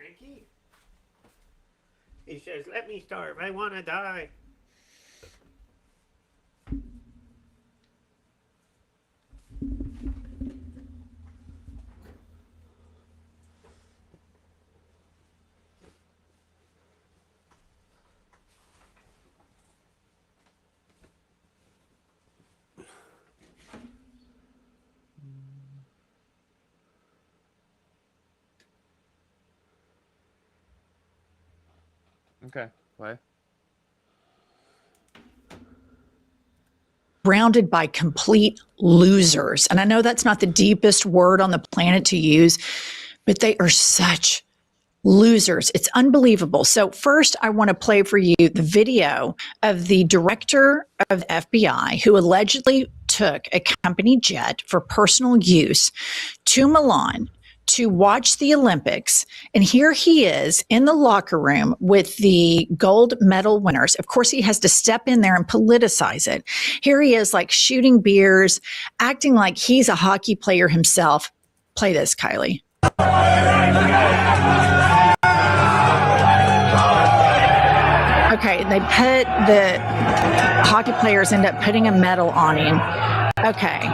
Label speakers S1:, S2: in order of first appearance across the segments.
S1: Mikey? He says, let me starve. I want to die.
S2: Okay, play.
S3: Surrounded by complete losers. And I know that's not the deepest word on the planet to use, but they are such losers. It's unbelievable. So first, I want to play for you the video of the director of the FBI who allegedly took a company jet for personal use to Milan to watch the Olympics. And here he is in the locker room with the gold medal winners. Of course, he has to step in there and politicize it. Here he is, like shooting beers, acting like he's a hockey player himself. Play this, Kylie. Okay, they put the hockey players end up putting a medal on him. Okay.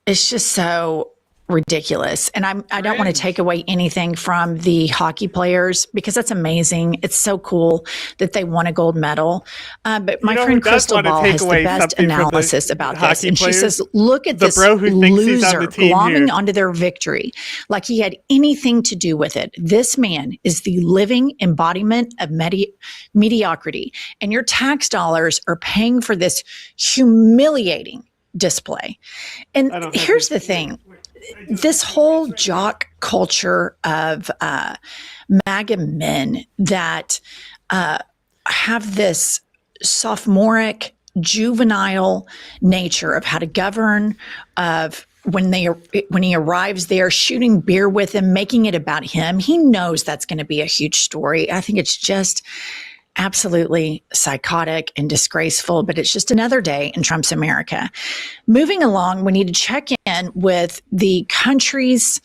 S3: It's just so ridiculous. And I don't want to take away anything from the hockey players because that's amazing. It's so cool that they won a gold medal. But my friend Crystal Ball has the best analysis about this. And she says, look at this loser glomming onto their victory like he had anything to do with it. This man is the living embodiment of mediocrity. And your tax dollars are paying for this humiliating display. And here's the thing. This whole jock culture of MAGA men that have this sophomoric, juvenile nature of how to govern, of when he arrives there, shooting beer with him, making it about him. He knows that's going to be a huge story. I think it's just absolutely psychotic and disgraceful, but it's just another day in Trump's America. Moving along, we need to check in with the country's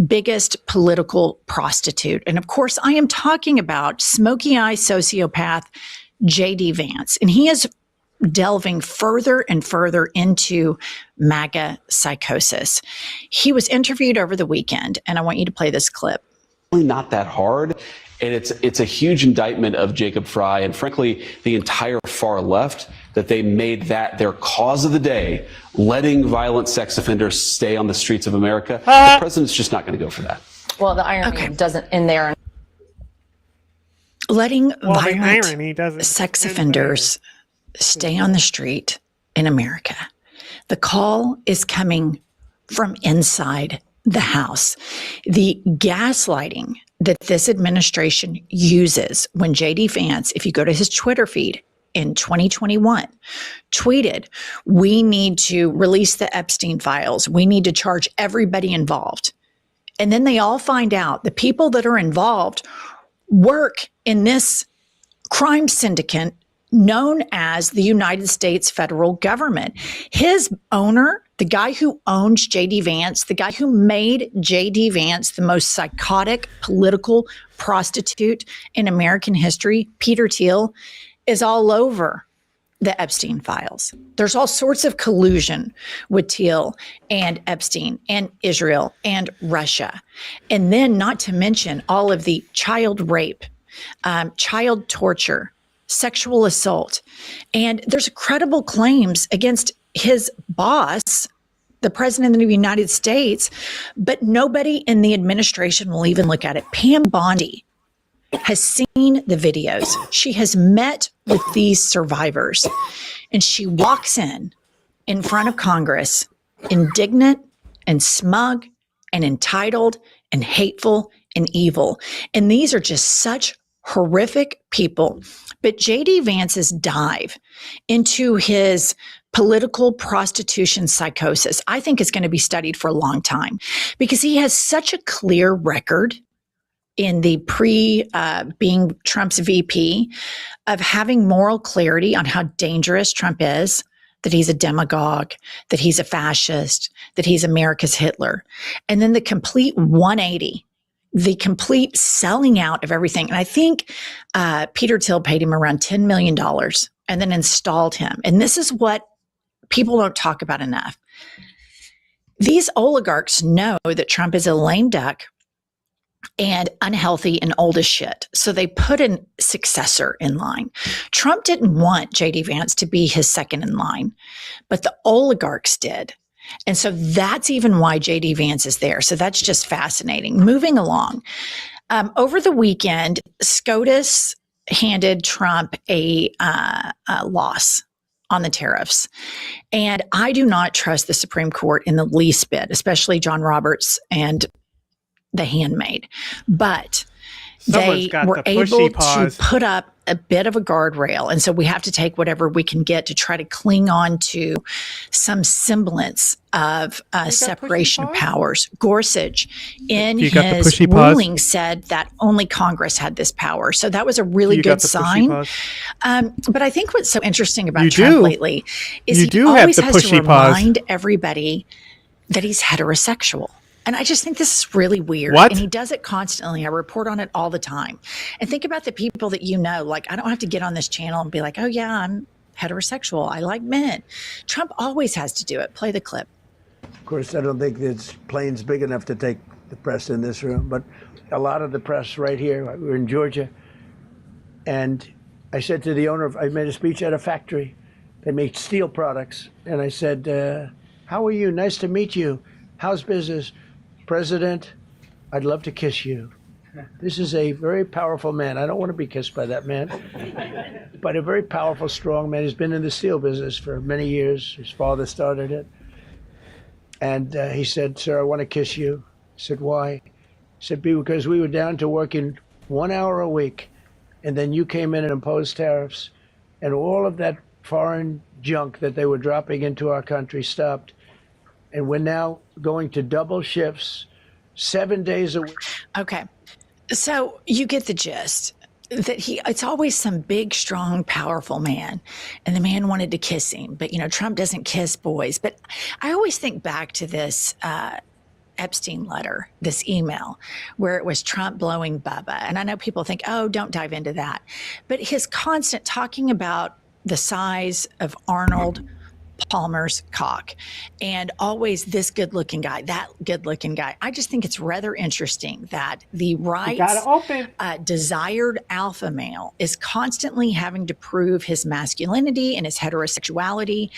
S3: biggest political prostitute. And of course, I am talking about smoky eye sociopath J.D. Vance. And he is delving further and further into MAGA psychosis. He was interviewed over the weekend, and I want you to play this clip.
S4: Not that hard. And it's a huge indictment of Jacob Fry and, frankly, the entire far left, that they made that their cause of the day, letting violent sex offenders stay on the streets of America. The president's just not going to go for that.
S5: Well, the irony doesn't in there.
S3: Letting violent sex offenders stay on the street in America. The call is coming from inside the House. The gaslighting that this administration uses when J.D. Vance, if you go to his Twitter feed in 2021, tweeted, we need to release the Epstein files. We need to charge everybody involved. And then they all find out the people that are involved work in this crime syndicate known as the United States federal government. His owner, the guy who owns J.D. Vance, the guy who made J.D. Vance the most psychotic political prostitute in American history, Peter Thiel, is all over the Epstein files. There's all sorts of collusion with Thiel and Epstein and Israel and Russia. And then not to mention all of the child rape, child torture, sexual assault. And there's credible claims against his boss, the president of the United States, but nobody in the administration will even look at it. Pam Bondi has seen the videos. She has met with these survivors, and she walks in front of Congress, indignant and smug and entitled and hateful and evil. And these are just such horrific people. But J.D. Vance's dive into his political prostitution psychosis, I think, is going to be studied for a long time because he has such a clear record in the being Trump's VP of having moral clarity on how dangerous Trump is, that he's a demagogue, that he's a fascist, that he's America's Hitler. And then the complete 180 the complete selling out of everything. And I think Peter Thiel paid him around $10 million and then installed him. And this is what people don't talk about enough. These oligarchs know that Trump is a lame duck and unhealthy and old as shit. So they put a successor in line. Trump didn't want JD Vance to be his second in line, but the oligarchs did. And so that's even why JD Vance is there. So that's just fascinating. Moving along. Over the weekend, SCOTUS handed Trump a loss on the tariffs. And I do not trust the Supreme Court in the least bit, especially John Roberts and the handmaid. But they were able to put up a bit of a guardrail. And so we have to take whatever we can get to try to cling on to some semblance of separation of powers. Gorsuch, in his ruling, said that only Congress had this power. So that was a really good sign. But I think what's so interesting about Trump lately is he always has to remind everybody that he's heterosexual. And I just think this is really weird. And he does it constantly. I report on it all the time. And think about the people that you know. Like, I don't have to get on this channel and be like, oh, yeah, I'm heterosexual. I like men. Trump always has to do it. Play the clip.
S2: Of course, I don't think this plane's big enough to take the press in this room. But a lot of the press right here, we're in Georgia. And I said to the owner, I made a speech at a factory. They make steel products. And I said, how are you? Nice to meet you. How's business? President, I'd love to kiss you. This is a very powerful man. I don't want to be kissed by that man, but a very powerful, strong man. He's been in the steel business for many years. His father started it. And he said, sir, I want to kiss you. I said, why? He said, because we were down to working 1 hour a week, and then you came in and imposed tariffs, and all of that foreign junk that they were dropping into our country stopped. And we're now going to double shifts, 7 days a week.
S3: Okay. So you get the gist that it's always some big, strong, powerful man. And the man wanted to kiss him. But, Trump doesn't kiss boys. But I always think back to this Epstein letter, this email, where it was Trump blowing Bubba. And I know people think, oh, don't dive into that. But his constant talking about the size of Arnold Palmer's cock and always this good looking guy, that good looking guy. I just think it's rather interesting that the right's desired alpha male is constantly having to prove his masculinity and his heterosexuality.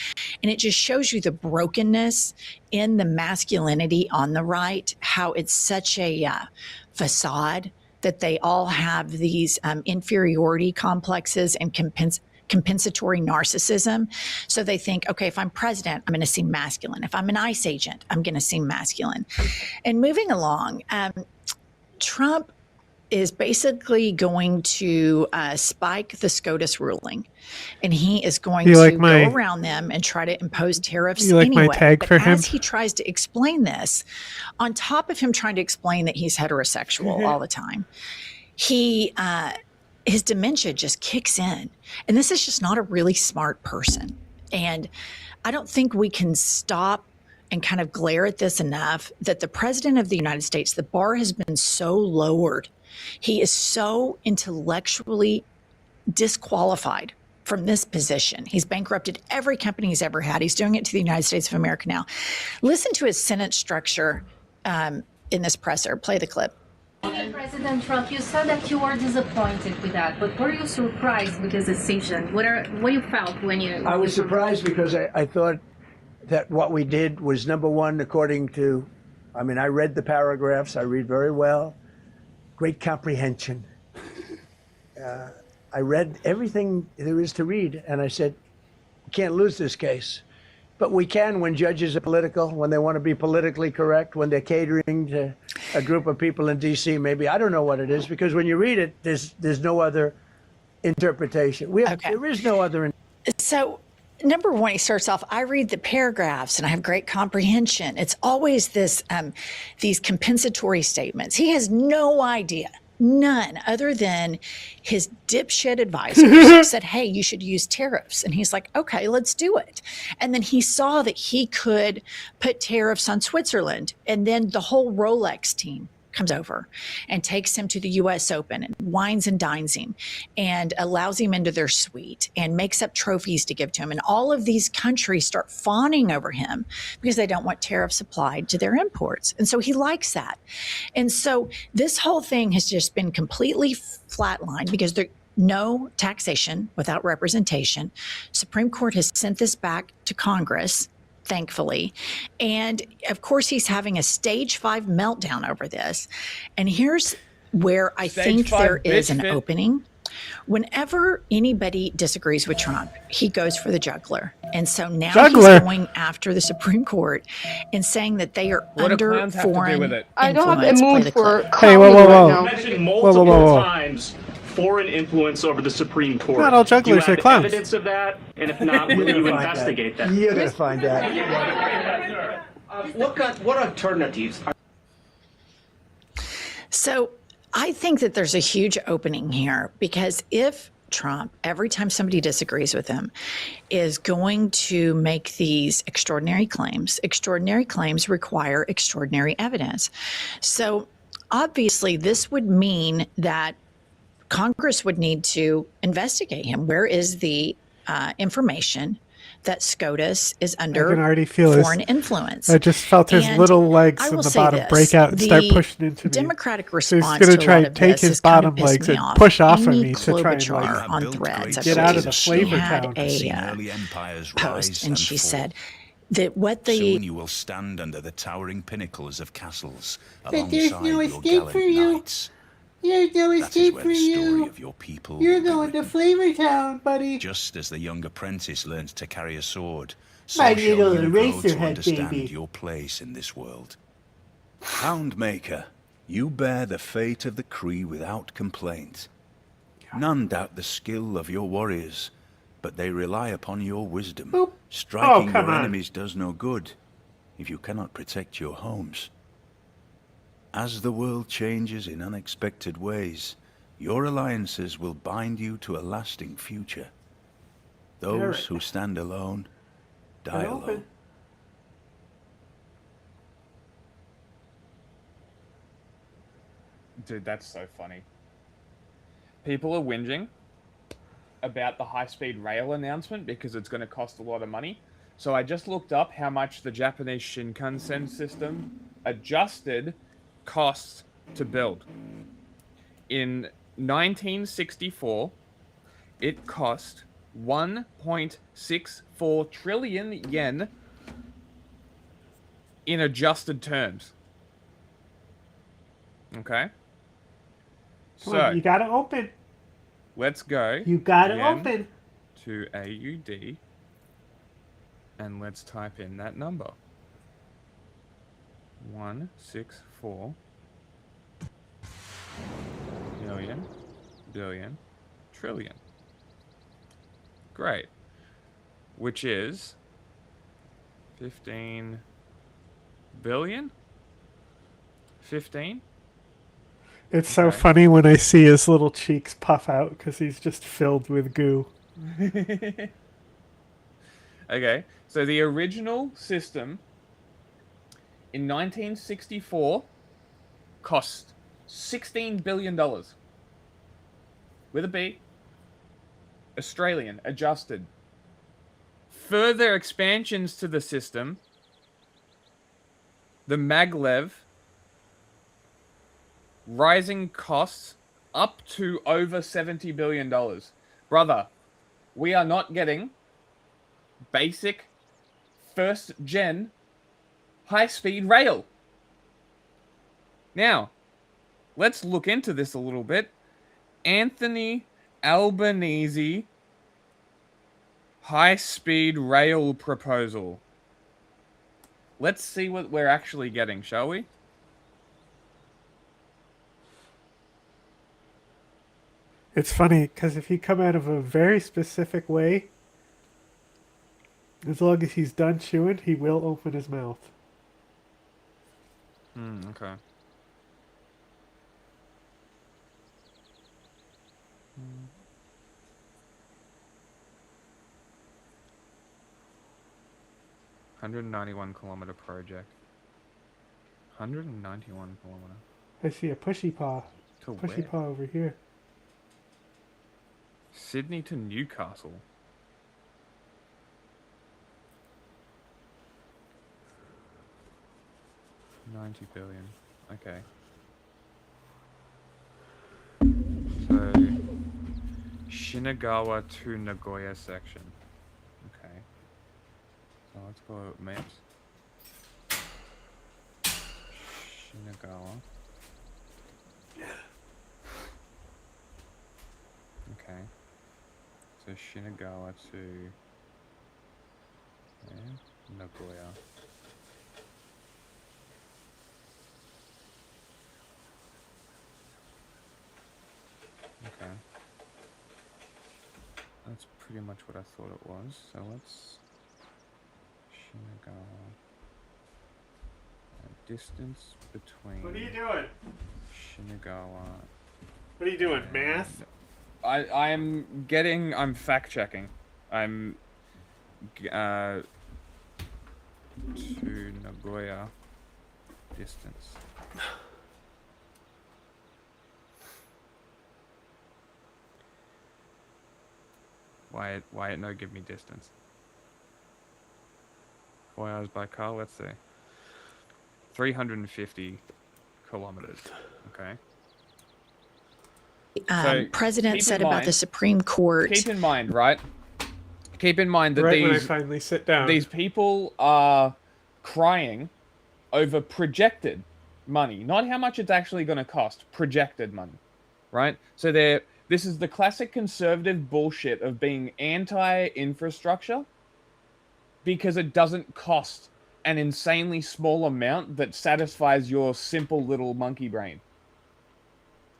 S3: And it just shows you the brokenness in the masculinity on the right, how it's such a facade that they all have these inferiority complexes and compensatory narcissism. So they think, okay, if I'm president, I'm going to seem masculine. If I'm an ICE agent, I'm going to seem masculine. And moving along, Trump is basically going to spike the SCOTUS ruling. And he is going to go around them and try to impose tariffs anyway. But as he tries to explain this, on top of him trying to explain that he's heterosexual all the time, his dementia just kicks in. And this is just not a really smart person. And I don't think we can stop and kind of glare at this enough that the president of the United States, the bar has been so lowered. He is so intellectually disqualified from this position. He's bankrupted every company he's ever had. He's doing it to the United States of America now. Listen to his sentence structure in this presser. Play the clip.
S6: President Trump, you said that you were disappointed with that, but were you surprised with his decision? What you felt when you...
S2: I was surprised because I thought that what we did was, number one, according to, I read the paragraphs, I read very well, great comprehension. I read everything there is to read, and I said, we can't lose this case. But we can when judges are political, when they want to be politically correct, when they're catering to a group of people in D.C. Maybe I don't know what it is, because when you read it, there's no other interpretation. There is no other.
S3: So, number one, he starts off, I read the paragraphs and I have great comprehension. It's always this these compensatory statements. He has no idea. None, other than his dipshit advisors said, hey, you should use tariffs. And he's like, okay, let's do it. And then he saw that he could put tariffs on Switzerland. And then the whole Rolex team comes over and takes him to the US Open and wines and dines him and allows him into their suite and makes up trophies to give to him. And all of these countries start fawning over him because they don't want tariffs applied to their imports. And so he likes that. And so this whole thing has just been completely flatlined because there no taxation without representation. Supreme Court has sent this back to Congress, thankfully. And of course, he's having a stage 5 meltdown over this. And here's where I think there is an opening. Whenever anybody disagrees with Trump, he goes for the juggler. And so now he's going after the Supreme Court and saying that they are under foreign influence.
S7: I don't have a mood for
S8: Hey, whoa, whoa, whoa.
S7: right
S9: Mentioned multiple times foreign influence over the Supreme Court.
S8: Not all jugglers are clowns.
S9: Evidence of that? And if not, will you investigate that?
S2: You're going to find out.
S10: What alternatives are...
S3: So I think that there's a huge opening here because if Trump, every time somebody disagrees with him, is going to make these extraordinary claims require extraordinary evidence. So obviously, this would mean that Congress would need to investigate him. Where is the information that SCOTUS is under foreign influence?
S8: I just felt his little legs in the bottom break out and start pushing into me.
S3: Democratic
S8: response
S3: response
S8: so he's
S3: to
S8: going
S3: a
S8: to
S3: lot of
S8: try and take
S3: this
S8: his
S3: has kind
S8: bottom
S3: of
S8: legs
S3: pissed me
S8: and
S3: off.
S8: push off of
S3: Amy
S8: me to try and
S3: Klobuchar on Threads,
S8: get out of the
S3: she
S8: flavor
S3: had
S8: town.
S3: a post, and she said that what the
S11: Soon you will stand under the towering pinnacles of castles
S12: But there's
S11: alongside
S12: no
S11: your
S12: escape
S11: gallant
S12: for you.
S11: knights.
S12: There's no
S11: That is
S12: escape
S11: where
S12: for
S11: the story
S12: you.
S11: of your people
S12: You're
S11: will be
S12: going to
S11: written.
S12: Flavor Town, buddy.
S11: Just as the young apprentice learns to carry a sword,
S12: My
S11: so shall
S12: little
S11: you grow
S12: eraser
S11: to
S12: head
S11: understand
S12: baby.
S11: your place in this world. Houndmaker, you bear the fate of the Cree without complaint. None doubt the skill of your warriors, but they rely upon your wisdom.
S12: Boop.
S11: Striking
S12: Oh, come
S11: your
S12: on.
S11: enemies does no good if you cannot protect your homes. As the world changes in unexpected ways, your alliances will bind you to a lasting future. Those who stand alone die alone.
S13: Dude, that's so funny. People are whinging about the high-speed rail announcement because it's going to cost a lot of money. So I just looked up how much the Japanese Shinkansen system adjusted costs to build. In 1964, it cost 1.64 trillion yen in adjusted terms. Okay?
S8: Come on, you gotta open.
S13: Let's go.
S8: You gotta
S13: yen
S8: open.
S13: to AUD, and let's type in that number. 164 million, billion, trillion. Great. Which is 15 billion? 15?
S8: It's so funny when I see his little cheeks puff out because he's just filled with goo.
S13: Okay, so the original system in 1964 cost $16 billion. With a B. Australian, adjusted. Further expansions to the system, the maglev, rising costs up to over $70 billion. Brother, we are not getting basic first gen high-speed rail. Now, let's look into this a little bit. Anthony Albanese high-speed rail proposal. Let's see what we're actually getting, shall we?
S8: It's funny because if he come out of a very specific way, as long as he's done chewing, he will open his mouth.
S13: Okay. $191 kilometer project. 191 kilometer.
S8: I see a pushy paw.
S13: To
S8: Pushy
S13: where?
S8: paw over here.
S13: Sydney to Newcastle. $90 billion. Okay. So Shinagawa to Nagoya section. Okay. So let's go maps. Shinagawa. Okay. So Shinagawa to Nagoya. Okay. That's pretty much what I thought it was. So let's Shinagawa. Distance between.
S8: What are you doing?
S13: Shinagawa.
S8: What are you doing? Math?
S13: I'm fact checking. I'm to Nagoya distance. Why no give me distance? 4 hours by car, let's see. 350 kilometers. Okay. So
S3: President said about the Supreme Court.
S13: Keep in mind, right? Keep in mind that
S8: Right when I finally sit down.
S13: these people are crying over projected money, not how much it's actually going to cost. Projected money, right? So this is the classic conservative bullshit of being anti-infrastructure because it doesn't cost an insanely small amount that satisfies your simple little monkey brain,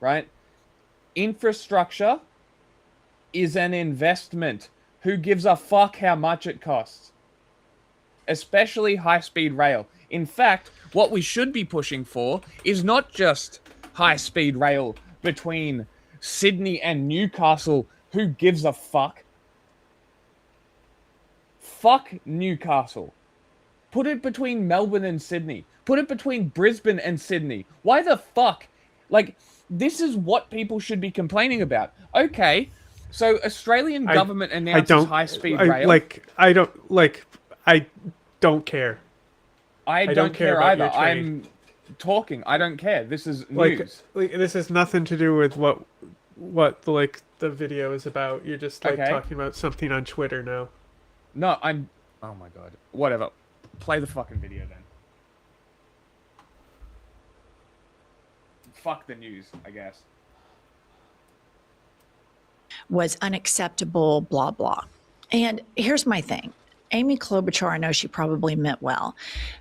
S13: right? Infrastructure is an investment. Who gives a fuck how much it costs? Especially high-speed rail. In fact, what we should be pushing for is not just high-speed rail between Sydney and Newcastle. Who gives a fuck? Fuck Newcastle. Put it between Melbourne and Sydney. Put it between Brisbane and Sydney. Why the fuck? Like, this is what people should be complaining about. Okay, so Australian government announces high-speed rail.
S8: I don't care.
S13: I don't care either. I'm talking. I don't care. This is news.
S8: This has nothing to do with what the video is about. You're just talking about something on Twitter now.
S13: No, I'm. Oh my god. Whatever. Play the fucking video then. Fuck the news, I guess.
S3: Was unacceptable, blah, blah. And here's my thing. Amy Klobuchar, I know she probably meant well,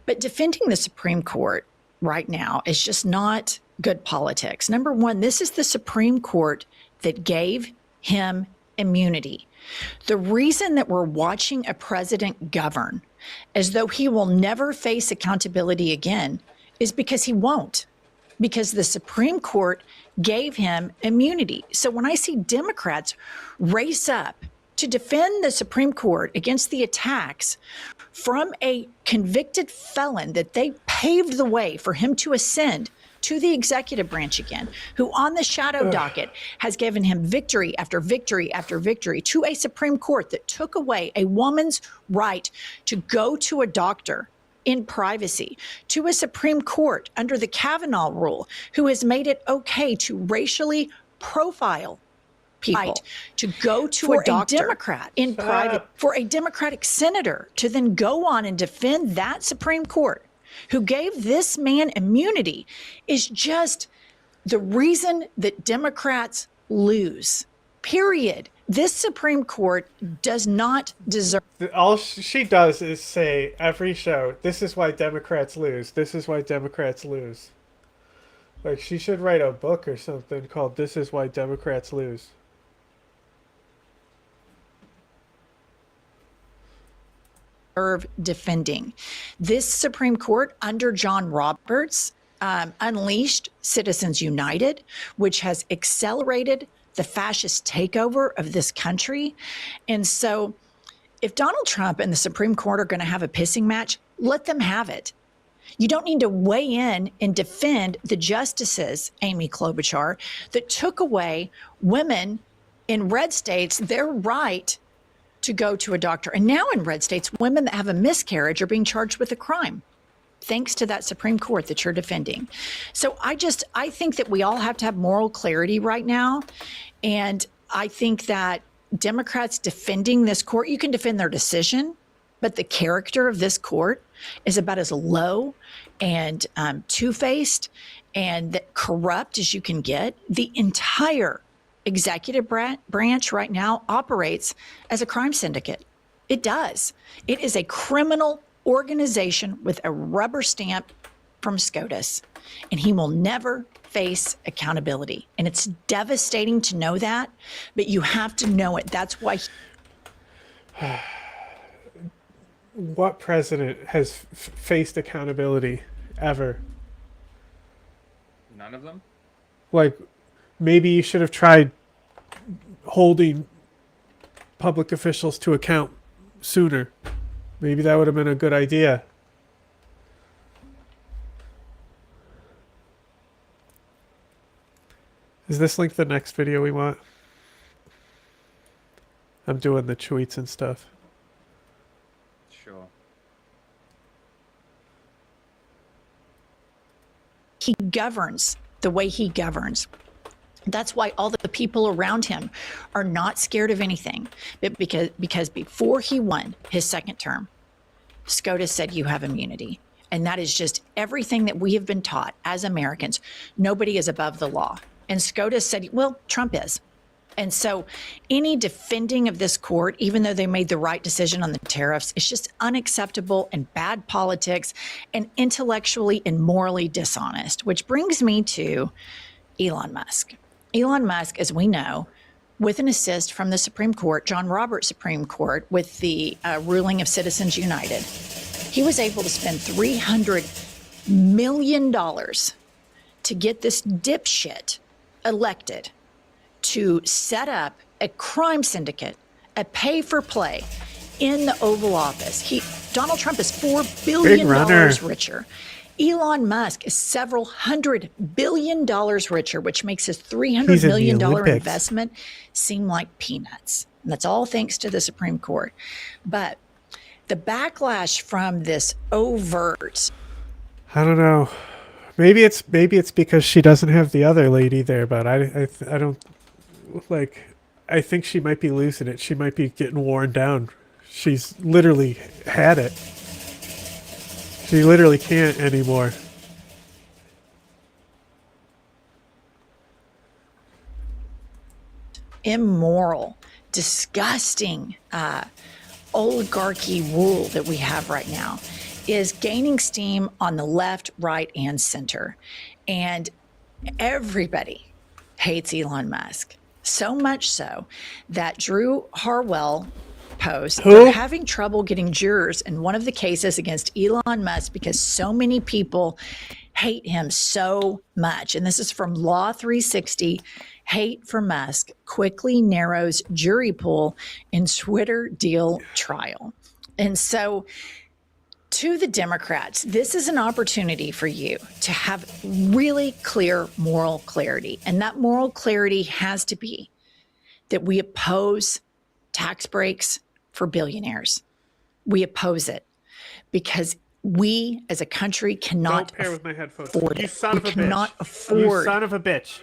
S3: but defending the Supreme Court right now is just not good politics. Number one, this is the Supreme Court that gave him immunity. The reason that we're watching a president govern as though he will never face accountability again is because he won't. Because the Supreme Court gave him immunity. So when I see Democrats race up to defend the Supreme Court against the attacks from a convicted felon that they paved the way for him to ascend to the executive branch again, who on the shadow docket has given him victory after victory after victory, to a Supreme Court that took away a woman's right to go to a doctor in privacy, to a Supreme Court under the Kavanaugh rule, who has made it okay to racially profile people, to go to a doctor Democrat in private, for a Democratic senator to then go on and defend that Supreme Court who gave this man immunity is just the reason that Democrats lose. Period. This Supreme Court does not deserve.
S8: All she does is say every show, this is why Democrats lose. This is why Democrats lose. Like, she should write a book or something called This Is Why Democrats Lose.
S3: Defending. This Supreme Court under John Roberts unleashed Citizens United, which has accelerated the fascist takeover of this country. And so if Donald Trump and the Supreme Court are going to have a pissing match, let them have it. You don't need to weigh in and defend the justices, Amy Klobuchar, that took away women in red states their right to go to a doctor. And now in red states, women that have a miscarriage are being charged with a crime, thanks to that Supreme Court that you're defending. So I think that we all have to have moral clarity right now. And I think that Democrats defending this court, you can defend their decision, but the character of this court is about as low and two-faced and corrupt as you can get. The entire executive branch right now operates as a crime syndicate. It does. It is a criminal organization with a rubber stamp from SCOTUS, and he will never face accountability. And it's devastating to know that, but you have to know it. That's why.
S8: What president has faced accountability ever?
S13: None of them?
S8: Like, maybe you should have tried holding public officials to account sooner. Maybe that would have been a good idea. Is this link the next video we want? I'm doing the tweets and stuff.
S13: Sure.
S3: He governs the way he governs. That's why all the people around him are not scared of anything. Because before he won his second term, SCOTUS said you have immunity. And that is just everything that we have been taught as Americans. Nobody is above the law. And SCOTUS said, well, Trump is. And so any defending of this court, even though they made the right decision on the tariffs, is just unacceptable and bad politics and intellectually and morally dishonest, which brings me to Elon Musk. Elon Musk, as we know, with an assist from the Supreme Court, John Roberts Supreme Court, with the ruling of Citizens United, he was able to spend $300 million to get this dipshit elected to set up a crime syndicate, a pay-for-play in the Oval Office. Donald Trump is $4 billion richer. Elon Musk is several $100 billion richer, which makes his $300 million investment seem like peanuts. And that's all thanks to the Supreme Court. But the backlash from this overt...
S8: I don't know. Maybe it's because she doesn't have the other lady there, but I don't, like, I think she might be losing it. She might be getting worn down. She's literally had it. She literally can't anymore.
S3: Immoral, disgusting oligarchy rule that we have right now is gaining steam on the left, right, and center. And everybody hates Elon Musk. So much so that Drew Harwell post, they're having trouble getting jurors in one of the cases against Elon Musk because so many people hate him so much. And this is from Law 360. Hate for Musk quickly narrows jury pool in Twitter deal trial. And so to the Democrats, this is an opportunity for you to have really clear moral clarity. And that moral clarity has to be that we oppose tax breaks for billionaires. We oppose it because we as a country cannot
S8: Don't pair with my headphones.
S3: afford it.
S8: You son of a bitch.
S3: Cannot afford.
S8: You son of a bitch.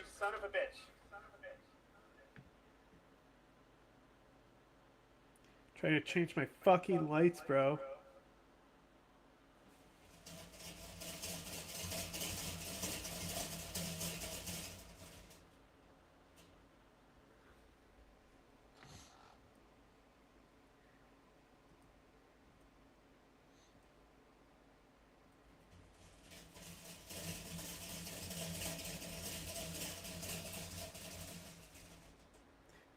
S8: Trying to change my fucking lights, bro.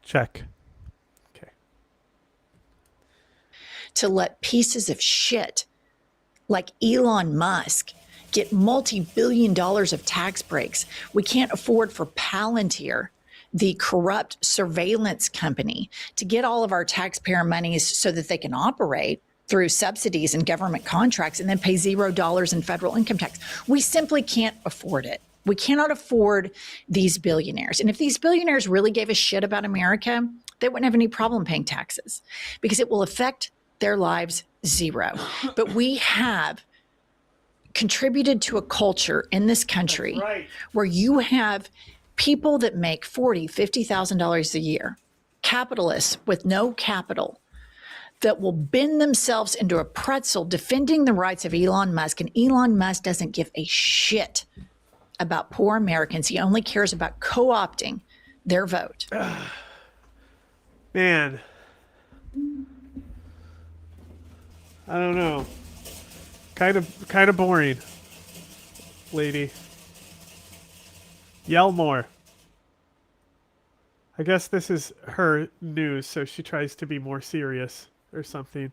S8: Check. Okay.
S3: To let pieces of shit like Elon Musk get multi-billion dollars of tax breaks. We can't afford for Palantir, the corrupt surveillance company, to get all of our taxpayer monies so that they can operate. through subsidies and government contracts and then pay $0 in federal income tax. We simply can't afford it. We cannot afford these billionaires. And if these billionaires really gave a shit about America, they wouldn't have any problem paying taxes because it will affect their lives zero. But we have contributed to a culture in this country where you have people that make $40,000, $50,000 a year, capitalists with no capital, that will bend themselves into a pretzel defending the rights of Elon Musk. And Elon Musk doesn't give a shit about poor Americans. He only cares about co-opting their vote.
S8: Man. I don't know. Kind of boring, lady. Yell more. I guess this is her news, so she tries to be more serious or something.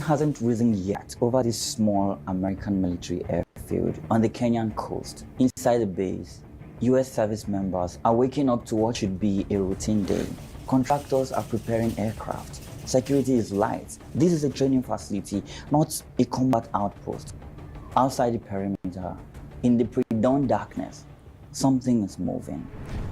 S7: Hasn't risen yet over this small American military airfield on the Kenyan coast. Inside the base, US service members are waking up to what should be a routine day. Contractors are preparing aircraft. Security is light. This is a training facility, not a combat outpost. Outside the perimeter, in the pre-dawn darkness, something is moving.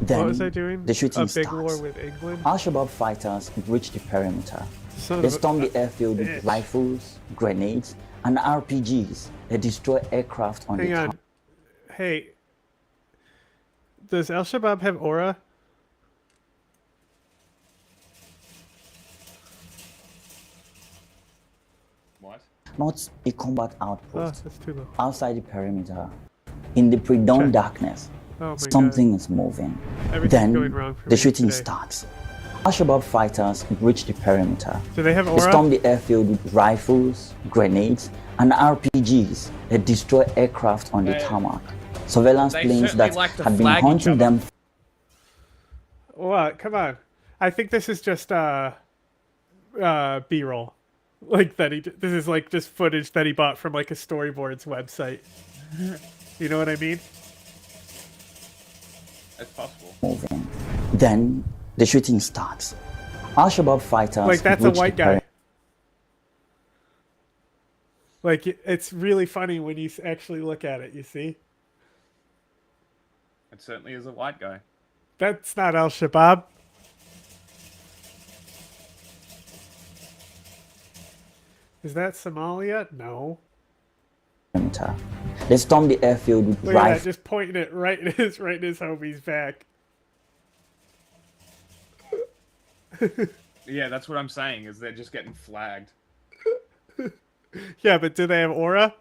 S7: Then
S8: what was I doing?
S7: The shooting
S8: a big
S7: starts.
S8: war with England?
S7: Al-Shabaab fighters breach the perimeter.
S8: Son
S7: They
S8: of a
S7: storm the airfield with
S8: bitch.
S7: rifles, grenades, and RPGs. They destroy aircraft on
S8: Hang
S7: the
S8: on.
S7: top.
S8: Hey, does Al-Shabaab have aura?
S13: What?
S7: Not a combat
S8: Oh,
S7: outpost.
S8: that's too low.
S7: Outside the perimeter, in the pre-dawn
S8: Check.
S7: darkness,
S8: Oh my
S7: something is moving.
S8: Everything's
S7: Then
S8: going wrong for
S7: the
S8: me
S7: shooting
S8: today.
S7: starts. Al-Shabaab fighters breach the perimeter.
S8: Do they have
S7: They
S8: aura?
S7: storm the airfield with rifles, grenades, and RPGs. They destroy aircraft on the tarmac. Surveillance
S13: they
S7: planes
S13: certainly
S7: that
S13: like to
S7: had been
S13: flag each
S7: hunting
S13: other.
S7: them
S8: What? Come on. I think this is just B-roll. Like that this is like just footage that he bought from like a storyboards website. You know what I mean?
S13: It's possible.
S7: moving. Then the shooting starts. Al-Shabaab fighters
S8: Like that's a
S7: breach the
S8: white guy.
S7: perimeter.
S8: Like it's really funny when you actually look at it, you see?
S13: It certainly is a white guy.
S8: That's not Al-Shabaab. Is that Somalia? No.
S7: They storm the airfield with
S8: Look at that,
S7: rifles.
S8: just pointing it right in his homie's back.
S13: Yeah, that's what I'm saying, is they're just getting flagged.
S8: Yeah, but do they have aura?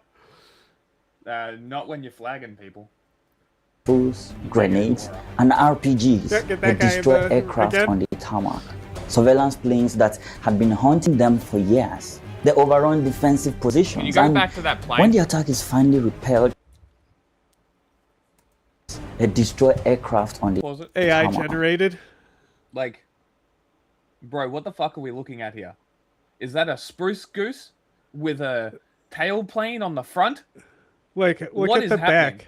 S13: Not when you're flagging people.
S7: Grenades, and RPGs.
S8: Yeah, get
S7: They
S8: that guy
S7: destroy
S8: in the-
S7: aircraft
S8: again.
S7: on the tarmac. Surveillance planes that had been hunting them for years. They overrun defensive positions.
S13: Can you go
S7: and
S13: back to that plane?
S7: when the attack is finally repelled, they destroy aircraft on the
S13: Pause it.
S8: AI
S7: tarmac.
S8: generated?
S13: Like, bro, what the fuck are we looking at here? Is that a spruce goose with a tail plane on the front?
S8: Like, look
S13: What
S8: at
S13: is
S8: the
S13: happening?
S8: back.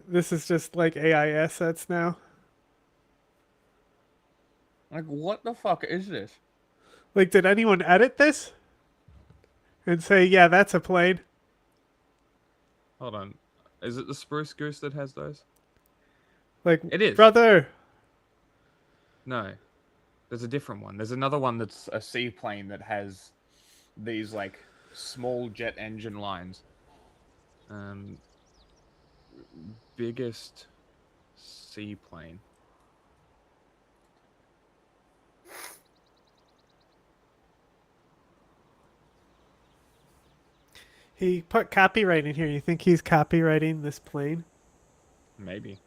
S8: This is just like AI assets now.
S13: Like, what the fuck is this?
S8: Like, did anyone edit this? And say, yeah, that's a plane.
S13: Hold on. Is it the spruce goose that has those?
S8: Like,
S13: It is.
S8: brother.
S13: No. There's a different one. There's another one that's a seaplane that has these, like, small jet engine lines. Biggest seaplane.
S8: He put copyright in here. You think he's copywriting this plane?
S13: Maybe.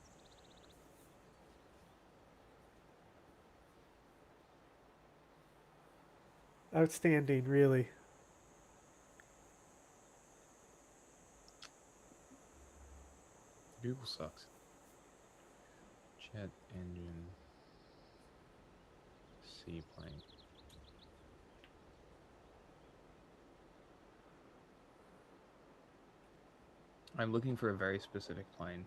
S8: Outstanding, really.
S13: Google sucks. Jet engine. Seaplane. I'm looking for a very specific plane.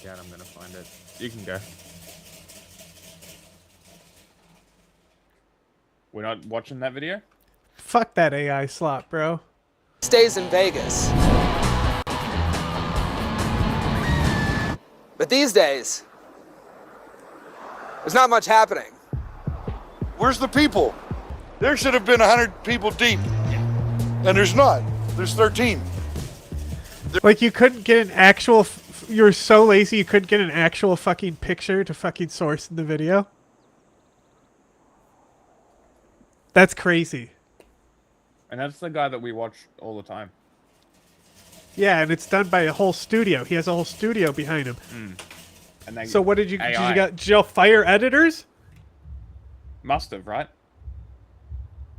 S13: doubt I'm gonna find it. You can go. We're not watching that video?
S8: Fuck that AI slot, bro.
S14: Stays in Vegas. But these days, there's not much happening.
S15: Where's the people? There should have been 100 people deep. And there's not. There's 13.
S8: Like, you couldn't get an actual... You're so lazy you couldn't get an actual fucking picture to fucking source in the video? That's crazy.
S13: And that's the guy that we watch all the time.
S8: Yeah, and it's done by a whole studio. He has a whole studio behind him.
S13: And they
S8: So what did you... Did
S13: AI.
S8: you got Jill fire editors?
S13: Must have, right?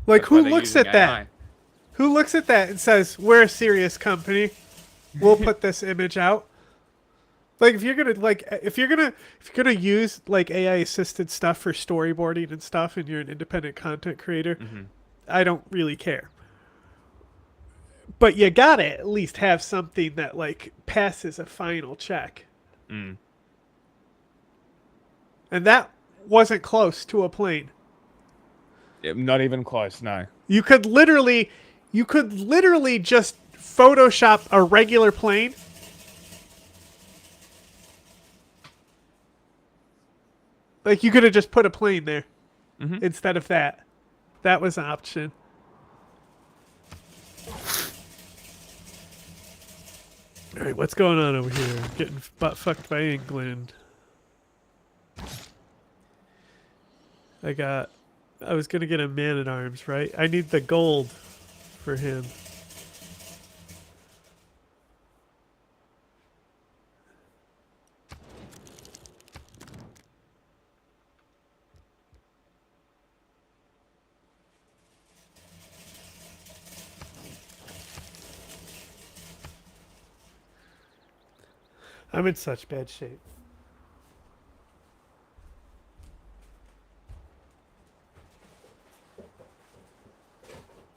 S8: Like,
S13: That's why
S8: who
S13: they're
S8: looks
S13: using
S8: at that?
S13: AI.
S8: Who looks at that and says, we're a serious company. We'll put this image out. Like, if you're gonna use like AI assisted stuff for storyboarding and stuff, and you're an independent content creator, I don't really care. But you gotta at least have something that like passes a final check. And that wasn't close to a plane.
S13: Not even close, no.
S8: You could literally just Photoshop a regular plane. Like, you could have just put a plane there instead of that. That was an option. All right, what's going on over here? Getting butt fucked by England. I was gonna get a man-at-arms, right? I need the gold for him. I'm in such bad shape.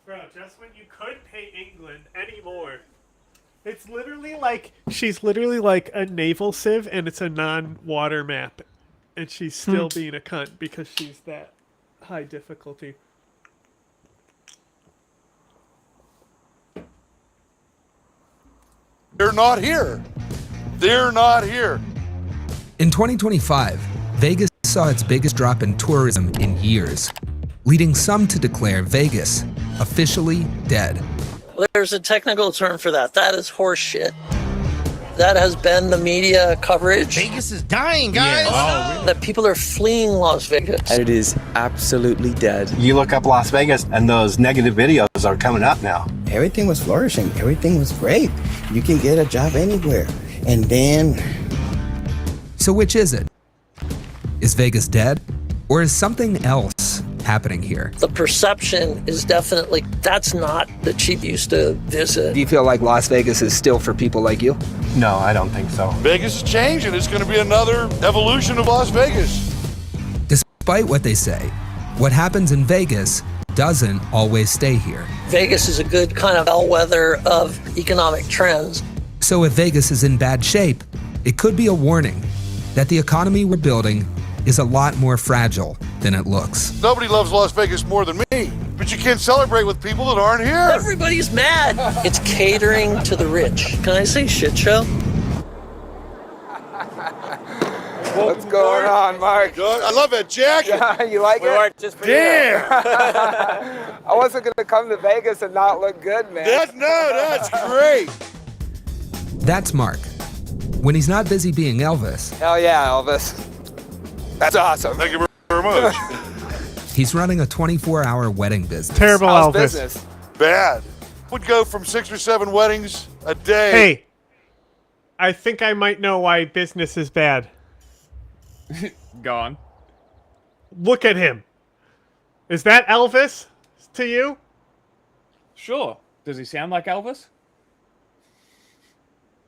S8: Bro, just when you couldn't pay England anymore. It's literally like, she's literally like a naval civ and it's a non-water map. And she's still being a cunt because she's that high difficulty.
S15: They're not here. They're not here.
S16: In 2025, Vegas saw its biggest drop in tourism in years, leading some to declare Vegas officially dead.
S17: There's a technical term for that. That is horse shit. That has been the media coverage.
S10: Vegas is dying, guys.
S17: That people are fleeing Las Vegas.
S18: It is absolutely dead.
S10: You look up Las Vegas and those negative videos are coming up now.
S18: Everything was flourishing. Everything was great. You can get a job anywhere. And then...
S16: So which is it? Is Vegas dead? Or is something else happening here?
S17: The perception is definitely that's not the cheap used to visit.
S18: Do you feel like Las Vegas is still for people like you?
S10: No, I don't think so.
S15: Vegas is changing. It's going to be another evolution of Las Vegas.
S16: Despite what they say, what happens in Vegas doesn't always stay here.
S17: Vegas is a good kind of bellwether of economic trends.
S16: So if Vegas is in bad shape, it could be a warning that the economy we're building is a lot more fragile than it looks.
S15: Nobody loves Las Vegas more than me, but you can't celebrate with people that aren't here.
S17: Everybody's mad. It's catering to the rich. Can I say shit show?
S14: What's going on, Mark?
S15: Good. I love that jacket.
S14: Yeah, you like it?
S10: Just for
S15: Damn.
S14: I wasn't gonna come to Vegas and not look good, man.
S15: That's great.
S16: That's Mark. When he's not busy being Elvis,
S14: Hell yeah, Elvis. That's awesome.
S15: Thank you very much.
S16: he's running a 24-hour wedding business.
S8: Terrible
S14: How's
S8: Elvis.
S14: business?
S15: Bad. Would go from 6 or 7 weddings a day.
S8: Hey, I think I might know why business is bad.
S13: Go on.
S8: Look at him. Is that Elvis to you?
S13: Sure. Does he sound like Elvis?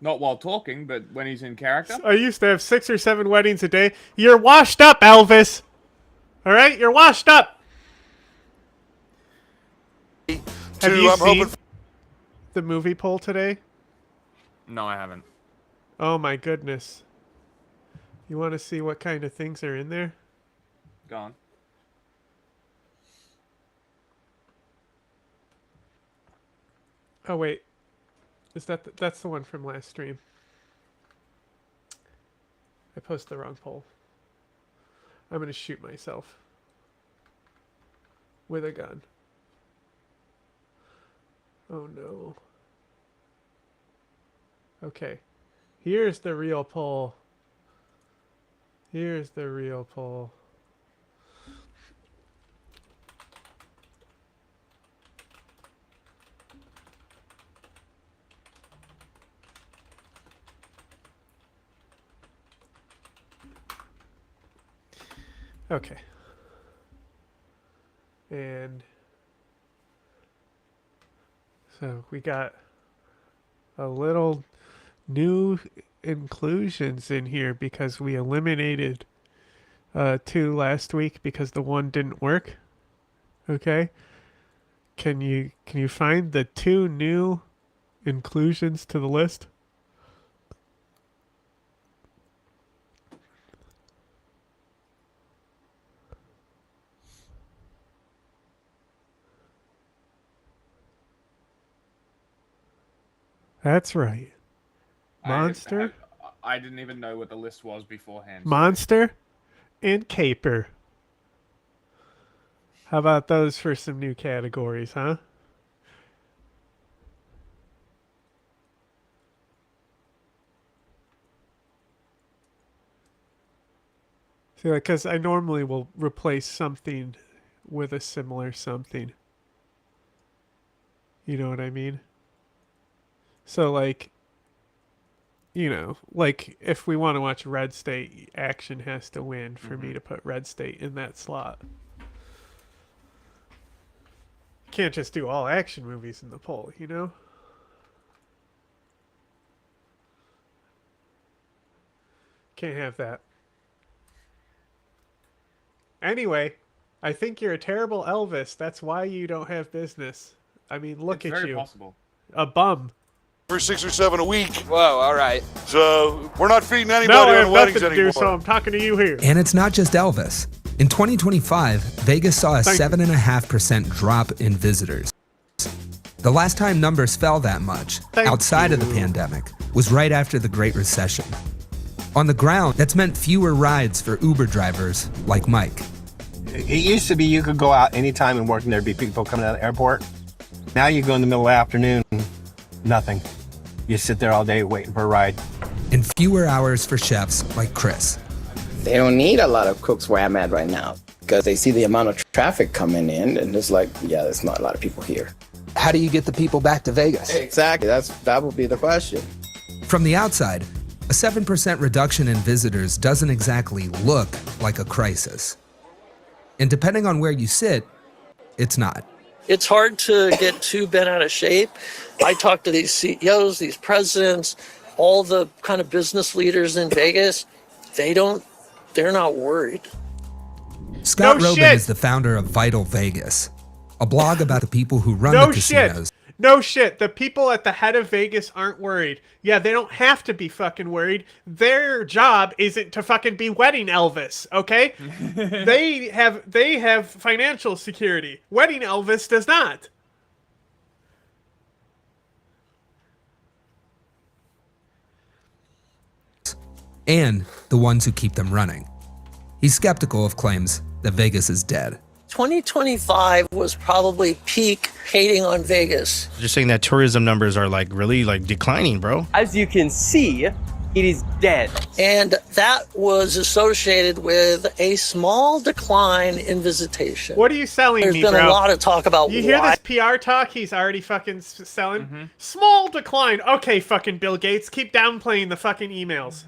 S13: Not while talking, but when he's in character.
S8: I used to have 6 or 7 weddings a day. You're washed up, Elvis. All right, you're washed up. Have you seen the movie poll today?
S13: No, I haven't.
S8: Oh my goodness. You want to see what kind of things are in there?
S13: Go on.
S8: Oh wait, is that that's the one from last stream? I posted the wrong poll. I'm gonna shoot myself with a gun. Oh no. Okay, here's the real poll. Here's the real poll. Okay. And so we got a little new inclusions in here because we eliminated 2 last week because the one didn't work. Okay. Can you find the 2 new inclusions to the list? That's right. Monster,
S13: I didn't even know what the list was beforehand.
S8: Monster, and Caper. How about those for some new categories, huh? See, like, because I normally will replace something with a similar something. You know what I mean? So, like, you know, like, if we want to watch Red State, Action has to win for me to put Red State in that slot. Can't just do all action movies in the poll, you know? Can't have that. Anyway, I think you're a terrible Elvis. That's why you don't have business. I mean, look
S13: It's
S8: at
S13: very
S8: you.
S13: possible.
S8: A bum.
S15: For 6 or 7 a week.
S14: Whoa, all right.
S15: So we're not feeding
S8: No,
S15: anybody
S8: I
S15: on
S8: have
S15: weddings
S8: nothing to do,
S15: anymore.
S8: so I'm talking to you here.
S16: And it's not just Elvis. In 2025, Vegas saw a 7.5% drop in visitors. The last time numbers fell that much, outside of the pandemic, was right after the Great Recession. On the ground, that's meant fewer rides for Uber drivers like Mike.
S10: It used to be you could go out anytime and work and there'd be people coming out of the airport. Now you go in the middle of the afternoon, nothing. You sit there all day waiting for a ride.
S16: And fewer hours for chefs like Chris.
S18: They don't need a lot of cooks where I'm at right now because they see the amount of traffic coming in and it's like, yeah, there's not a lot of people here.
S16: How do you get the people back to Vegas?
S18: Exactly. That would be the question.
S16: From the outside, a 7% reduction in visitors doesn't exactly look like a crisis. And depending on where you sit, it's not.
S17: It's hard to get too bent out of shape. I talk to these CEOs, these presidents, all the kind of business leaders in Vegas. They're not worried.
S16: Scott Robin is the founder of Vital Vegas, a blog about the people who run the casinos.
S8: No shit. The people at the head of Vegas aren't worried. Yeah, they don't have to be fucking worried. Their job isn't to fucking be wedding Elvis, okay? They have financial security. Wedding Elvis does not.
S16: And the ones who keep them running. He's skeptical of claims that Vegas is dead.
S17: 2025 was probably peak hating on Vegas.
S10: Just saying that tourism numbers are really declining, bro.
S19: As you can see, it is dead.
S17: And that was associated with a small decline in visitation.
S8: What are you selling
S17: There's
S8: me,
S17: been
S8: bro?
S17: a lot of talk about
S8: You hear
S17: why.
S8: this PR talk he's already fucking selling? Small decline. Okay, fucking Bill Gates, keep downplaying the fucking emails.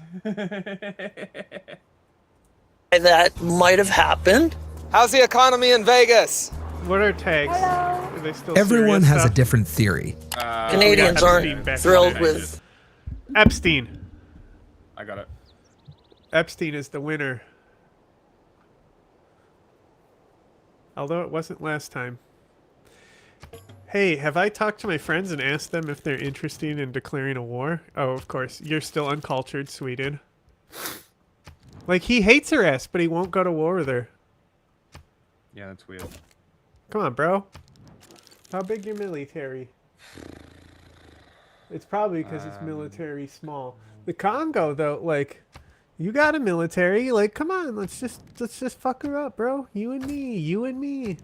S17: That might have happened.
S14: How's the economy in Vegas?
S8: What are tags? Are they still
S16: Everyone
S8: serious
S16: has
S8: stuff?
S16: a different theory.
S17: Canadians aren't thrilled with
S8: Epstein.
S13: I got it.
S8: Epstein is the winner. Although it wasn't last time. Hey, have I talked to my friends and asked them if they're interested in declaring a war? Oh, of course. You're still uncultured, Sweden. Like, he hates her ass, but he won't go to war with her.
S13: Yeah, that's weird.
S8: Come on, bro. How big your military? It's probably because it's military small. The Congo, though, like, you got a military. Like, come on, let's just fuck her up, bro. You and me. You and me.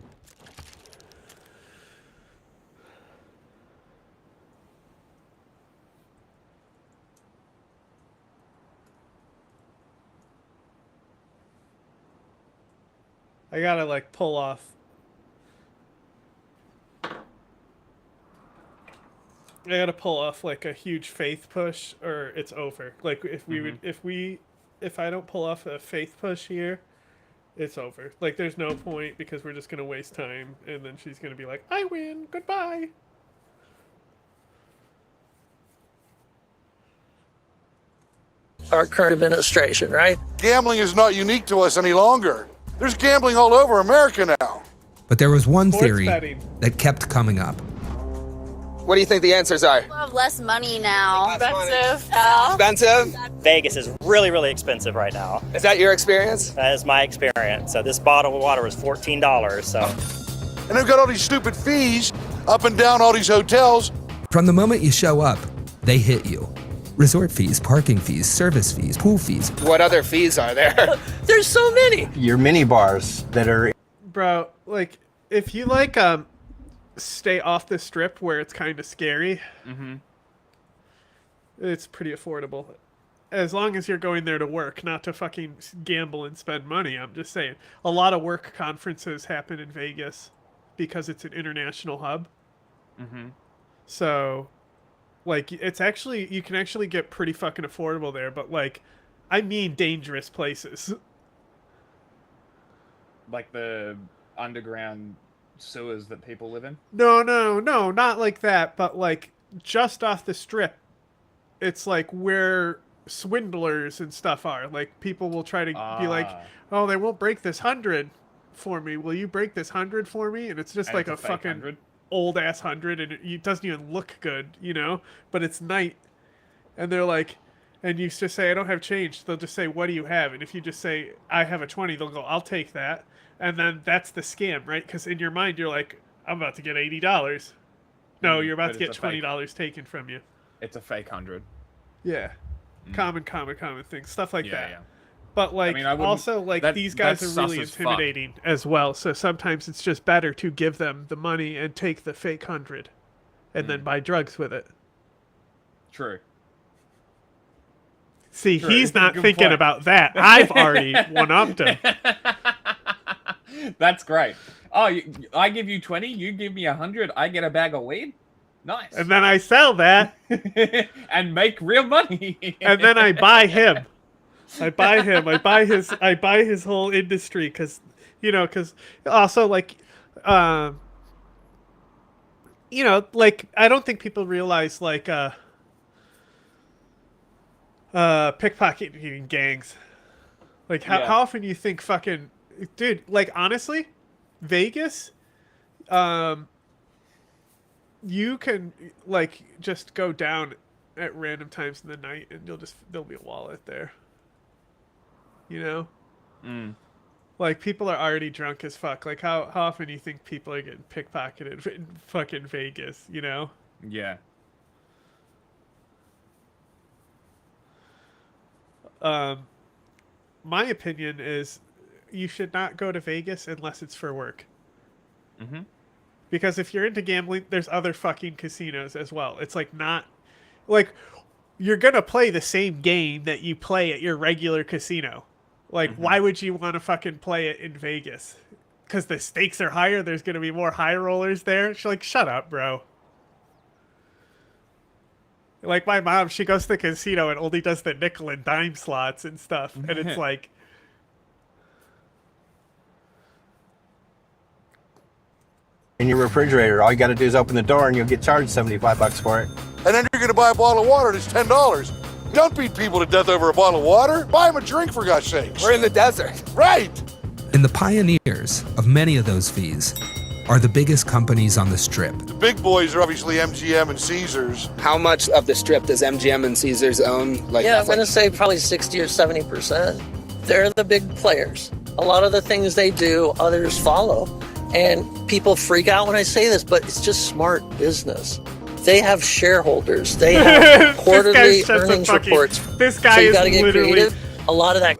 S8: I gotta, like, pull off. I gotta pull off, like, a huge faith push, or it's over. Like, if we would, if I don't pull off a faith push here, it's over. Like, there's no point, because we're just gonna waste time, and then she's gonna be like, I win, goodbye.
S17: Our current administration, right?
S15: Gambling is not unique to us any longer. There's gambling all over America now.
S16: But there was one
S8: Sports
S16: theory
S8: betting.
S16: that kept coming up.
S14: What do you think the answers are?
S20: People have less money now.
S14: Expensive. Expensive?
S19: Vegas is really, really expensive right now.
S14: Is that your experience?
S19: That is my experience. So this bottle of water was $14. So.
S15: And they've got all these stupid fees up and down all these hotels.
S16: From the moment you show up, they hit you. Resort fees, parking fees, service fees, pool fees.
S14: What other fees are there?
S17: There's so many.
S10: Your mini bars that are...
S8: Bro, like, if you, like, stay off the strip where it's kind of scary, it's pretty affordable. As long as you're going there to work, not to fucking gamble and spend money. I'm just saying. A lot of work conferences happen in Vegas because it's an international hub. So, like, it's actually, you can actually get pretty fucking affordable there, but, like, I mean dangerous places.
S13: Like the underground sewers that people live in?
S8: No, not like that, but, like, just off the strip. It's, like, where swindlers and stuff are. Like, people will try to be like, oh, they won't break this 100 for me. Will you break this 100 for me? And it's just, and like, it's a fucking 100. Old-ass 100, and it doesn't even look good, you know? But it's night. And they're like, and you just say, I don't have change. They'll just say, what do you have? And if you just say, I have a 20, they'll go, I'll take that. And then that's the scam, right? Because in your mind, you're like, I'm about to get $80. No, you're about to get $20 taken from you.
S13: It's a fake 100.
S8: Yeah. Common things. Stuff like that. Yeah. But, like, I mean, also, like, these guys are really intimidating as well. So sometimes it's just better to give them the money and take the fake 100 and then buy drugs with it.
S13: True.
S8: See, he's not thinking about that. I've already one-upped him.
S13: That's great. Oh, I give you 20, you give me 100, I get a bag of weed? Nice.
S8: And then I sell that.
S13: And make real money.
S8: And then I buy him. I buy him. I buy his whole industry because, you know, because also, like, you know, like, I don't think people realize, like, pickpocketing gangs. Like, how often do you think fucking, dude, like, honestly, Vegas, you can, like, just go down at random times in the night and there'll be a wallet there. You know? Like, people are already drunk as fuck. Like, how often do you think people are getting pickpocketed in fucking Vegas, you know?
S13: Yeah.
S8: My opinion is you should not go to Vegas unless it's for work. Because if you're into gambling, there's other fucking casinos as well. It's, like, not... Like, you're gonna play the same game that you play at your regular casino. Like, why would you want to fucking play it in Vegas? Because the stakes are higher? There's going to be more high rollers there? She's like, shut up, bro. Like, my mom, she goes to the casino and only does the nickel and dime slots and stuff. And it's like...
S10: In your refrigerator, all you got to do is open the door and you'll get charged $75 for it.
S15: And then you're going to buy a bottle of water that's $10. Don't beat people to death over a bottle of water. Buy them a drink, for God's sakes.
S14: We're in the desert.
S15: Right.
S16: And the pioneers of many of those fees are the biggest companies on the Strip.
S15: The big boys are obviously MGM and Caesars.
S14: How much of the Strip does MGM and Caesars own? Like,
S17: yeah, I'm going to say probably 60 or 70%. They're the big players. A lot of the things they do, others follow. And people freak out when I say this, but it's just smart business. They have shareholders. They have quarterly earnings reports.
S8: This guy
S17: so you
S8: is
S17: gotta get
S8: literally
S17: creative. A lot of that.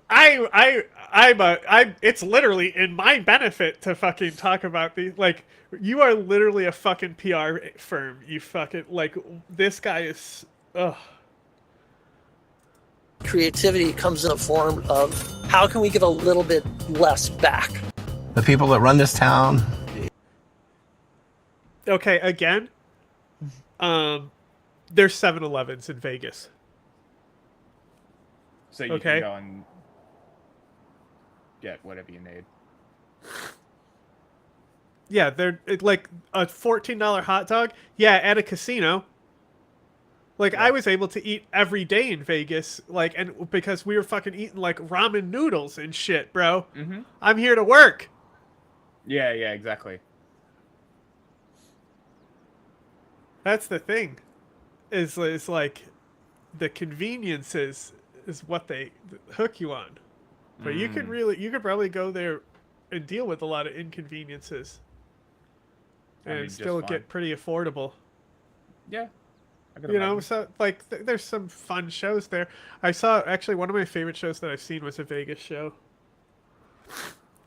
S8: It's literally in my benefit to fucking talk about these. Like, you are literally a fucking PR firm. You fucking, like, this guy is, ugh.
S17: Creativity comes in the form of how can we give a little bit less back?
S10: The people that run this town.
S8: Okay, again, there's 7-Elevens in Vegas.
S13: So you can go and get whatever you need.
S8: Yeah, they're like a $14 hot dog. Yeah, at a casino. Like, I was able to eat every day in Vegas, like, and because we were fucking eating like ramen noodles and shit, bro.
S13: Mm-hmm.
S8: I'm here to work.
S13: Yeah, exactly.
S8: That's the thing, is like the conveniences is what they hook you on, but you could probably go there and deal with a lot of inconveniences, and still get pretty affordable.
S13: Yeah.
S8: You know, so like there's some fun shows there. I saw actually one of my favorite shows that I've seen was a Vegas show.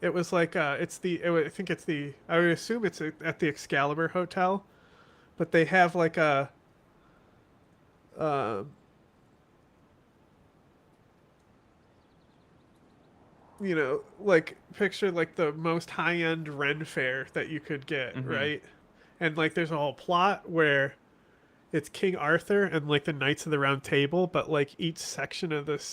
S8: It was like I think it's I would assume it's at the Excalibur Hotel, but they have like a you know, like picture like the most high-end Ren fair that you could get, right? And like there's a whole plot where it's King Arthur and like the Knights of the Round Table, but like each section of the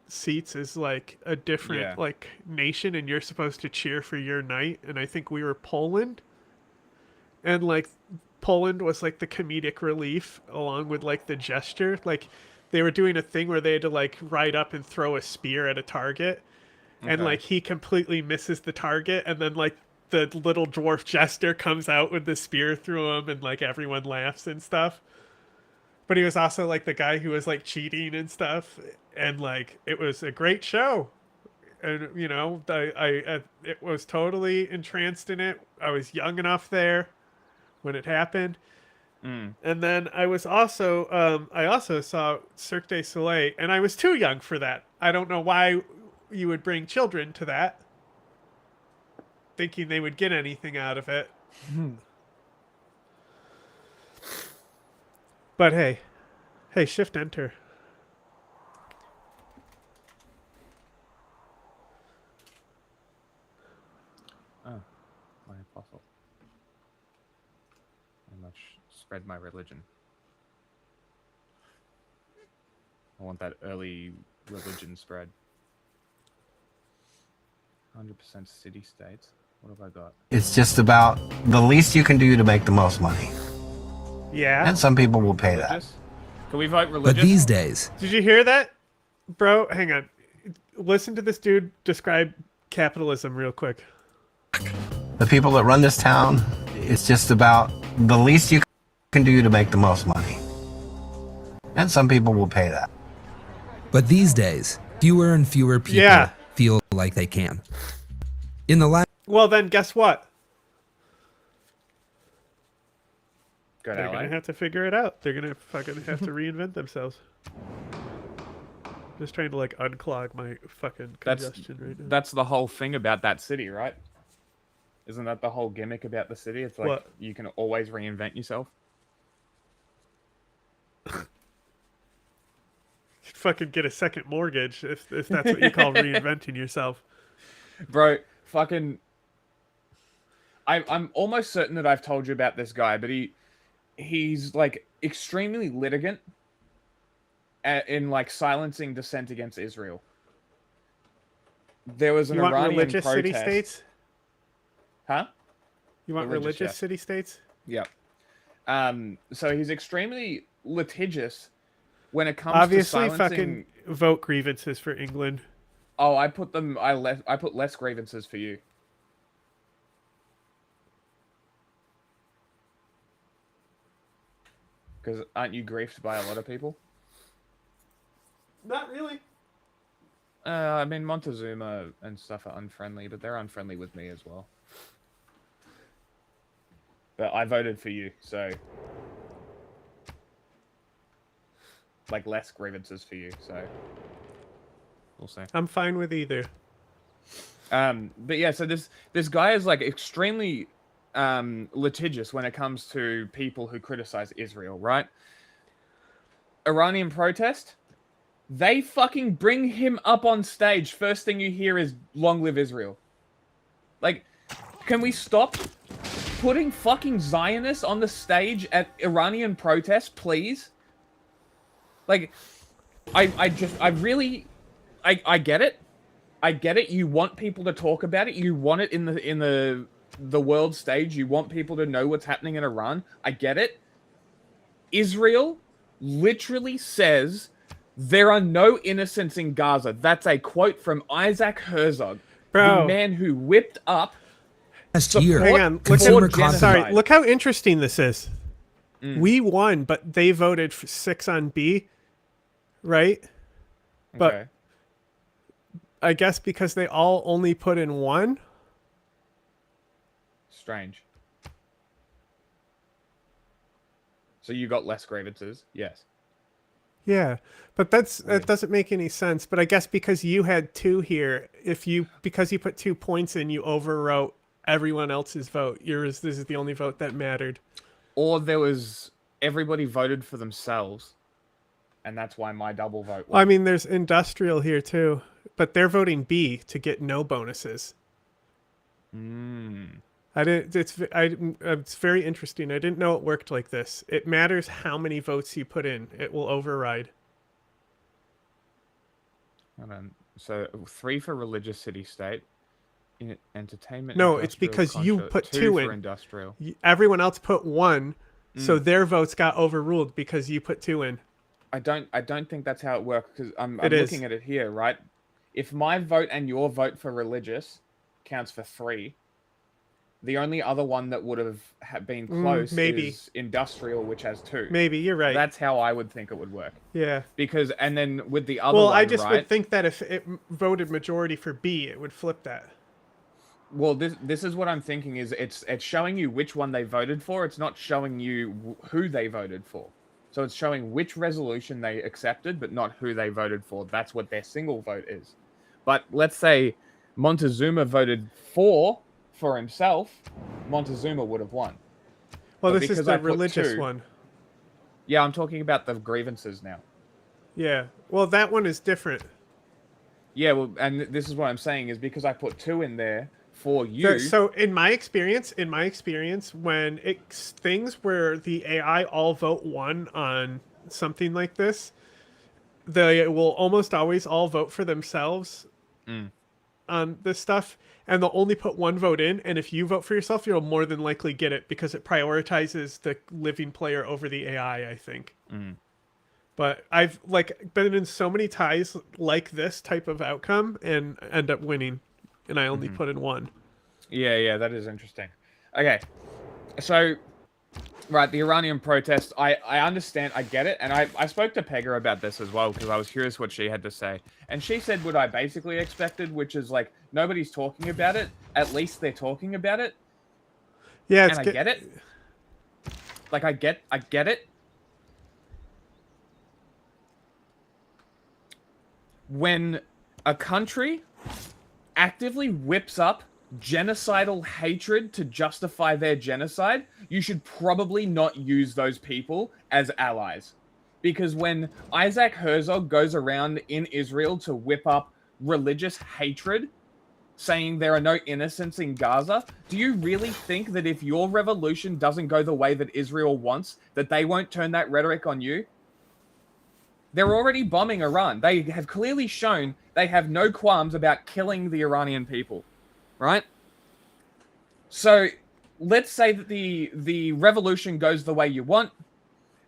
S8: seats is like a different like nation, and you're supposed to cheer for your knight. And I think we were Poland, and like Poland was like the comedic relief along with like the gesture. Like they were doing a thing where they had to like ride up and throw a spear at a target, and like he completely misses the target, and then like the little dwarf jester comes out with the spear through him, and like everyone laughs and stuff. But he was also like the guy who was like cheating and stuff, and like it was a great show, and you know I it was totally entranced in it. I was young enough there when it happened, and then I was also I also saw Cirque du Soleil, and I was too young for that. I don't know why you would bring children to that, thinking they would get anything out of it. But hey, shift enter.
S13: Oh, my apostle. I must spread my religion. I want that early religion spread. 100% city states. What have I got?
S10: It's just about the least you can do to make the most money.
S8: Yeah.
S10: And some people will pay that.
S13: Can we vote religious?
S16: But these days...
S8: Did you hear that? Bro, hang on. Listen to this dude describe capitalism real quick.
S10: The people that run this town, it's just about the least you can do to make the most money. And some people will pay that.
S16: But these days, fewer and fewer people feel like they can. In the last...
S8: Well, then guess what?
S13: They're
S8: going to have to figure it out. They're going to fucking have to reinvent themselves. Just trying to like unclog my fucking congestion right now.
S13: That's the whole thing about that city, right? Isn't that the whole gimmick about the city? It's like you can always reinvent yourself.
S8: Fucking get a second mortgage if that's what you call reinventing yourself.
S13: Bro, fucking... I'm almost certain that I've told you about this guy, but he's like extremely litigant in like silencing dissent against Israel. There was an Iranian
S8: religious
S13: protest.
S8: City-states?
S13: Huh?
S8: You want religious city-states?
S13: Yeah. So he's extremely litigious when it comes
S8: Obviously,
S13: to silencing...
S8: fucking vote grievances for England.
S13: Oh, I put less grievances for you. Because aren't you griefed by a lot of people?
S8: Not really.
S13: I mean, Montezuma and stuff are unfriendly, but they're unfriendly with me as well. But I voted for you, so... Like, less grievances for you, so... We'll see.
S8: I'm fine with either.
S13: But yeah, so this guy is, like, extremely litigious when it comes to people who criticize Israel, right? Iranian protest... They fucking bring him up on stage. First thing you hear is, long live Israel. Like, can we stop putting fucking Zionists on the stage at Iranian protests, please? Like, I get it. I get it. You want people to talk about it. You want it in the world stage. You want people to know what's happening in Iran. I get it. Israel literally says... There are no innocents in Gaza. That's a quote from Isaac Herzog, the man who whipped up.
S8: Hang on, look how interesting this is. We won, but they voted for 6 on B, right? But
S13: Okay.
S8: I guess because they all only put in 1.
S13: Strange. So you got less grievances, yes.
S8: Yeah, but that doesn't make any sense. But I guess because you had 2 here, because you put 2 points in, you overwrote everyone else's vote. This is the only vote that mattered.
S13: Or everybody voted for themselves, and that's why my double vote.
S8: Well, I mean, there's industrial here too, but they're voting B to get no bonuses. It's very interesting. I didn't know it worked like this. It matters how many votes you put in. It will override.
S13: Hold on. So 3 for religious city-state, entertainment.
S8: No, it's because you put 2
S13: for
S8: in.
S13: Industrial.
S8: Everyone else put 1, so their votes got overruled because you put 2 in.
S13: I don't think that's how it works, because I'm looking at it here, right? If my vote and your vote for religious counts for 3. The only other one that would have been close is industrial, which has 2.
S8: Maybe, you're right.
S13: That's how I would think it would work.
S8: Yeah.
S13: Because, and then with the other one,
S8: I just would think that if it voted majority for B, it would flip that.
S13: Well, this is what I'm thinking is it's showing you which one they voted for. It's not showing you who they voted for. So it's showing which resolution they accepted, but not who they voted for. That's what their single vote is. But let's say Montezuma voted for himself, Montezuma would have won.
S8: Well, this is the religious one.
S13: Yeah, I'm talking about the grievances now.
S8: Yeah. Well, that one is different.
S13: Yeah, well, and this is what I'm saying is because I put 2 in there for you.
S8: So in my experience, when it's things where the AI all vote 1 on something like this, they will almost always all vote for themselves on this stuff. And they'll only put 1 vote in, and if you vote for yourself, you'll more than likely get it because it prioritizes the living player over the AI, I think. But I've been in so many ties like this type of outcome and end up winning, and I only put in 1.
S13: Yeah, that is interesting. Okay, so right, the Iranian protest, I understand, I get it, and I spoke to Pegger about this as well because I was curious what she had to say, and she said what I basically expected, which is like nobody's talking about it. At least they're talking about it.
S8: Yeah,
S13: and I get it. Like I get it. When a country actively whips up genocidal hatred to justify their genocide, you should probably not use those people as allies. Because when Isaac Herzog goes around in Israel to whip up religious hatred, saying there are no innocents in Gaza, do you really think that if your revolution doesn't go the way that Israel wants, that they won't turn that rhetoric on you? They're already bombing Iran. They have clearly shown they have no qualms about killing the Iranian people. Right? So, let's say that the revolution goes the way you want.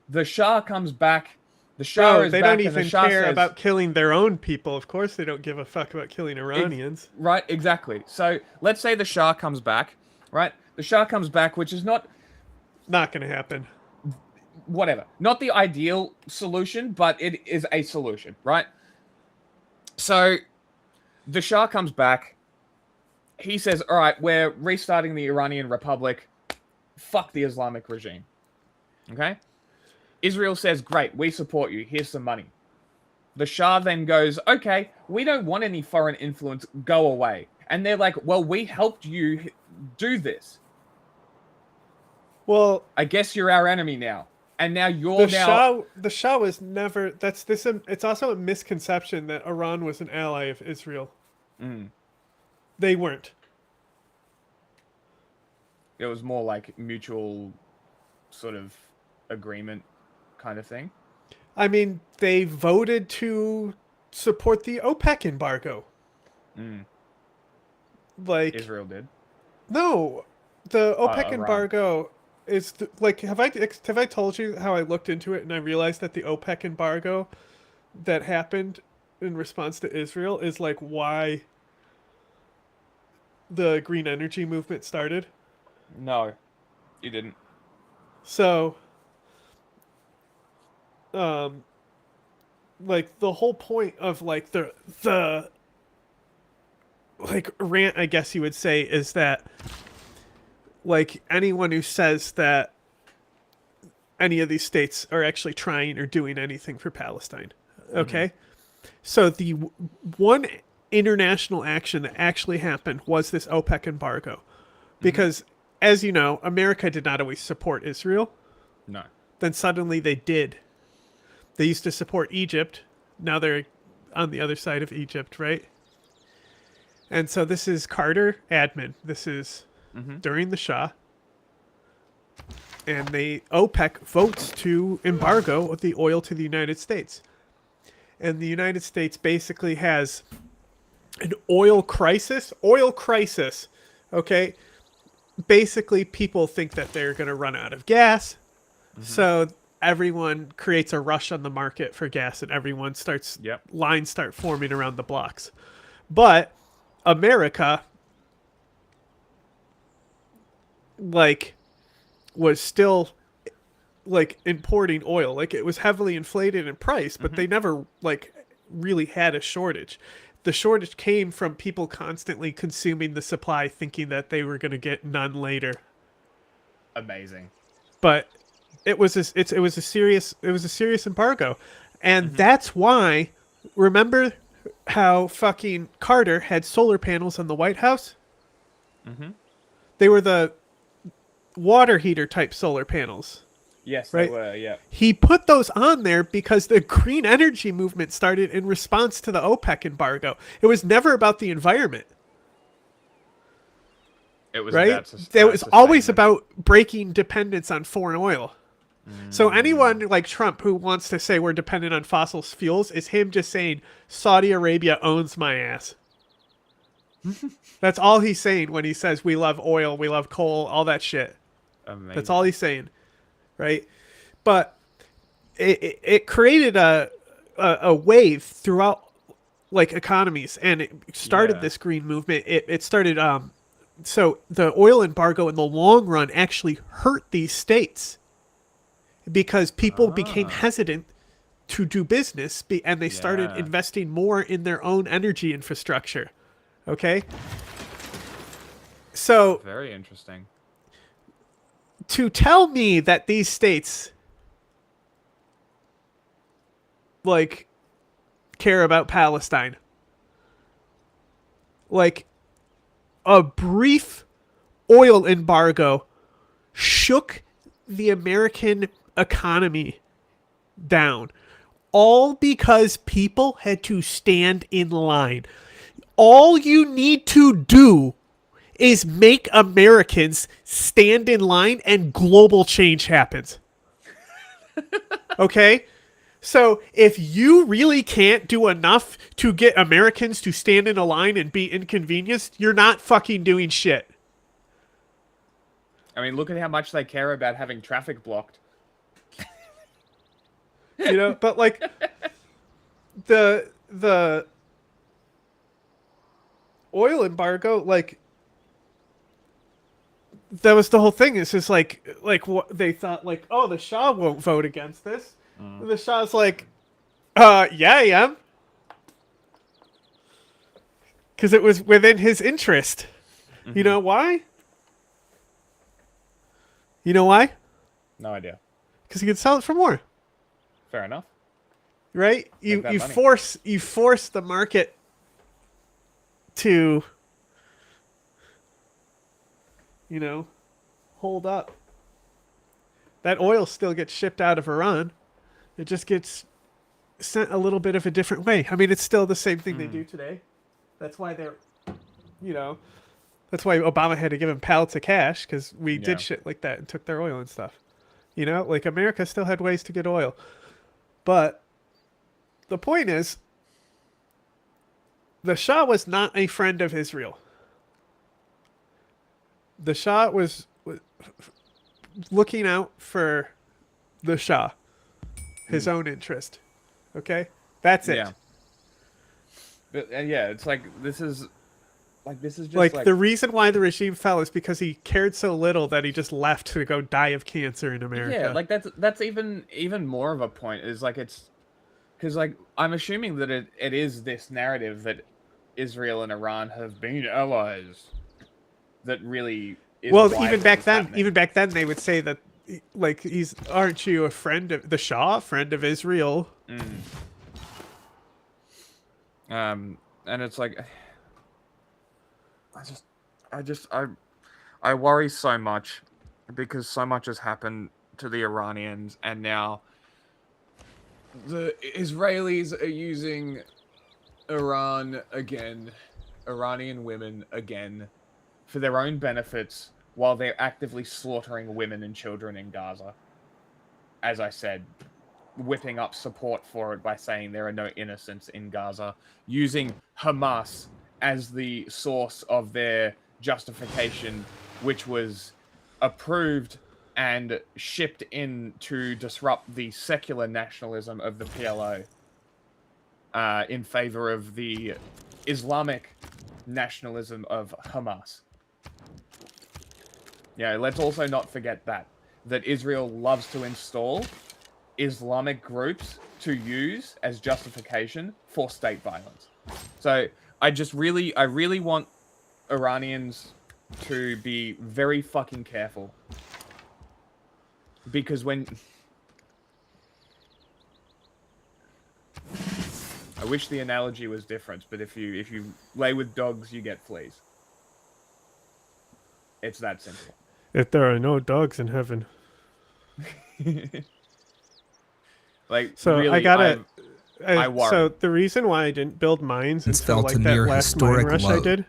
S13: The Shah comes back. The Shah is
S8: they
S13: back
S8: don't
S13: and the
S8: even
S13: Shah
S8: care
S13: says,
S8: about killing their own people. Of course they don't give a fuck about killing Iranians.
S13: Right, exactly. So, let's say the Shah comes back. Right? The Shah comes back, which is not
S8: going to happen.
S13: Whatever. Not the ideal solution, but it is a solution. Right? So, The Shah comes back. He says, all right, we're restarting the Iranian Republic. Fuck the Islamic regime. Okay? Israel says, great, we support you. Here's some money. The Shah then goes, okay, we don't want any foreign influence. Go away. And they're like, well, we helped you do this.
S8: Well,
S13: I guess you're our enemy now. And now
S8: the Shah was never. It's also a misconception that Iran was an ally of Israel. They weren't.
S13: It was more like mutual sort of agreement kind of thing.
S8: I mean, they voted to support the OPEC embargo. Like
S13: Israel did.
S8: No, the OPEC
S13: Iran.
S8: embargo is have I told you how I looked into it and I realized that the OPEC embargo that happened in response to Israel is like why the green energy movement started?
S13: No, you didn't.
S8: So, like the whole point of like the like rant, I guess you would say, is that like anyone who says that any of these states are actually trying or doing anything for Palestine, okay? So the one international action that actually happened was this OPEC embargo, because as you know, America did not always support Israel.
S13: No.
S8: Then suddenly they did. They used to support Egypt. Now they're on the other side of Egypt, right? And so this is Carter admin. This is during the Shah. And OPEC votes to embargo the oil to the United States. And the United States basically has an oil crisis. Okay? Basically, people think that they're going to run out of gas. So everyone creates a rush on the market for gas and everyone lines start forming around the blocks. But America was still importing oil. It was heavily inflated in price, but they never really had a shortage. The shortage came from people constantly consuming the supply thinking that they were going to get none later.
S13: Amazing.
S8: But it was a serious embargo. And that's why, remember how fucking Carter had solar panels on the White House? They were the water heater type solar panels.
S13: Yes,
S8: right?
S13: they were, yeah.
S8: He put those on there because the green energy movement started in response to the OPEC embargo. It was never about the environment.
S13: It was
S8: right? It was always about breaking dependence on foreign oil. So anyone like Trump who wants to say we're dependent on fossil fuels is him just saying Saudi Arabia owns my ass. That's all he's saying when he says we love oil, we love coal, all that shit.
S13: Amazing.
S8: That's all he's saying, right? But it created a wave throughout economies, and it started this green movement. It started so the oil embargo in the long run actually hurt these states because people became hesitant to do business and they started investing more in their own energy infrastructure. Okay? So
S13: very interesting.
S8: To tell me that these states care about Palestine, a brief oil embargo shook the American economy down, all because people had to stand in line. All you need to do is make Americans stand in line and global change happens. Okay? So if you really can't do enough to get Americans to stand in a line and be inconvenienced, you're not fucking doing shit.
S13: I mean, look at how much they care about having traffic blocked.
S8: You know, but the oil embargo, that was the whole thing. It's just what they thought, oh, the Shah won't vote against this. And the Shah's yeah, I am. Because it was within his interest. You know why? You know why?
S13: No idea.
S8: Because he could sell it for more.
S13: Fair enough.
S8: Right? You force the market to, hold up. That oil still gets shipped out of Iran. It just gets sent a little bit of a different way. I mean, it's still the same thing they do today. That's why they're, that's why Obama had to give him pallets of cash, because we did shit like that and took their oil and stuff. Like America still had ways to get oil. But the point is, the Shah was not a friend of Israel. The Shah was looking out for the Shah, his own interest. Okay? That's it.
S13: Yeah. But it's like this is just
S8: like the reason why the regime fell is because he cared so little that he just left to go die of cancer in America.
S13: Yeah, like that's even more of a point, is like it's because like I'm assuming that it is this narrative that Israel and Iran have been allies that really is
S8: even back then they would say that, like, aren't you a friend of the Shah, friend of Israel?
S13: And it's like I worry so much because so much has happened to the Iranians, and now the Israelis are using Iranian women again for their own benefits, while they're actively slaughtering women and children in Gaza. As I said, whipping up support for it by saying there are no innocents in Gaza, using Hamas as the source of their justification, which was approved and shipped in to disrupt the secular nationalism of the PLO in favor of the Islamic nationalism of Hamas. Yeah, let's also not forget that Israel loves to install Islamic groups to use as justification for state violence. So I really want Iranians to be very fucking careful, because when I wish the analogy was different, but if you lay with dogs, you get fleas. It's that simple.
S8: If there are no dogs in heaven.
S13: Like,
S8: so
S13: really, I worry.
S8: So the reason why I didn't build mines until like that
S16: near
S8: last mine
S16: historic
S8: rush
S16: low.
S8: I did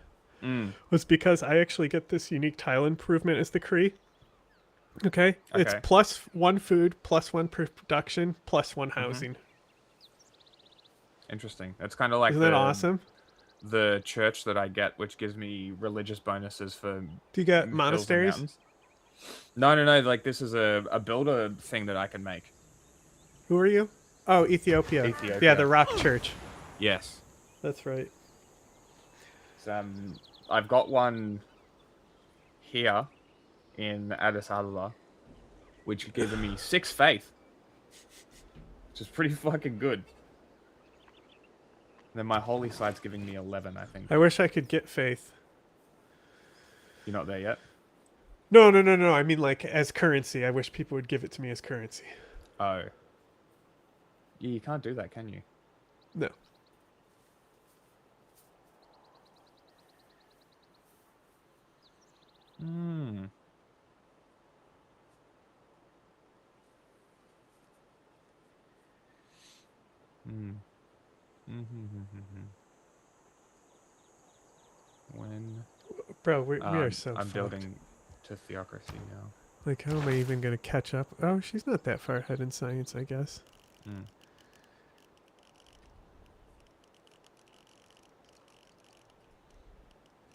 S8: was because I actually get this unique tile improvement as the Cree. Okay? It's +1 food, +1 production, +1 housing.
S13: Interesting. That's kind of like
S8: Isn't that awesome?
S13: The church that I get, which gives me religious bonuses for.
S8: Do you get monasteries?
S13: No. Like, this is a builder thing that I can make.
S8: Who are you? Oh, Ethiopia. Yeah, the Rock Church.
S13: Yes.
S8: That's right.
S13: I've got one here in Addis Ababa, which gives me 6 faith, which is pretty fucking good. Then my holy site's giving me 11, I think.
S8: I wish I could get faith.
S13: You're not there yet?
S8: No. I mean, like, as currency. I wish people would give it to me as currency.
S13: Oh. Yeah, you can't do that, can you?
S8: No.
S13: When?
S8: Bro, we are so
S13: I'm
S8: fucked.
S13: building to theocracy now.
S8: Like, how am I even going to catch up? Oh, she's not that far ahead in science, I guess.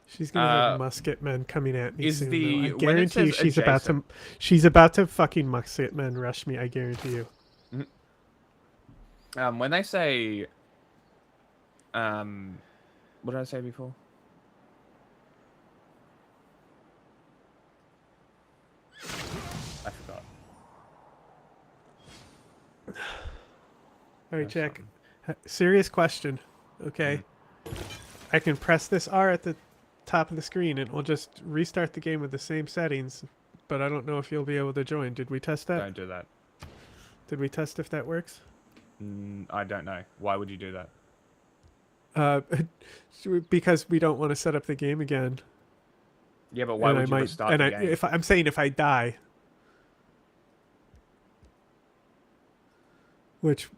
S8: She's gonna have musket men coming at me soon. I guarantee you, she's about to fucking musket men rush me. I guarantee you.
S13: When they say, what did I say before? I forgot.
S8: All right, Jack. Serious question. Okay. I can press this R at the top of the screen and we'll just restart the game with the same settings, but I don't know if you'll be able to join. Did we test that?
S13: Don't do that.
S8: Did we test if that works?
S13: I don't know. Why would you do that?
S8: Because we don't want to set up the game again.
S13: Yeah, but why would you restart the game?
S8: I'm saying if I die, which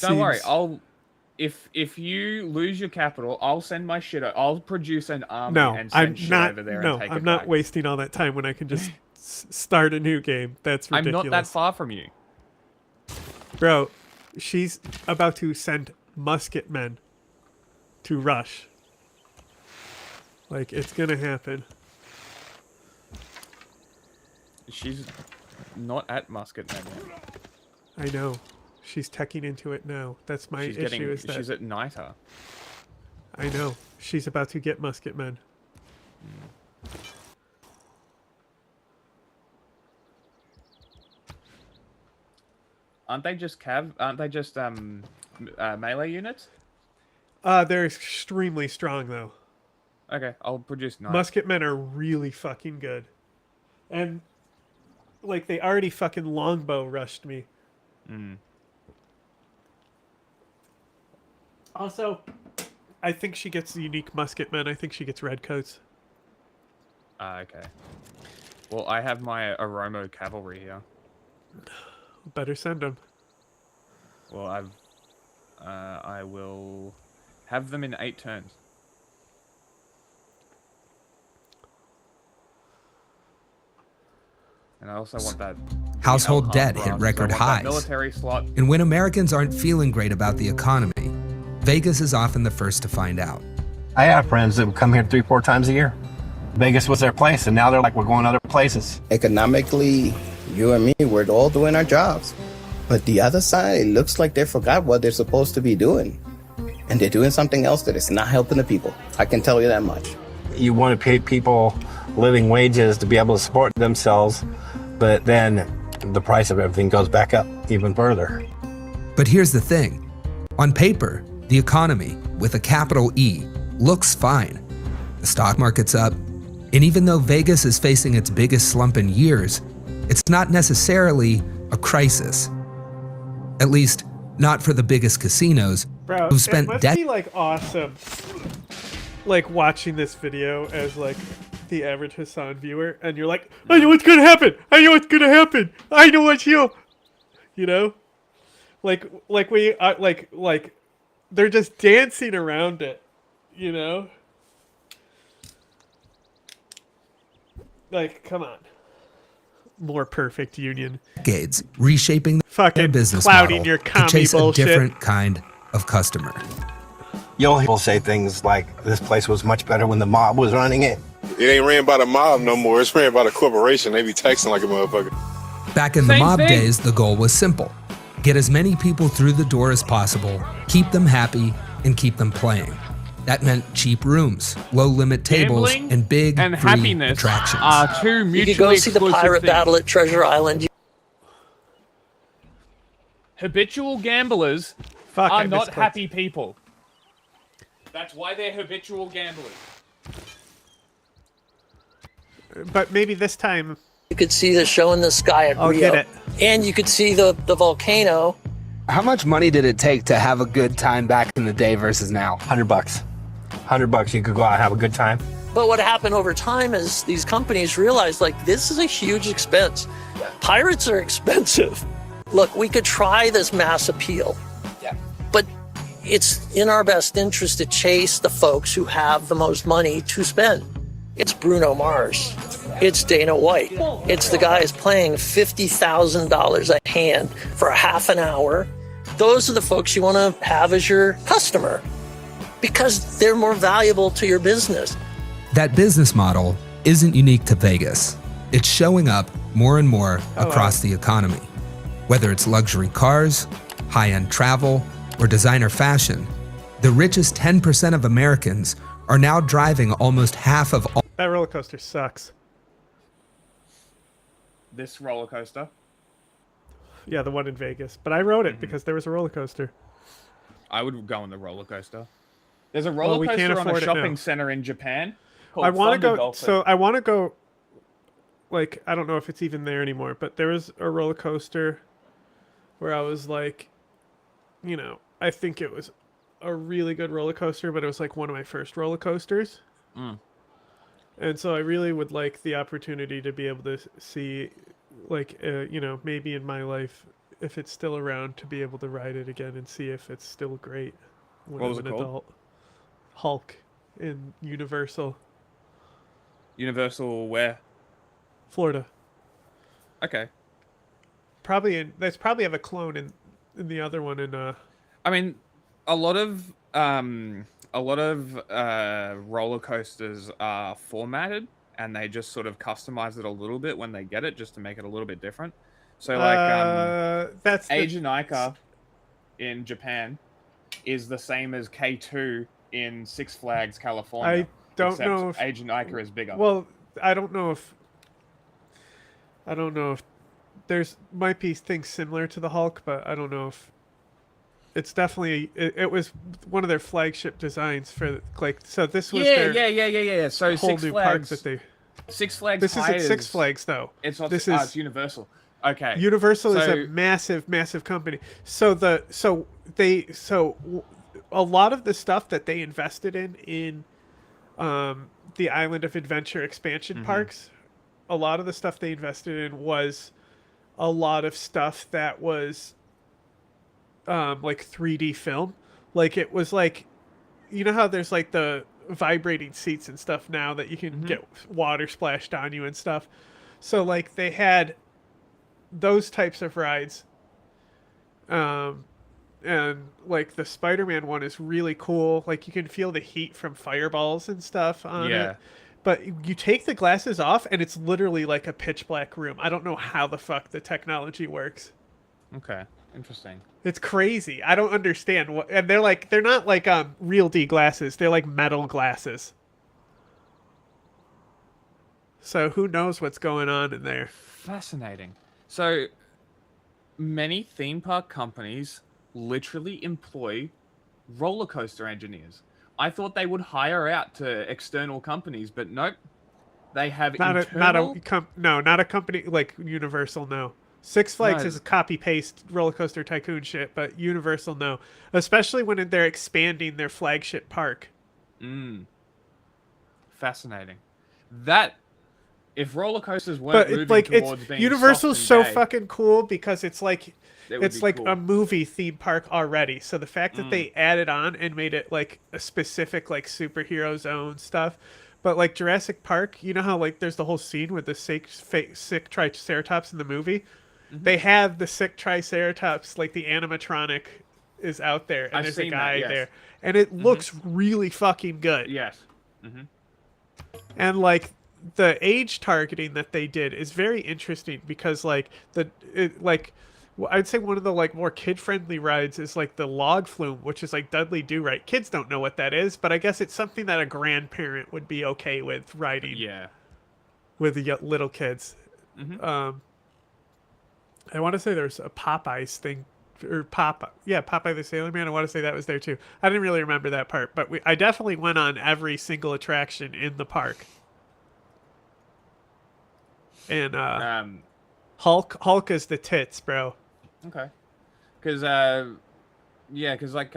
S13: don't worry. If you lose your capital, I'll send my shit. I'll produce an army and send shit over there and take it
S8: I'm not
S13: back.
S8: wasting all that time when I can just start a new game. That's ridiculous.
S13: I'm not that far from you.
S8: Bro, she's about to send musketmen to rush. Like, it's gonna happen.
S13: She's not at musketmen yet.
S8: I know. She's teching into it now. That's my issue.
S13: She's at NITR.
S8: I know. She's about to get musketmen.
S13: Aren't they just melee units?
S8: They're extremely strong though.
S13: Okay, I'll produce 9.
S8: Musketmen are really fucking good. And like they already fucking longbow rushed me. Also, I think she gets the unique musketmen. I think she gets redcoats.
S13: Okay. Well, I have my Oromo cavalry here.
S8: Better send them.
S13: Well, I will have them in 8 turns. And I also want that
S16: Household debt hit record highs.
S13: Military slot.
S16: And when Americans aren't feeling great about the economy, Vegas is often the first to find out.
S10: I have friends that would come here 3-4 times a year. Vegas was their place, and now they're like, we're going other places.
S18: Economically, you and me, we're all doing our jobs. But the other side, it looks like they forgot what they're supposed to be doing. And they're doing something else that is not helping the people. I can tell you that much.
S10: You want to pay people living wages to be able to support themselves, but then the price of everything goes back up even further.
S16: But here's the thing. On paper, the economy, with a capital E, looks fine. The stock market's up, and even though Vegas is facing its biggest slump in years, it's not necessarily a crisis. At least, not for the biggest casinos,
S8: Bro,
S16: who've spent
S8: it must be like awesome, like watching this video as like the average Hassan viewer, and you're like, I know what's gonna happen. I know what's gonna happen. I know what's here. You know, like we like they're just dancing around it. You know, like come on. More perfect union.
S16: Decades reshaping their business
S8: clouding
S16: model
S8: your
S16: to
S8: commie
S16: chase
S8: bullshit.
S16: a different kind of customer.
S10: You'll hear people say things like, this place was much better when the mob was running it.
S15: It ain't ran by the mob no more. It's ran by the corporation. They be taxing like a motherfucker.
S16: Back in the mob days, the goal was simple. Get as many people through the door as possible, keep them happy, and keep them playing. That meant cheap rooms, low-limit tables,
S13: Gambling
S16: and big
S13: and
S16: free
S13: happiness
S16: attractions.
S13: are two
S17: You
S13: mutually
S17: could go see the
S13: exclusive
S17: pirate
S13: things.
S17: battle at Treasure Island.
S13: Habitual gamblers
S8: Fuck,
S13: are
S8: I
S13: not
S8: misclicked.
S13: happy people. That's why they're habitual gamblers.
S8: But maybe this time
S17: You could see the show in the sky at
S8: I'll
S17: Rio.
S8: get it.
S17: And you could see the volcano.
S20: How much money did it take to have a good time back in the day versus now?
S10: $100. $100, you could go out and have a good time.
S17: But what happened over time is these companies realized, like, this is a huge expense. Pirates are expensive. Look, we could try this mass appeal.
S20: Yeah.
S17: But it's in our best interest to chase the folks who have the most money to spend. It's Bruno Mars. It's Dana White. It's the guys playing $50,000 a hand for a half an hour. Those are the folks you want to have as your customer because they're more valuable to your business.
S16: That business model isn't unique to Vegas. It's showing up more and more across the economy. Whether it's luxury cars, high-end travel, or designer fashion, the richest 10% of Americans are now driving almost half of all.
S8: that roller coaster sucks.
S13: This roller coaster.
S8: Yeah, the one in Vegas. But I rode it because there was a roller coaster.
S13: I would go on the roller coaster. There's a roller
S8: we can't
S13: coaster on a
S8: afford it
S13: shopping
S8: now.
S13: center in Japan called
S8: I want to
S13: Thunder
S8: go.
S13: Dolphin.
S8: So I want to go. Like, I don't know if it's even there anymore, but there was a roller coaster where I was like, you know, I think it was a really good roller coaster, but it was like one of my first roller coasters. And so I really would like the opportunity to be able to see, like, you know, maybe in my life, if it's still around, to be able to ride it again and see if it's still great when
S13: What
S8: I'm
S13: was
S8: an
S13: it called?
S8: adult. Hulk in Universal,
S13: Universal where?
S8: Florida.
S13: Okay.
S8: They probably have a clone in the other one in
S13: I mean, a lot of roller coasters are formatted, and they just sort of customize it a little bit when they get it, just to make it a little bit different. So like
S8: that's
S13: Age of Nika in Japan is the same as K2 in Six Flags California.
S8: I don't
S13: except
S8: know if
S13: Age of Nika is bigger.
S8: Well, I don't know if there's might be things similar to the Hulk, but I don't know if it's definitely it was one of their flagship designs for like so this was
S13: yeah. So
S8: whole
S13: Six
S8: new
S13: Flags,
S8: park that they
S13: Six Flags.
S8: This isn't Six Flags though.
S13: It's not.
S8: This
S13: It's
S8: is
S13: Universal. Okay.
S8: Universal is
S13: So-
S8: a massive company. So a lot of the stuff that they invested in the Island of Adventure expansion parks, a lot of the stuff they invested in was a lot of stuff that was like 3D film. Like it was like, you know how there's like the vibrating seats and stuff now that you can get water splashed on you and stuff. So like they had those types of rides. And like the Spider-Man one is really cool. Like you can feel the heat from fireballs and stuff on
S13: Yeah.
S8: it. But you take the glasses off and it's literally like a pitch black room. I don't know how the fuck the technology works.
S13: Okay. Interesting.
S8: It's crazy. I don't understand what, and they're not like real D glasses. They're like metal glasses. So who knows what's going on in there?
S13: Fascinating. So many theme park companies literally employ roller coaster engineers. I thought they would hire out to external companies, but nope. They have
S8: Not
S13: internal...
S8: a company like Universal. No, Six Flags
S13: No.
S8: is a copy paste roller coaster tycoon shit, but Universal no. Especially when they're expanding their flagship park.
S13: Fascinating. That if roller coasters weren't
S8: But
S13: moving
S8: it's like
S13: towards
S8: it's
S13: being
S8: Universal's
S13: soft
S8: so
S13: and gay,
S8: fucking cool because it's like
S13: That would
S8: it's
S13: be
S8: like
S13: cool.
S8: a movie theme park already. So the fact that they added on and made it like a specific like superhero zone stuff. But like Jurassic Park, you know how like there's the whole scene with the sick Triceratops in the movie? They have the sick Triceratops, like the animatronic is out there and
S13: I've
S8: there's a
S13: seen that,
S8: guy
S13: yes.
S8: there. And it looks really fucking good.
S13: Yes.
S8: And like the age targeting that they did is very interesting because like I'd say one of the like more kid friendly rides is like the log flume, which is like Dudley Do Right. Kids don't know what that is, but I guess it's something that a grandparent would be okay with riding.
S13: Yeah.
S8: With the little kids. I want to say there's a Popeyes thing. Or Popeye the Sailor Man. I want to say that was there too. I didn't really remember that part, but I definitely went on every single attraction in the park. And Hulk is the tits, bro.
S13: Okay. Because like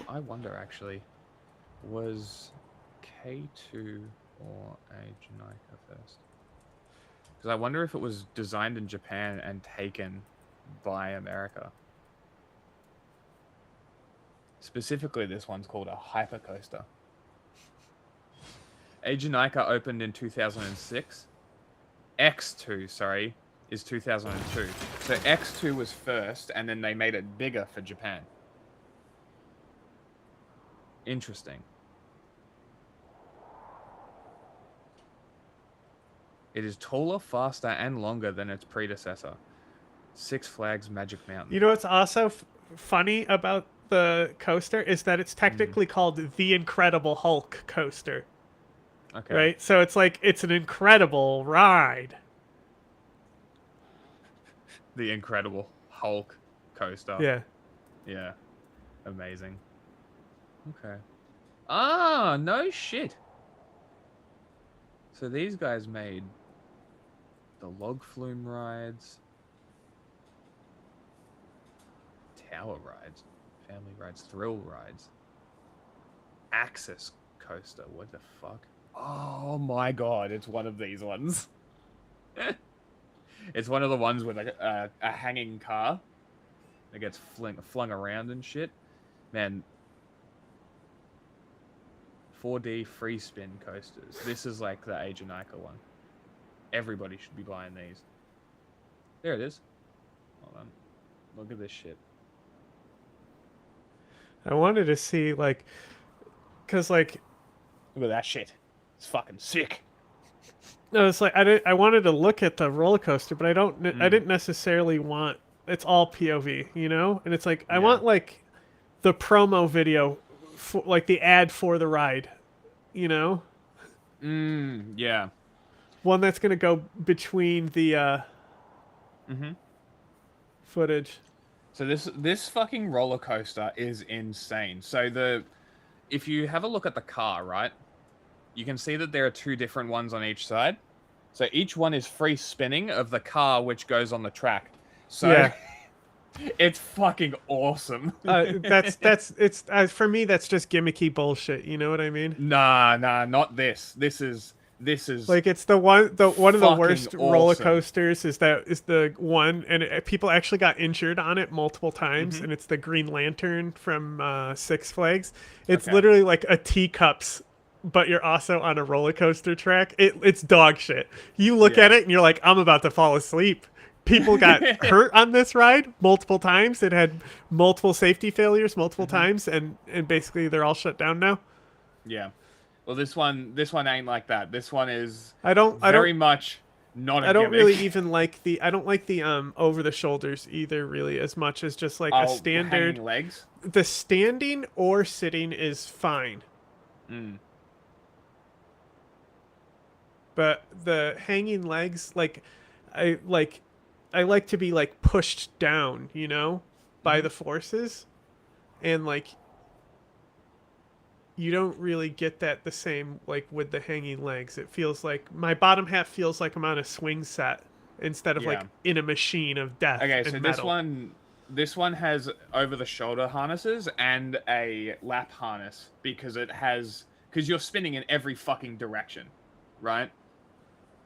S13: I wonder actually, was K2 or Age of Nika first? Because I wonder if it was designed in Japan and taken by America. Specifically, this one's called a hypercoaster. Age of Nika opened in 2006. X2, sorry, is 2002. So X2 was first, and then they made it bigger for Japan. Interesting. It is taller, faster, and longer than its predecessor, Six Flags Magic Mountain.
S8: You know what's also funny about the coaster is that it's technically called the Incredible Hulk coaster.
S13: Okay.
S8: Right? So it's like it's an incredible ride.
S13: The Incredible Hulk coaster.
S8: Yeah.
S13: Yeah. Amazing. Okay. Ah, no shit. So these guys made the log flume rides, tower rides, family rides, thrill rides, access coaster. What the fuck? Oh my god, it's one of these ones. It's one of the ones with a hanging car that gets flung around and shit. Man, 4D free spin coasters. This is like the Age of Nika one. Everybody should be buying these. There it is. Hold on. Look at this shit.
S8: I wanted to see, like, because, like...
S13: Look at that shit. It's fucking sick.
S8: No, it's like, I wanted to look at the roller coaster, but I didn't necessarily want... It's all POV, you know? And it's like, I want, like, the promo video, for, like, the ad for the ride, you know?
S13: Yeah.
S8: One that's going to go between the footage.
S13: So this fucking roller coaster is insane. So if you have a look at the car, right, you can see that there are two different ones on each side. So each one is free spinning of the car which goes on the track. So
S8: yeah.
S13: It's fucking awesome.
S8: It's for me, that's just gimmicky bullshit. You know what I mean?
S13: Nah, not this. This is
S8: like, it's one of the worst
S13: awesome.
S8: roller coasters is the one, and people actually got injured on it multiple times, and it's the Green Lantern from Six Flags. It's literally like a teacups, but you're also on a roller coaster track. It's dog shit. You look at it and you're like, I'm about to fall asleep. People got hurt on this ride multiple times. It had multiple safety failures multiple times, and basically they're all shut down now.
S13: Yeah. Well, this one ain't like that. This one is
S8: I don't
S13: much not a
S8: I don't
S13: gimmick.
S8: really even like the over the shoulders either, really, as much as just like a standard
S13: hanging legs.
S8: The standing or sitting is fine. But the hanging legs, like I like to be like pushed down, you know, by the forces, and like you don't really get that the same like with the hanging legs. It feels like my bottom half feels like I'm on a swing set instead of like in a machine of death.
S13: Okay,
S8: and
S13: so
S8: metal.
S13: this one has over the shoulder harnesses and a lap harness because you're spinning in every fucking direction, right?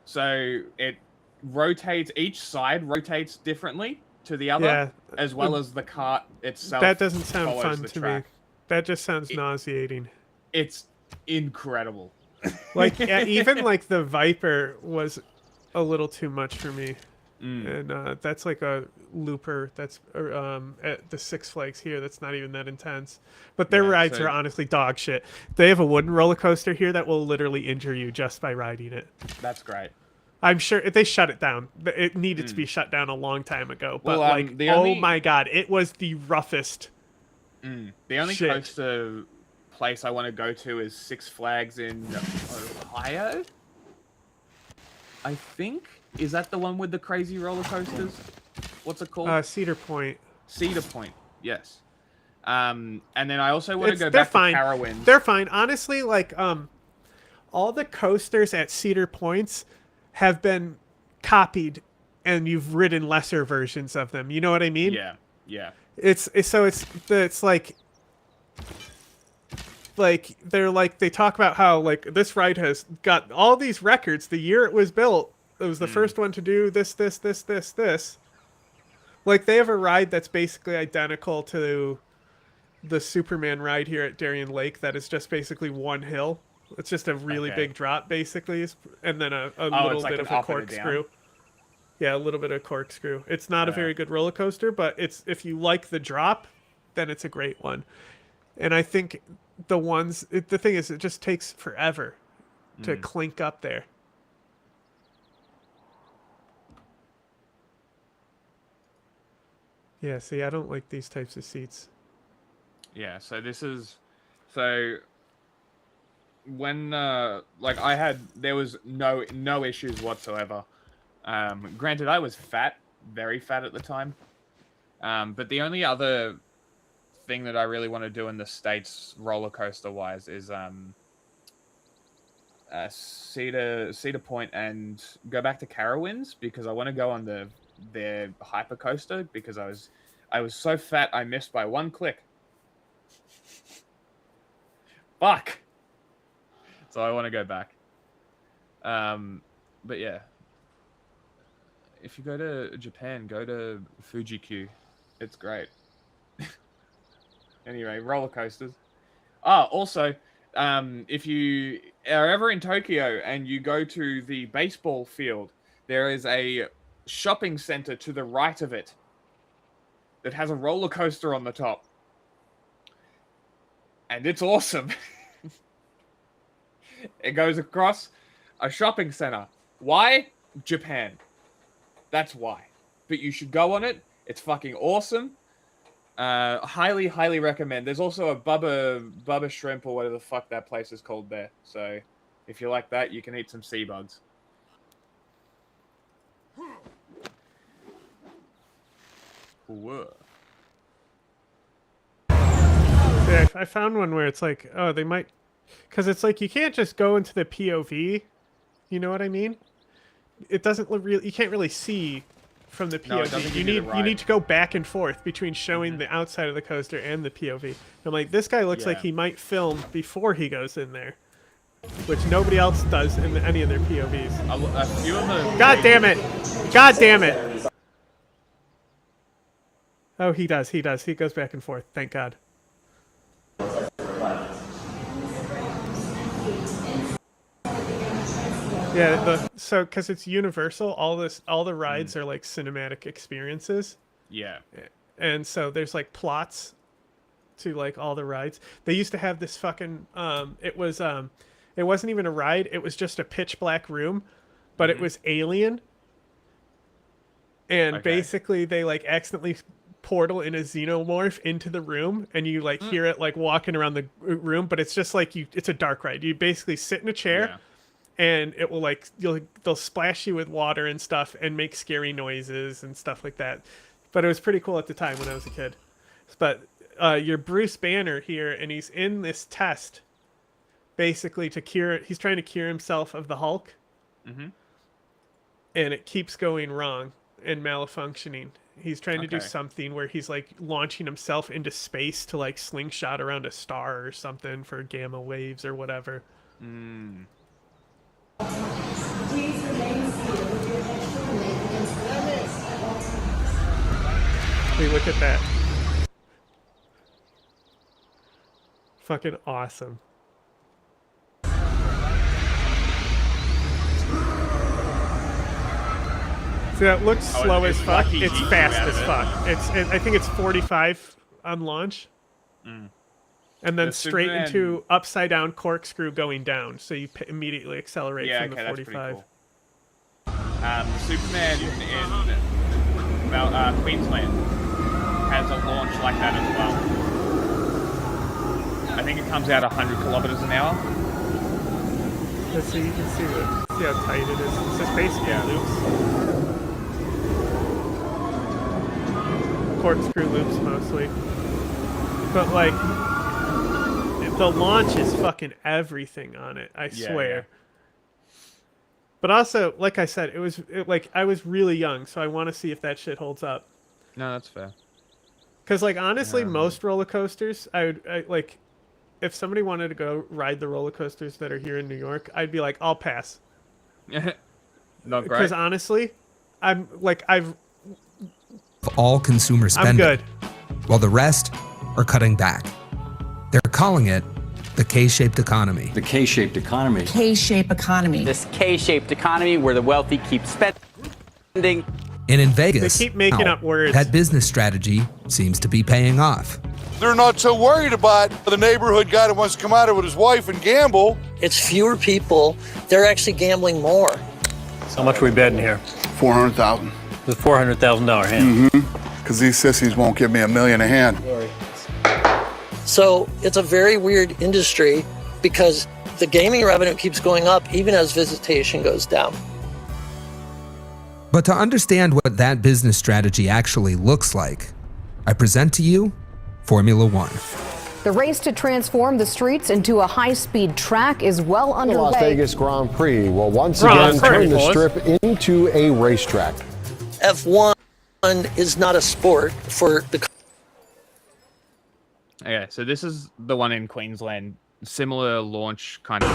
S13: So it rotates, each side rotates differently to the other, as well as the cart itself.
S8: That doesn't sound
S13: follows
S8: fun
S13: the
S8: to
S13: track.
S8: me. That just sounds nauseating.
S13: It's incredible.
S8: Like even like the Viper was a little too much for me. And that's like a looper that's at the Six Flags here that's not even that intense. But their rides are honestly dog shit. They have a wooden roller coaster here that will literally injure you just by riding it.
S13: That's great.
S8: I'm sure they shut it down. It needed to be shut down a long time ago. But oh my god, it was the roughest.
S13: The only coaster place I want to go to is Six Flags in Ohio, I think. Is that the one with the crazy roller coasters? What's it called?
S8: Cedar Point.
S13: Cedar Point, yes. And then I also want to go back to Carowinds.
S8: They're fine. Honestly, like all the coasters at Cedar Points have been copied, and you've ridden lesser versions of them. You know what I mean?
S13: Yeah.
S8: It's like they talk about how like this ride has got all these records. The year it was built, it was the first one to do this. Like they have a ride that's basically identical to the Superman ride here at Darien Lake. That is just basically one hill. It's just a really big drop, basically, and then a little bit of a corkscrew. Yeah, a little bit of corkscrew. It's not a very good roller coaster, but it's if you like the drop, then it's a great one. And I think the thing is, it just takes forever to clink up there. Yeah, see, I don't like these types of seats.
S13: Yeah, so when there was no issues whatsoever. Granted, I was fat, very fat at the time. But the only other thing that I really want to do in the States roller coaster wise is Cedar Point and go back to Carowinds, because I want to go on their hyper coaster, because I was so fat I missed by one click. Fuck. So I want to go back. But yeah, if you go to Japan, go to Fuji-Q. It's great. Anyway, roller coasters. Also, if you are ever in Tokyo and you go to the baseball field, there is a shopping center to the right of it that has a roller coaster on the top. And it's awesome. It goes across a shopping center. Why? Japan. That's why. But you should go on it. It's fucking awesome. Highly, highly recommend. There's also a Bubba Shrimp or whatever the fuck that place is called there. So if you like that, you can eat some sea bugs. Whoa.
S8: Yeah, I found one where it's like, oh, they might, because it's like you can't just go into the POV. You know what I mean? It doesn't look real. You can't really see from the POV. You need to go back and forth between showing the outside of the coaster and the POV. And I'm like, this guy looks like he might film before he goes in there, which nobody else does in any of their POVs.
S13: A few of them.
S8: God damn it! God damn it! Oh, he does. He does. He goes back and forth. Thank God. Yeah, so because it's Universal, all the rides are like cinematic experiences.
S13: Yeah.
S8: And so there's like plots to like all the rides. They used to have this fucking it wasn't even a ride, it was just a pitch black room, but it was Alien. And basically they like accidentally portal in a xenomorph into the room, and you like hear it like walking around the room, but it's just like it's a dark ride. You basically sit in a chair and it will like they'll splash you with water and stuff and make scary noises and stuff like that. But it was pretty cool at the time when I was a kid. But you're Bruce Banner here, and he's in this test basically he's trying to cure himself of the Hulk. And it keeps going wrong and malfunctioning. He's trying to do something where he's like launching himself into space to like slingshot around a star or something for gamma waves or whatever. Hey, look at that. Fucking awesome. See, that looks slow as fuck. It's fast as fuck. I think it's 45 on launch. And then straight into upside down corkscrew going down, so you immediately accelerate from the 45.
S13: Cool. Superman in Queensland has a launch like that as well. I think it comes out 100 kilometers an hour.
S8: Let's see, you can see how tight it is. It's just basically loops. Corkscrew loops mostly. But like, the launch is fucking everything on it, I swear. Yeah. But also, like I said, I was really young, so I want to see if that shit holds up.
S13: No, that's fair.
S8: Because like honestly, most roller coasters, I like, if somebody wanted to go ride the roller coasters that are here in New York, I'd be like, I'll pass.
S13: Not great.
S8: Because honestly,
S16: all consumer spending.
S8: I'm good.
S16: While the rest are cutting back. They're calling it the K-shaped economy.
S21: The K-shaped economy.
S3: K-shaped economy.
S22: This K-shaped economy where the wealthy keep spending.
S16: And in Vegas,
S8: they keep making up words.
S16: That business strategy seems to be paying off.
S15: They're not so worried about the neighborhood guy that wants to come out of it with his wife and gamble.
S17: It's fewer people. They're actually gambling more.
S23: How much are we betting here?
S15: $400,000.
S23: The $400,000 hand.
S15: Because these sissies won't give me $1 million a hand.
S17: So it's a very weird industry because the gaming revenue keeps going up even as visitation goes down.
S16: But to understand what that business strategy actually looks like, I present to you Formula One.
S1: The race to transform the streets into a high-speed track is well underway.
S4: The Las Vegas Grand Prix will once again turn the strip into a racetrack.
S17: F1 is not a sport for the.
S13: Okay, so this is the one in Queensland. Similar launch kind of.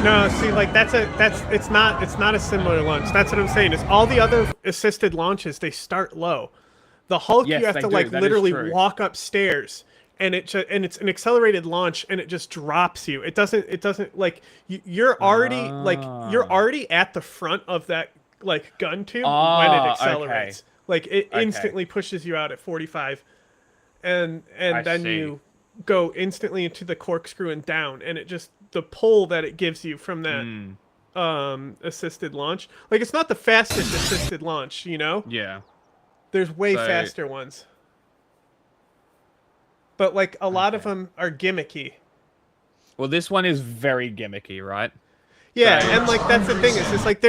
S8: No, see, like it's not a similar launch. That's what I'm saying. Is all the other assisted launches, they start low. The Hulk,
S13: Yes,
S8: you have
S13: they
S8: to
S13: do.
S8: like
S13: That is
S8: literally
S13: true.
S8: walk upstairs, and it's an accelerated launch, and it just drops you. It doesn't like you're already at the front of that like gun tube when it accelerates.
S13: Okay.
S8: Like it
S13: Okay.
S8: instantly pushes you out at 45, and then
S13: see.
S8: you go instantly into the corkscrew and down, and it just the pull that it gives you from that assisted launch. Like it's not the fastest assisted launch, you know?
S13: Yeah.
S8: There's way
S13: So-
S8: faster ones. But like a lot of them are gimmicky.
S13: Well, this one is very gimmicky, right?
S8: Yeah,
S13: So-
S8: and like that's the thing. It's just like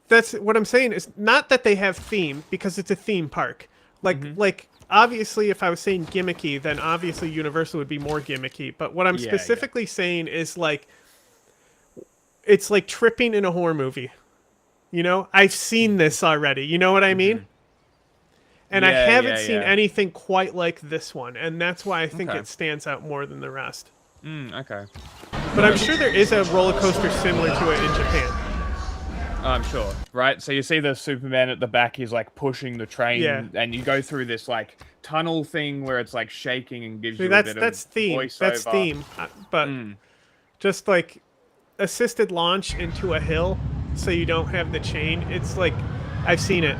S8: that's what I'm saying is not that they have theme because it's a theme park. Like obviously if I was saying gimmicky, then obviously Universal would be more gimmicky. But what I'm
S13: Yeah,
S8: specifically saying is like it's like tripping in a horror movie. You know? I've seen this already. You know what I mean? And I haven't seen anything quite like this one, and that's why I think it stands out more than the rest.
S13: Okay.
S8: But I'm sure there is a roller coaster similar to it in Japan.
S13: I'm sure, right? So you see the Superman at the back, he's like pushing the train,
S8: Yeah.
S13: and you go through this like tunnel thing where it's like shaking and gives
S8: See,
S13: you a
S8: that's
S13: bit
S8: that's
S13: of
S8: theme.
S13: voiceover.
S8: That's theme. But just like assisted launch into a hill, so you don't have the chain. It's like I've seen it.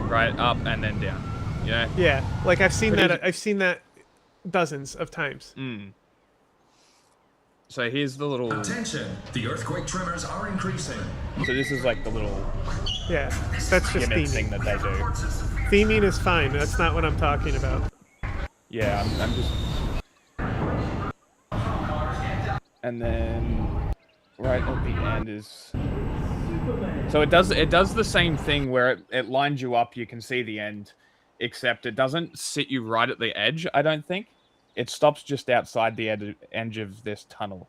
S13: Right, up and then down. Yeah.
S8: Yeah, like I've seen
S13: But
S8: that. I've seen that dozens of times.
S13: So here's the little.
S21: Attention! The earthquake tremors are increasing.
S13: So this is like the little.
S8: Yeah, that's just
S13: gimmick
S8: theming.
S13: thing that they do.
S8: Theming is fine. That's not what I'm talking about.
S13: Yeah, I'm just. And then, right at the end is. So it does the same thing where it lines you up. You can see the end, except it doesn't sit you right at the edge. I don't think. It stops just outside the edge of this tunnel.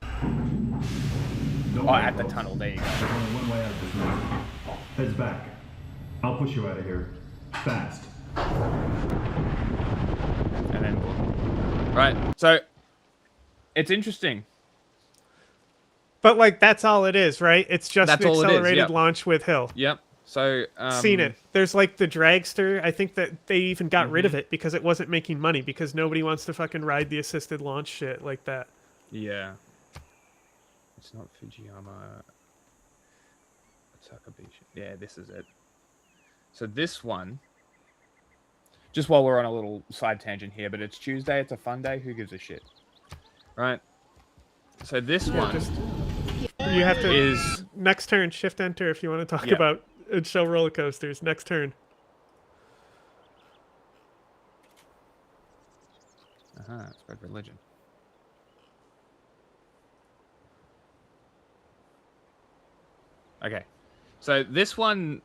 S13: Oh, at the tunnel. There you go.
S24: There's only one way out of this mess. Heads back. I'll push you out of here. Fast.
S13: And then, right. So it's interesting.
S8: But like that's all it is, right? It's just
S13: That's
S8: an
S13: all it is,
S8: accelerated
S13: yep.
S8: launch with hill.
S13: Yep. So
S8: Seen it. There's like the dragster. I think that they even got rid of it because it wasn't making money because nobody wants to fucking ride the assisted launch shit like that.
S13: Yeah. It's not Fujiyama. Takabishi. Yeah, this is it. So this one. Just while we're on a little side tangent here, but it's Tuesday. It's a fun day. Who gives a shit? Right. So this one.
S8: You have to
S13: is
S8: next turn shift enter if you want to talk
S13: Yep.
S8: about and show roller coasters. Next turn.
S13: Spread religion. Okay. So this one,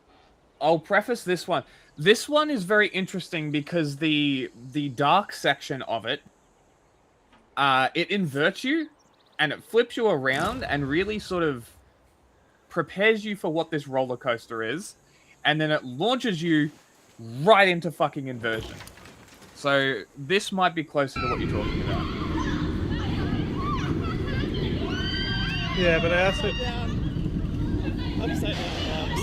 S13: I'll preface this one. This one is very interesting because the dark section of it, it inverts you and it flips you around and really sort of prepares you for what this roller coaster is, and then it launches you right into fucking inversion. So this might be closer to what you're talking about.
S8: Yeah, but I also
S25: Upside down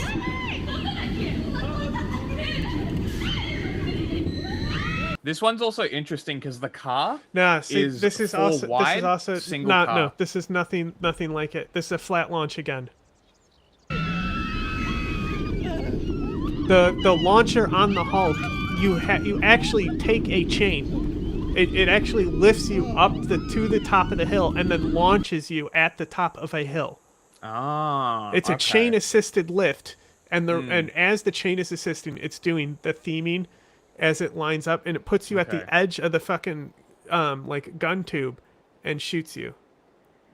S13: This one's also interesting because the car
S8: Nah, see,
S13: is
S8: this is
S13: four
S8: also
S13: wide, single car.
S8: no, this is nothing like it. This is a flat launch again. The launcher on the Hulk, you actually take a chain. It actually lifts you up to the top of the hill and then launches you at the top of a hill.
S13: Ah,
S8: It's a chain assisted lift, and and as the chain is assisting, it's doing the theming as it lines up, and it puts you at the edge of the fucking like gun tube and shoots you.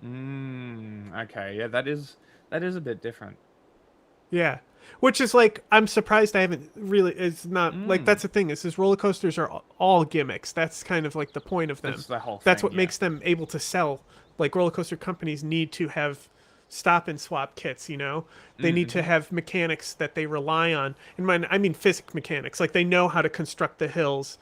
S13: Okay, yeah, that is a bit different.
S8: Yeah. Which is like, I'm surprised I haven't really. It's not like that's the thing. Is roller coasters are all gimmicks. That's kind of like the point of them.
S13: That's the whole
S8: That's
S13: thing,
S8: what makes them able to sell. Like roller coaster companies need to have stop and swap kits. You know, they need to have mechanics that they rely on. I mean physics mechanics. Like they know how to construct the hills.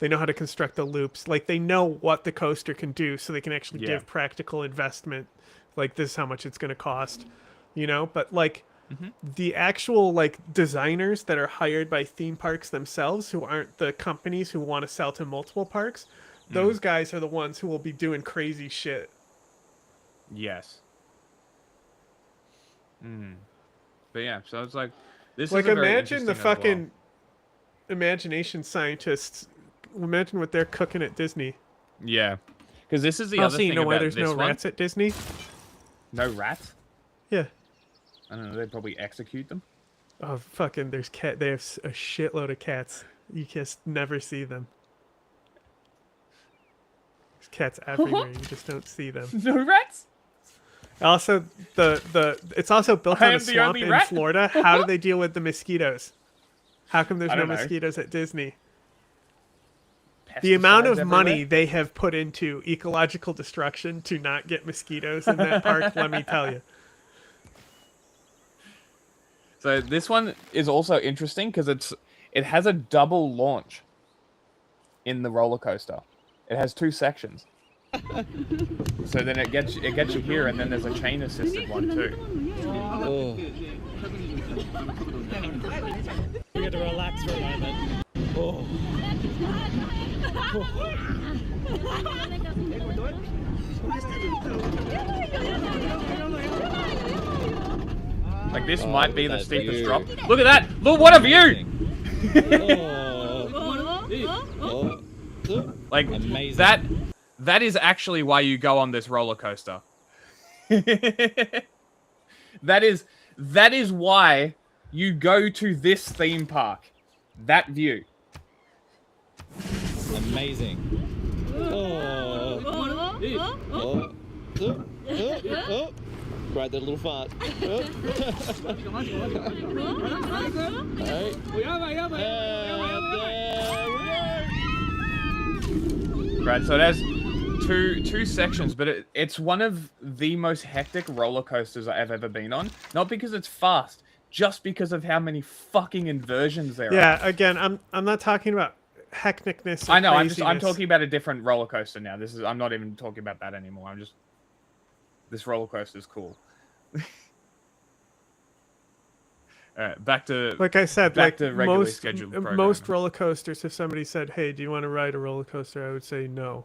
S8: They know how to construct the loops. Like they know what the coaster can do, so they can actually give practical investment. Like this is how much it's going to cost. You know, but like. The actual like designers that are hired by theme parks themselves, who aren't the companies who want to sell to multiple parks, those guys are the ones who will be doing crazy shit.
S13: Yes. But yeah, so it's like this.
S8: Like
S13: is a very
S8: imagine the
S13: interesting as well.
S8: fucking imagination scientists. Imagine what they're cooking at Disney.
S13: Yeah, because this is the
S8: Oh,
S13: other
S8: so
S13: thing
S8: you know why
S13: about
S8: there's
S13: this
S8: no
S13: one.
S8: rats at Disney?
S13: No rats?
S8: Yeah.
S13: I don't know. They probably execute them.
S8: Oh fucking! There's cat. They have a shitload of cats. You just never see them. There's cats everywhere. You just don't see them.
S13: No rats?
S8: Also, it's also built on a swamp in Florida. How do they deal with the mosquitoes? How come there's no mosquitoes at Disney? The amount of money they have put into ecological destruction to not get mosquitoes in that park, let me tell you.
S13: So this one is also interesting because it has a double launch in the roller coaster. It has 2 sections. So then it gets you here, and then there's a chain assisted one too.
S25: Oh. We got to relax for a moment. Oh.
S13: Like this might be the steepest drop. Look at that! Look, what a view! Like amazing. That is actually why you go on this roller coaster. That is why you go to this theme park. That view.
S25: Amazing. Right, that little fart.
S13: Right, so it has two sections, but it's one of the most hectic roller coasters I've ever been on. Not because it's fast, just because of how many fucking inversions there are.
S8: Yeah, again, I'm not talking about hecticness.
S13: I know. I'm talking about a different roller coaster now. I'm not even talking about that anymore. This roller coaster is cool. All right, back to
S8: like I said,
S13: back to regularly scheduled programming.
S8: Most roller coasters. If somebody said, "Hey, do you want to ride a roller coaster?" I would say no.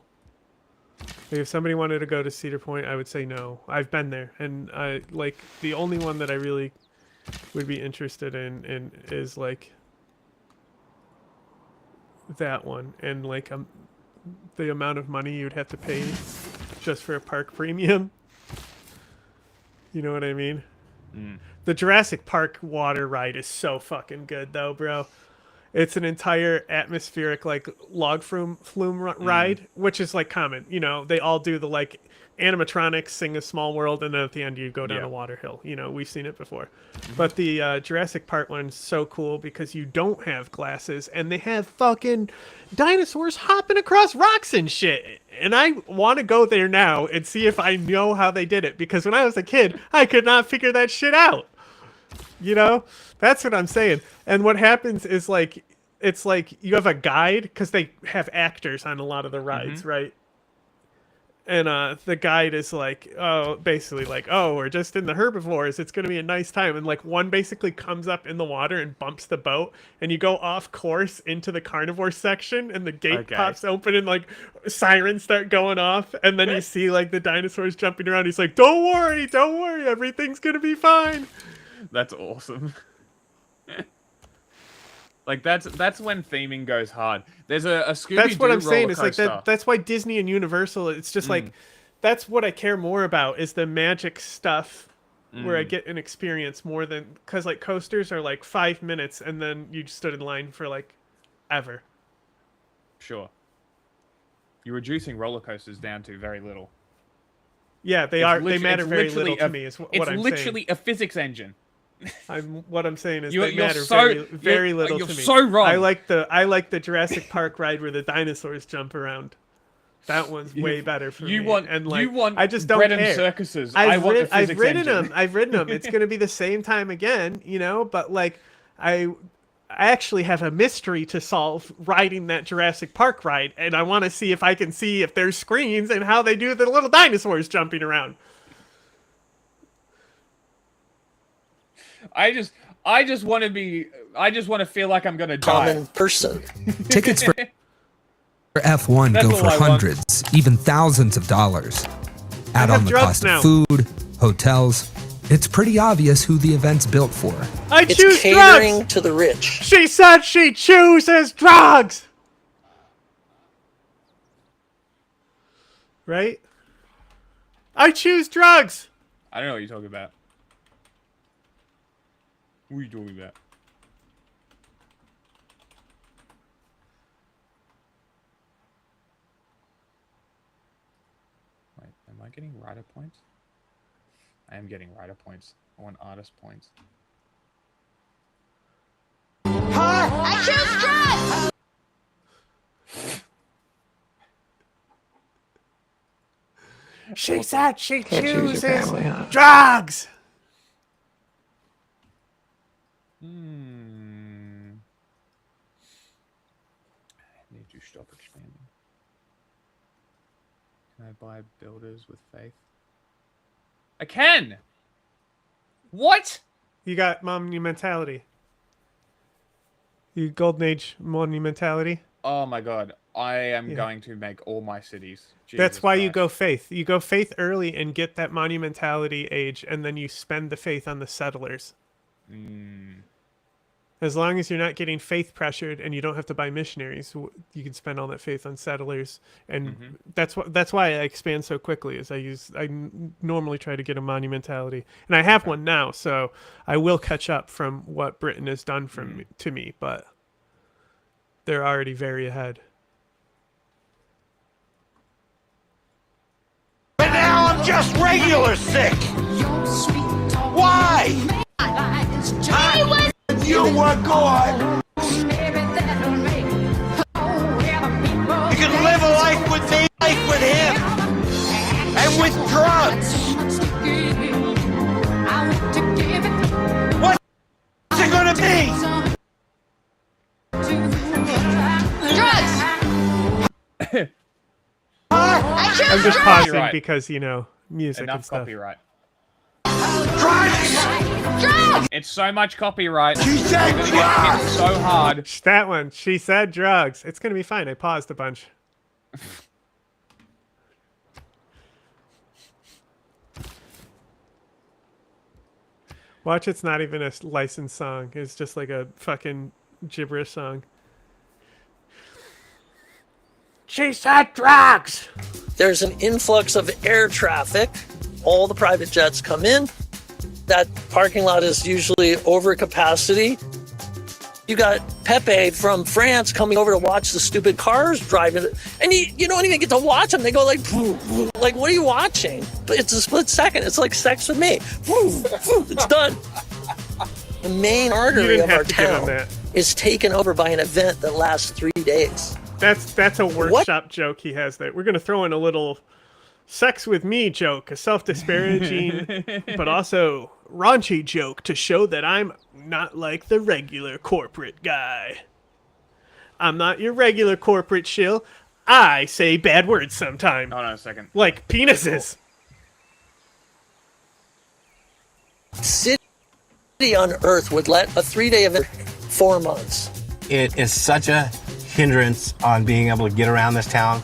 S8: Like if somebody wanted to go to Cedar Point, I would say no. I've been there, and I like the only one that I really would be interested in is like that one, and like the amount of money you'd have to pay just for a park premium. You know what I mean? The Jurassic Park water ride is so fucking good though, bro. It's an entire atmospheric like log flume ride, which is like common. You know, they all do the like animatronics, sing a small world, and then at the end you go down a water hill. You know, we've seen it before. But the Jurassic Park one's so cool because you don't have glasses and they have fucking dinosaurs hopping across rocks and shit. And I want to go there now and see if I know how they did it, because when I was a kid, I could not figure that shit out. You know, that's what I'm saying. And what happens is like, it's like you have a guide, because they have actors on a lot of the rides, right? And the guide is like, oh, basically like, oh, we're just in the herbivores. It's going to be a nice time. And like one basically comes up in the water and bumps the boat, and you go off course into the carnivore section, and the gate pops open and like sirens start going off. And then you see like the dinosaurs jumping around. He's like, don't worry, everything's going to be fine.
S13: That's awesome. Like that's when theming goes hard. There's a Scooby-Doo
S8: That's what I'm saying.
S13: roller
S8: It's like that's why Disney and Universal. It's just like that's what I care more about is the magic stuff, where I get an experience more than, because like coasters are like 5 minutes and then you stood in line for like ever.
S13: Sure. You're reducing roller coasters down to very little.
S8: Yeah, they are. They matter very little to me. Is what I'm saying.
S13: It's literally a physics engine.
S8: What I'm saying is
S13: You're
S8: they matter
S13: so-
S8: very little
S13: you're
S8: to me.
S13: so wrong.
S8: I like the Jurassic Park ride where the dinosaurs jump around. That one's way better for me. I just don't
S13: bread and
S8: care.
S13: circuses.
S8: I've
S13: the
S8: I've
S13: physics
S8: ridden
S13: engine.
S8: them. I've ridden them. It's going to be the same time again, but like I actually have a mystery to solve riding that Jurassic Park ride, and I want to see if I can see if there's screens and how they do the little dinosaurs jumping around.
S13: I just want to feel like I'm gonna die.
S17: Common person.
S16: Tickets for F1
S13: That's
S16: go
S13: all
S16: for
S13: I want.
S16: hundreds, even thousands of dollars. Add
S8: have
S16: on the
S8: drugs
S16: cost
S8: now.
S16: of food, hotels. It's pretty obvious who the event's built for.
S8: I
S17: It's
S8: choose
S17: catering
S8: drugs.
S17: to the rich.
S8: She said she chooses drugs. Right? I choose drugs.
S13: I don't know what you're talking about. What are you talking about? Wait, am I getting writer points? I am getting writer points. I want artist points.
S2: I choose drugs!
S8: She said she
S2: Can't choose your
S8: chooses
S2: family, huh?
S8: drugs.
S13: I need to stop expanding. Can I buy builders with faith? I can! What?
S8: You got monumentality. You golden age monumentality.
S13: Oh my god. I am going to make all my cities.
S8: That's
S13: Jesus
S8: why you
S13: Christ.
S8: go faith. You go faith early and get that monumentality age, and then you spend the faith on the settlers. As long as you're not getting faith pressured and you don't have to buy missionaries, you can spend all that faith on settlers. And that's why I expand so quickly. Is I normally try to get a monumentality, and I have one now, so I will catch up from what Britain has done to me. But they're already very ahead.
S15: But now I'm just regular sick. Why? You were good. You can live a life with me, life with him, and with drugs. What's it gonna be?
S2: Drugs! I choose
S8: I'm just
S2: drugs!
S8: pausing
S13: Copyright.
S8: because music
S13: Enough
S8: and stuff.
S13: copyright.
S2: Drugs!
S13: It's so much copyright.
S15: She said
S13: You're gonna get hit so hard.
S8: That one. She said drugs. It's gonna be fine. I paused a bunch. Watch, it's not even a licensed song. It's just like a fucking gibberish song. She said drugs!
S17: There's an influx of air traffic. All the private jets come in. That parking lot is usually over capacity. You got Pepe from France coming over to watch the stupid cars driving, and you don't even get to watch them. They go like, what are you watching? But it's a split second. It's like sex with me. It's done. The main artery of our town is taken over by an event that lasts 3 days.
S8: That's a workshop joke he has there. We're gonna throw in a little sex with me joke, a self-disparaging but also raunchy joke to show that I'm not like the regular corporate guy. I'm not your regular corporate shill. I say bad words sometimes.
S13: Hold on a second.
S8: Like penises.
S17: City on Earth would let a 3-day event 4 months.
S10: It is such a hindrance on being able to get around this town.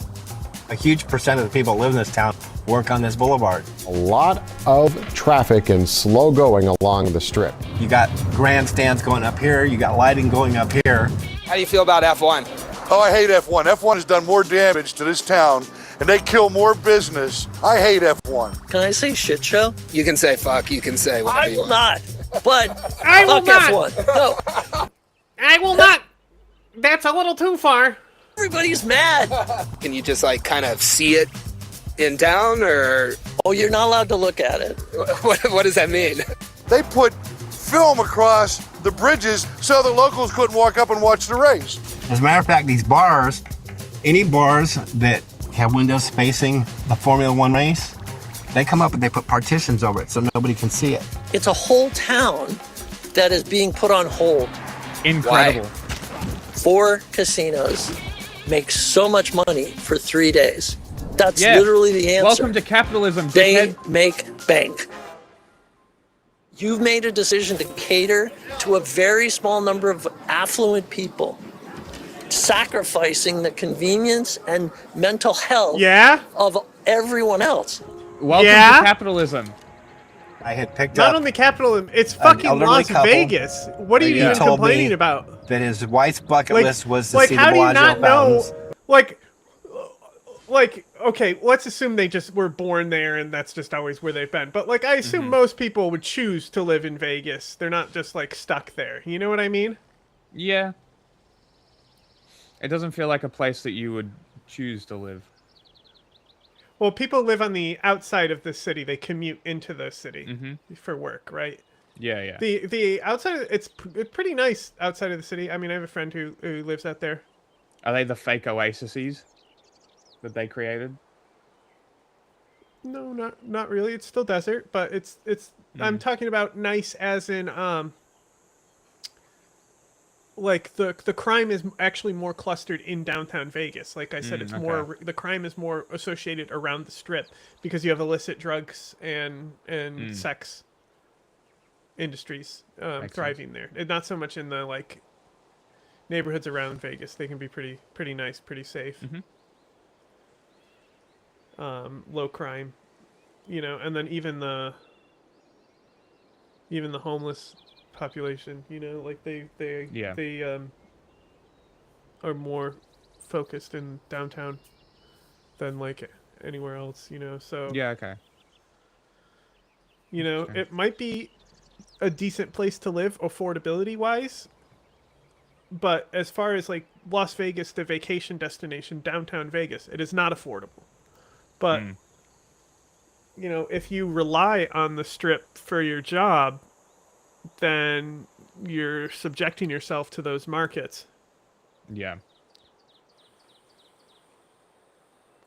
S10: A huge percent of the people that live in this town work on this boulevard.
S4: A lot of traffic and slow going along the strip.
S10: You got grandstands going up here, you got lighting going up here.
S14: How do you feel about F1?
S15: Oh, I hate F1. F1 has done more damage to this town, and they kill more business. I hate F1.
S17: Can I say shit show?
S14: You can say fuck, you can say whatever
S17: I
S14: you
S17: will
S14: want.
S17: not. But
S8: I will
S17: fuck
S8: not.
S17: F1. No.
S8: I will not. That's a little too far.
S17: Everybody's mad.
S14: Can you just like kind of see it in town, or
S17: Oh, you're not allowed to look at it.
S14: what does that mean?
S15: They put film across the bridges so the locals couldn't walk up and watch the race.
S10: As a matter of fact, these bars, any bars that have windows facing the Formula One race, they come up and they put partitions over it so nobody can see it.
S17: It's a whole town that is being put on hold.
S13: Incredible.
S17: Why? 4 casinos make so much money for 3 days. That's literally the answer.
S13: Welcome to capitalism.
S17: They make bank. You've made a decision to cater to a very small number of affluent people, sacrificing the convenience and mental health of everyone else.
S13: Welcome to capitalism.
S10: I had picked
S8: Not
S10: up
S8: only capitalism, it's fucking Las Vegas. What are you even complaining about?
S10: That his wife's bucket list was to see the
S8: how do you
S10: Bellagio
S8: not
S10: fountains.
S8: know? Like, okay, let's assume they just were born there and that's just always where they've been. But like, I assume most people would choose to live in Vegas. They're not just like stuck there. You know what I mean?
S13: Yeah. It doesn't feel like a place that you would choose to live.
S8: Well, people live on the outside of the city. They commute into the city for work, right?
S13: Yeah, yeah.
S8: The outside, it's pretty nice outside of the city. I mean, I have a friend who lives out there.
S13: Are they the fake oases that they created?
S8: No, not really. It's still desert, but it's. I'm talking about nice as in like the crime is actually more clustered in downtown Vegas. Like I said, it's more the crime is more associated around the strip because you have illicit drugs and sex industries thriving there. And not so much in the like neighborhoods around Vegas. They can be pretty nice, pretty safe. Low crime, you know, and then even the homeless population, you know, like they are more focused in downtown than like anywhere else, you know. So
S13: yeah, okay.
S8: You know, it might be a decent place to live affordability wise, but as far as like Las Vegas, the vacation destination, downtown Vegas, it is not affordable. But you know, if you rely on the strip for your job, then you're subjecting yourself to those markets.
S13: Yeah.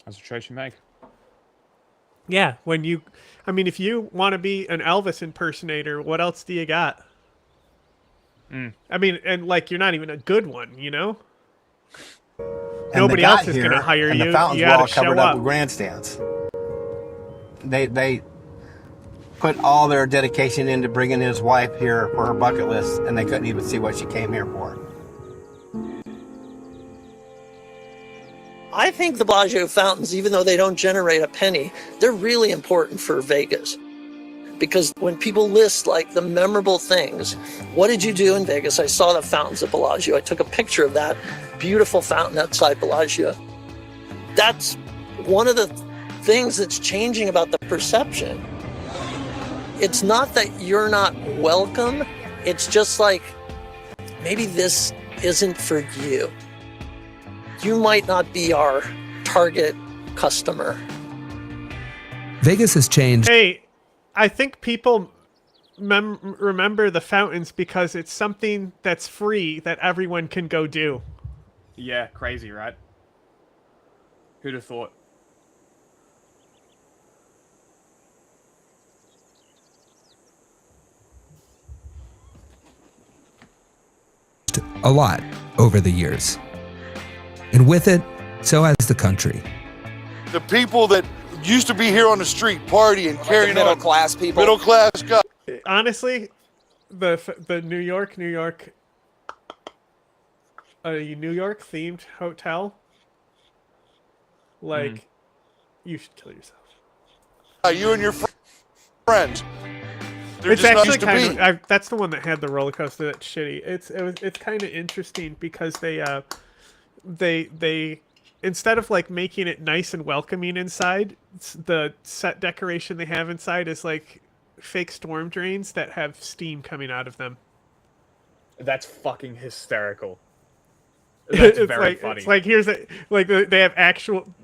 S13: That's a choice you make.
S8: Yeah, I mean, if you want to be an Elvis impersonator, what else do you got? I mean, and like, you're not even a good one, you know?
S10: And
S8: nobody else is going to hire
S10: and
S8: you.
S10: The fountains
S8: you
S10: were all
S8: gotta
S10: covered
S8: show
S10: up with grandstands. They put all their dedication into bringing his wife here for her bucket list, and they couldn't even see what she came here for.
S17: I think the Bellagio fountains, even though they don't generate a penny, they're really important for Vegas. Because when people list like the memorable things, what did you do in Vegas? I saw the fountains at Bellagio. I took a picture of that beautiful fountain outside Bellagio. That's one of the things that's changing about the perception. It's not that you're not welcome. It's just like, maybe this isn't for you. You might not be our target customer.
S16: Vegas has changed.
S8: Hey, I think people remember the fountains because it's something that's free that everyone can go do.
S13: Yeah, crazy, right? Who'd have thought?
S16: A lot over the years. And with it, so has the country.
S15: The people that used to be here on the street partying, carrying
S5: middle class people.
S15: Middle class guys.
S8: Honestly, the New York New York themed hotel, like, you should kill yourself.
S15: You and your friends. They're
S8: It's
S15: just not
S8: actually
S15: used to
S8: kind
S15: being.
S8: of that's the one that had the roller coaster that's shitty. It's kind of interesting because they instead of like making it nice and welcoming inside, the set decoration they have inside is like fake storm drains that have steam coming out of them.
S13: That's fucking hysterical. That's very funny.
S8: It's like they have actual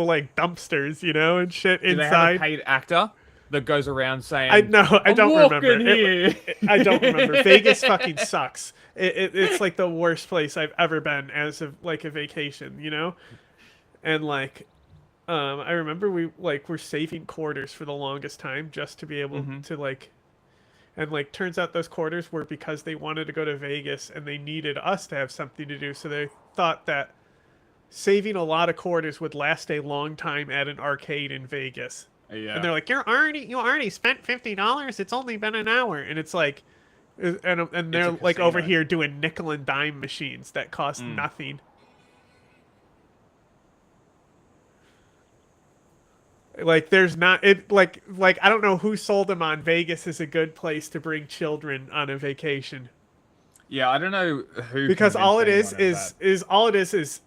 S8: like dumpsters, you know, and shit
S13: Do
S8: inside.
S13: they have a paid actor? that goes around saying,
S8: I know. I don't remember.
S13: Here.
S8: I don't remember. Vegas fucking sucks. It's like the worst place I've ever been as a vacation, you know? And like, I remember we're saving quarters for the longest time just to be able to like, and like turns out those quarters were because they wanted to go to Vegas and they needed us to have something to do. So they thought that saving a lot of quarters would last a long time at an arcade in Vegas.
S13: Yeah.
S8: And they're like, you already spent $50. It's only been an hour. And it's like, and they're like over here doing nickel and dime machines that cost nothing. Like there's not like I don't know who sold them on Vegas is a good place to bring children on a vacation.
S13: Yeah, I don't know who.
S8: Because all it is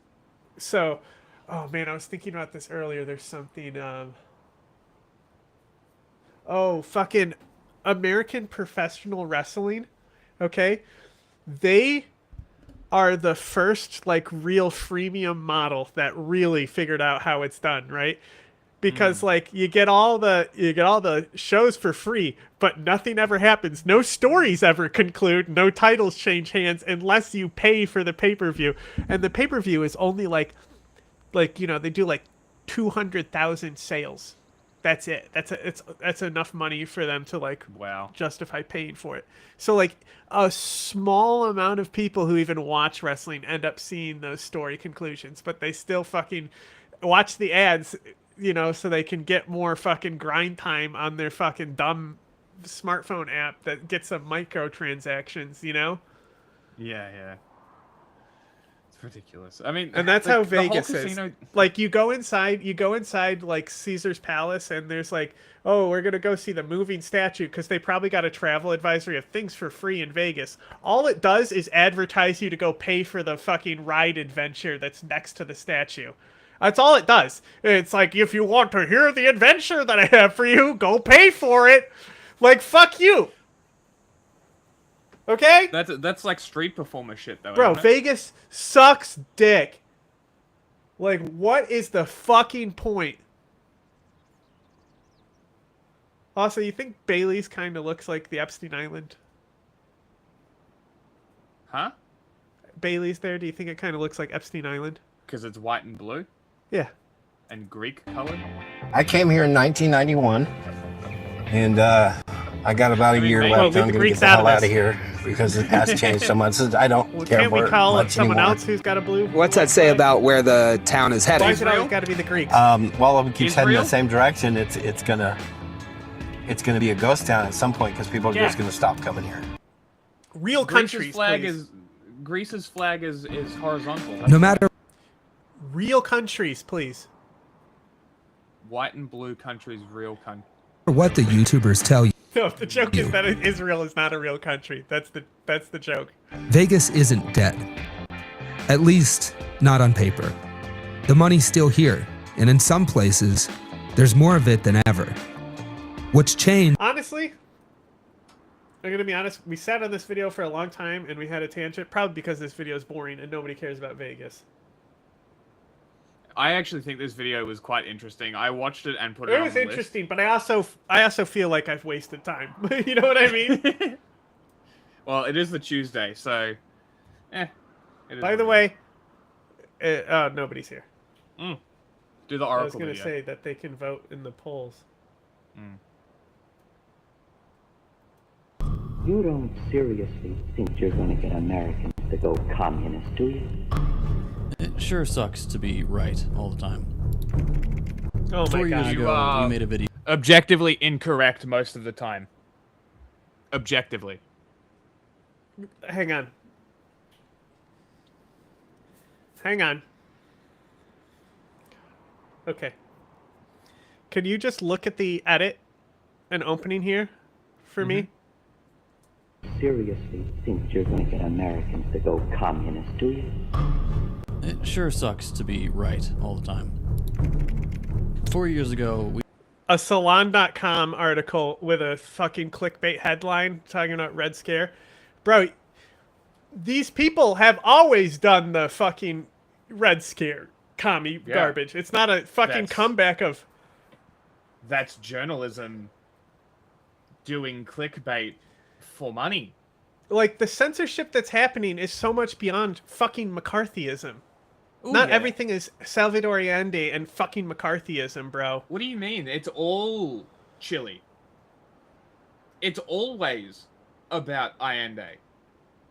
S8: so. Oh man, I was thinking about this earlier. There's something. Fucking American Professional Wrestling. Okay, they are the first like real freemium model that really figured out how it's done, right? Because like you get all the shows for free, but nothing ever happens. No stories ever conclude. No titles change hands unless you pay for the pay-per-view. And the pay-per-view is only like you know, they do like 200,000 sales. That's it. That's enough money for them to like justify paying for it. So like a small amount of people who even watch wrestling end up seeing those story conclusions, but they still fucking watch the ads, you know, so they can get more fucking grind time on their fucking dumb smartphone app that gets some microtransactions, you know?
S13: Yeah. It's ridiculous. I mean,
S8: and that's how Vegas
S13: casino...
S8: is. Like you go inside like Caesar's Palace and there's like, oh, we're going to go see the moving statue because they probably got a travel advisory of things for free in Vegas. All it does is advertise you to go pay for the fucking ride adventure that's next to the statue. That's all it does. It's like, if you want to hear the adventure that I have for you, go pay for it. Like, fuck you. Okay?
S13: That's like street performer shit, though.
S8: Bro, Vegas sucks dick. Like, what is the fucking point? Also, you think Bailey's kind of looks like the Epstein Island?
S13: Huh?
S8: Bailey's there, do you think it kind of looks like Epstein Island?
S13: Because it's white and blue?
S8: Yeah.
S13: And Greek color?
S10: I came here in 1991, and I got about a year left. I'm going to get the hell out of here because it has changed so much. I don't care
S8: Can't we
S10: for
S8: call
S10: it
S8: it someone
S10: anymore.
S8: else who's got a blue?
S20: What's that say about where the town is heading?
S8: Why is it always got to be the Greeks?
S10: Well, if it keeps heading in
S13: Israel?
S10: the same direction, it's gonna be a ghost town at some point because people are just going to stop coming here.
S8: Real countries, please.
S13: Greece's flag is horizontal.
S16: No matter
S8: Real countries, please.
S13: White and blue countries, real country.
S16: what the YouTubers tell you,
S8: No, the joke is that Israel is not a real country. That's the joke.
S16: Vegas isn't dead. At least, not on paper. The money's still here, and in some places, there's more of it than ever. What's changed?
S8: Honestly, I'm gonna be honest. We sat on this video for a long time, and we had a tangent, probably because this video is boring and nobody cares about Vegas.
S13: I actually think this video was quite interesting. I watched it and put it on
S8: It was
S13: the list.
S8: interesting, but I also feel like I've wasted time. You know what I mean?
S13: Well, it is the Tuesday, so
S8: By the way, nobody's here.
S13: Do the Oracle
S8: I was gonna
S13: video.
S8: say that they can vote in the polls.
S5: You don't seriously think you're going to get Americans to go communist, do you?
S6: It sure sucks to be right all the time.
S8: Oh my
S6: 4 years
S8: God.
S6: ago, you made a video.
S13: Objectively incorrect most of the time. Objectively.
S8: Hang on. Okay. Can you just look at the edit and opening here for me?
S5: Seriously think you're going to get Americans to go communist, do you?
S6: It sure sucks to be right all the time. 4 years ago, we...
S8: A Salon.com article with a fucking clickbait headline talking about Red Scare. Bro, these people have always done the fucking Red Scare commie garbage. It's not a fucking comeback of...
S13: That's journalism doing clickbait for money.
S8: Like, the censorship that's happening is so much beyond fucking McCarthyism.
S13: Ooh,
S8: Not
S13: yeah.
S8: everything is Salvador Allende and fucking McCarthyism, bro.
S13: What do you mean? It's all Chile. It's always about Allende.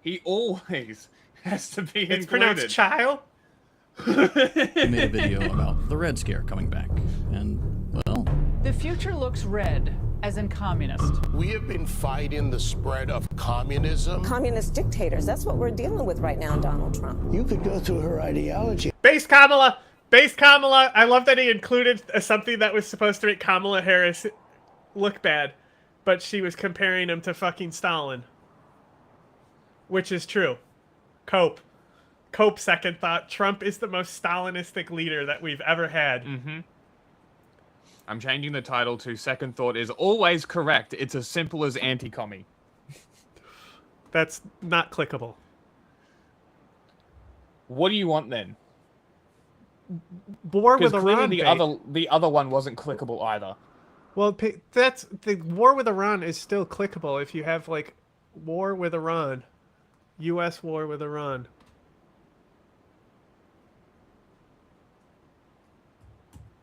S13: He always has to be included.
S8: It's pronounced child?
S6: He made a video about the Red Scare coming back, and, well...
S7: The future looks red, as in communist.
S9: We have been fighting the spread of communism.
S11: Communist dictators, that's what we're dealing with right now in Donald Trump.
S9: You could go through her ideology.
S8: Base Kamala! Base Kamala! I love that he included something that was supposed to make Kamala Harris look bad, but she was comparing him to fucking Stalin. Which is true. Cope, second thought. Trump is the most Stalinistic leader that we've ever had.
S13: Mm-hmm. I'm changing the title to Second Thought is always correct. It's as simple as anti-commie.
S8: That's not clickable.
S13: What do you want then?
S8: War with
S13: Because clearly
S8: Iran.
S13: the other one wasn't clickable either.
S8: Well, that's the war with Iran is still clickable if you have like war with Iran, U.S. war with Iran.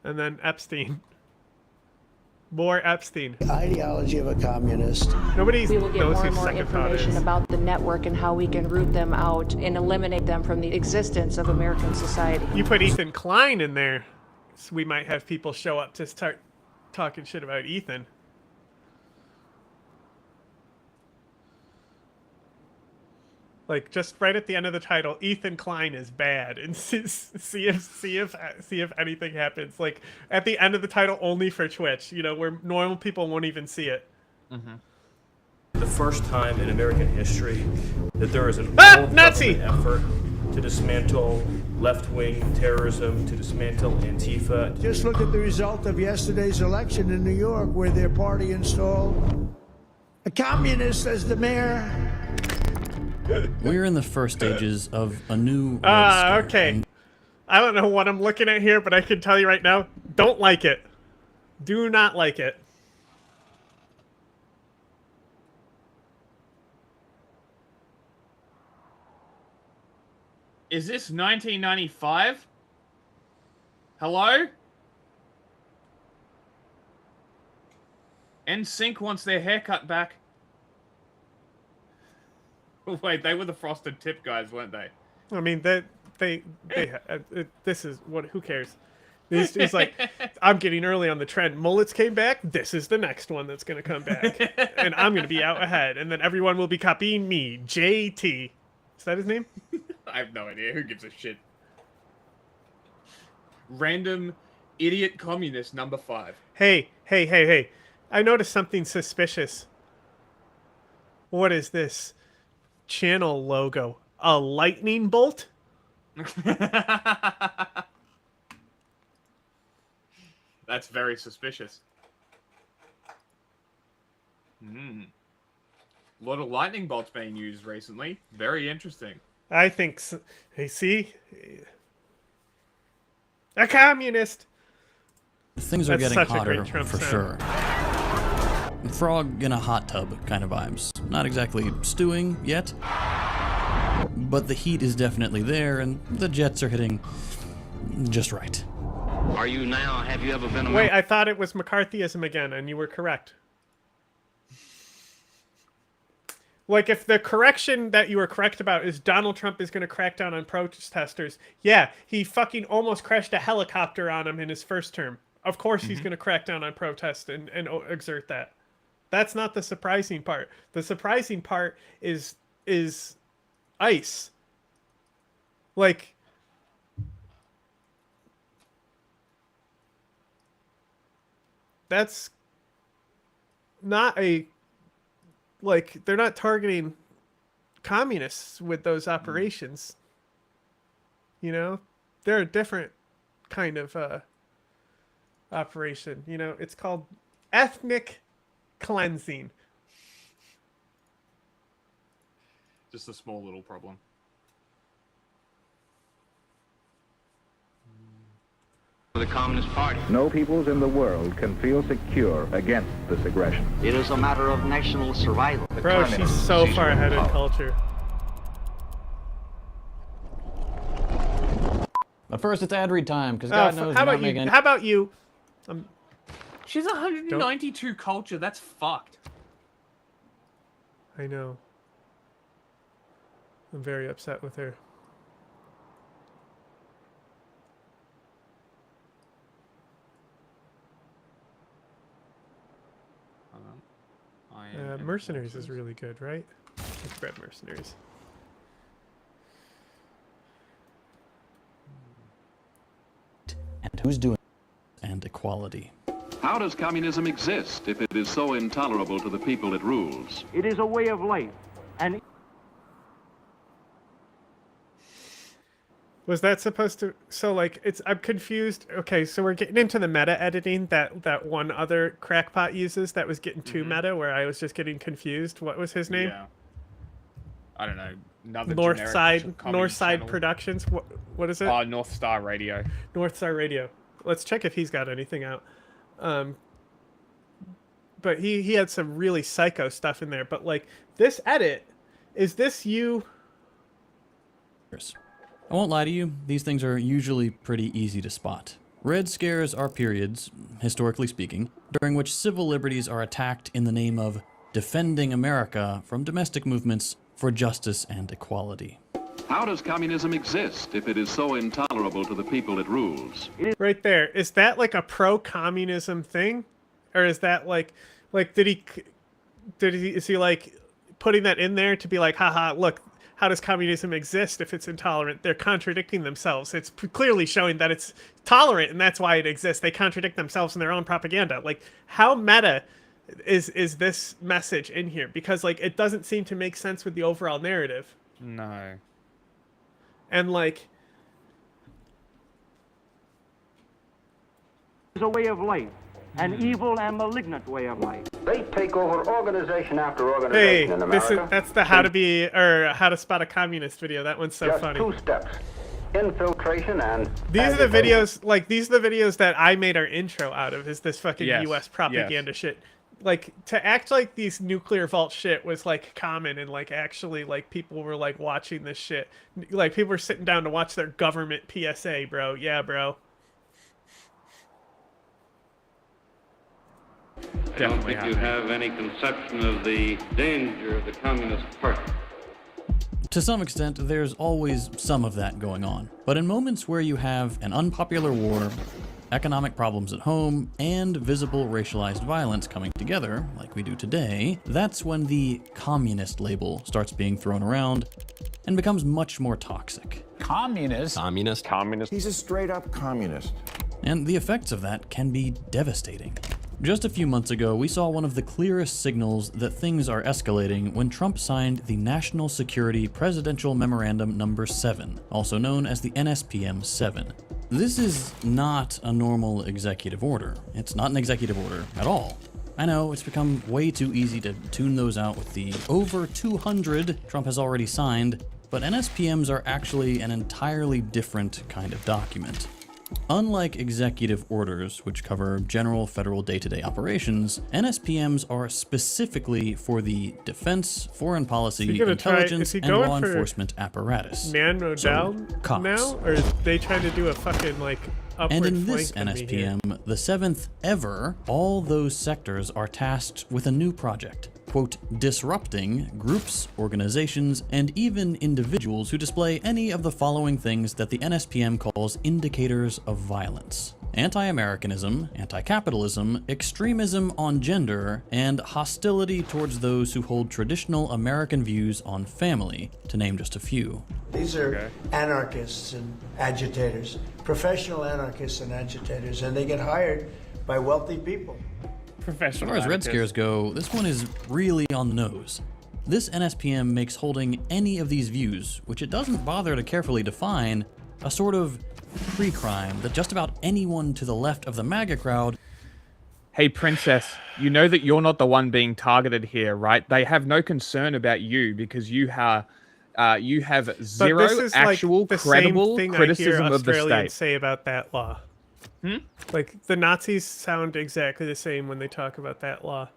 S8: And then Epstein. More Epstein.
S9: The ideology of a communist.
S8: Nobody
S12: We will get
S8: knows
S12: more
S8: who
S12: and more
S8: second thought
S12: information
S8: is.
S12: about the network and how we can root them out and eliminate them from the existence of American society.
S8: You put Ethan Klein in there, so we might have people show up to start talking shit about Ethan. Like, just right at the end of the title, Ethan Klein is bad, and see if anything happens. Like, at the end of the title, only for Twitch, you know, where normal people won't even see it.
S13: Mm-hmm.
S23: The first time in American history that there is an
S8: Nazi
S23: effort to dismantle left-wing terrorism, to dismantle Antifa.
S9: Just look at the result of yesterday's election in New York, where their party installed a communist as the mayor.
S6: We're in the first stages of a new Red Scare,
S8: Okay.
S6: and
S8: I don't know what I'm looking at here, but I can tell you right now, don't like it. Do not like it.
S13: Is this 1995? Hello? NSYNC wants their haircut back. Wait, they were the frosted tip guys, weren't they?
S8: I mean, this is what. Who cares? He's like, I'm getting early on the trend. Mullets came back. This is the next one that's gonna come back, and I'm gonna be out ahead. And then everyone will be copying me. JT, is that his name?
S13: I have no idea. Who gives a shit? Random idiot communist number 5.
S8: Hey! I noticed something suspicious. What is this? Channel logo. A lightning bolt?
S13: That's very suspicious. A lot of lightning bolts being used recently. Very interesting.
S8: I think so. Hey, see? A communist!
S6: things are
S8: That's
S6: getting
S8: such a
S6: hotter
S8: great Trump
S6: for
S8: sound.
S6: sure. Frog in a hot tub kind of vibes. Not exactly stewing yet, but the heat is definitely there, and the jets are hitting just right.
S19: Are you now? Have you ever been a
S8: Wait, I thought it was McCarthyism again, and you were correct. Like, if the correction that you were correct about is Donald Trump is going to crack down on protesters, yeah, he fucking almost crashed a helicopter on him in his first term. Of course he's going to crack down on protest and exert that. That's not the surprising part. The surprising part is ICE. Like, that's not a, like, they're not targeting communists with those operations. You know, they're a different kind of operation. You know, it's called ethnic cleansing.
S13: Just a small little problem.
S19: The Communist Party.
S1: No peoples in the world can feel secure against this aggression.
S19: It is a matter of national survival.
S8: Bro, she's so far ahead in culture.
S6: But first, it's ad read time, because God knows
S8: how
S6: we're not
S8: about you?
S6: making...
S8: How about you?
S13: She's 192 culture. That's fucked.
S8: I know. I'm very upset with her. Mercenaries is really good, right? I've read Mercenaries.
S6: And who's doing and equality.
S3: How does communism exist if it is so intolerable to the people it rules?
S5: It is a way of life, and
S8: Was that supposed to? So like, I'm confused. Okay, so we're getting into the meta editing that one other crackpot uses that was getting too meta, where I was just getting confused. What was his name?
S13: Yeah. I don't know. Another
S8: Northside Productions. What is it?
S13: North Star Radio.
S8: North Star Radio. Let's check if he's got anything out. But he had some really psycho stuff in there. But like this edit, is this you?
S6: I won't lie to you, these things are usually pretty easy to spot. Red Scares are periods, historically speaking, during which civil liberties are attacked in the name of defending America from domestic movements for justice and equality.
S3: How does communism exist if it is so intolerable to the people it rules?
S8: Right there. Is that like a pro-communism thing? Or is that like is he like putting that in there to be like, haha, look, how does communism exist if it's intolerant? They're contradicting themselves. It's clearly showing that it's tolerant, and that's why it exists. They contradict themselves in their own propaganda. Like, how meta is this message in here? Because like it doesn't seem to make sense with the overall narrative.
S13: No.
S8: And like,
S5: it's a way of life, an evil and malignant way of life. They take over organization after organization in America.
S8: That's the how to spot a communist video. That one's so funny.
S5: 2 steps. Infiltration and
S8: these are the videos that I made our intro out of, is this fucking US propaganda shit. Like, to act like these nuclear vault shit was like common, and like actually like people were like watching this shit. Like people were sitting down to watch their government PSA, bro. Yeah, bro.
S19: I don't think you have any conception of the danger of the Communist Party.
S6: To some extent, there's always some of that going on. But in moments where you have an unpopular war, economic problems at home, and visible racialized violence coming together, like we do today, that's when the communist label starts being thrown around and becomes much more toxic.
S18: Communist? Communist.
S21: He's a straight-up communist.
S6: And the effects of that can be devastating. Just a few months ago, we saw one of the clearest signals that things are escalating when Trump signed the National Security Presidential Memorandum No. 7, also known as the NSPM 7. This is not a normal executive order. It's not an executive order at all. I know, it's become way too easy to tune those out with the over 200 Trump has already signed, but NSPMs are actually an entirely different kind of document. Unlike executive orders, which cover general federal day-to-day operations, NSPMs are specifically for the defense, foreign policy, intelligence, and law enforcement apparatus.
S8: Man down now? Or is they trying to do a fucking, like, upward
S6: and in this
S8: flank
S6: NSPM, the 7th ever, all those sectors are tasked with a new project. Quote, disrupting groups, organizations, and even individuals who display any of the following things that the NSPM calls indicators of violence: anti-Americanism, anti-capitalism, extremism on gender, and hostility towards those who hold traditional American views on family, to name just a few.
S9: These are anarchists and agitators, professional anarchists and agitators, and they get hired by wealthy people.
S6: As far as Red Scares go, this one is really on the nose. This NSPM makes holding any of these views, which it doesn't bother to carefully define, a sort of pre-crime that just about anyone to the left of the MAGA crowd...
S13: Hey, Princess, you know that you're not the one being targeted here, right? They have no concern about you because you have zero actual credible criticism of the state.
S8: Say about that law. Like, the Nazis sound exactly the same when they talk about that law.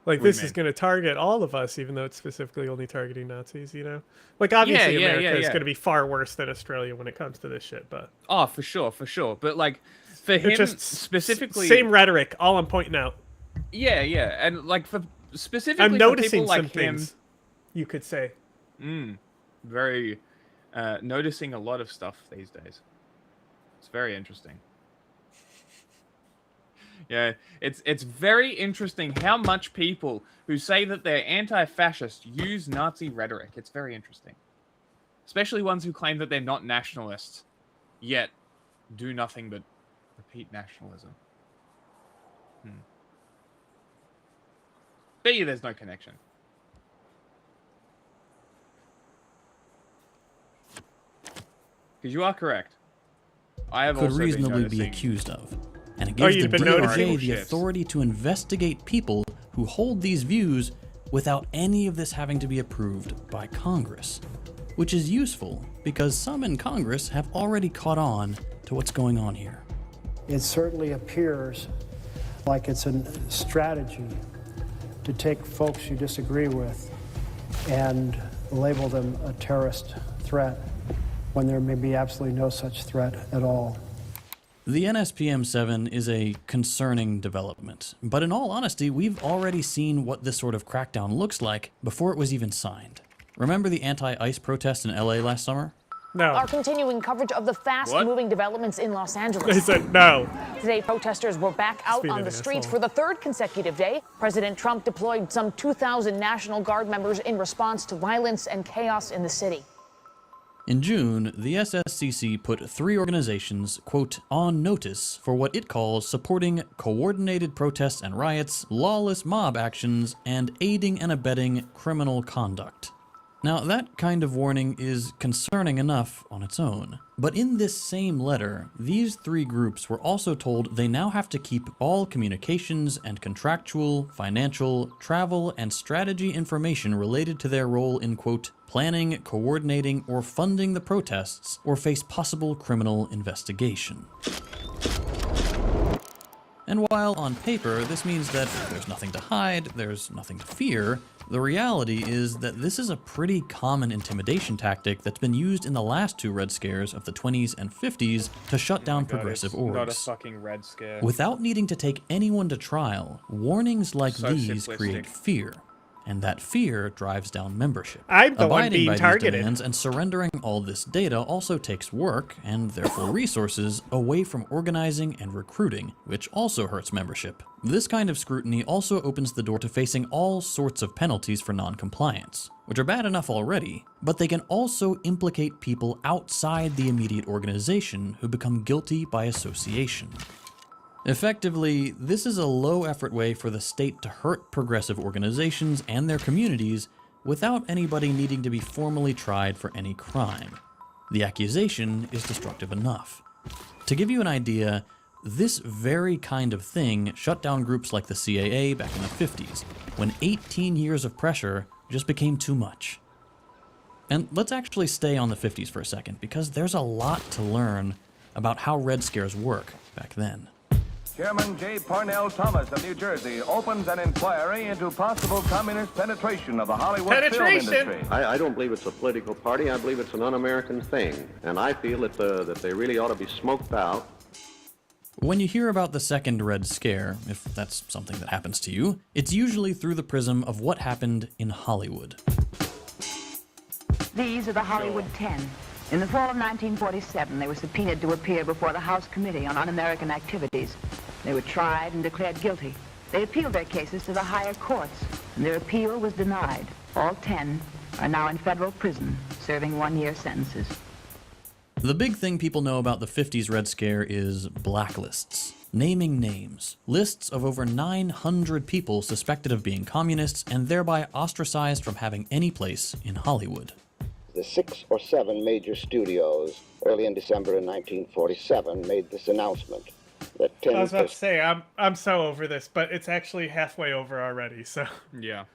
S8: Like, this is going to target all of us, even though it's specifically only targeting Nazis, you know? Like, obviously, America is going to be far worse than Australia when it comes to this shit, but...
S13: Oh, for sure. But, like, for him
S8: just
S13: specifically...
S8: Same rhetoric, all I'm pointing out.
S13: Yeah. And, like, for specifically
S8: I'm noticing
S13: for people
S8: some
S13: like him...
S8: things, you could say.
S13: Very... noticing a lot of stuff these days. It's very interesting. Yeah, it's very interesting how much people who say that they're anti-fascist use Nazi rhetoric. It's very interesting. Especially ones who claim that they're not nationalists, yet do nothing but repeat nationalism. Bet you there's no connection. Because you are correct. I have
S6: could
S13: also
S6: reasonably
S13: been
S6: be
S13: noticing...
S6: accused of. And it gives the DOJ the authority to investigate people who hold these views without any of this having to be approved by Congress. Which is useful, because some in Congress have already caught on to what's going on here.
S2: It certainly appears like it's a strategy to take folks you disagree with and label them a terrorist threat when there may be absolutely no such threat at all.
S6: The NSPM-7 is a concerning development, but in all honesty, we've already seen what this sort of crackdown looks like before it was even signed. Remember the anti-ICE protests in LA last summer?
S8: No.
S21: Our continuing coverage of the fast-moving developments in Los Angeles.
S8: They said no.
S21: Today, protesters were back out on the streets for the third consecutive day. President Trump deployed some 2,000 National Guard members in response to violence and chaos in the city.
S6: In June, the SSCC put 3 organizations, quote, on notice for what it calls supporting coordinated protests and riots, lawless mob actions, and aiding and abetting criminal conduct. Now, that kind of warning is concerning enough on its own. But in this same letter, these 3 groups were also told they now have to keep all communications and contractual, financial, travel, and strategy information related to their role in, quote, planning, coordinating, or funding the protests, or face possible criminal investigation. And while on paper this means that if there's nothing to hide, there's nothing to fear, the reality is that this is a pretty common intimidation tactic that's been used in the last 2 Red Scares of the 20s and 50s to shut down progressive orgs.
S13: Not a fucking Red Scare.
S6: Without needing to take anyone to trial, warnings like these
S13: simplistic.
S6: create fear. And that fear drives down membership.
S8: I'm the one
S6: Abiding
S8: being
S6: by
S8: targeted.
S6: these demands and surrendering all this data also takes work, and therefore resources, away from organizing and recruiting, which also hurts membership. This kind of scrutiny also opens the door to facing all sorts of penalties for non-compliance, which are bad enough already, but they can also implicate people outside the immediate organization who become guilty by association. Effectively, this is a low-effort way for the state to hurt progressive organizations and their communities without anybody needing to be formally tried for any crime. The accusation is destructive enough. To give you an idea, this very kind of thing shut down groups like the CAA back in the 50s, when 18 years of pressure just became too much. And let's actually stay on the 50s for a second, because there's a lot to learn about how Red Scares work back then.
S1: Chairman J. Parnell Thomas of New Jersey opens an inquiry into possible communist penetration of the Hollywood film industry.
S22: I don't believe it's a political party. I believe it's an un-American thing. And I feel that they really ought to be smoked out.
S6: When you hear about the second Red Scare, if that's something that happens to you, it's usually through the prism of what happened in Hollywood.
S24: These are the Hollywood 10. In the fall of 1947, they were subpoenaed to appear before the House Committee on Un-American Activities. They were tried and declared guilty. They appealed their cases to the higher courts, and their appeal was denied. All 10 are now in federal prison, serving 1-year sentences.
S6: The big thing people know about the 50s Red Scare is blacklists. Naming names. Lists of over 900 people suspected of being communists and thereby ostracized from having any place in Hollywood.
S25: The 6 or 7 major studios early in December of 1947 made this announcement that 10...
S8: I was about to say, I'm so over this, but it's actually halfway over already, so...
S13: Yeah.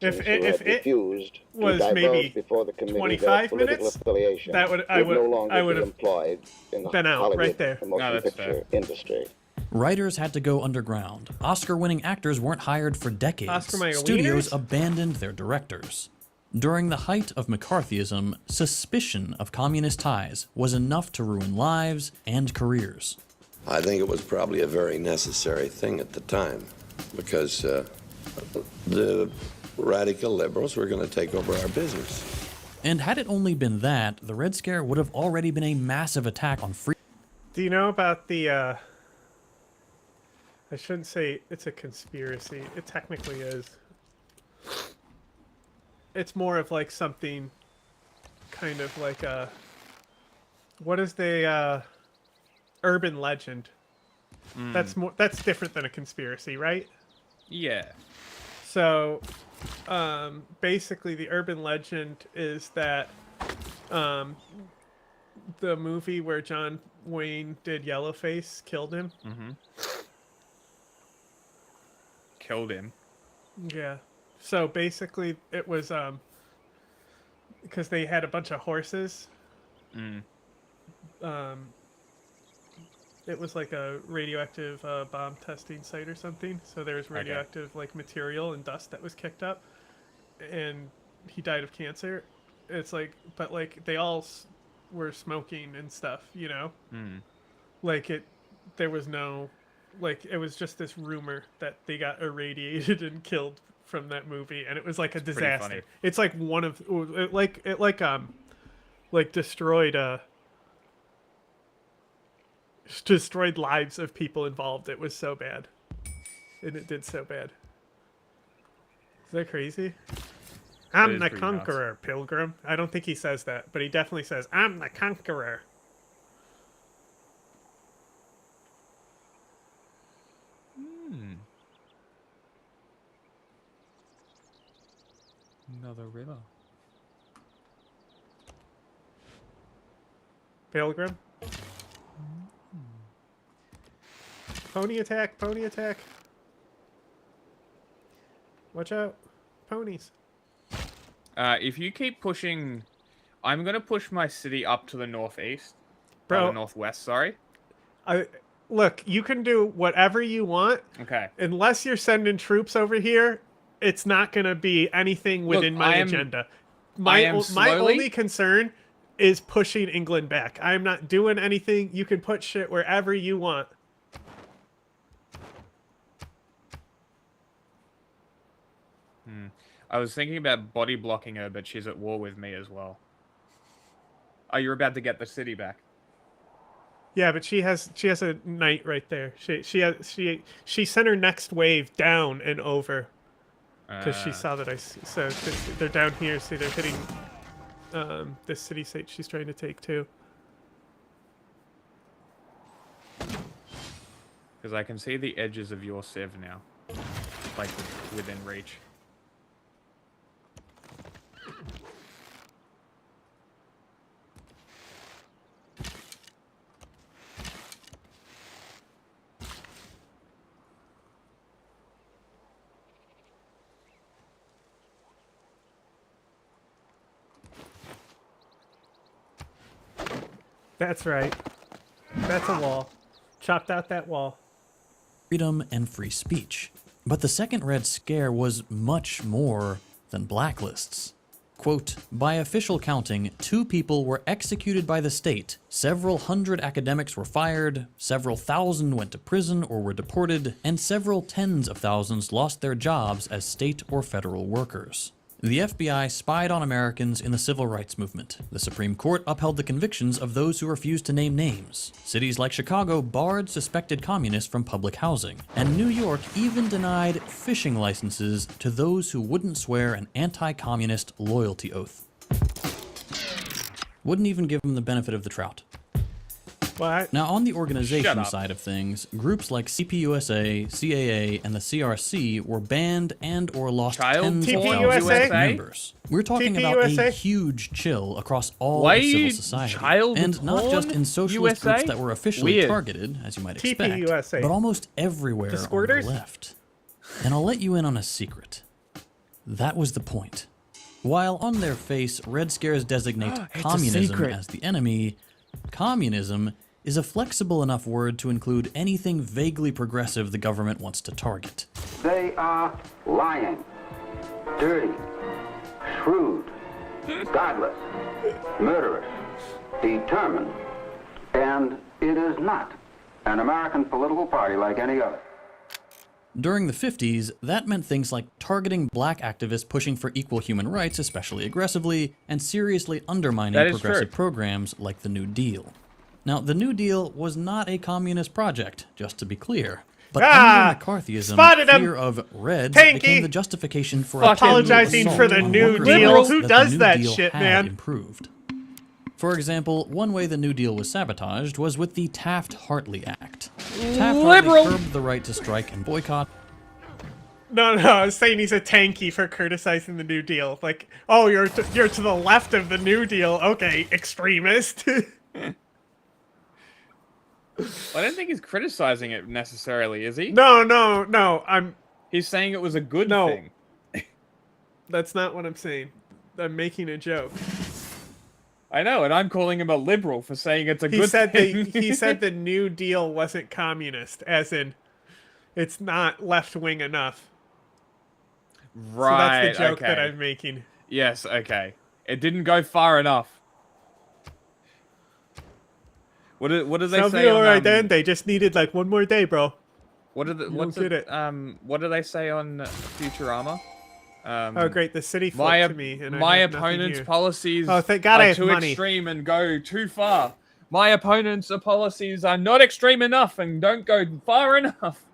S25: who had refused to
S8: was
S25: divulge
S8: maybe
S25: before the committee
S8: 25
S25: their political
S8: minutes,
S25: affiliation
S8: I
S25: would no longer be
S8: have
S25: employed in the
S8: been out
S25: Hollywood
S8: right there.
S25: motion picture industry.
S6: Writers had to go underground. Oscar-winning actors weren't hired for decades.
S8: Oscar Mayer
S6: Studios
S8: wieners?
S6: abandoned their directors. During the height of McCarthyism, suspicion of communist ties was enough to ruin lives and careers.
S4: I think it was probably a very necessary thing at the time, because the radical liberals were going to take over our business.
S6: And had it only been that, the Red Scare would have already been a massive attack on free...
S8: Do you know about the, I shouldn't say it's a conspiracy. It technically is. It's more of like something kind of like a... What is the, urban legend? That's different than a conspiracy, right?
S13: Yeah.
S8: So, basically the urban legend is that, the movie where John Wayne did Yellowface killed him.
S13: Mm-hmm. Killed him.
S8: Yeah. So basically it was, because they had a bunch of horses. It was like a radioactive bomb testing site or something. So there was radioactive like material and dust that was kicked up, and he died of cancer. It's like, but like they all were smoking and stuff, you know. Like there was no, like it was just this rumor that they got irradiated and killed from that movie, and it was like a disaster.
S13: Funny.
S8: It's like one of like destroyed lives of people involved. It was so bad, and it did so bad. Is that crazy? I'm the conqueror, Pilgrim. I don't think he says that, but he definitely says, I'm the conqueror.
S13: Another river.
S8: Pilgrim? Pony attack, pony attack. Watch out. Ponies.
S13: If you keep pushing... I'm going to push my city up to the northeast.
S8: Bro.
S13: The northwest, sorry.
S8: Look, you can do whatever you want.
S13: Okay.
S8: Unless you're sending troops over here, it's not going to be anything within my agenda. My only concern is pushing England back. I'm not doing anything. You can put shit wherever you want.
S13: I was thinking about body blocking her, but she's at war with me as well. Oh, you're about to get the city back.
S8: Yeah, but she has a knight right there. She sent her next wave down and over, because she saw that so they're down here. See, they're hitting this city state she's trying to take too.
S13: Because I can see the edges of your civ now, like within reach.
S8: That's right. That's a wall. Chopped out that wall.
S6: Freedom and free speech. But the second Red Scare was much more than blacklists. Quote, by official counting, 2 people were executed by the state, several hundred academics were fired, several thousand went to prison or were deported, and several tens of thousands lost their jobs as state or federal workers. The FBI spied on Americans in the civil rights movement. The Supreme Court upheld the convictions of those who refused to name names. Cities like Chicago barred suspected communists from public housing. And New York even denied fishing licenses to those who wouldn't swear an anti-communist loyalty oath. Wouldn't even give them the benefit of the trout.
S8: What?
S6: Now, on the organization side of things, groups like CPUSA, CAA, and the CRC were banned and or lost tens of thousands of members. We're talking about a huge chill across all of civil society. And not just in socialist groups that were officially targeted, as you might expect, but almost everywhere on the left. And I'll let you in on a secret. That was the point. While on their face, Red Scares designate communism as the enemy, communism is a flexible enough word to include anything vaguely progressive the government wants to target.
S5: They are lying, dirty, shrewd, godless, murderous, determined, and it is not an American political party like any other.
S6: During the 50s, that meant things like targeting black activists pushing for equal human rights especially aggressively, and seriously undermining progressive programs like the New Deal. Now, the New Deal was not a communist project, just to be clear. But under McCarthyism, fear of Reds became the justification for
S8: apologizing for the New Deal. Who does that shit, man?
S6: Improved. For example, one way the New Deal was sabotaged was with the Taft-Hartley Act. Taft-Hartley curbed the right to strike and boycott.
S8: No, I was saying he's a tanky for criticizing the New Deal. Like, oh, you're to the left of the New Deal. Okay, extremist.
S13: I don't think he's criticizing it necessarily, is he?
S8: No.
S13: He's saying it was a good thing.
S8: That's not what I'm saying. I'm making a joke.
S13: I know, and I'm calling him a liberal for saying it's a good thing.
S8: He said the New Deal wasn't communist, as in, it's not left-wing enough.
S13: Right,
S8: so that's the joke that I'm making.
S13: Yes, okay. It didn't go far enough. What do they say?
S8: All right, then they just needed like one more day, bro.
S13: What do they say on Futurama?
S8: Oh great, the city flipped to me. And
S13: my opponent's policies
S8: thank God
S13: are too extreme and go too far. My opponent's policies are not extreme enough and don't go far enough.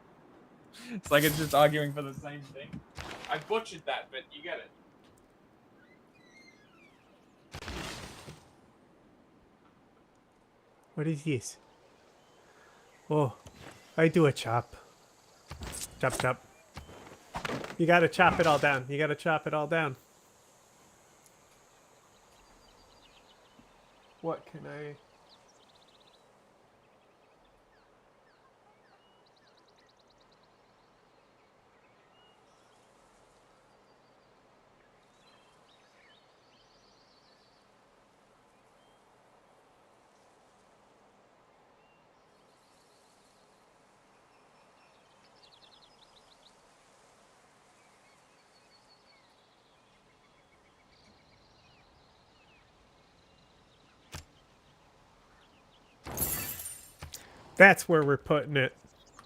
S13: It's like it's just arguing for the same thing. I butchered that, but you get it.
S8: What is this? Oh, I do a chop. Chop. You gotta chop it all down. What can I... That's where we're putting it.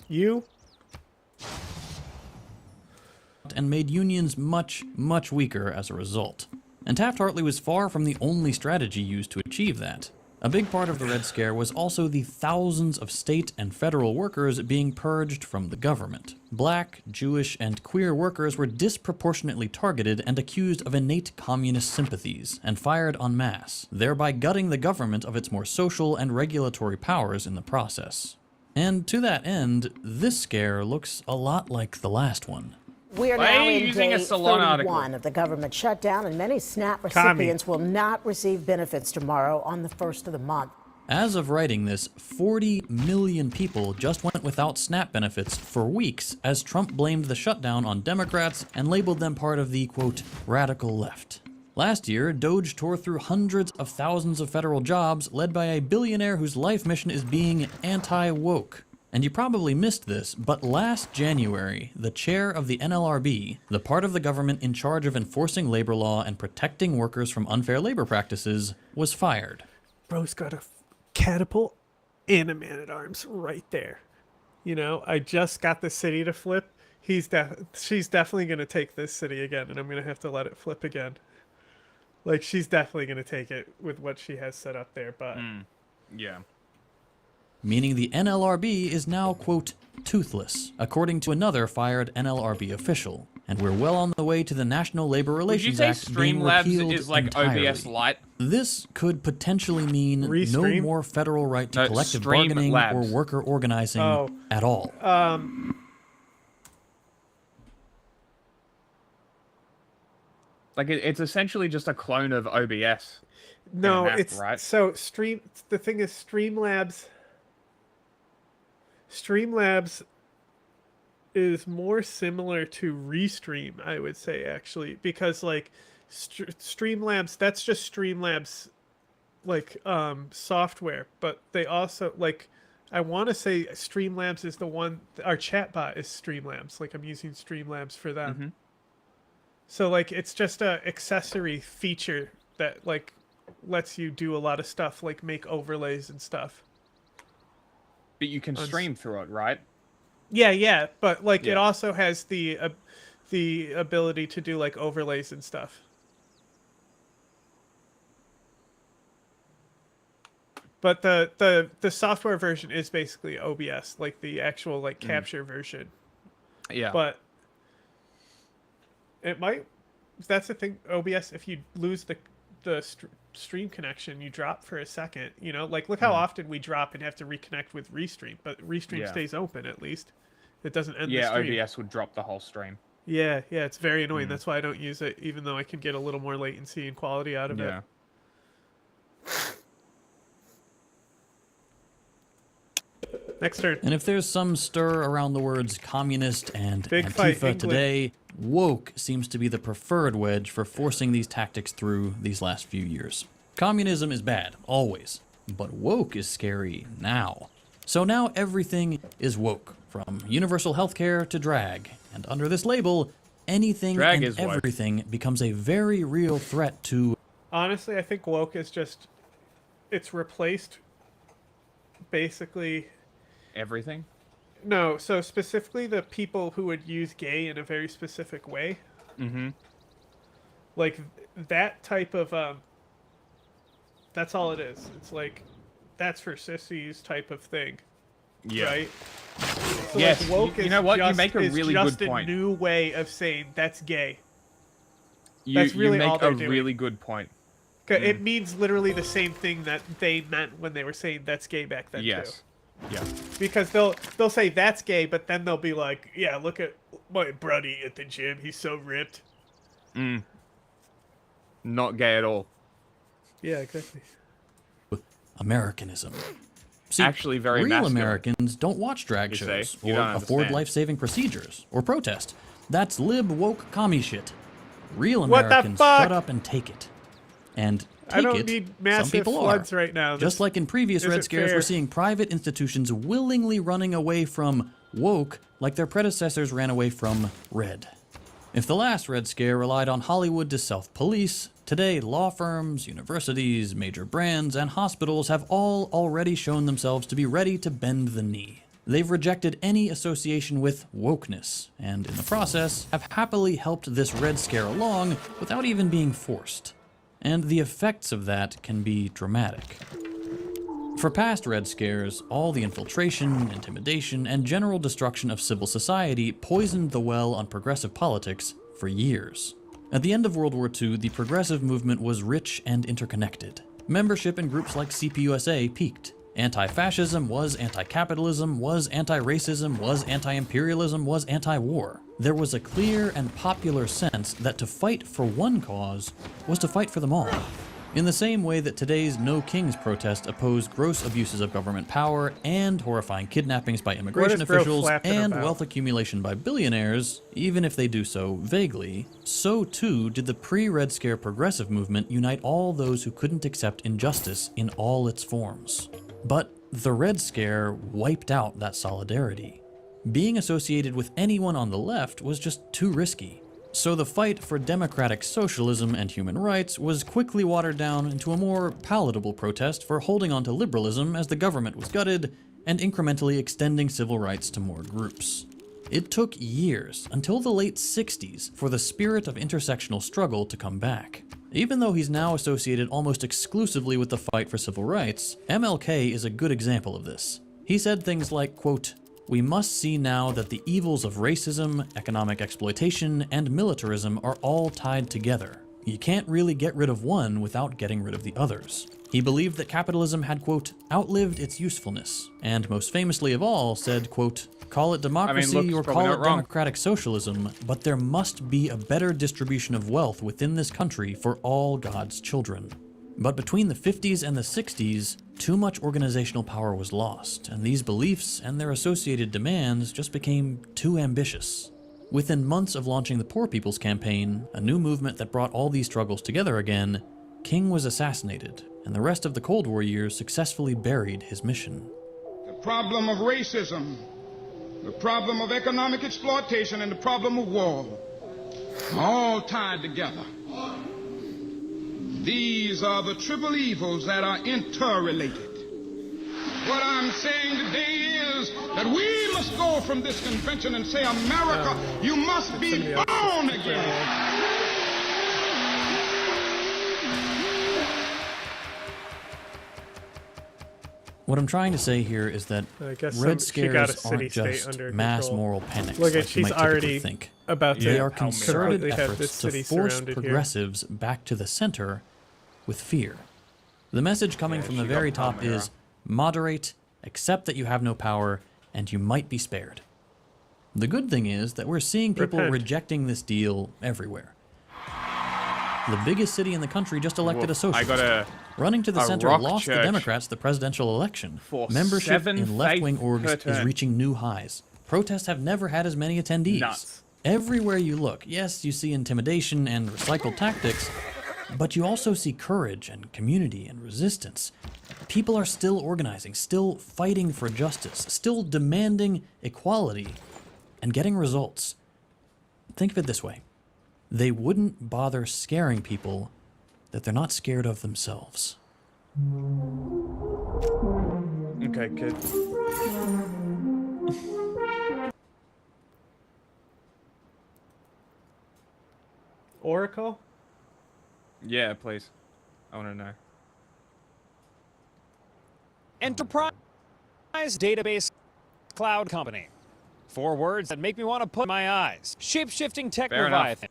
S8: You?
S6: And made unions much, much weaker as a result. And Taft-Hartley was far from the only strategy used to achieve that. A big part of the Red Scare was also the thousands of state and federal workers being purged from the government. Black, Jewish, and queer workers were disproportionately targeted and accused of innate communist sympathies, and fired en masse, thereby gutting the government of its more social and regulatory powers in the process. And to that end, this scare looks a lot like the last one.
S11: We are now in day 31 of the government shutdown, and many SNAP recipients will not receive benefits tomorrow on the 1st of the month.
S6: As of writing this, 40 million people just went without SNAP benefits for weeks as Trump blamed the shutdown on Democrats and labeled them part of the, quote, radical left. Last year, Doge tore through hundreds of thousands of federal jobs led by a billionaire whose life mission is being anti-woke. And you probably missed this, but last January, the chair of the NLRB, the part of the government in charge of enforcing labor law and protecting workers from unfair labor practices, was fired.
S8: Bro's got a catapult and a man-at-arms right there. You know, I just got the city to flip. She's definitely going to take this city again, and I'm going to have to let it flip again. Like, she's definitely going to take it with what she has set up there, but...
S13: Yeah.
S6: Meaning the NLRB is now, quote, toothless, according to another fired NLRB official. And we're well on the way to the National Labor Relations Act being repealed
S13: is like
S6: entirely.
S13: OBS Lite?
S6: This could potentially mean no more federal right to collective bargaining or worker organizing at all.
S13: Like, it's essentially just a clone of OBS.
S8: No,
S13: Mac,
S8: it's...
S13: right?
S8: So, the thing is, Streamlabs is more similar to Restream, I would say, actually, because like Streamlabs, that's just Streamlabs like software, but they also like, I want to say Streamlabs is the one, our chatbot is Streamlabs, like I'm using Streamlabs for them. So like it's just a accessory feature that like lets you do a lot of stuff, like make overlays and stuff.
S13: But you can stream through it, right?
S8: Yeah, but like it also has the ability to do like overlays and stuff. But the software version is basically OBS, like the actual like capture version.
S13: Yeah.
S8: But it might, that's the thing, OBS, if you lose the stream connection, you drop for a second, you know, like look how often we drop and have to reconnect with Restream, but Restream stays open at least. It doesn't end the stream.
S13: Yeah, OBS would drop the whole stream.
S8: Yeah, it's very annoying. That's why I don't use it, even though I can get a little more latency and quality out of it. Next turn.
S6: And if there's some stir around the words communist and Antifa today, woke seems to be the preferred wedge for forcing these tactics through these last few years. Communism is bad, always, but woke is scary now. So now everything is woke, from universal healthcare to drag, and under this label, anything
S13: drag
S6: and everything becomes a very real threat to...
S8: Honestly, I think woke is just, it's replaced basically...
S13: Everything?
S8: No, so specifically the people who would use gay in a very specific way. Like that type of that's all it is. It's like that's for sissies type of thing. Right? So
S13: yes.
S8: Like, woke
S13: you know what?
S8: Just,
S13: you make a really good point.
S8: A new way of saying that's gay.
S13: That's really all they're doing. You make a really good point.
S8: It means literally the same thing that they meant when they were saying that's gay back then too.
S13: Yeah.
S8: Because they'll say that's gay, but then they'll be like, yeah, look at my buddy at the gym. He's so ripped.
S13: Not gay at all.
S8: Yeah, exactly.
S6: Americanism. See,
S13: actually very
S6: real
S13: masculine.
S6: Americans don't watch drag shows or afford life-saving procedures or protest. That's lib woke commie shit. Real Americans shut up and take it. And
S8: I don't need massive
S6: some people
S8: floods
S6: are.
S8: right now.
S6: Just like in previous Red Scares, we're seeing private institutions willingly running away from woke like their predecessors ran away from red. If the last Red Scare relied on Hollywood to self-police, today law firms, universities, major brands, and hospitals have all already shown themselves to be ready to bend the knee. They've rejected any association with wokeness, and in the process have happily helped this Red Scare along without even being forced. And the effects of that can be dramatic. For past Red Scares, all the infiltration, intimidation, and general destruction of civil society poisoned the well on progressive politics for years. At the end of World War II, the progressive movement was rich and interconnected. Membership in groups like CPUSA peaked. Anti-fascism was anti-capitalism, was anti-racism, was anti-imperialism, was anti-war. There was a clear and popular sense that to fight for one cause was to fight for them all. In the same way that today's No Kings protest opposed gross abuses of government power and horrifying kidnappings by immigration officials and wealth accumulation by billionaires, even if they do so vaguely, so too did the pre-Red Scare progressive movement unite all those who couldn't accept injustice in all its forms. But the Red Scare wiped out that solidarity. Being associated with anyone on the left was just too risky. So the fight for democratic socialism and human rights was quickly watered down into a more palatable protest for holding on to liberalism as the government was gutted and incrementally extending civil rights to more groups. It took years, until the late 60s, for the spirit of intersectional struggle to come back. Even though he's now associated almost exclusively with the fight for civil rights, MLK is a good example of this. He said things like, quote, "We must see now that the evils of racism, economic exploitation, and militarism are all tied together. You can't really get rid of one without getting rid of the others." He believed that capitalism had, quote, outlived its usefulness, and most famously of all said, quote, "Call it democracy or call it democratic socialism, but there must be a better distribution of wealth within this country for all God's children." But between the 50s and the 60s, too much organizational power was lost, and these beliefs and their associated demands just became too ambitious. Within months of launching the Poor People's Campaign, a new movement that brought all these struggles together again, King was assassinated, and the rest of the Cold War years successfully buried his mission.
S10: The problem of racism, the problem of economic exploitation, and the problem of war are all tied together. These are the triple evils that are interrelated. What I'm saying today is that we must go from this convention and say, America, you must be born again.
S6: What I'm trying to say here is that Red Scares aren't just mass moral panics
S8: Look at,
S6: like you
S8: she's
S6: might
S8: already
S6: typically think.
S8: about
S6: They
S8: to
S6: are concerted
S8: completely have this
S6: efforts to
S8: city
S6: force
S8: surrounded here.
S6: progressives back to the center with fear. The message coming from the very top is moderate, accept that you have no power, and you might be spared. The good thing is that we're seeing people rejecting this deal everywhere. The biggest city in the country just elected a socialist. Running to the center lost the Democrats the presidential election. Membership in left-wing orgs is reaching new highs. Protests have never had as many attendees.
S13: Nuts.
S6: Everywhere you look, yes, you see intimidation and recycled tactics, but you also see courage and community and resistance. People are still organizing, still fighting for justice, still demanding equality, and getting results. Think of it this way. They wouldn't bother scaring people that they're not scared of themselves.
S13: Okay, good.
S8: Oracle?
S13: Yeah, please. I want to know.
S14: Enterprise database cloud company. 4 words that make me want to put my eyes. Shape-shifting tech leviathan.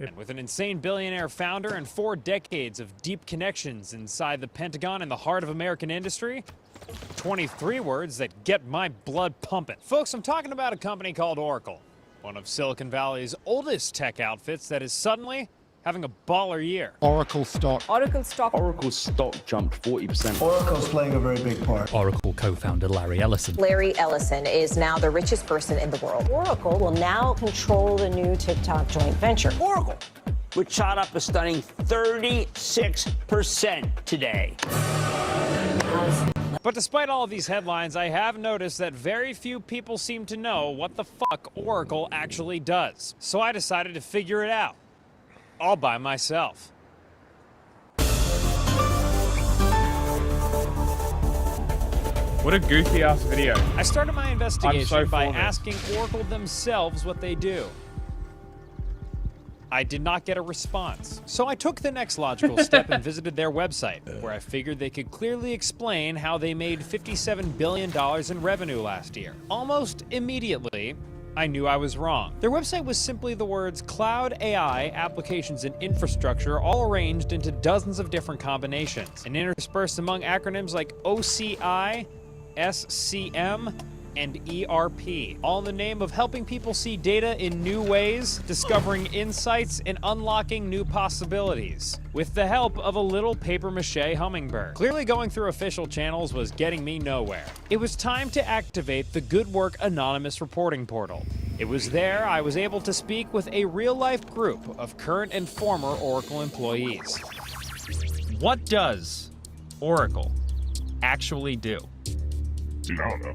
S14: And with an insane billionaire founder and 4 decades of deep connections inside the Pentagon and the heart of American industry, 23 words that get my blood pumping. Folks, I'm talking about a company called Oracle, one of Silicon Valley's oldest tech outfits that is suddenly having a baller year.
S15: Oracle stock jumped 40%.
S9: Oracle's playing a very big part.
S18: Oracle co-founder Larry Ellison.
S17: Larry Ellison is now the richest person in the world. Oracle will now control the new TikTok joint venture.
S20: Oracle, which shot up a stunning 36% today.
S14: But despite all of these headlines, I have noticed that very few people seem to know what the fuck Oracle actually does. So I decided to figure it out. All by myself.
S13: What a goofy ass video.
S14: I started my investigation by
S13: full of it.
S14: asking Oracle themselves what they do. I did not get a response. So I took the next logical step and visited their website, where I figured they could clearly explain how they made $57 billion in revenue last year. Almost immediately, I knew I was wrong. Their website was simply the words cloud AI, applications, and infrastructure all arranged into dozens of different combinations and interspersed among acronyms like OCI, SCM, and ERP, all in the name of helping people see data in new ways, discovering insights, and unlocking new possibilities, with the help of a little papier-mâché hummingbird. Clearly going through official channels was getting me nowhere. It was time to activate the Good Work Anonymous reporting portal. It was there I was able to speak with a real-life group of current and former Oracle employees.
S26: What does Oracle actually do?
S27: Dude, I don't know.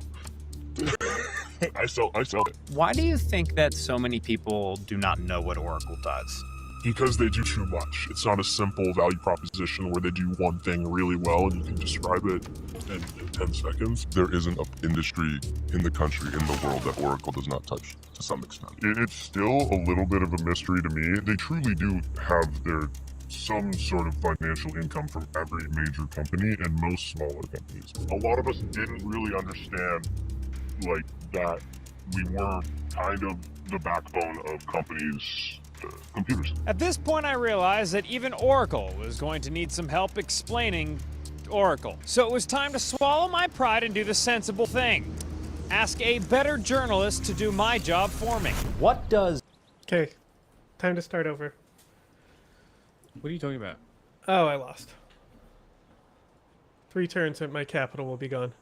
S27: I sell it.
S26: Why do you think that so many people do not know what Oracle does?
S27: Because they do too much. It's not a simple value proposition where they do one thing really well and you can describe it in 10 seconds. There isn't an industry in the country, in the world, that Oracle does not touch to some extent. It's still a little bit of a mystery to me. They truly do have some sort of financial income from every major company and most smaller companies. A lot of us didn't really understand like that we were kind of the backbone of companies' computers.
S14: At this point, I realized that even Oracle was going to need some help explaining Oracle. So it was time to swallow my pride and do the sensible thing. Ask a better journalist to do my job for me.
S15: What does...
S8: Okay, time to start over.
S13: What are you talking about?
S8: Oh, I lost. 3 turns and my capital will be gone.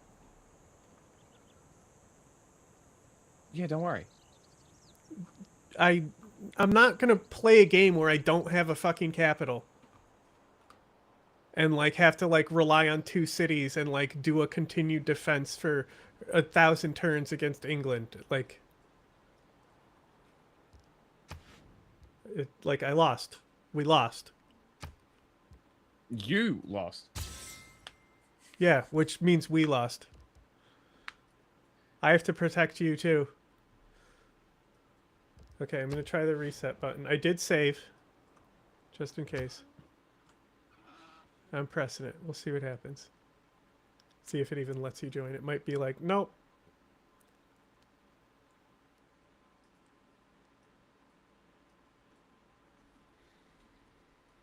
S13: Yeah, don't worry.
S8: I'm not gonna play a game where I don't have a fucking capital. And like have to like rely on 2 cities and like do a continued defense for 1,000 turns against England. Like I lost. We lost.
S13: You lost.
S8: Yeah, which means we lost. I have to protect you too. Okay, I'm gonna try the reset button. I did save, just in case. I'm pressing it. We'll see what happens. See if it even lets you join. It might be like, nope.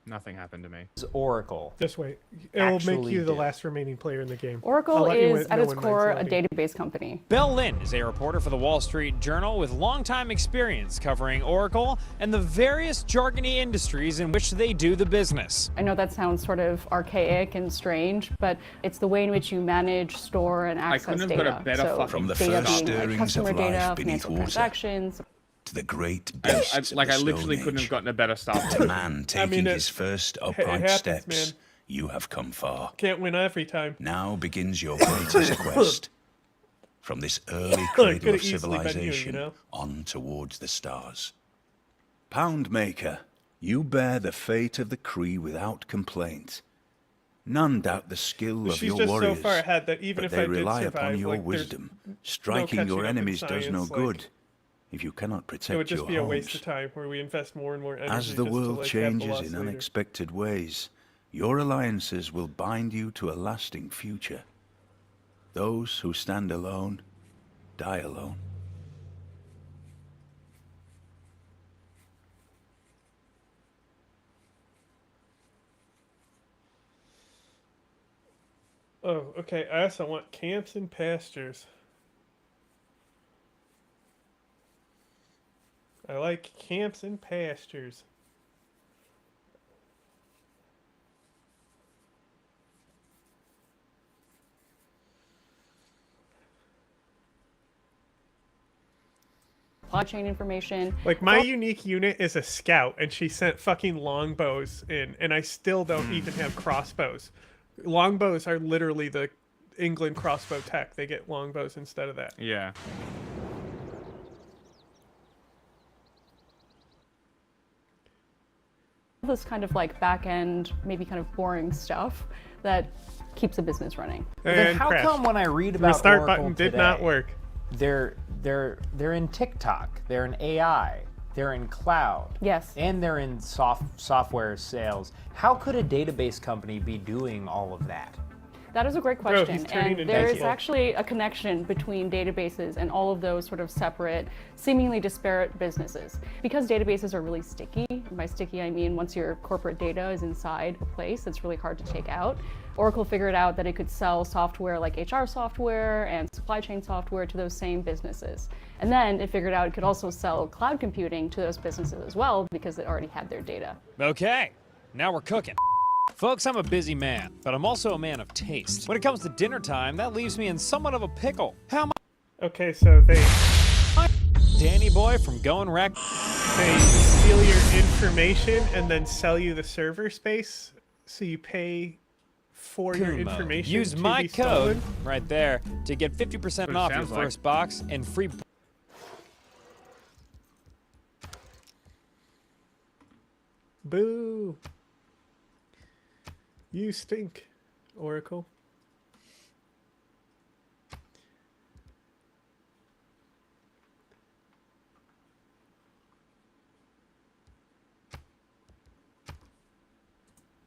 S13: Nothing happened to me.
S15: Oracle.
S8: Just wait. It'll make you the last remaining player in the game.
S2: Oracle is, at its core, a database company.
S14: Bill Lynn is a reporter for the Wall Street Journal with longtime experience covering Oracle and the various jargony industries in which they do the business.
S2: I know that sounds sort of archaic and strange, but it's the way in which you manage, store, and access data. So
S3: from the
S2: data
S3: first
S2: being
S3: stirrings
S2: customer
S3: of
S2: data,
S3: life beneath
S2: financial
S3: water,
S2: transactions.
S3: to the great beasts
S13: I
S3: of the
S13: literally
S3: Stone
S13: couldn't
S3: Age.
S13: have gotten a better start.
S3: To man taking his first upright
S8: happens,
S3: steps,
S8: man.
S3: you have come far.
S8: Can't win every time.
S3: Now begins your greatest quest. From this early
S8: Could
S3: cradle
S8: have
S3: of
S8: easily been you,
S3: civilization
S8: you know?
S3: on towards the stars. Pound Maker, you bear the fate of the Cree without complaint. None doubt the skill of
S8: She's
S3: your
S8: just
S3: warriors,
S8: so far ahead that even
S3: but
S8: if
S3: they
S8: I did
S3: rely
S8: survive,
S3: upon your
S8: like, there's
S3: wisdom.
S8: no
S3: Striking
S8: catching
S3: your
S8: up in
S3: enemies does no
S8: science, like,
S3: good if you cannot protect
S8: it would just
S3: your
S8: be a
S3: homes.
S8: waste of time where we invest more and more energy.
S3: As the
S8: just
S3: world
S8: to, like, have the
S3: changes
S8: loss
S3: in
S8: later.
S3: unexpected ways, your alliances will bind you to a lasting future. Those who stand alone, die alone.
S8: Oh, okay. I also want camps and pastures. I like camps and pastures.
S2: Supply chain information.
S8: Like, my unique unit is a scout, and she sent fucking longbows in, and I still don't even have crossbows. Longbows are literally the England crossbow tech. They get longbows instead of that.
S13: Yeah.
S2: This kind of like back end, maybe kind of boring stuff that keeps a business running.
S14: Then how come when I read about
S8: Restart
S14: Oracle
S8: button did
S14: today,
S8: not work.
S14: They're in TikTok, they're in AI, they're in cloud,
S2: yes,
S14: and they're in software sales. How could a database company be doing all of that?
S2: That is a great
S8: Bro,
S2: question,
S8: he's turning
S2: and
S8: into
S2: there is
S8: people.
S2: actually a connection between databases and all of those sort of separate, seemingly disparate businesses. Because databases are really sticky, and by sticky I mean once your corporate data is inside a place, it's really hard to take out. Oracle figured out that it could sell software like HR software and supply chain software to those same businesses. And then it figured out it could also sell cloud computing to those businesses as well because it already had their data.
S14: Okay, now we're cooking. Folks, I'm a busy man, but I'm also a man of taste. When it comes to dinner time, that leaves me in somewhat of a pickle. How am I?
S8: Okay, so they
S14: Danny Boy from Going Wreck.
S8: They steal your information and then sell you the server space, so you pay for your
S14: Kumo.
S8: information.
S14: Use
S8: to
S14: my
S8: be
S14: code
S8: stolen.
S14: right there to get 50%
S13: That's what it
S14: off your
S13: sounds like.
S14: first box and free.
S8: Boo! You stink, Oracle.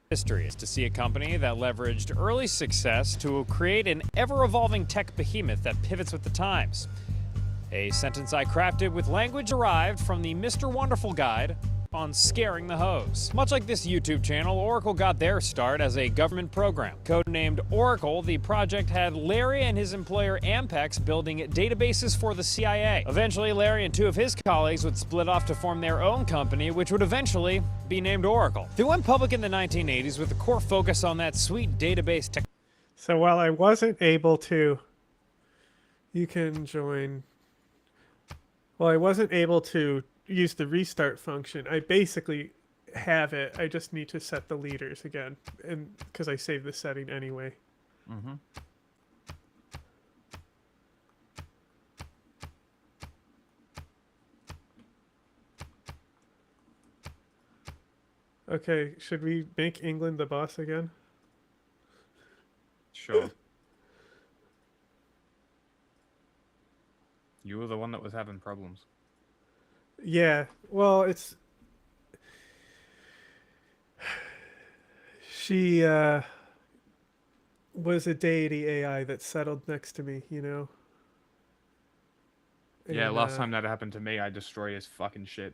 S14: History is to see a company that leveraged early success to create an ever-evolving tech behemoth that pivots with the times. A sentence I crafted with language derived from the Mr. Wonderful guide on scaring the hoes. Much like this YouTube channel, Oracle got their start as a government program. Codenamed Oracle, the project had Larry and his employer Ampex building databases for the CIA. Eventually, Larry and two of his colleagues would split off to form their own company, which would eventually be named Oracle. They went public in the 1980s with a core focus on that sweet database tech.
S8: So while I wasn't able to, you can join. Well, I wasn't able to use the restart function. I basically have it. I just need to set the leaders again, and because I saved the setting anyway.
S1: Mm-hmm.
S8: Okay, should we make England the boss again?
S1: Sure. You were the one that was having problems.
S8: Yeah, well, it's... She was a deity AI that settled next to me, you know?
S1: Yeah,
S8: And,
S1: last time that happened to me, I destroyed his fucking shit.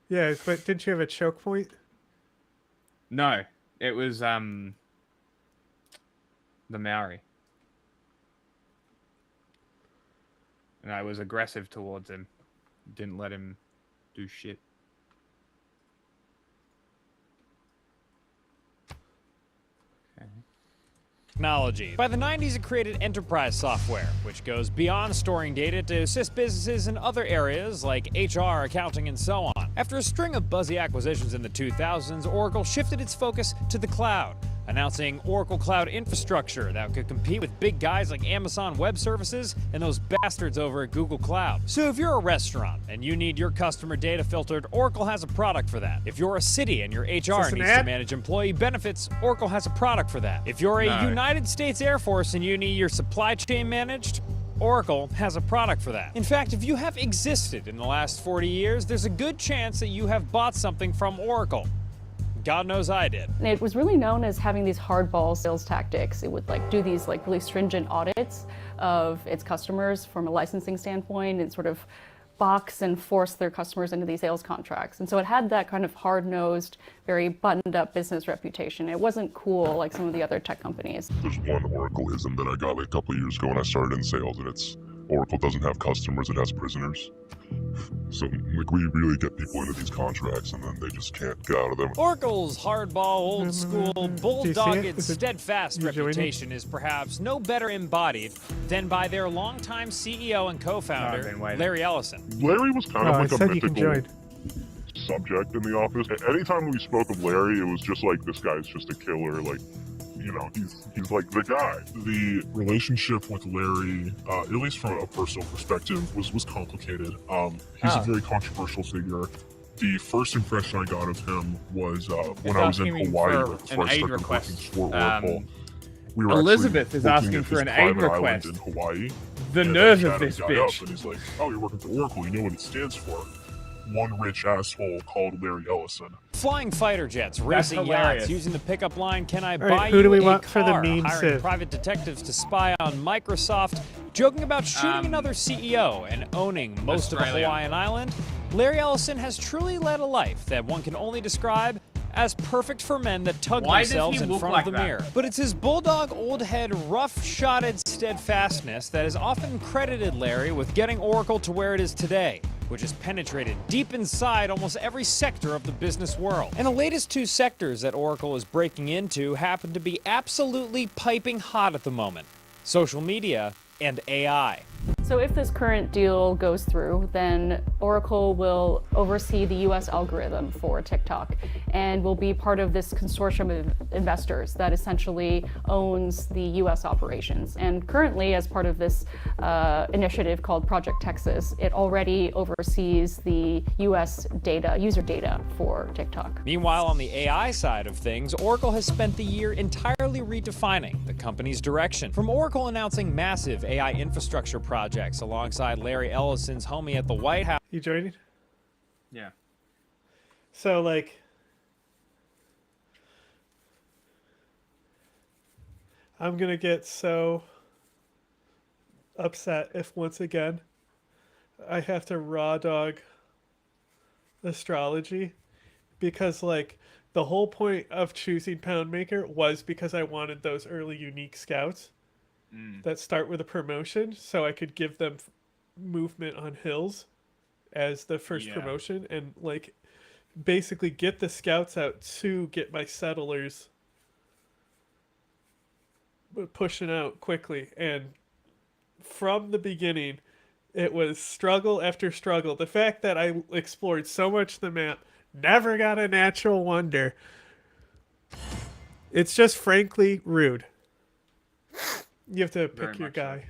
S8: Yeah, but didn't you have a choke point?
S1: No, it was, the Maori. And I was aggressive towards him. Didn't let him do shit. Okay.
S14: Technology. By the 90s, it created enterprise software, which goes beyond storing data to assist businesses in other areas like HR, accounting, and so on. After a string of buzzy acquisitions in the 2000s, Oracle shifted its focus to the cloud, announcing Oracle Cloud Infrastructure that could compete with big guys like Amazon Web Services and those bastards over at Google Cloud. So if you're a restaurant and you need your customer data filtered, Oracle has a product for that. If you're a city and your HR needs to manage employee benefits, Oracle has a product for that. If you're a United States Air Force and you need your supply chain managed, Oracle has a product for that. In fact, if you have existed in the last 40 years, there's a good chance that you have bought something from Oracle. God knows I did.
S2: It was really known as having these hardball sales tactics. It would do these really stringent audits of its customers from a licensing standpoint and sort of box and force their customers into these sales contracts. And so it had that kind of hard-nosed, very buttoned-up business reputation. It wasn't cool like some of the other tech companies.
S27: There's one Oracleism that I got a couple of years ago when I started in sales, and it's Oracle doesn't have customers, it has prisoners. So, we really get people into these contracts and then they just can't get out of them.
S14: Oracle's hardball, old school, bulldogged, steadfast reputation is perhaps no better embodied than by their longtime CEO and co-founder, Larry Ellison.
S27: Larry was kind of like a mythical subject in the office. Anytime we spoke of Larry, it was just like, this guy's just a killer, you know, he's like the guy. The relationship with Larry, at least from a personal perspective, was complicated. He's a very controversial figure. The first impression I got of him was when I was in Hawaii before I started working for Oracle. We were
S1: Elizabeth is asking for an aid request
S27: in Hawaii.
S1: The nerve of this bitch.
S27: And he's like, oh, you're working for Oracle, you know what it stands for. One rich asshole called Larry Ellison.
S14: Flying fighter jets, racing yachts, using the pickup line, can I buy
S8: who do
S14: you
S8: we
S14: a
S8: want
S14: car,
S8: for the meme
S14: hiring
S8: sieve?
S14: private detectives to spy on Microsoft, joking about shooting another CEO and owning most of the Hawaiian island, Larry Ellison has truly led a life that one can only describe as perfect for men that tug themselves in front of the mirror. But it's his bulldog old head, rough-shotted steadfastness that has often credited Larry with getting Oracle to where it is today, which has penetrated deep inside almost every sector of the business world. And the latest two sectors that Oracle is breaking into happen to be absolutely piping hot at the moment: social media and AI.
S2: So if this current deal goes through, then Oracle will oversee the US algorithm for TikTok and will be part of this consortium of investors that essentially owns the US operations. And currently, as part of this initiative called Project Texas, it already oversees the US data, user data for TikTok.
S14: Meanwhile, on the AI side of things, Oracle has spent the year entirely redefining the company's direction. From Oracle announcing massive AI infrastructure projects alongside Larry Ellison's homie at the White House.
S8: You joining?
S1: Yeah.
S8: So, I'm gonna get so upset if once again I have to raw dog astrology, because like the whole point of choosing Poundmaker was because I wanted those early unique scouts that start with a promotion, so I could give them movement on hills as the first promotion, and like basically get the scouts out to get my settlers pushing out quickly. And from the beginning, it was struggle after struggle. The fact that I explored so much of the map, never got a natural wonder, it's just frankly rude. You have to pick your guy.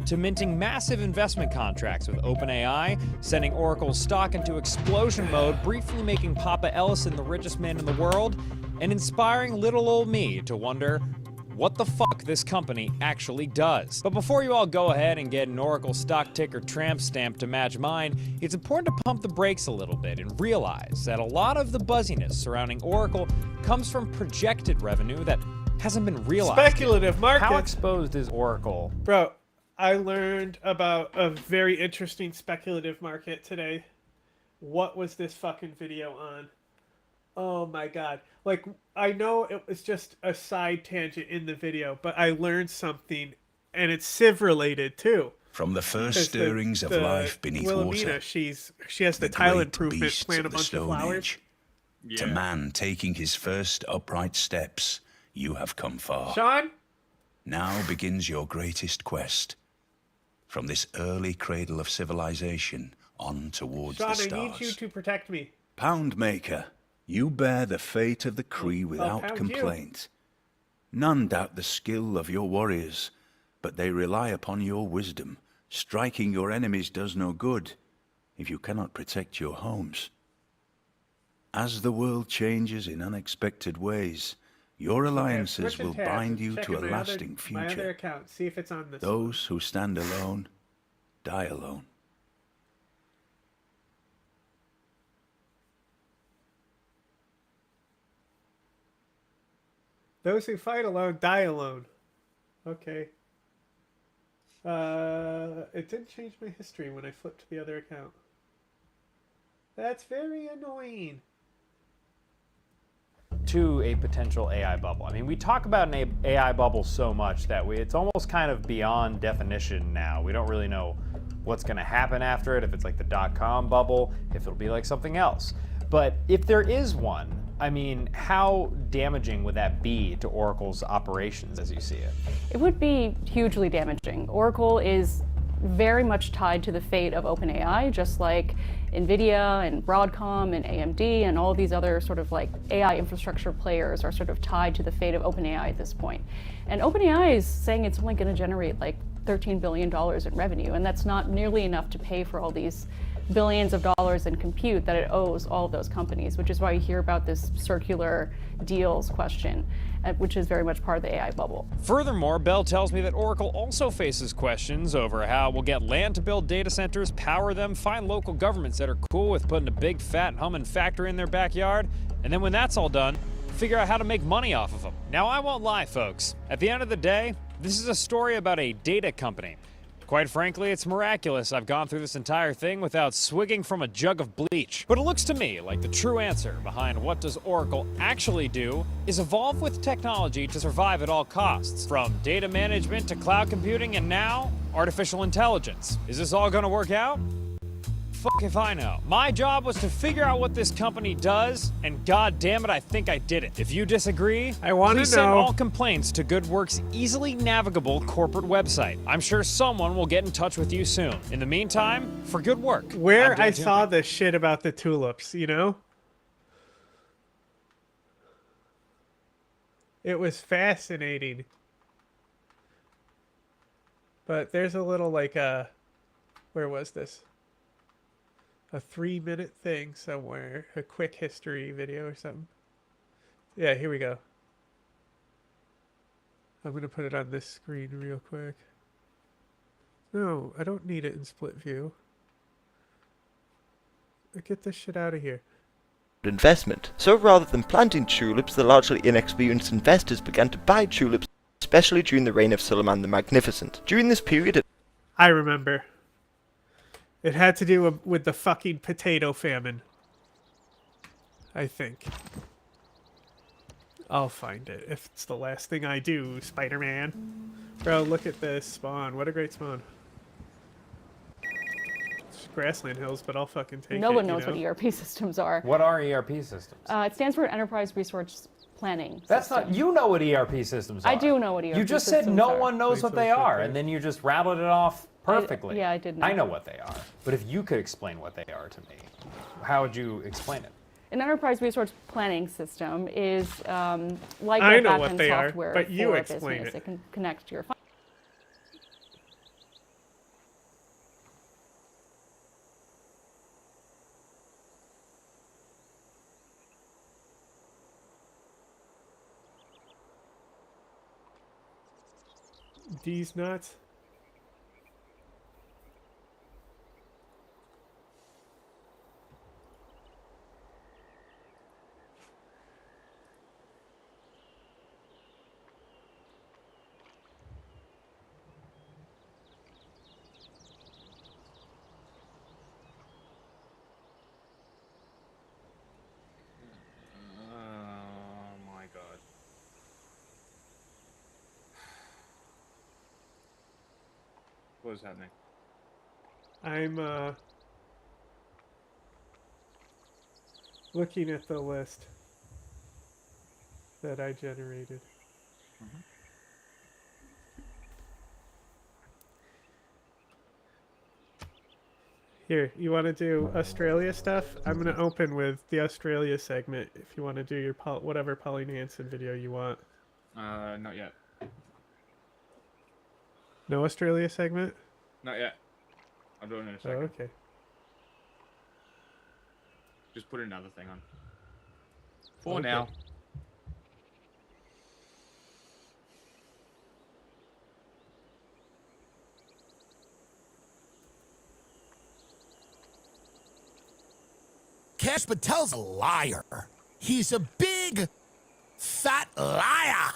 S14: To minting massive investment contracts with OpenAI, sending Oracle's stock into explosion mode, briefly making Papa Ellison the richest man in the world, and inspiring little old me to wonder what the fuck this company actually does. But before you all go ahead and get an Oracle stock ticker tramp stamp to match mine, it's important to pump the brakes a little bit and realize that a lot of the buzziness surrounding Oracle comes from projected revenue that hasn't been realized.
S8: Speculative market.
S14: How exposed is Oracle?
S8: Bro, I learned about a very interesting speculative market today. What was this fucking video on? Oh my god. Like, I know it was just a side tangent in the video, but I learned something, and it's Civ related too.
S3: From the first stirrings of life beneath
S8: Wilhelmina,
S3: water,
S8: she has the tile improvement, plant a bunch of flowers.
S3: To man taking his first upright steps, you have come far.
S8: Sean?
S3: Now begins your greatest quest. From this early cradle of civilization on towards
S8: Sean,
S3: the stars.
S8: I need you to protect me.
S3: Poundmaker, you bear the fate of the Cree without complaint. None doubt the skill of your warriors, but they rely upon your wisdom. Striking your enemies does no good if you cannot protect your homes. As the world changes in unexpected ways, your alliances will bind you to a lasting future.
S8: My other account, see if it's on this.
S3: Those who stand alone, die alone.
S8: Those who fight alone, die alone. Okay. It didn't change my history when I flipped to the other account. That's very annoying.
S14: To a potential AI bubble. I mean, we talk about an AI bubble so much that it's almost kind of beyond definition now. We don't really know what's going to happen after it, if it's like the .com bubble, if it'll be like something else. But if there is one, I mean, how damaging would that be to Oracle's operations as you see it?
S2: It would be hugely damaging. Oracle is very much tied to the fate of OpenAI, just like NVIDIA and Broadcom and AMD and all of these other sort of like AI infrastructure players are sort of tied to the fate of OpenAI at this point. And OpenAI is saying it's only going to generate like $13 billion in revenue, and that's not nearly enough to pay for all these billions of dollars in compute that it owes all of those companies, which is why you hear about this circular deals question, which is very much part of the AI bubble.
S14: Furthermore, Bell tells me that Oracle also faces questions over how we'll get land to build data centers, power them, find local governments that are cool with putting a big fat humming factory in their backyard, and then when that's all done, figure out how to make money off of them. Now, I won't lie, folks. At the end of the day, this is a story about a data company. Quite frankly, it's miraculous I've gone through this entire thing without swigging from a jug of bleach. But it looks to me like the true answer behind what does Oracle actually do is evolve with technology to survive at all costs. From data management to cloud computing and now, artificial intelligence. Is this all gonna work out? Fuck if I know. My job was to figure out what this company does, and god damn it, I think I did it. If you disagree, please send all complaints to GoodWorks' easily navigable corporate website. I'm sure someone will get in touch with you soon. In the meantime, for good work.
S8: Where I saw this shit about the tulips, you know? It was fascinating. But there's a little like where was this? A 3-minute thing somewhere, a quick history video or something. Yeah, here we go. I'm gonna put it on this screen real quick. No, I don't need it in split view. Get this shit out of here.
S7: Investment. So rather than planting tulips, the largely inexperienced investors began to buy tulips, especially during the reign of Suleiman the Magnificent. During this period,
S8: I remember. It had to do with the fucking potato famine. I think. I'll find it if it's the last thing I do, Spider-Man. Bro, look at this spawn. What a great spawn. Grassland Hills, but I'll fucking take it.
S2: No one knows what ERP systems are.
S14: What are ERP systems?
S2: It stands for Enterprise Resource Planning.
S14: That's
S2: System.
S14: not. You know what ERP systems are.
S2: I do know what ERP systems are.
S14: You just said no one knows what they are, and then you just rattled it off perfectly.
S2: Yeah, I did know.
S14: I know what they are, but if you could explain what they are to me, how would you explain it?
S2: An enterprise resource planning system is like
S8: I
S2: a
S8: know what
S2: backend
S8: they are,
S2: software
S8: but you
S2: for a
S8: explain
S2: business.
S8: it.
S2: It can connect to your
S8: These nuts.
S1: What is happening?
S8: I'm looking at the list that I generated. Here, you want to do Australia stuff? I'm going to open with the Australia segment if you want to do your whatever Pauline Hanson video you want.
S1: Not yet.
S8: No Australia segment?
S1: Not yet. I'll do it in a
S8: Oh,
S1: second.
S8: okay.
S1: Just put another thing on. For
S8: Okay.
S1: now.
S9: Kash Patel's a liar. He's a big, fat liar.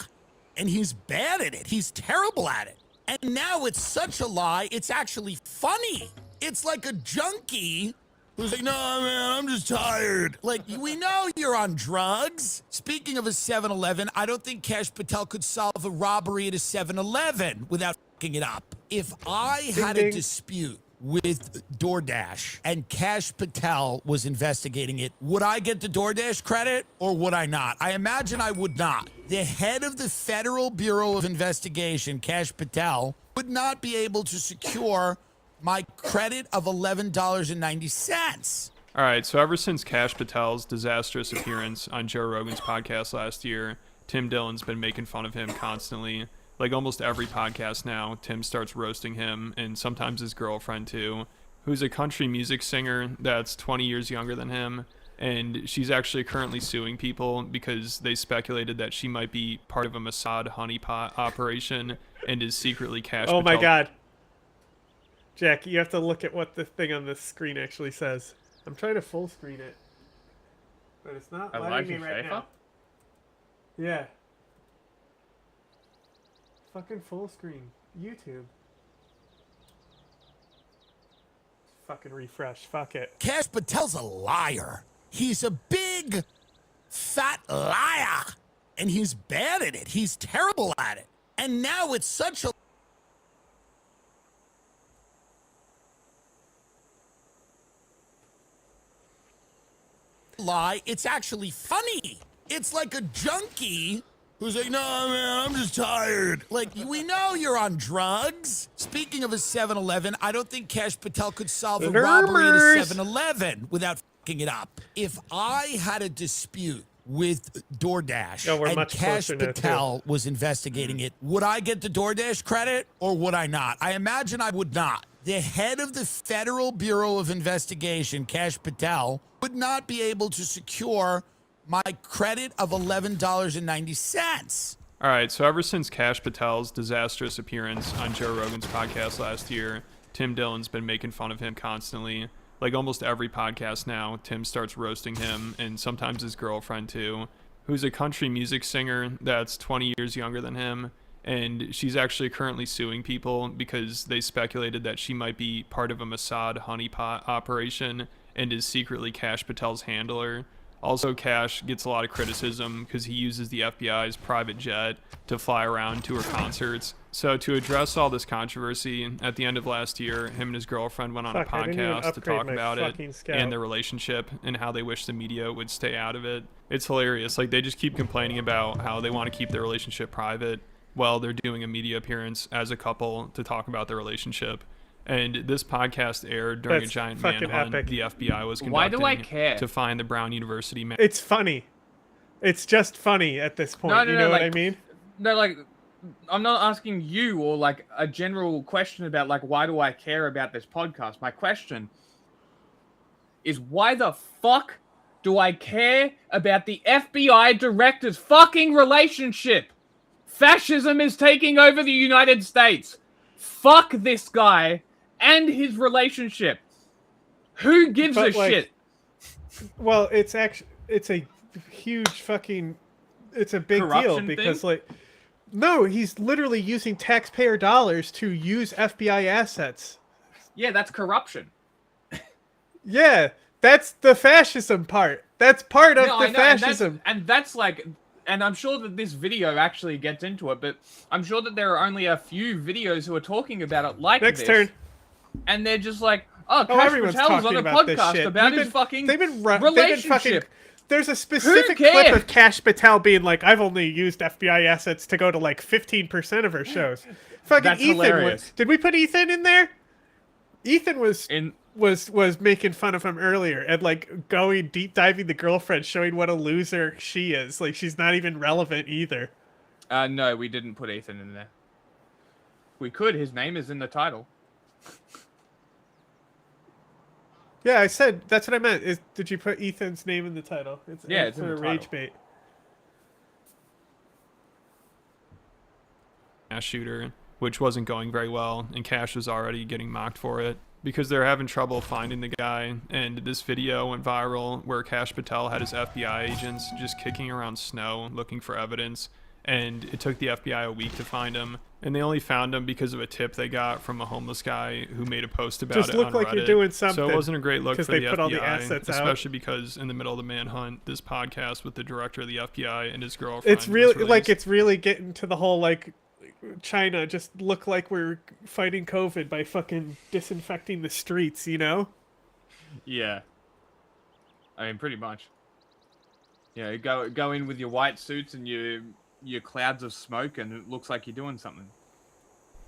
S9: And he's bad at it. He's terrible at it. And now it's such a lie, it's actually funny. It's like a junkie who's like, no, man, I'm just tired. Like, we know you're on drugs. Speaking of a 7-Eleven, I don't think Kash Patel could solve a robbery at a 7-Eleven without fucking it up. If I had a dispute with DoorDash and Kash Patel was investigating it, would I get the DoorDash credit or would I not? I imagine I would not. The head of the Federal Bureau of Investigation, Kash Patel, would not be able to secure my credit of $11.90.
S12: All right, so ever since Kash Patel's disastrous appearance on Joe Rogan's podcast last year, Tim Dillon's been making fun of him constantly. Like almost every podcast now, Tim starts roasting him, and sometimes his girlfriend too, who's a country music singer that's 20 years younger than him, and she's actually currently suing people because they speculated that she might be part of a Mossad honeypot operation and is secretly Kash
S8: Oh my
S12: Patel.
S8: god. Jack, you have to look at what the thing on the screen actually says. I'm trying to full screen it, but it's not letting me right now. Yeah. Fucking full screen. YouTube. Fucking refresh. Fuck it.
S9: Kash Patel's a liar. He's a big, fat liar. And he's bad at it. He's terrible at it. And now it's such a lie, it's actually funny. It's like a junkie who's like, no, man, I'm just tired. Like, we know you're on drugs. Speaking of a 7-Eleven, I don't think Kash Patel could solve a robbery at a 7-Eleven without fucking it up. If I had a dispute with DoorDash and Kash Patel was investigating it, would I get the DoorDash credit or would I not? I imagine I would not. The head of the Federal Bureau of Investigation, Kash Patel, would not be able to secure my credit of $11.90.
S12: All right, so ever since Kash Patel's disastrous appearance on Joe Rogan's podcast last year, Tim Dillon's been making fun of him constantly. Like almost every podcast now, Tim starts roasting him, and sometimes his girlfriend too, who's a country music singer that's 20 years younger than him. And she's actually currently suing people because they speculated that she might be part of a Mossad honeypot operation and is secretly Kash Patel's handler. Also, Kash gets a lot of criticism because he uses the FBI's private jet to fly around to her concerts. So to address all this controversy, at the end of last year, him and his girlfriend went on a podcast to talk about it and their relationship and how they wish the media would stay out of it. It's hilarious. Like, they just keep complaining about how they want to keep their relationship private while they're doing a media appearance as a couple to talk about their relationship. And this podcast aired during a giant manhunt the FBI was conducting.
S13: Why do I care?
S12: To find the Brown University man.
S8: It's funny. It's just funny at this point. You know what I mean?
S13: No, like, I'm not asking you or like a general question about like why do I care about this podcast. My question is why the fuck do I care about the FBI director's fucking relationship? Fascism is taking over the United States. Fuck this guy and his relationship. Who gives a shit?
S8: Well, it's actually, it's a huge fucking, it's a big
S13: Corruption
S8: deal because
S13: thing?
S8: no, he's literally using taxpayer dollars to use FBI assets.
S13: Yeah, that's corruption.
S8: Yeah, that's the fascism part. That's part of the fascism.
S13: And that's like, and I'm sure that this video actually gets into it, but I'm sure that there are only a few videos who are talking about it like this.
S8: Next turn.
S13: And they're just like, oh, Kash Patel's on a podcast about his fucking relationship.
S8: There's a specific clip of Kash Patel being like, I've only used FBI assets to go to like 15% of her shows. Fucking
S13: That's
S8: Ethan.
S13: hilarious.
S8: Did we put Ethan in there? Ethan was making fun of him earlier and like going deep diving the girlfriend, showing what a loser she is. Like she's not even relevant either.
S13: No, we didn't put Ethan in there. We could. His name is in the title.
S8: Yeah, I said that's what I meant. Did you put Ethan's name in the title?
S13: It's
S8: for
S13: in the
S8: rage
S13: title.
S8: bait.
S12: Mass shooter, which wasn't going very well, and Kash was already getting mocked for it because they're having trouble finding the guy. And this video went viral where Kash Patel had his FBI agents just kicking around snow looking for evidence, and it took the FBI a week to find him. And they only found him because of a tip they got from a homeless guy who made a post about it on Reddit.
S8: Just look like you're doing something.
S12: So it wasn't a great look for the
S8: they put
S12: FBI,
S8: all the assets
S12: especially
S8: out.
S12: because in the middle of the manhunt, this podcast with the director of the FBI and his girlfriend.
S8: It's really
S12: was
S8: like it's really getting to the whole like China just look like we're fighting COVID by fucking disinfecting the streets, you know?
S13: Yeah. I mean, pretty much. Yeah, go in with your white suits and your clouds of smoke, and it looks like you're doing something.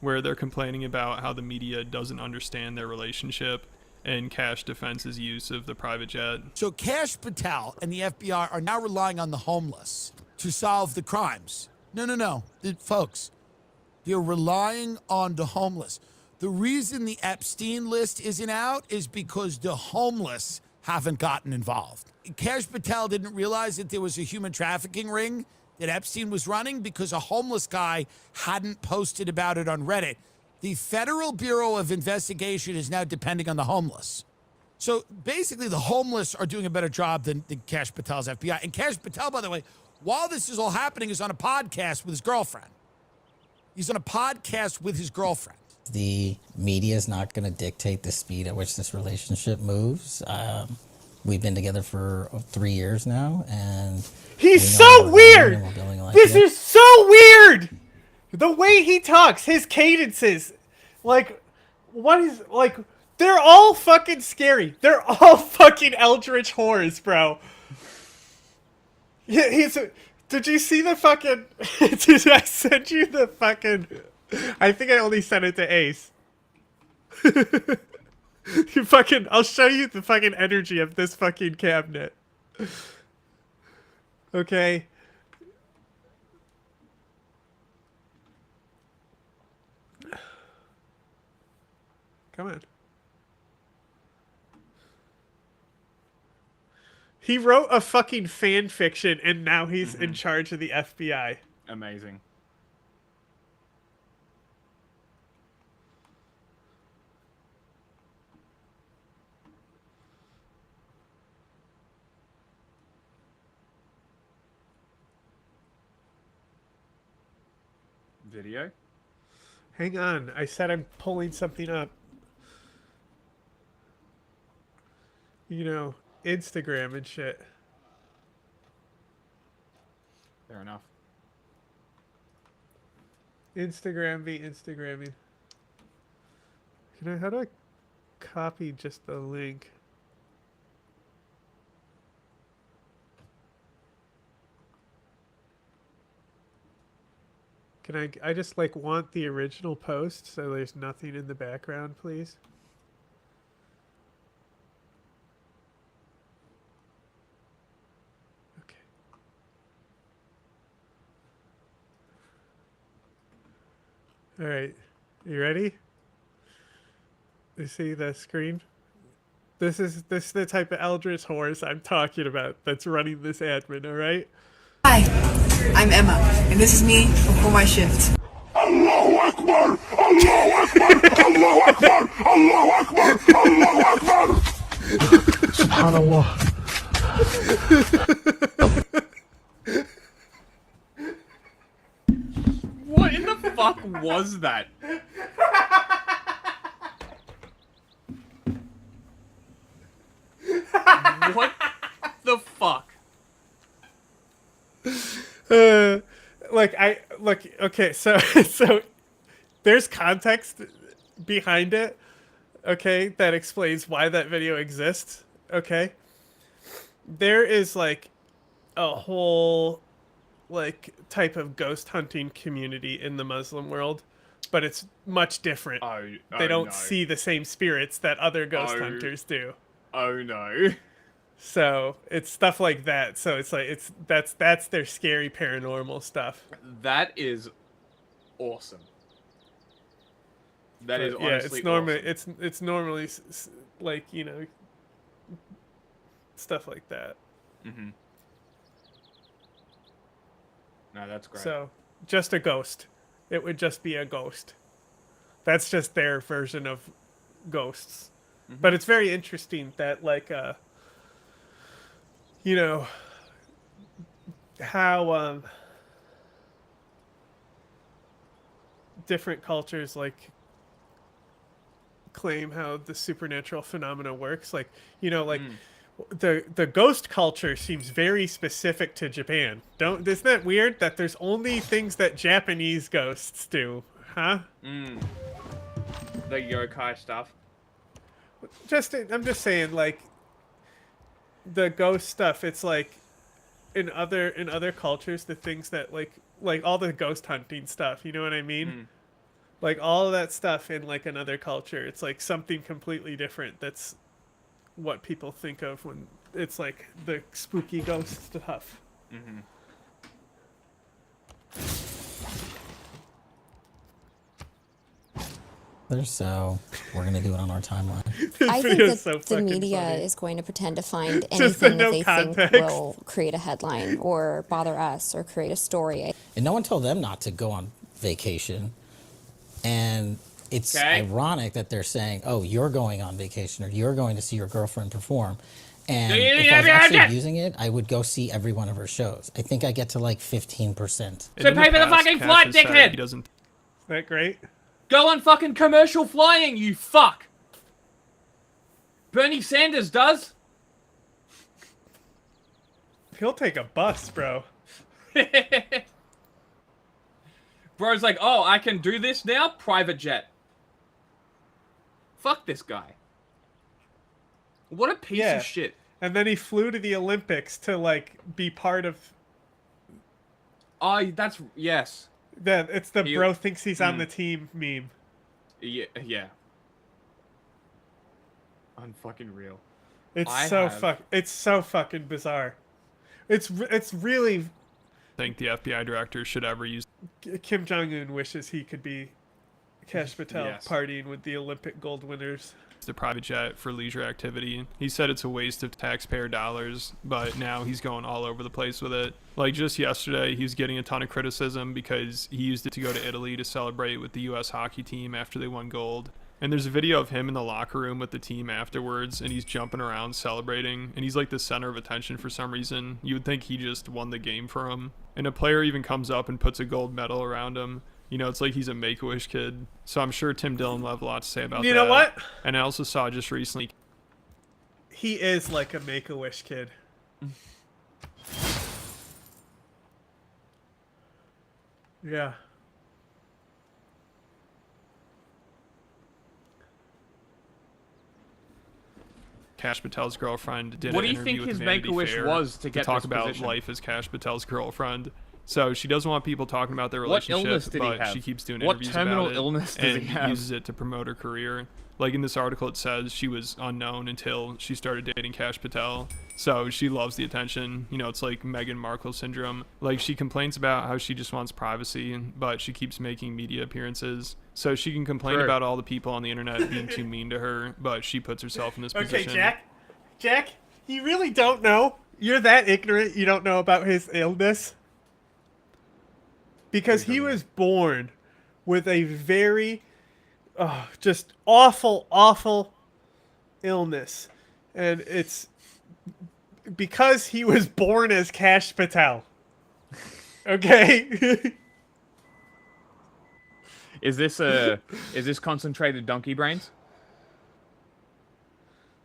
S12: Where they're complaining about how the media doesn't understand their relationship, and Kash defends his use of the private jet.
S9: So Kash Patel and the FBI are now relying on the homeless to solve the crimes. No. Folks, they're relying on the homeless. The reason the Epstein list isn't out is because the homeless haven't gotten involved. Kash Patel didn't realize that there was a human trafficking ring that Epstein was running because a homeless guy hadn't posted about it on Reddit. The Federal Bureau of Investigation is now depending on the homeless. So basically the homeless are doing a better job than Kash Patel's FBI. And Kash Patel, by the way, while this is all happening, is on a podcast with his girlfriend. He's on a podcast with his girlfriend.
S16: The media is not going to dictate the speed at which this relationship moves. We've been together for 3 years now, and
S8: he's so weird. This is so weird. The way he talks, his cadences, like, what is like? They're all fucking scary. They're all fucking eldritch whores, bro. Yeah, did you see the fucking? Did I send you the fucking? I think I only sent it to Ace. You fucking, I'll show you the fucking energy of this fucking cabinet. Okay. Come on. He wrote a fucking fan fiction and now he's in charge of the FBI.
S13: Amazing.
S1: Video?
S8: Hang on. I said I'm pulling something up. You know, Instagram and shit.
S1: Fair enough.
S8: Instagram be Instagramming. How do I copy just the link? Can I just like want the original post so there's nothing in the background, please? Okay. All right. You ready? You see the screen? This is the type of eldritch horse I'm talking about that's running this admin, all right?
S4: Hi, I'm Emma, and this is me before my shift.
S10: Allahu Akbar! Allahu Akbar! Allahu Akbar! Allahu Akbar! Allahu Akbar!
S8: Subhanallah.
S1: What in the fuck was that? What the fuck?
S8: Okay, so there's context behind it, okay, that explains why that video exists, okay? There is like a whole like type of ghost hunting community in the Muslim world, but it's much different. They don't see the same spirits that other ghost hunters do.
S1: Oh no.
S8: So it's stuff like that. So it's like that's their scary paranormal stuff.
S1: That is awesome. That is honestly
S8: it's normally like, you know, stuff like that.
S1: Mm-hmm. No, that's great.
S8: So just a ghost. It would just be a ghost. That's just their version of ghosts. Mm-hmm. But it's very interesting that like you know how different cultures like claim how the supernatural phenomena works. Like, you know, like the ghost culture seems very specific to Japan. Isn't that weird that there's only things that Japanese ghosts do, huh?
S1: The yokai stuff.
S8: I'm just saying, like, the ghost stuff, it's like in other cultures, the things that like all the ghost hunting stuff, you know what I mean? Like all of that stuff in like another culture, it's like something completely different. That's what people think of when it's like the spooky ghost stuff.
S1: Mm-hmm.
S16: So we're gonna do it on our timeline.
S19: I think that the media is going to pretend to find anything that they think will create a headline or bother us or create a story.
S16: And no one told them not to go on vacation. And it's ironic that they're saying, "Oh, you're going on vacation, or you're going to see your girlfriend perform." And if I was actually using it, I would go see every one of her shows. I think I get to like 15%.
S1: So pay for the fucking flight, dickhead!
S8: Isn't that great?
S1: Go on fucking commercial flying, you fuck! Bernie Sanders does.
S8: He'll take a bus, bro.
S1: Bro's like, oh, I can do this now? Private jet. Fuck this guy. What a piece of shit.
S8: And then he flew to the Olympics to, like, be part of...
S1: Oh, that's... Yes.
S8: It's the bro thinks he's on the team meme.
S1: Yeah. Unfucking real.
S8: It's so fucking bizarre. It's really...
S12: I think the FBI director should ever use...
S8: Kim Jong-un wishes he could be Kash Patel partying with the Olympic gold winners.
S12: The private jet for leisure activity. He said it's a waste of taxpayer dollars, but now he's going all over the place with it. Like just yesterday, he was getting a ton of criticism because he used it to go to Italy to celebrate with the U.S. hockey team after they won gold. And there's a video of him in the locker room with the team afterwards, and he's jumping around celebrating, and he's like the center of attention for some reason. You would think he just won the game for him. And a player even comes up and puts a gold medal around him. You know, it's like he's a Make-A-Wish kid. So I'm sure Tim Dillon will have a lot to say about that.
S8: You know what?
S12: And I also saw just recently.
S8: He is like a Make-A-Wish kid. Yeah.
S12: Kash Patel's girlfriend did
S13: What
S12: an
S13: do you
S12: interview
S13: think
S12: with
S13: his
S12: Vanity
S13: Make-A-Wish
S12: Fair
S13: was to get
S12: talk
S13: this
S12: about
S13: position?
S12: life as Kash Patel's girlfriend. So she doesn't want people talking about their
S13: What
S12: relationship,
S13: illness did he
S12: but
S13: have?
S12: she keeps doing
S13: What
S12: interviews
S13: terminal
S12: about it,
S13: illness does
S12: and
S13: he have?
S12: uses it to promote her career. Like in this article, it says she was unknown until she started dating Kash Patel. So she loves the attention. You know, it's like Meghan Markle syndrome. Like she complains about how she just wants privacy, but she keeps making media appearances. So she can complain
S8: True.
S12: about all the people on the internet being too mean to her, but she puts herself in this position.
S8: Okay, Jack, you really don't know? You're that ignorant you don't know about his illness? Because he was born with a very, just awful illness. And it's because he was born as Kash Patel. Okay?
S13: Is this concentrated donkey brains?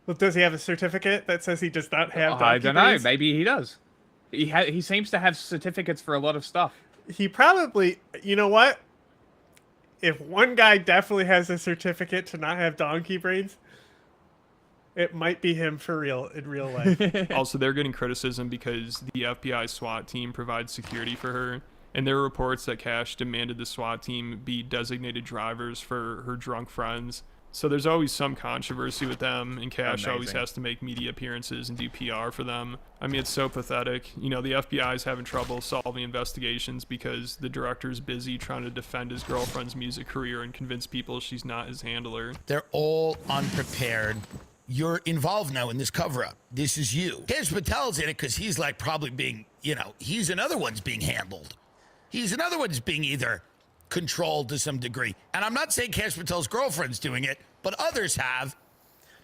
S8: Well, does he have a certificate that says he does not have donkey
S13: I don't know.
S8: brains?
S13: Maybe he does. He seems to have certificates for a lot of stuff.
S8: He probably, you know what? If one guy definitely has a certificate to not have donkey brains, it might be him for real in real life.
S12: Also, they're getting criticism because the FBI SWAT team provides security for her. And there are reports that Kash demanded the SWAT team be designated drivers for her drunk friends. So there's always some controversy with them, and Kash always has to make media appearances and do PR for them. I mean, it's so pathetic. You know, the FBI is having trouble solving investigations because the director's busy trying to defend his girlfriend's music career and convince people she's not his handler.
S9: They're all unprepared. You're involved now in this cover-up. This is you. Kash Patel's in it because he's like probably being, you know, he's another one's being handled. He's another one's being either controlled to some degree. And I'm not saying Kash Patel's girlfriend's doing it, but others have.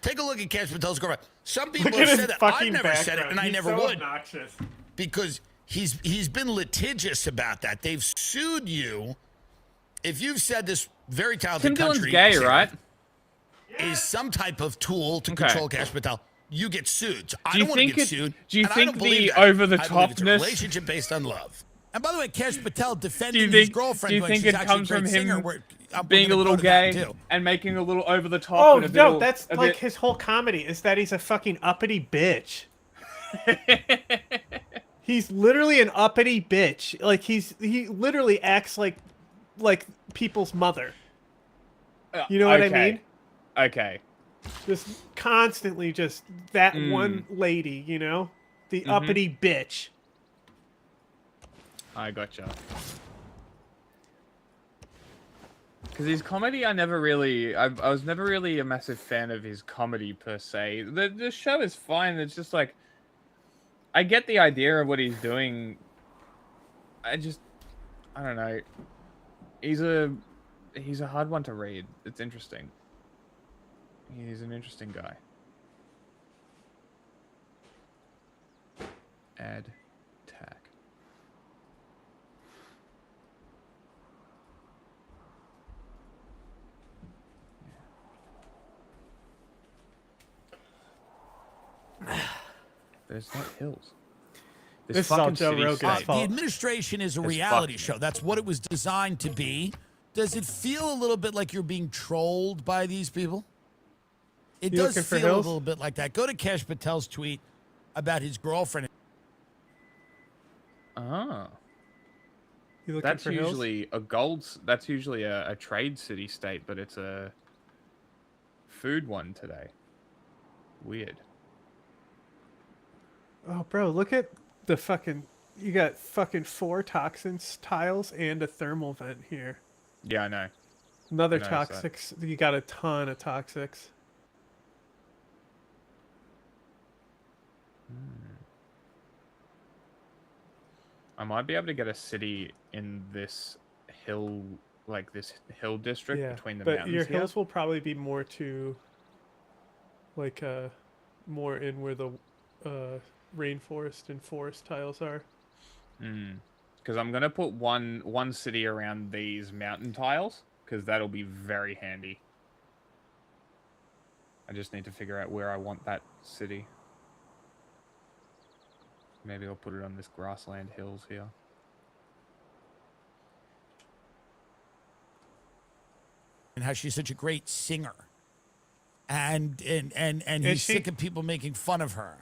S9: Take a look at Kash Patel's girlfriend. Some people have said that. I've never said it, and I never would.
S8: Obnoxious.
S9: Because he's been litigious about that. They've sued you. If you've said this very talented
S13: Tim
S9: country
S13: Dillon's gay, right?
S9: is some type of tool to control Kash Patel, you get sued. So I
S13: Do you
S9: don't want to
S13: think
S9: get
S13: it-
S9: sued.
S13: do you
S9: and I
S13: think
S9: don't believe
S13: the
S9: that. I believe
S13: over-the-topness-
S9: it's a relationship based on love. And by the way, Kash Patel defending his
S13: Do you
S9: girlfriend
S13: think
S9: she's
S13: it
S9: actually
S13: comes
S9: a great
S13: from
S9: singer.
S13: him
S9: I'm
S13: being a
S9: gonna
S13: little
S9: go to that,
S13: gay
S9: too.
S13: and making a little over the top?
S8: Oh,
S13: and a
S8: no,
S13: bit-
S8: that's
S13: a
S8: like
S13: bit-
S8: his whole comedy is that he's a fucking uppity bitch. He's literally an uppity bitch. Like he literally acts like people's mother. You know what I mean?
S13: Okay.
S8: Just constantly just that
S13: Mm.
S8: one lady, you know? The uppity bitch.
S13: I gotcha. Because his comedy, I was never really a massive fan of his comedy per se. The show is fine. It's just like, I get the idea of what he's doing. I don't know. He's a hard one to read. It's interesting. He's an interesting guy. Add tag. There's not hills.
S8: This is all Joe Rogan's
S9: The
S8: fault.
S9: administration is a
S13: It's
S9: reality
S13: fucked.
S9: show. That's what it was designed to be. Does it feel a little bit like you're being trolled by these people? It
S8: You
S9: does
S8: looking for
S9: feel a
S8: hills?
S9: little bit like that. Go to Kash Patel's tweet about his girlfriend.
S13: Oh.
S8: You looking
S13: That's
S8: for hills?
S13: usually that's usually a trade city state, but it's a food one today. Weird.
S8: Oh, bro, look at the fucking... You got fucking 4 toxins tiles and a thermal vent here.
S13: Yeah, I know.
S8: Another
S13: I noticed that.
S8: toxics. You got a ton of toxics.
S13: I might be able to get a city in this hill, like this hill district
S8: Yeah,
S13: between the
S8: but
S13: mountains
S8: your
S13: here.
S8: hills will probably be more to... Like, more in where the rainforest and forest tiles are.
S13: Because I'm gonna put one city around these mountain tiles, because that'll be very handy. I just need to figure out where I want that city. Maybe I'll put it on this grassland hills here.
S9: And how she's such a great singer. And he's sick of people making fun of her.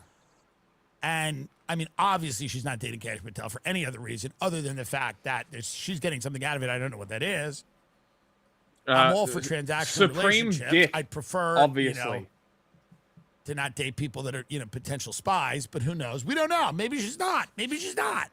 S9: And I mean, obviously she's not dating Cash Patel for any other reason other than the fact that she's getting something out of it. I don't know what that is. I'm all for transactional
S13: Supreme
S9: relationships.
S13: dick,
S9: I'd prefer,
S13: obviously,
S9: to not date people that are, potential spies, but who knows? We don't know. Maybe she's not. Maybe she's not.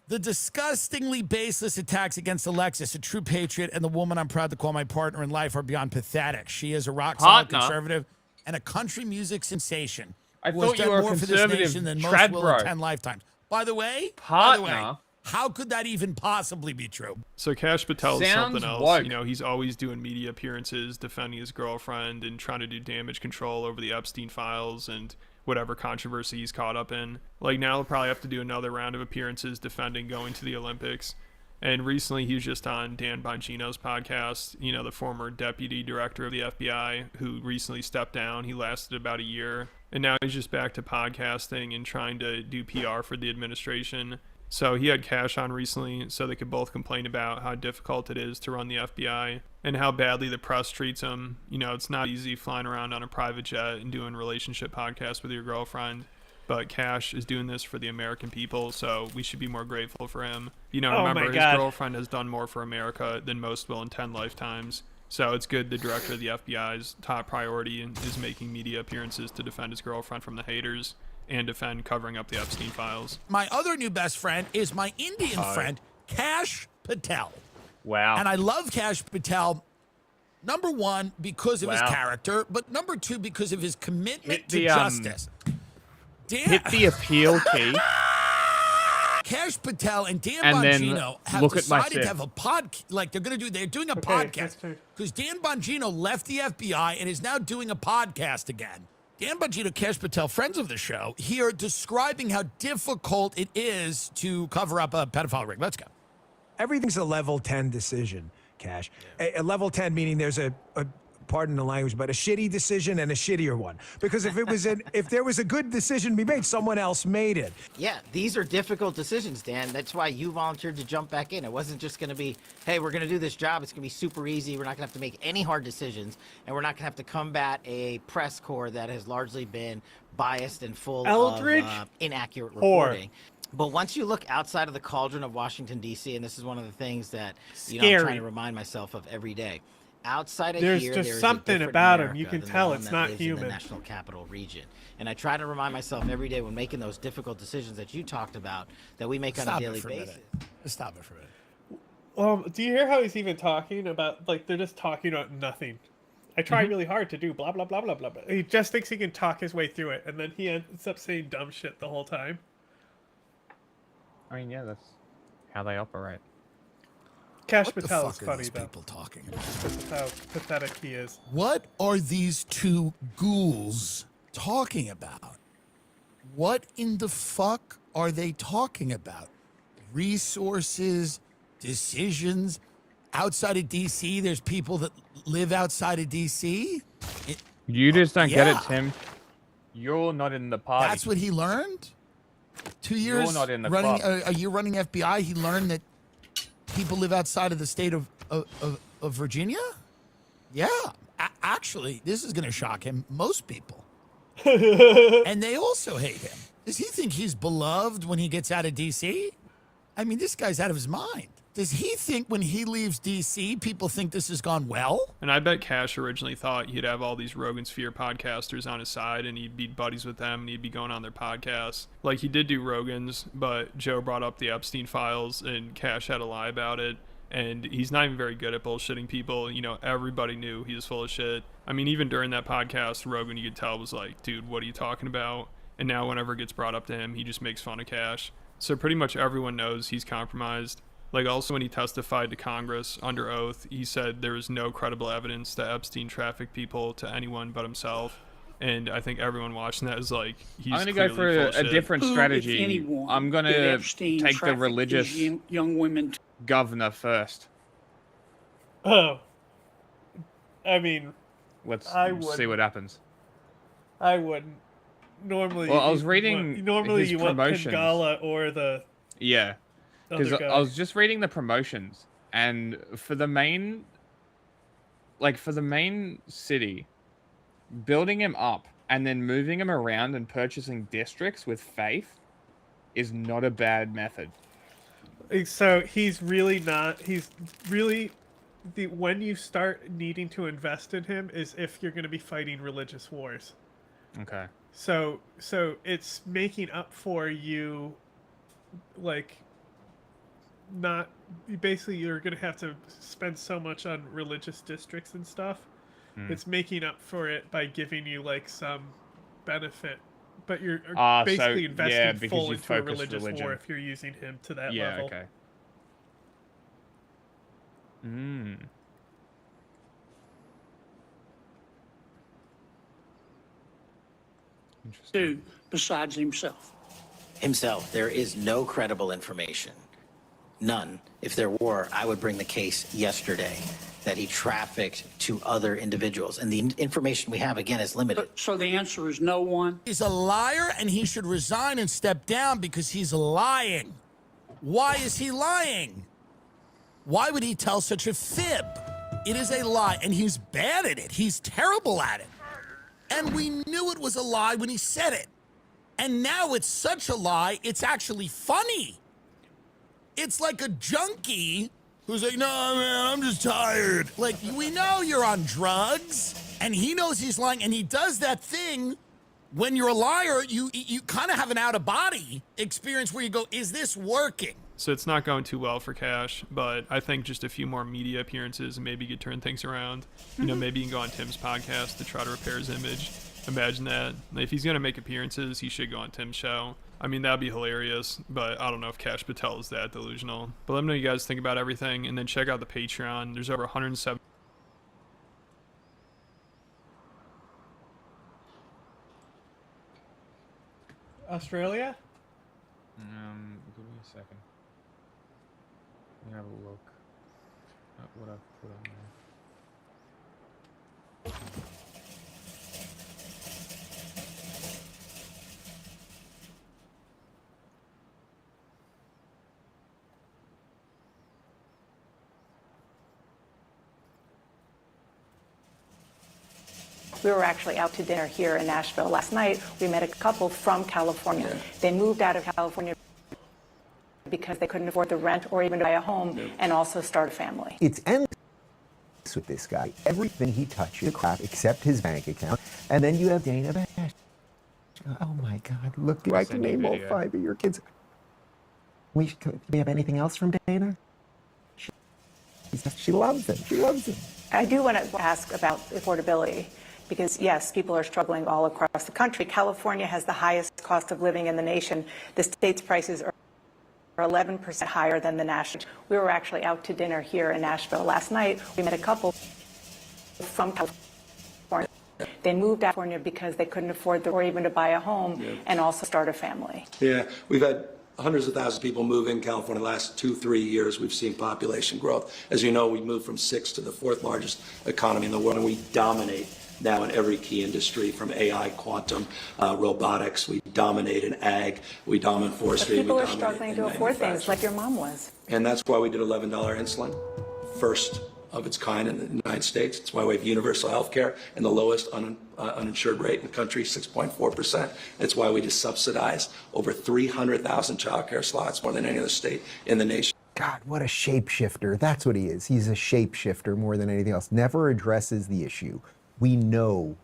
S9: The disgustingly baseless attacks against Alexis, a true patriot, and the woman I'm proud to call my partner in life are beyond pathetic. She is a rock-solid conservative and a country music sensation.
S13: I
S9: who has
S13: thought you
S9: done
S13: were a
S9: more for this
S13: conservative
S9: nation than most
S13: trad
S9: will
S13: bro.
S9: in 10 lifetimes. By the way, how could that even possibly be true?
S12: So Cash Patel is
S13: Sounds
S12: something else.
S13: woke.
S12: You know, he's always doing media appearances, defending his girlfriend, and trying to do damage control over the Epstein files and whatever controversy he's caught up in. Like, now he'll probably have to do another round of appearances defending going to the Olympics. And recently he was just on Dan Bongino's podcast, you know, the former deputy director of the FBI, who recently stepped down. He lasted about a year. And now he's just back to podcasting and trying to do PR for the administration. So he had Cash on recently so they could both complain about how difficult it is to run the FBI and how badly the press treats him. You know, it's not easy flying around on a private jet and doing relationship podcasts with your girlfriend. But Cash is doing this for the American people, so we should be more grateful for him. You know, remember, his girlfriend has done more for America than most will in 10 lifetimes. So it's good the director of the FBI's top priority is making media appearances to defend his girlfriend from the haters and defend covering up the Epstein files.
S9: My other new best friend is my Indian friend, Cash Patel.
S13: Wow.
S9: And I love Cash Patel, number one, because of his character, but number two, because of his commitment to justice.
S13: Hit the appeal key.
S9: Cash Patel and Dan
S13: And then
S9: Bongino have
S13: look at my
S9: decided to
S13: shit.
S9: have a podcast. Like they're doing a podcast because Dan Bongino left the FBI and is now doing a podcast again. Dan Bongino, Cash Patel, friends of the show, here describing how difficult it is to cover up a pedophile ring. Let's go.
S5: Everything's a level 10 decision, Cash. A level 10 meaning there's a pardon the language, but a shitty decision and a shittier one. Because if there was a good decision to be made, someone else made it.
S11: Yeah, these are difficult decisions, Dan. That's why you volunteered to jump back in. It wasn't just going to be, hey, we're going to do this job. It's going to be super easy. We're not going to have to make any hard decisions. And we're not going to have to combat a press corps that has largely been biased and full of inaccurate reporting. But once you look outside of the cauldron of Washington, D.C., and this is one of the things that I'm trying to remind myself of every day. Outside of
S8: There's
S9: here,
S8: just
S9: there's
S8: something
S9: a
S8: about
S9: America
S8: him. You can
S9: than the
S8: tell
S9: one
S8: it's
S9: that
S8: not
S9: lives in
S8: human.
S9: the National Capital Region. And I try to remind myself every day when making those difficult decisions that you talked about that we make on a daily basis.
S5: Stop it for a minute.
S8: Do you hear how he's even talking about, like, they're just talking about nothing? I try really hard to do blah, blah, blah, blah, blah, blah. He just thinks he can talk his way through it, and then he ends up saying dumb shit the whole time.
S13: I mean, yeah, that's how they operate.
S8: Cash
S9: What the
S8: Patel
S9: fuck
S8: is
S9: are
S8: funny,
S9: these
S8: though.
S9: people talking about?
S8: That's how pathetic he is.
S9: What are these two ghouls talking about? What in the fuck are they talking about? Resources, decisions. Outside of D.C., there's people that live outside of D.C.?
S13: You just don't get it,
S9: Yeah.
S13: Tim. You're not in the party.
S9: That's what he learned? 2 years
S13: You're not in the
S9: running
S13: club.
S9: a year running FBI, he learned that people live outside of the state of Virginia? Yeah. Actually, this is going to shock him. Most people. And they also hate him. Does he think he's beloved when he gets out of D.C.? I mean, this guy's out of his mind. Does he think when he leaves D.C., people think this has gone well?
S12: And I bet Cash originally thought he'd have all these Rogan Sphere podcasters on his side and he'd be buddies with them and he'd be going on their podcasts. Like, he did do Rogan's, but Joe brought up the Epstein files and Cash had to lie about it. And he's not even very good at bullshitting people. You know, everybody knew he was full of shit. I mean, even during that podcast, Rogan, you could tell, was like, dude, what are you talking about? And now whenever it gets brought up to him, he just makes fun of Cash. So pretty much everyone knows he's compromised. Like, also when he testified to Congress under oath, he said there was no credible evidence that Epstein trafficked people to anyone but himself. And I think everyone watching that is like, he's
S13: I'm gonna go for a different strategy. I'm gonna take the religious
S6: young women
S13: governor first.
S8: Oh. I mean,
S13: Let's
S8: I
S13: see what happens.
S8: I wouldn't. Normally,
S13: Well, I was reading
S8: normally
S13: his
S8: you
S13: promotions.
S8: want Pingala or the
S13: Yeah, because
S8: other guy.
S13: I was just reading the promotions, and for the main city, building him up and then moving him around and purchasing districts with faith is not a bad method.
S8: So he's really not. He's really when you start needing to invest in him is if you're going to be fighting religious wars.
S13: Okay.
S8: So it's making up for you, like, not basically you're going to have to spend so much on religious districts and stuff. It's making up for it by giving you like some benefit, but you're basically investing full into a religious war if you're using him to that level.
S13: Okay.
S6: do besides himself.
S11: Himself. There is no credible information. None. If there were, I would bring the case yesterday that he trafficked to other individuals. And the information we have, again, is limited.
S6: So the answer is no one?
S9: He's a liar, and he should resign and step down because he's lying. Why is he lying? Why would he tell such a fib? It is a lie, and he's bad at it. He's terrible at it. And we knew it was a lie when he said it. And now it's such a lie, it's actually funny. It's like a junkie who's like, no, man, I'm just tired. Like, we know you're on drugs, and he knows he's lying, and he does that thing. When you're a liar, you kind of have an out-of-body experience where you go, is this working?
S12: So it's not going too well for Cash, but I think just a few more media appearances and maybe you could turn things around. You know, maybe you can go on Tim's podcast to try to repair his image. Imagine that. If he's going to make appearances, he should go on Tim's show. I mean, that'd be hilarious, but I don't know if Cash Patel is that delusional. But let me know what you guys think about everything, and then check out the Patreon. There's over 107.
S8: Australia?
S13: Give me a second. Let me have a look at what I've put on there.
S17: We were actually out to dinner here in Nashville last night. We met a couple from California. They moved out of California because they couldn't afford the rent or even to buy a home and also start a family.
S18: It's endless with this guy. Everything he touches, crap, except his bank account. And then you have Dana Bash. Oh my God, look, I can name all 5 of your kids. Do we have anything else from Dana? She loves him. She loves him.
S17: I do want to ask about affordability. Because, yes, people are struggling all across the country. California has the highest cost of living in the nation. The state's prices are 11% higher than the national. We were actually out to dinner here in Nashville last night. We met a couple from California. They moved out to California because they couldn't afford or even to buy a home and also start a family.
S21: Yeah, we've had hundreds of thousands of people move in California the last 2-3 years. We've seen population growth. As you know, we moved from 6th to the 4th largest economy in the world, and we dominate now in every key industry, from AI, quantum, robotics. We dominate in ag. We dominate forestry.
S17: But people are struggling to afford things like your mom was.
S21: And that's why we did $11 insulin, first of its kind in the United States. It's why we have universal health care and the lowest uninsured rate in the country, 6.4%. It's why we just subsidize over 300,000 child care slots, more than any other state in the nation.
S18: God, what a shapeshifter. That's what he is. He's a shapeshifter more than anything else. Never addresses the issue. We know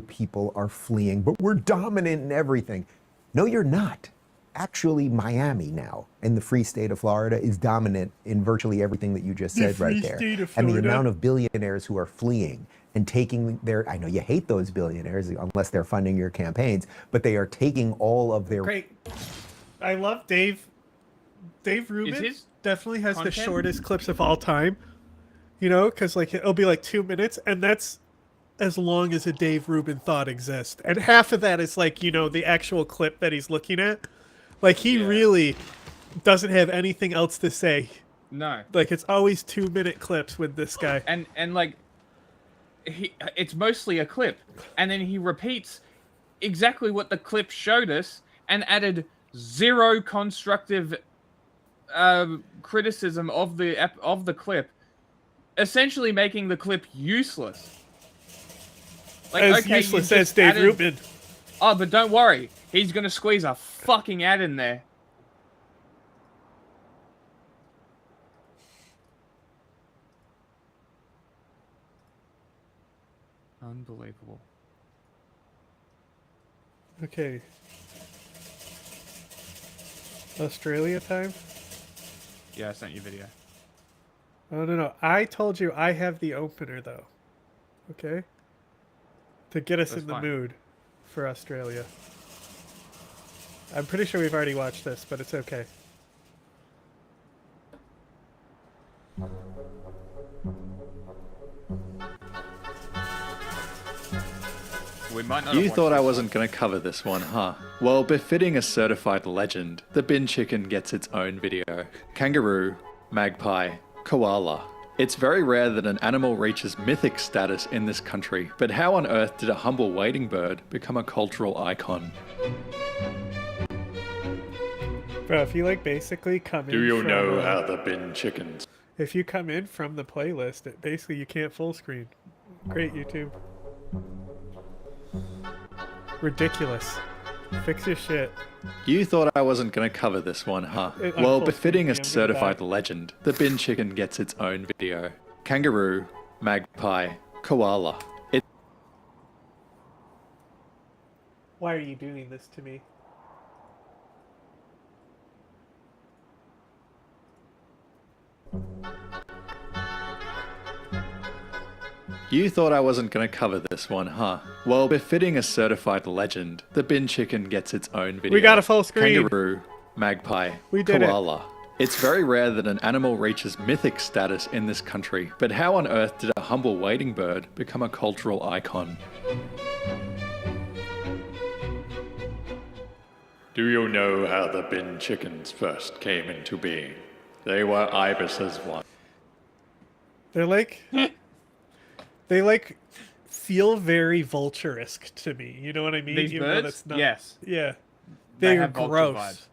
S18: people are fleeing, but we're dominant in everything. No, you're not. Actually, Miami now, in the free state of Florida, is dominant in virtually everything that you just said right there. And the amount of billionaires who are fleeing and taking their, I know you hate those billionaires unless they're funding your campaigns, but they are taking all of their...
S8: Great. I love Dave. Dave Rubin definitely has the shortest clips of all time. You know, because like it'll be like 2 minutes, and that's as long as a Dave Rubin thought exists. And half of that is like, the actual clip that he's looking at. Like, he really doesn't have anything else to say.
S13: No.
S8: Like, it's always 2-minute clips with this guy.
S13: And like, it's mostly a clip. And then he repeats exactly what the clip showed us and added zero constructive criticism of the clip, essentially making the clip useless. Like,
S8: as useless as Dave Rubin.
S13: Oh, but don't worry. He's going to squeeze a fucking ad in there. Unbelievable.
S8: Okay. Australia time?
S13: Yeah, I sent you a video.
S8: Oh, no. I told you I have the opener, though. Okay? To get us in the mood for Australia. I'm pretty sure we've already watched this, but it's okay.
S13: We might not
S15: You thought I wasn't going to cover this one, huh? Well, befitting a certified legend, the bin chicken gets its own video. Kangaroo, magpie, koala. It's very rare that an animal reaches mythic status in this country, but how on earth did a humble wading bird become a cultural icon?
S8: Bro, if you basically come in
S15: Do you
S8: from,
S15: know how the bin chickens?
S8: If you come in from the playlist, basically you can't full screen. Great, YouTube. Ridiculous. Fix your shit.
S15: You thought I wasn't going to cover this one, huh? Well, befitting a certified legend, the bin chicken gets its own video. Kangaroo, magpie, koala.
S8: Why are you doing this to me?
S15: You thought I wasn't going to cover this one, huh? Well, befitting a certified legend, the bin chicken gets its own video.
S8: We got a full screen.
S15: Kangaroo, magpie,
S8: we did
S15: koala. It's very rare that an animal reaches mythic status in this country, but how on earth did a humble wading bird become a cultural icon? Do you know how the bin chickens first came into being? They were ibises once.
S8: They're they feel very vulture-esque to me. You know what I mean?
S13: These
S8: Even
S13: birds?
S8: though that's not,
S13: Yes.
S8: Yeah.
S13: They
S8: They're
S13: have vulture
S8: gross.
S13: vibes.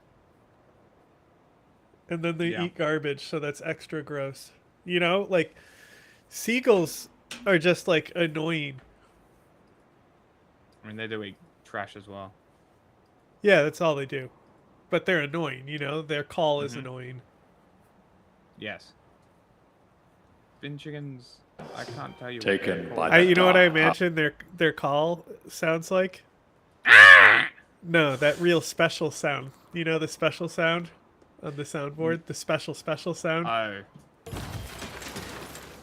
S8: And then they eat garbage, so that's extra gross. You know? Like, seagulls are just, annoying.
S13: I mean, they do eat trash as well.
S8: Yeah, that's all they do. But they're annoying, you know? Their call is annoying.
S13: Yes. Bin chickens, I can't tell you.
S15: Taken
S13: what
S15: by
S8: You know what I imagine their call sounds like? No, that real special sound. You know the special sound on the soundboard? The special sound?
S13: Oh.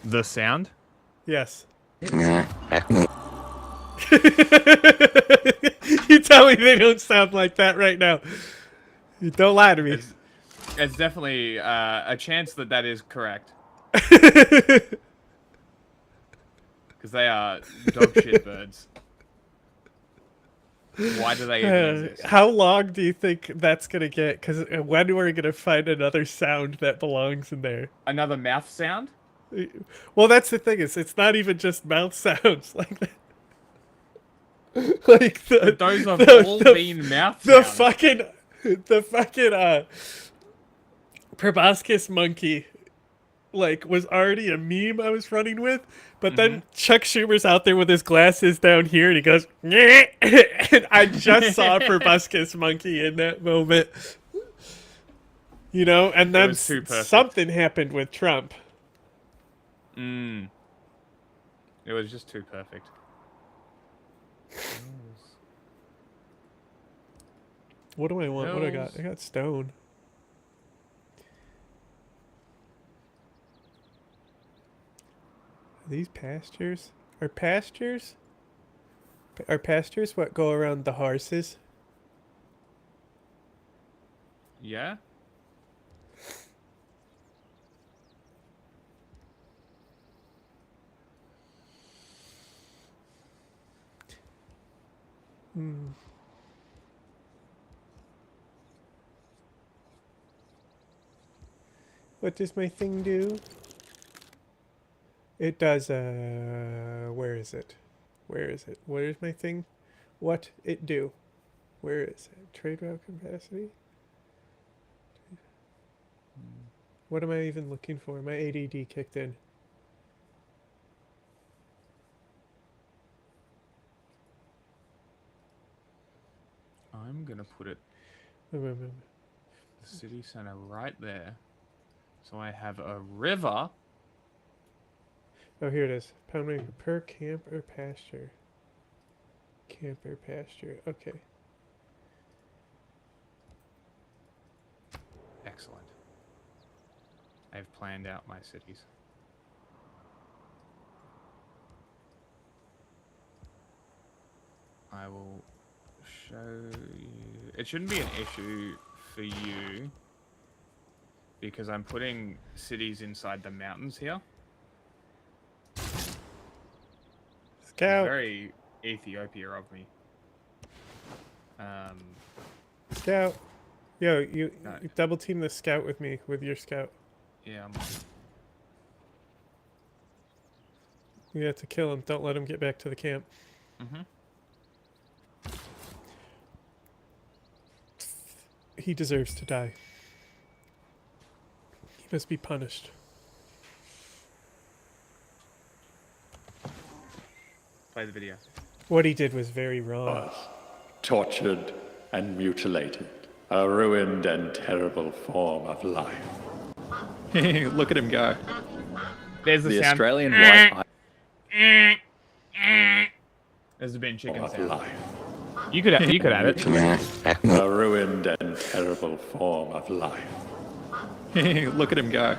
S13: The sound?
S8: Yes. You tell me they don't sound like that right now. You don't lie to me.
S13: It's definitely a chance that is correct. Because they are dog shit birds. Why do they even exist?
S8: How long do you think that's going to get? Because when we're going to find another sound that belongs in there?
S13: Another mouth sound?
S8: Well, that's the thing, is it's not even just mouth sounds like that. Like
S13: But those have all been mouth
S8: the
S13: sounds.
S8: the fucking proboscis monkey was already a meme I was running with, but then Chuck Schumer's out there with his glasses down here and he goes, "Nyeh." And I just saw a proboscis monkey in that moment. You know, and then something happened with Trump.
S13: It was just too perfect.
S8: What do I want? What do I got? I got stone. Are these pastures? Are pastures what go around the horses?
S13: Yeah?
S8: What does my thing do? It does, where is it? Where is it? Where is my thing? What it do? Where is it? Trade route capacity? What am I even looking for? My ADD kicked in.
S1: I'm gonna put it the city center right there. So I have a river.
S8: Oh, here it is. Pound weight per camp or pasture. Camp or pasture. Okay.
S1: Excellent. I've planned out my cities. I will show you. It shouldn't be an issue for you because I'm putting cities inside the mountains here.
S8: Scout.
S1: It's very Ethiopia of me.
S8: Scout. Yo, you double team the scout with me, with your scout.
S1: Yeah.
S8: You have to kill him. Don't let him get back to the camp.
S1: Mm-hmm.
S8: He deserves to die. He must be punished.
S1: Play the video.
S8: What he did was very wrong.
S15: Tortured and mutilated. A ruined and terrible form of life. Look at him go.
S1: There's the sound.
S15: Australian white
S1: There's the bin chicken sound. You could add it.
S15: A ruined and terrible form of life. Look at him go.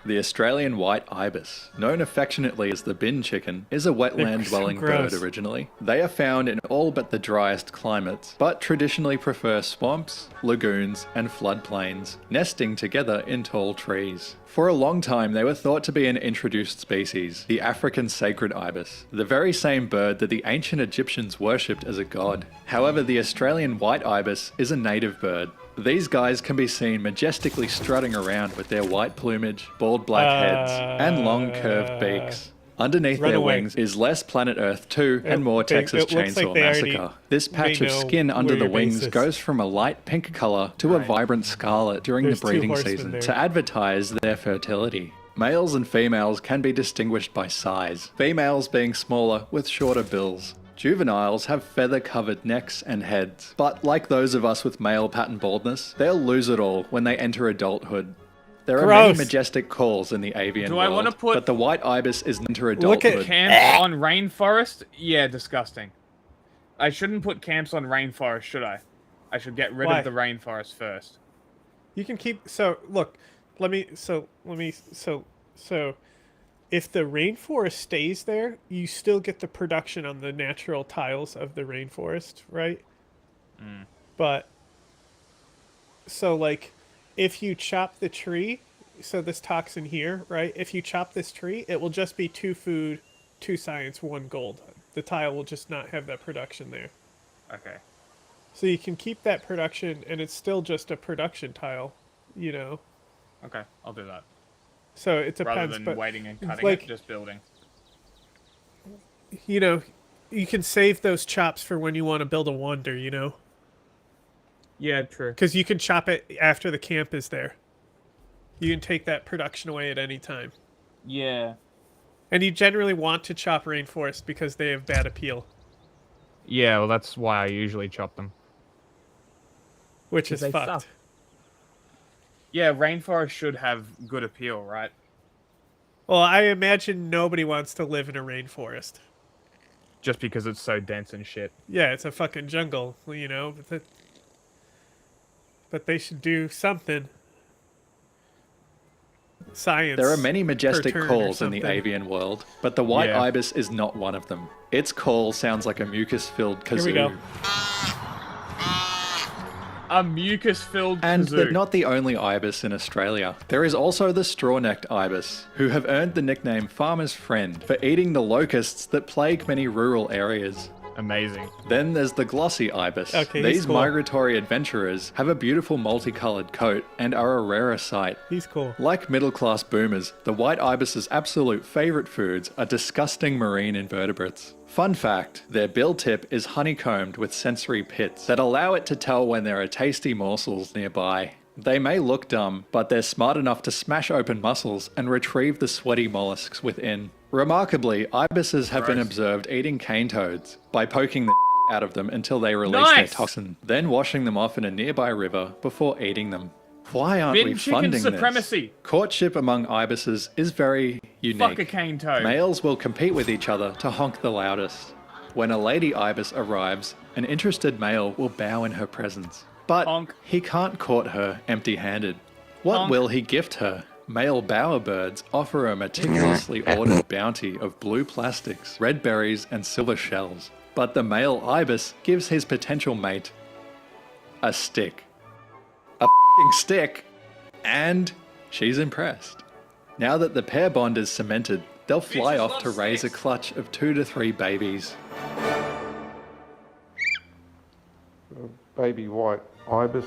S15: The Australian white ibis, known affectionately as the bin chicken, is a wetland-dwelling bird originally. They are found in all but the driest climates, but traditionally prefer swamps, lagoons, and floodplains, nesting together in tall trees. For a long time, they were thought to be an introduced species, the African sacred ibis, the very same bird that the ancient Egyptians worshipped as a god. However, the Australian white ibis is a native bird. These guys can be seen majestically strutting around with their white plumage, bald black heads, and long curved beaks. Underneath their wings is less Planet Earth 2 and more Texas Chainsaw Massacre. This patch of skin under the wings goes from a light pink color to a vibrant scarlet during the breeding season to advertise their fertility. Males and females can be distinguished by size, females being smaller with shorter bills. Juveniles have feather-covered necks and heads, but like those of us with male pattern baldness, they'll lose it all when they enter adulthood. There are many majestic calls in the avian world, but the white ibis is enter adulthood.
S1: Look at camps on rainforest? Yeah, disgusting. I shouldn't put camps on rainforest, should I? I should get rid of the rainforest first.
S8: You can keep, so look, if the rainforest stays there, you still get the production on the natural tiles of the rainforest, right? But, so like, if you chop the tree, so this toxin here, right? If you chop this tree, it will just be 2 food, 2 science, 1 gold. The tile will just not have that production there.
S1: Okay.
S8: So you can keep that production, and it's still just a production tile, you know?
S1: Okay, I'll do that.
S8: So it depends,
S1: rather than
S8: but
S1: waiting and cutting
S8: like,
S1: it, just building.
S8: You know, you can save those chops for when you want to build a wonder, you know?
S1: Yeah, true.
S8: Because you can chop it after the camp is there. You can take that production away at any time.
S1: Yeah.
S8: And you generally want to chop rainforest because they have bad appeal.
S1: Yeah, well, that's why I usually chop them.
S8: Which is fucked.
S1: Suck. Yeah, rainforest should have good appeal, right?
S8: Well, I imagine nobody wants to live in a rainforest.
S1: Just because it's so dense and shit.
S8: Yeah, it's a fucking jungle, you know? But they should do something. Science.
S15: There are many majestic calls in the avian world, but the white ibis is not one of them. Its call sounds like a mucus-filled kazoo.
S8: Here we go.
S1: A mucus-filled
S15: And
S1: kazoo.
S15: they're not the only ibis in Australia. There is also the straw-necked ibis, who have earned the nickname Farmer's Friend for eating the locusts that plague many rural areas.
S1: Amazing.
S15: Then there's the glossy ibis.
S8: Okay, he's
S15: These
S8: cool.
S15: migratory adventurers have a beautiful multicolored coat and are a rarer sight.
S8: He's cool.
S15: Like middle-class boomers, the white ibis's absolute favorite foods are disgusting marine invertebrates. Fun fact, their bill tip is honeycombed with sensory pits that allow it to tell when there are tasty morsels nearby. They may look dumb, but they're smart enough to smash open mussels and retrieve the sweaty mollusks within. Remarkably, ibises have been observed eating cane toads by poking the out of them until they release their toxin, then washing them off in a nearby river before eating them. Why aren't we funding
S1: supremacy.
S15: this? Courtship among ibises is very unique.
S1: Fuck a cane toad.
S15: Males will compete with each other to honk the loudest. When a lady ibis arrives, an interested male will bow in her presence. But he can't court her empty-handed. What will he gift her? Male bowerbirds offer a meticulously ordered bounty of blue plastics, red berries, and silver shells. But the male ibis gives his potential mate a stick. A f***ing stick! And she's impressed. Now that the pair bond is cemented, they'll fly off to raise a clutch of 2 to 3 babies.
S20: Baby white ibis.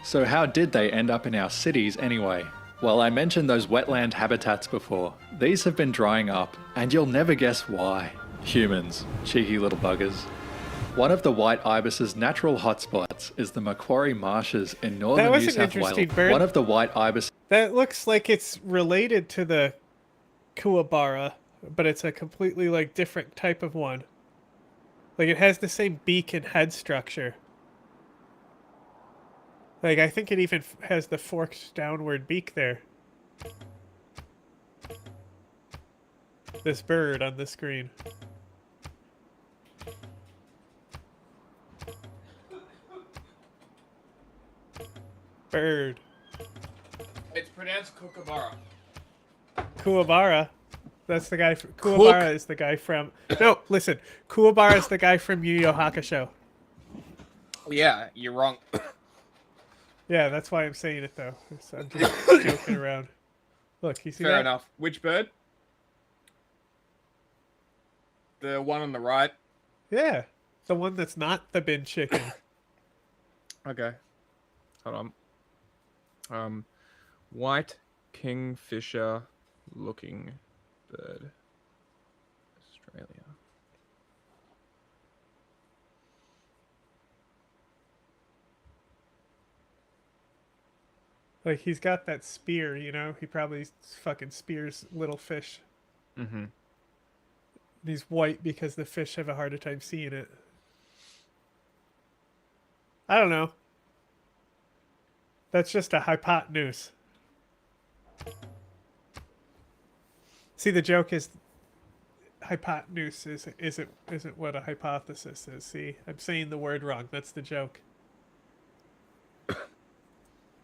S15: So how did they end up in our cities anyway? Well, I mentioned those wetland habitats before. These have been drying up, and you'll never guess why. Humans, cheeky little buggers. One of the white ibis's natural hotspots is the Macquarie Marshes in northern New South Wales.
S8: Bird.
S15: One of the white ibis.
S8: That looks like it's related to the Kookaburra, but it's a completely like different type of one. Like it has the same beak and head structure. Like I think it even has the forked downward beak there. This bird on the screen. Bird.
S1: It's pronounced Kookaburra.
S8: Kookaburra. That's the guy. Kookaburra is the guy from. No, listen. Kookaburra is the guy from Yu Yu Hakusho.
S1: Yeah, you're wrong.
S8: Yeah, that's why I'm saying it though. I'm just joking around. Look, you see that?
S1: Fair enough. Which bird? The one on the right.
S8: Yeah, the one that's not the bin chicken.
S1: Okay. Hold on. White kingfisher looking bird. Australia.
S8: Like he's got that spear, you know. He probably fucking spears little fish.
S1: Mm-hmm.
S8: He's white because the fish have a harder time seeing it. I don't know. That's just a hypotenuse. See, the joke is hypotenuse isn't what a hypothesis is. See, I'm saying the word wrong. That's the joke.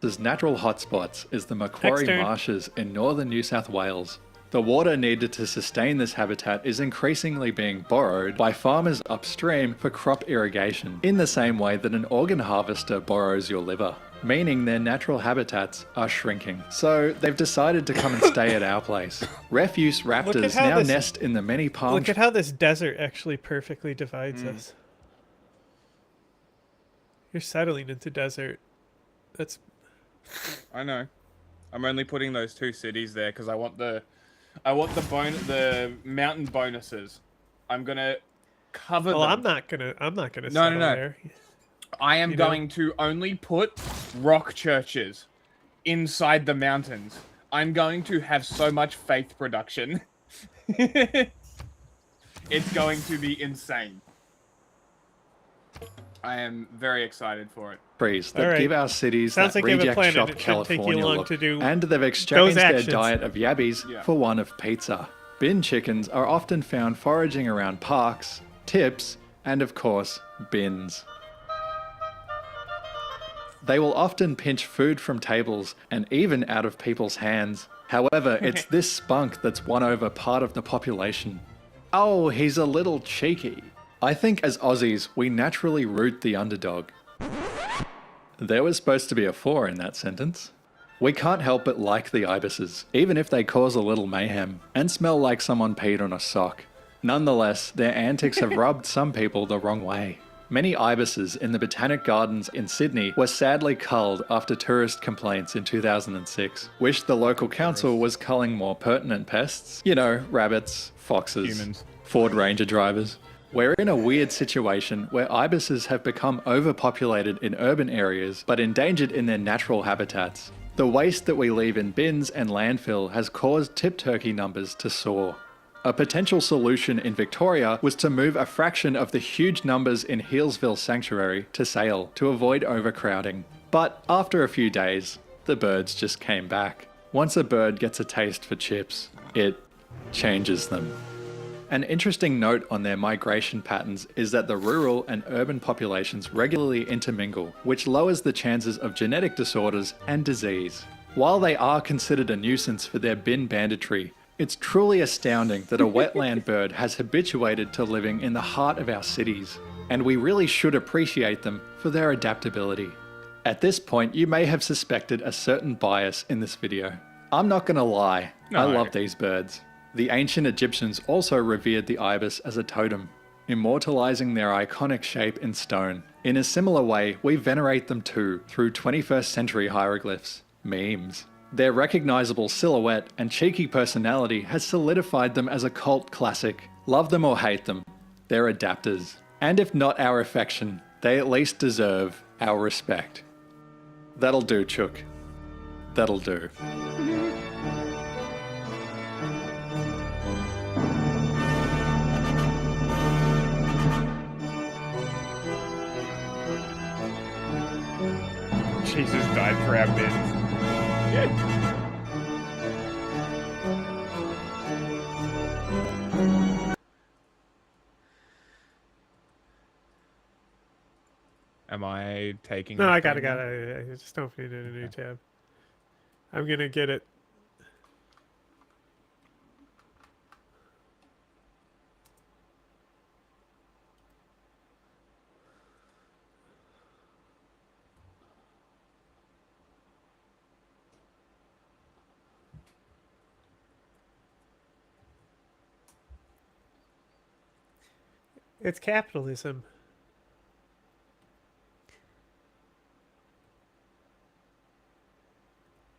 S15: His natural hotspots is the Macquarie Marshes in northern New South Wales. The water needed to sustain this habitat is increasingly being borrowed by farmers upstream for crop irrigation, in the same way that an organ harvester borrows your liver, meaning their natural habitats are shrinking. So they've decided to come and stay at our place. Refuse raptors now nest in the many palm
S8: trees. Look at how this desert actually perfectly divides us. You're settling into desert. That's...
S1: I know. I'm only putting those 2 cities there because I want the mountain bonuses. I'm gonna cover them.
S8: Well, I'm not gonna settle there.
S1: I am going to only put rock churches inside the mountains. I'm going to have so much faith production. It's going to be insane. I am very excited for it.
S15: That give our cities that reject shop California look, and they've exchanged their diet of yabbies for one of pizza. Bin chickens are often found foraging around parks, tips, and of course, bins. They will often pinch food from tables and even out of people's hands. However, it's this spunk that's won over part of the population. Oh, he's a little cheeky. I think as Aussies, we naturally root the underdog. There was supposed to be a 4 in that sentence. We can't help but like the ibises, even if they cause a little mayhem and smell like someone peed on a sock. Nonetheless, their antics have rubbed some people the wrong way. Many ibises in the Botanic Gardens in Sydney were sadly culled after tourist complaints in 2006. Wished the local council was culling more pertinent pests. You know, rabbits, foxes,
S1: Humans.
S15: Ford Ranger drivers. We're in a weird situation where ibises have become overpopulated in urban areas but endangered in their natural habitats. The waste that we leave in bins and landfill has caused tip turkey numbers to soar. A potential solution in Victoria was to move a fraction of the huge numbers in Healesville Sanctuary to Sale to avoid overcrowding. But after a few days, the birds just came back. Once a bird gets a taste for chips, it changes them. An interesting note on their migration patterns is that the rural and urban populations regularly intermingle, which lowers the chances of genetic disorders and disease. While they are considered a nuisance for their bin banditry, it's truly astounding that a wetland bird has habituated to living in the heart of our cities, and we really should appreciate them for their adaptability. At this point, you may have suspected a certain bias in this video. I'm not gonna lie, I love these birds. The ancient Egyptians also revered the ibis as a totem, immortalizing their iconic shape in stone. In a similar way, we venerate them too through 21st century hieroglyphs, memes. Their recognizable silhouette and cheeky personality has solidified them as a cult classic. Love them or hate them, they're adapters. And if not our affection, they at least deserve our respect. That'll do, Chook. That'll do.
S1: Jesus died for our bins. Am I taking?
S8: No, I got it. I just don't feed in a new tab. I'm gonna get it. It's capitalism.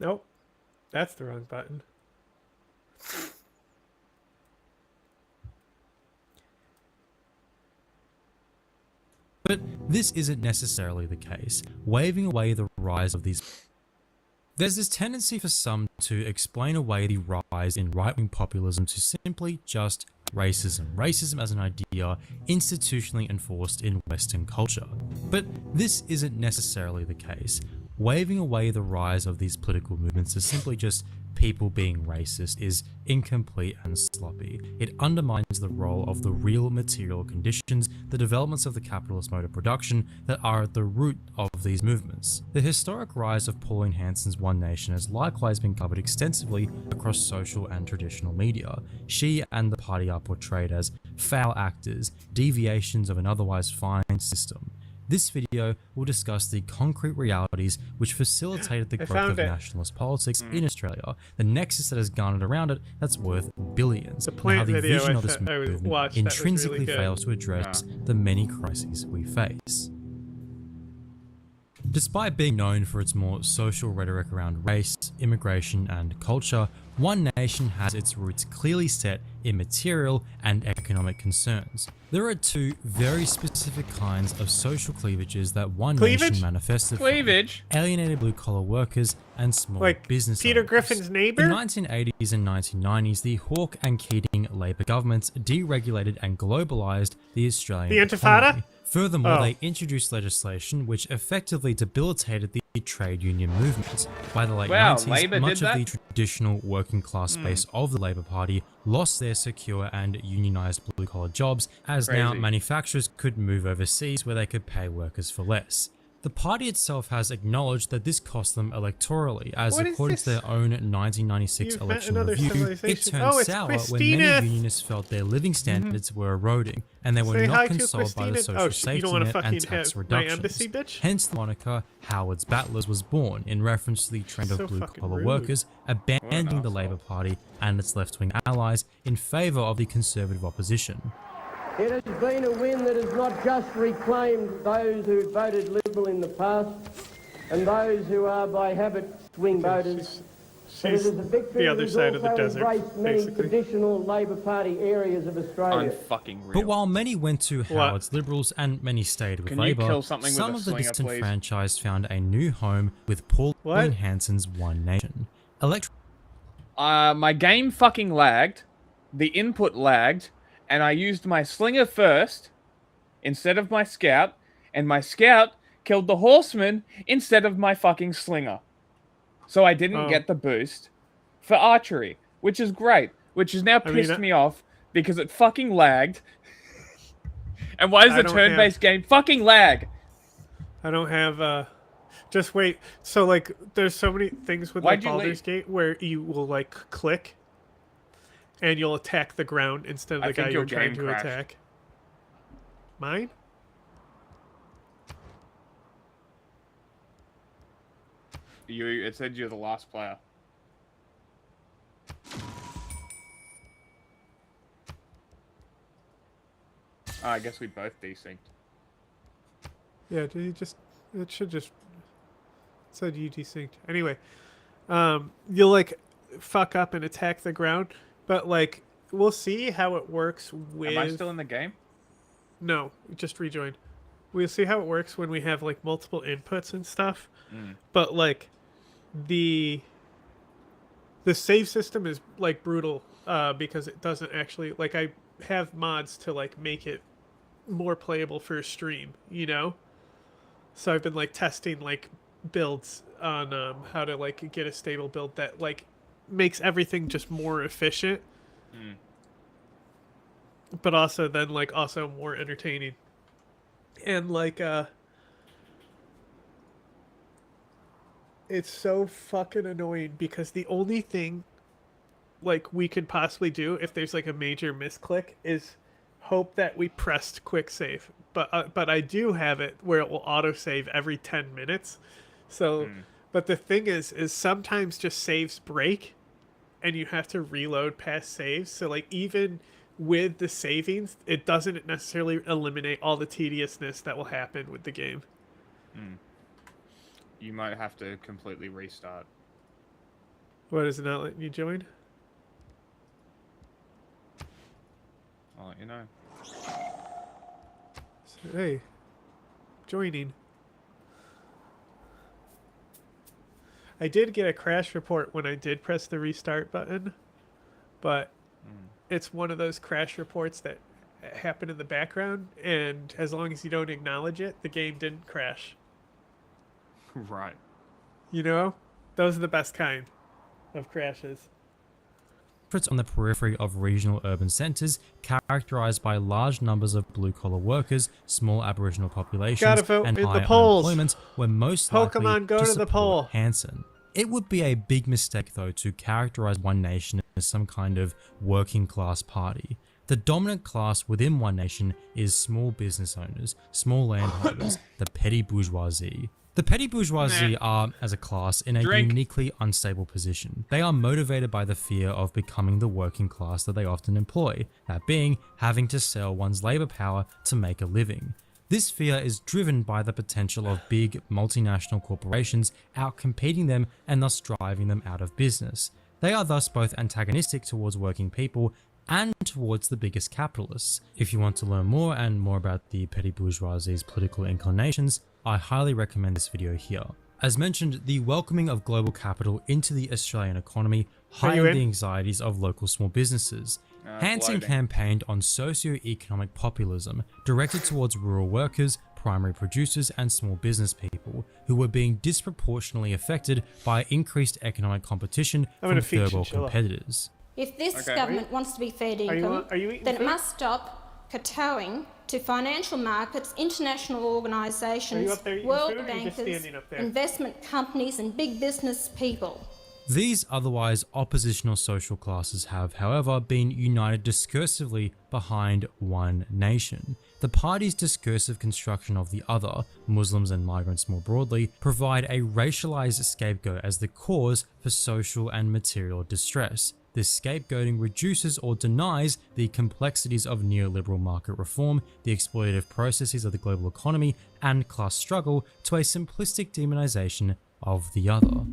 S8: Nope. That's the wrong button.
S20: But this isn't necessarily the case, waving away the rise of these. There's this tendency for some to explain away the rise in right-wing populism to simply just racism. Racism as an idea institutionally enforced in Western culture. But this isn't necessarily the case. Waving away the rise of these political movements as simply just people being racist is incomplete and sloppy. It undermines the role of the real material conditions, the developments of the capitalist mode of production that are at the root of these movements. The historic rise of Pauline Hanson's One Nation has likewise been covered extensively across social and traditional media. She and the party are portrayed as foul actors, deviations of an otherwise fine system. This video will discuss the concrete realities which facilitated the growth of nationalist politics in Australia, the nexus that has garnered around it that's worth billions, and how the vision of this movement intrinsically fails to address the many crises we face. Despite being known for its more social rhetoric around race, immigration, and culture, One Nation has its roots clearly set in material and economic concerns. There are two very specific kinds of social cleavages that One Nation manifested: alienated blue-collar workers and small business
S8: Peter
S20: owners.
S8: Griffin's neighbor?
S20: In the 1980s and 1990s, the Hawke and Keating Labour governments deregulated and globalised the Australian economy. Furthermore, they introduced legislation which effectively debilitated the trade union movement. By the late 90s, much of the traditional working class base of the Labour Party lost their secure and unionised blue-collar jobs, as now manufacturers could move overseas where they could pay workers for less. The party itself has acknowledged that this cost them electorally, as
S8: What is
S20: according to their own 1996
S8: You've met
S20: election
S8: another
S20: review, it
S8: civilization.
S20: turned
S8: Oh, it's
S20: sour
S8: Christina.
S20: when many unionists felt their living standards were eroding, and they were
S8: Say hi
S20: not
S8: to
S20: consoled by the
S8: Christina.
S20: social
S8: Oh, you
S20: safety
S8: don't wanna
S20: net
S8: fucking
S20: and tax
S8: have my
S20: reductions.
S8: embassy, bitch?
S20: Hence the moniker Howard's Battlers was born, in reference to the trend
S8: So
S20: of blue-collar
S8: fucking
S20: workers abandoning the
S8: asshole.
S20: Labour Party and its left-wing allies in favour of the Conservative opposition.
S3: It has been a win that has not just reclaimed those who voted Liberal in the past and those who are by habit swing voters. But it is a victory
S8: the other
S3: that has
S8: side of the
S3: also
S8: desert,
S3: embraced many
S8: basically.
S3: traditional Labor Party areas of Australia.
S20: But while many went to Howard's Liberals and many stayed with
S1: Can you
S20: Labour,
S1: kill something with
S20: some
S1: a
S20: of the
S1: slinger, please?
S20: disenfranchised found a new home with Pauline Hanson's One Nation.
S1: My game fucking lagged, the input lagged, and I used my slinger first instead of my scout, and my scout killed the horseman instead of my fucking slinger. So I didn't get the boost for archery, which is great, which has now pissed me off because it fucking lagged. And why does
S8: I
S1: the
S8: don't
S1: turn-based game fucking lag?
S8: I don't have, just wait. So, like, there's so many things with
S1: Why'd
S8: like
S1: you
S8: Baldur's
S1: leave?
S8: Gate where you will, like, click and you'll attack the ground instead of
S1: I
S8: the
S1: think
S8: guy
S1: your
S8: you're trying
S1: game
S8: to
S1: crashed.
S8: attack. Mine?
S1: It said you're the last player. Oh, I guess we both desynced.
S8: Yeah, did you just... It should just... It said you desynced. Anyway, you'll, like, fuck up and attack the ground, but, like, we'll see how it works with...
S1: Am I still in the game?
S8: No, just rejoined. We'll see how it works when we have, like, multiple inputs and stuff.
S1: Mm.
S8: But, like, the save system is, like, brutal, because it doesn't actually... Like, I have mods to, like, make it more playable for a stream, you know? So I've been, like, testing, like, builds on how to, like, get a stable build that, like, makes everything just more efficient.
S1: Mm.
S8: But also then, like, also more entertaining. And, like, it's so fucking annoying because the only thing, like, we could possibly do if there's, like, a major misclick is hope that we pressed quick save. But I do have it where it will autosave every 10 minutes. So, but the thing is sometimes just saves break and you have to reload past saves. So, like, even with the savings, it doesn't necessarily eliminate all the tediousness that will happen with the game.
S1: Mm. You might have to completely restart.
S8: What, is it not letting you join?
S1: I'll let you know.
S8: So, hey, joining. I did get a crash report when I did press the restart button, but it's one of those crash reports that happen in the background, and as long as you don't acknowledge it, the game didn't crash.
S1: Right.
S8: You know? Those are the best kind of crashes.
S20: On the periphery of regional urban centres, characterised by large numbers of blue-collar workers, small Aboriginal populations,
S8: Gotta vote
S20: and
S8: in the
S20: high
S8: polls.
S20: unemployment, were most
S8: Pokemon,
S20: likely
S8: go to the
S20: support
S8: poll.
S20: Hanson. It would be a big mistake, though, to characterise One Nation as some kind of working-class party. The dominant class within One Nation is small business owners, small landholders, the petty bourgeoisie. The petty bourgeoisie are, as a class, in a uniquely unstable position. They are motivated by the fear of becoming the working class that they often employ, that being having to sell one's labour power to make a living. This fear is driven by the potential of big multinational corporations outcompeting them and thus driving them out of business. They are thus both antagonistic towards working people and towards the biggest capitalists. If you want to learn more and more about the petty bourgeoisie's political inclinations, I highly recommend this video here. As mentioned, the welcoming of global capital into the Australian economy heightened the anxieties of local small businesses. Hanson campaigned on socio-economic populism directed towards rural workers, primary producers and small business people who were being disproportionately affected by increased economic competition from third world competitors.
S22: If this government wants to be fair dinkum, then it must stop
S7: kowtowing to financial markets, international organisations,
S8: up there eating
S7: world
S8: food, or are you just
S7: bankers,
S8: standing up there?
S7: investment companies and big business people.
S20: These otherwise oppositional social classes have, however, been united discursively behind one nation. The party's discursive construction of the other, Muslims and migrants more broadly, provide a racialized scapegoat as the cause for social and material distress. This scapegoating reduces or denies the complexities of neoliberal market reform, the exploitative processes of the global economy, and class struggle to a simplistic demonization of the other.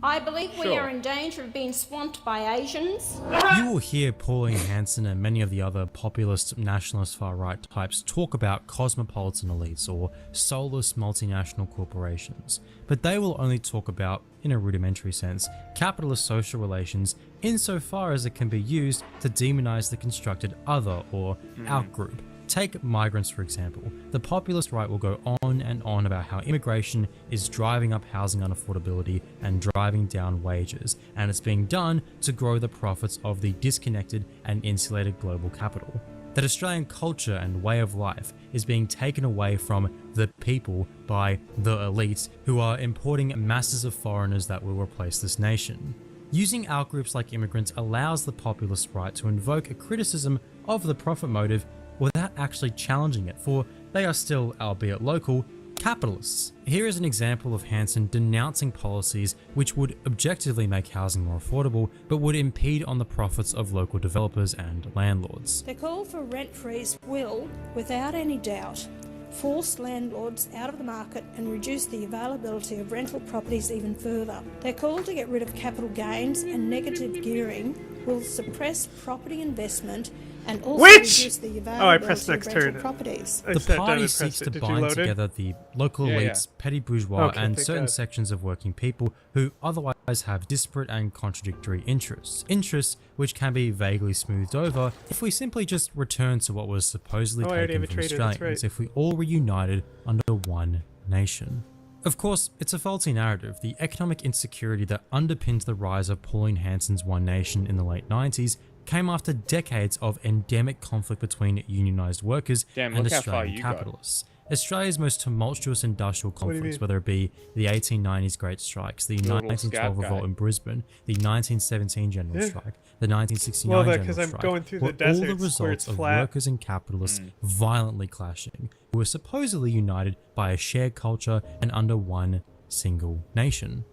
S7: I believe we are in danger of being swamped by Asians.
S20: You will hear Pauline Hanson and many of the other populist, nationalist far-right types talk about cosmopolitan elites or soulless multinational corporations, but they will only talk about, in a rudimentary sense, capitalist social relations insofar as it can be used to demonize the constructed other or outgroup. Take migrants, for example. The populist right will go on and on about how immigration is driving up housing unaffordability and driving down wages, and it's being done to grow the profits of the disconnected and insulated global capital. That Australian culture and way of life is being taken away from the people by the elites who are importing masses of foreigners that will replace this nation. Using outgroups like immigrants allows the populist right to invoke a criticism of the profit motive without actually challenging it, for they are still, albeit local, capitalists. Here is an example of Hanson denouncing policies which would objectively make housing more affordable, but would impede on the profits of local developers and landlords.
S22: The call for rent freeze will, without any doubt, force landlords out of the market and reduce the availability of rental properties even further. Their call to get rid of capital gains and negative gearing will suppress property investment and also reduce the availability of rental properties.
S20: The party seeks to bind together the local elites, petty bourgeois, and certain sections of working people who otherwise have disparate and contradictory interests. Interests which can be vaguely smoothed over if we simply just return to what was supposedly taken from Australians if we all reunited under one nation. Of course, it's a faulty narrative. The economic insecurity that underpins the rise of Pauline Hanson's One Nation in the late 90s came after decades of endemic conflict between unionised workers and Australian capitalists. Australia's most tumultuous industrial conflicts, whether it be the 1890s Great Strikes, the 1912 revolt in Brisbane, the 1917 General Strike, the 1969 General Strike, were all the results of workers and capitalists violently clashing, who were supposedly united by a shared culture and under one single nation.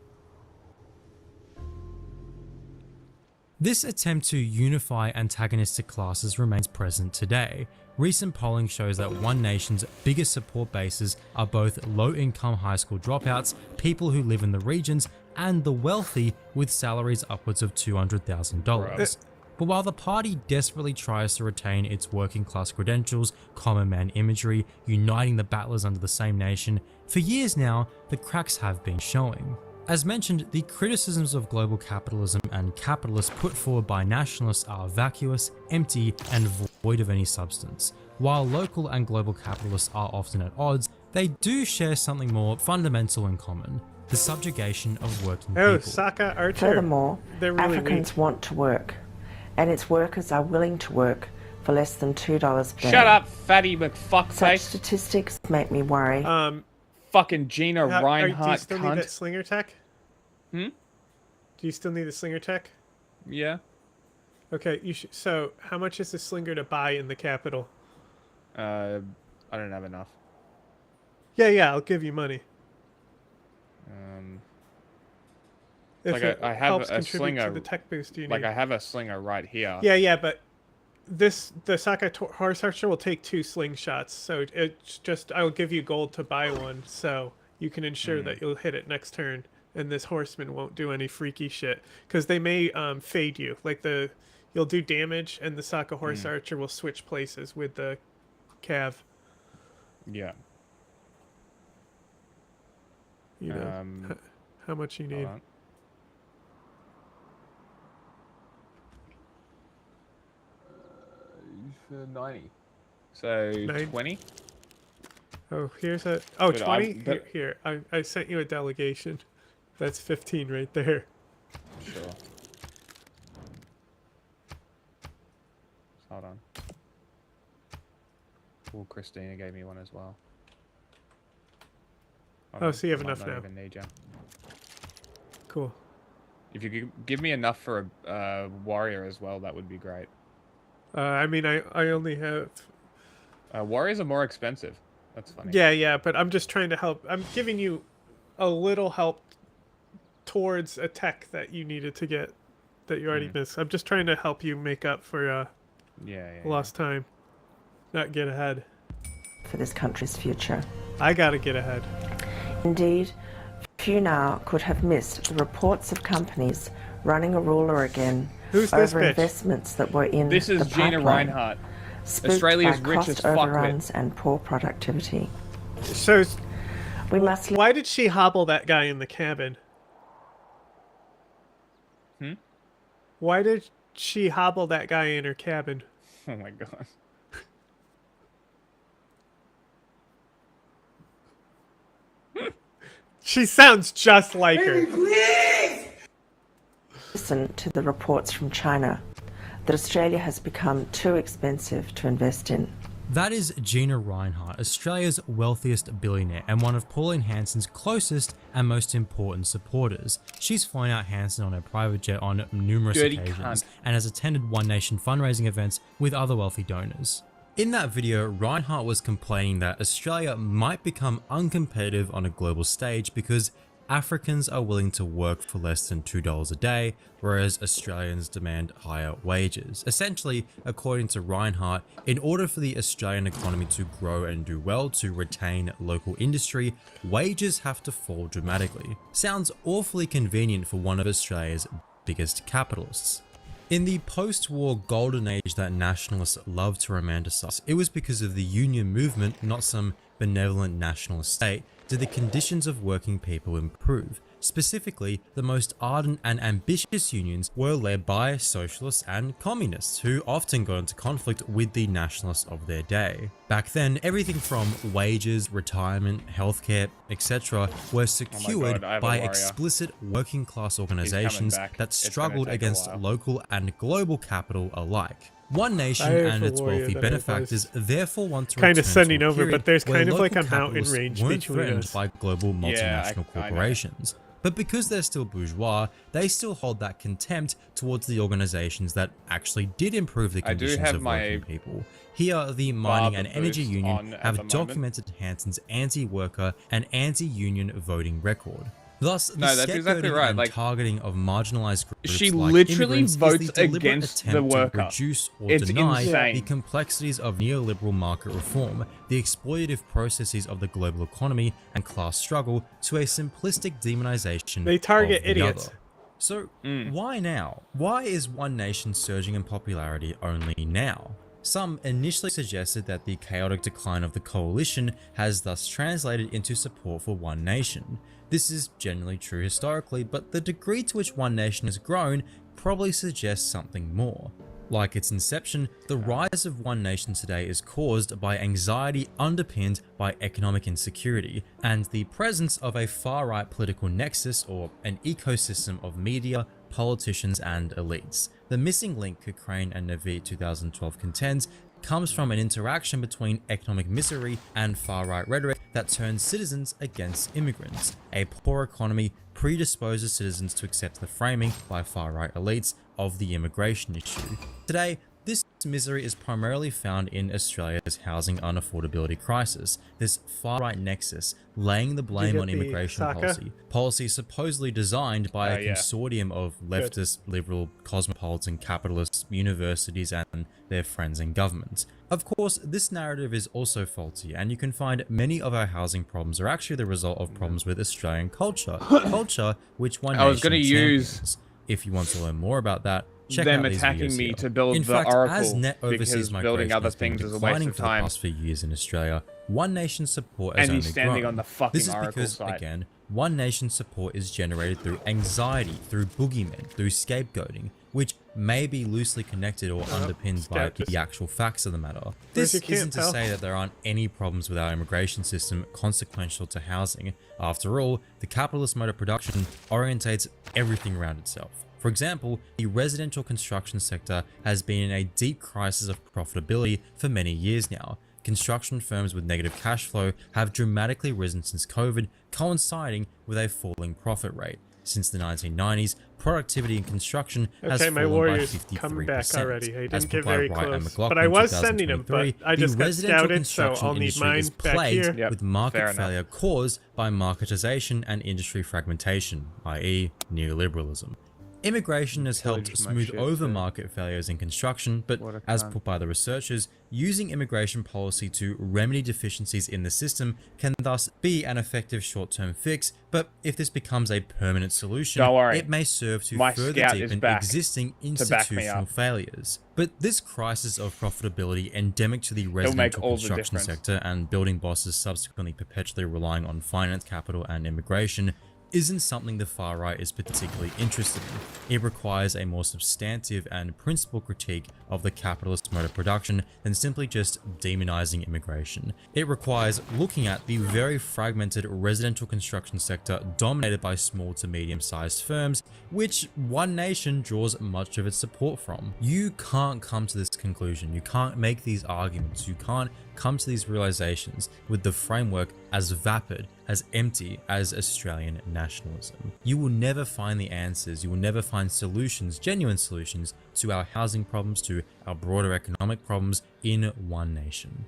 S20: This attempt to unify antagonistic classes remains present today. Recent polling shows that One Nation's biggest support bases are both low-income high school dropouts, people who live in the regions, and the wealthy with salaries upwards of $200,000. But while the party desperately tries to retain its working class credentials, common man imagery, uniting the battlers under the same nation, for years now, the cracks have been showing. As mentioned, the criticisms of global capitalism and capitalists put forward by nationalists are vacuous, empty, and void of any substance. While local and global capitalists are often at odds, they do share something more fundamental in common: the subjugation of working people.
S8: Saka Archer.
S23: Furthermore,
S8: They're really
S23: Africans want to work, and its workers are willing to work for less than $2 per
S1: Shut
S23: day.
S1: up, fatty McFuckface.
S23: Such statistics make me worry.
S1: Fucking Gina Reinhardt
S8: do you still need
S1: cunt.
S8: that slinger tech?
S1: Hmm?
S8: Do you still need the slinger tech?
S1: Yeah.
S8: Okay, you should. So, how much is the slinger to buy in the capital?
S1: I don't have enough.
S8: Yeah, I'll give you money. If
S1: Like
S8: it
S1: I have
S8: helps
S1: a
S8: contribute
S1: slinger.
S8: to the tech boost you
S1: Like
S8: need.
S1: I have a slinger right here.
S8: Yeah, but the Saka Horse Archer will take 2 slingshots, so it's just I'll give you gold to buy one, so you can ensure that you'll hit it next turn, and this horseman won't do any freaky shit, because they may fade you. Like you'll do damage, and the Saka Horse Archer will switch places with the Cav.
S1: Yeah.
S8: You know how much you need.
S1: 90. So 20.
S8: Oh, here's a 20. Here, I sent you a delegation. That's 15 right there.
S1: Sure. Hold on.
S13: Well, Christina gave me one as well.
S8: Oh, so you have
S13: I might
S8: enough
S13: not
S8: now.
S13: even need you.
S8: Cool.
S13: If you could give me enough for a warrior as well, that would be great.
S8: I mean, I only have...
S13: warriors are more expensive. That's funny.
S8: Yeah, but I'm just trying to help. I'm giving you a little help towards a tech that you needed to get that you already missed. I'm just trying to help you make up for lost time. Not get ahead.
S23: For this country's future.
S8: I gotta get ahead.
S23: Indeed, few now could have missed the reports of companies running a ruler again
S8: Who's this
S23: over
S8: bitch?
S23: investments that were in
S13: This is
S23: the
S13: Gina
S23: pipeline,
S13: Reinhardt,
S23: spooked
S13: Australia's
S23: by
S13: richest
S23: cost
S13: fuckwit.
S23: overruns and poor productivity.
S8: So,
S23: we must.
S8: Why did she hobble that guy in the cabin? Why did she hobble that guy in her cabin?
S13: Oh my god.
S8: She sounds just like her.
S23: Listen to the reports from China that Australia has become too expensive to invest in.
S20: That is Gina Reinhardt, Australia's wealthiest billionaire and one of Pauline Hanson's closest and most important supporters. She's flown out Hanson on her private jet on numerous
S13: Dirty
S20: occasions
S13: cunt.
S20: and has attended One Nation fundraising events with other wealthy donors. In that video, Reinhardt was complaining that Australia might become uncompetitive on a global stage because Africans are willing to work for less than $2 a day, whereas Australians demand higher wages. Essentially, according to Reinhardt, in order for the Australian economy to grow and do well to retain local industry, wages have to fall dramatically. Sounds awfully convenient for one of Australia's biggest capitalists. In the post-war golden age that nationalists love to romanticize, it was because of the union movement, not some benevolent nationalist state, did the conditions of working people improve. Specifically, the most ardent and ambitious unions were led by socialists and communists, who often got into conflict with the nationalists of their day. Back then, everything from wages, retirement, healthcare, etc. were secured by explicit working class organizations that struggled against local and global capital alike. One Nation and its wealthy benefactors therefore want to
S8: kind of
S20: return
S8: sending
S20: to a
S8: over, but
S20: period
S8: there's
S20: where
S8: kind of like a
S20: local
S8: mountain
S20: capitalists
S8: range
S20: weren't
S8: between
S20: threatened
S8: us.
S20: by global multinational corporations. But because they're still bourgeois, they still hold that contempt towards the organizations that actually did improve the conditions of working people. Here, the mining and energy union have documented Hanson's anti-worker and anti-union voting record. Thus, the scapegoating and targeting of marginalized groups
S13: She
S20: like
S13: literally
S20: immigrants
S13: votes
S20: is the deliberate
S13: against the
S20: attempt
S13: worker.
S20: to reduce or
S13: It's
S20: deny
S13: insane.
S20: the complexities of neoliberal market reform, the exploitative processes of the global economy and class struggle, to a simplistic demonization
S8: They target
S20: of the
S8: idiots.
S20: other. So, why now? Why is One Nation surging in popularity only now? Some initially suggested that the chaotic decline of the coalition has thus translated into support for One Nation. This is generally true historically, but the degree to which One Nation has grown probably suggests something more. Like its inception, the rise of One Nation today is caused by anxiety underpinned by economic insecurity, and the presence of a far-right political nexus or an ecosystem of media, politicians and elites. The missing link Cochrane and Naveed 2012 contends comes from an interaction between economic misery and far-right rhetoric that turns citizens against immigrants. A poor economy predisposes citizens to accept the framing by far-right elites of the immigration issue. Today, this misery is primarily found in Australia's housing unaffordability crisis, this far-right nexus laying the blame on immigration policy supposedly designed by a consortium of leftist, liberal, cosmopolitan capitalists, universities and their friends in government. Of course, this narrative is also faulty, and you can find many of our housing problems are actually the result of problems with Australian culture, which One Nation champions. If you want to learn more about that, check
S13: them
S20: out these
S13: attacking
S20: videos
S13: me
S20: here.
S13: to build
S20: in
S13: the
S20: fact,
S13: Oracle
S20: as net overseas
S13: because building
S20: migration
S13: other
S20: has been
S13: things is a waste
S20: declining
S13: of
S20: for the
S13: time.
S20: past few years in Australia, One Nation support has
S13: And
S20: only
S13: he's standing
S20: grown.
S13: on the fucking
S20: This is
S13: Oracle
S20: because,
S13: site.
S20: again, One Nation support is generated through anxiety, through boogeymen, through scapegoating, which may be loosely connected or underpinned by the actual facts of the matter. This isn't to say that there aren't any problems with our immigration system consequential to housing. After all, the capitalist mode of production orientates everything around itself. For example, the residential construction sector has been in a deep crisis of profitability for many years now. construction firms with negative cash flow have dramatically risen since COVID, coinciding with a falling profit rate. Since the 1990s, productivity in construction has
S8: Okay, my
S20: fallen by
S8: warrior's
S20: 53%.
S8: coming back already. I
S20: As
S8: didn't
S20: put
S8: get
S20: by
S8: very
S20: Wright and
S8: close,
S20: McLaughlin
S8: but I
S20: in
S8: was sending him, but
S20: 2023,
S8: I just
S20: the
S8: got
S20: residential
S8: scouted, so
S20: construction
S8: I'll need
S20: industry
S8: mine
S20: is
S8: back
S20: plagued
S8: here.
S20: with market
S1: fair
S20: failure caused by marketization and industry fragmentation, i.e. neoliberalism. Immigration has helped
S1: Pillaged my
S20: smooth
S1: shit,
S20: over
S1: too.
S20: market failures in construction, but
S1: What a
S20: as
S1: cunt.
S20: put by the researchers, using immigration policy to remedy deficiencies in the system can thus be an effective short-term fix, but if this becomes a permanent solution,
S1: Don't worry.
S20: it may serve to
S1: My
S20: further
S1: scout is
S20: deepen
S1: back
S20: existing
S1: to back me
S20: institutional
S1: up.
S20: failures. But this crisis of profitability endemic to the
S1: make
S20: residential
S1: all the
S20: construction
S1: difference.
S20: sector and building bosses subsequently perpetually relying on finance capital and immigration isn't something the far right is particularly interested in. It requires a more substantive and principled critique of the capitalist mode of production than simply just demonizing immigration. It requires looking at the very fragmented residential construction sector dominated by small to medium-sized firms, which one nation draws much of its support from. You can't come to this conclusion, you can't make these arguments, you can't come to these realizations with the framework as vapid, as empty as Australian nationalism. You will never find the answers, you will never find solutions, genuine solutions to our housing problems, to our broader economic problems in one nation.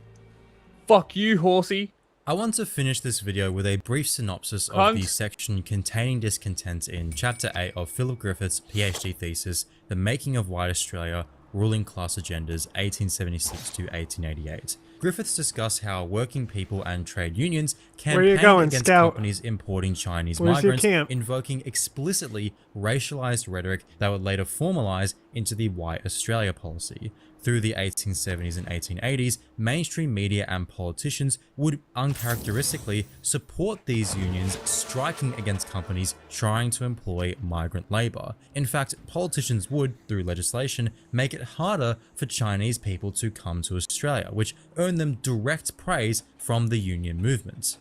S1: Fuck you, horsey.
S20: I want to finish this video with a brief synopsis of
S1: Cunt.
S20: the section containing discontent in Chapter 8 of Philip Griffith's PhD thesis, The Making of White Australia, Ruling Class Agendas 1876 to 1888. Griffiths discuss how working people and trade unions campaign against companies importing Chinese migrants, invoking explicitly racialized rhetoric that would later formalize into the White Australia policy. Through the 1870s and 1880s, mainstream media and politicians would uncharacteristically support these unions striking against companies trying to employ migrant labor. In fact, politicians would, through legislation, make it harder for Chinese people to come to Australia, which earned them direct praise from the union movement.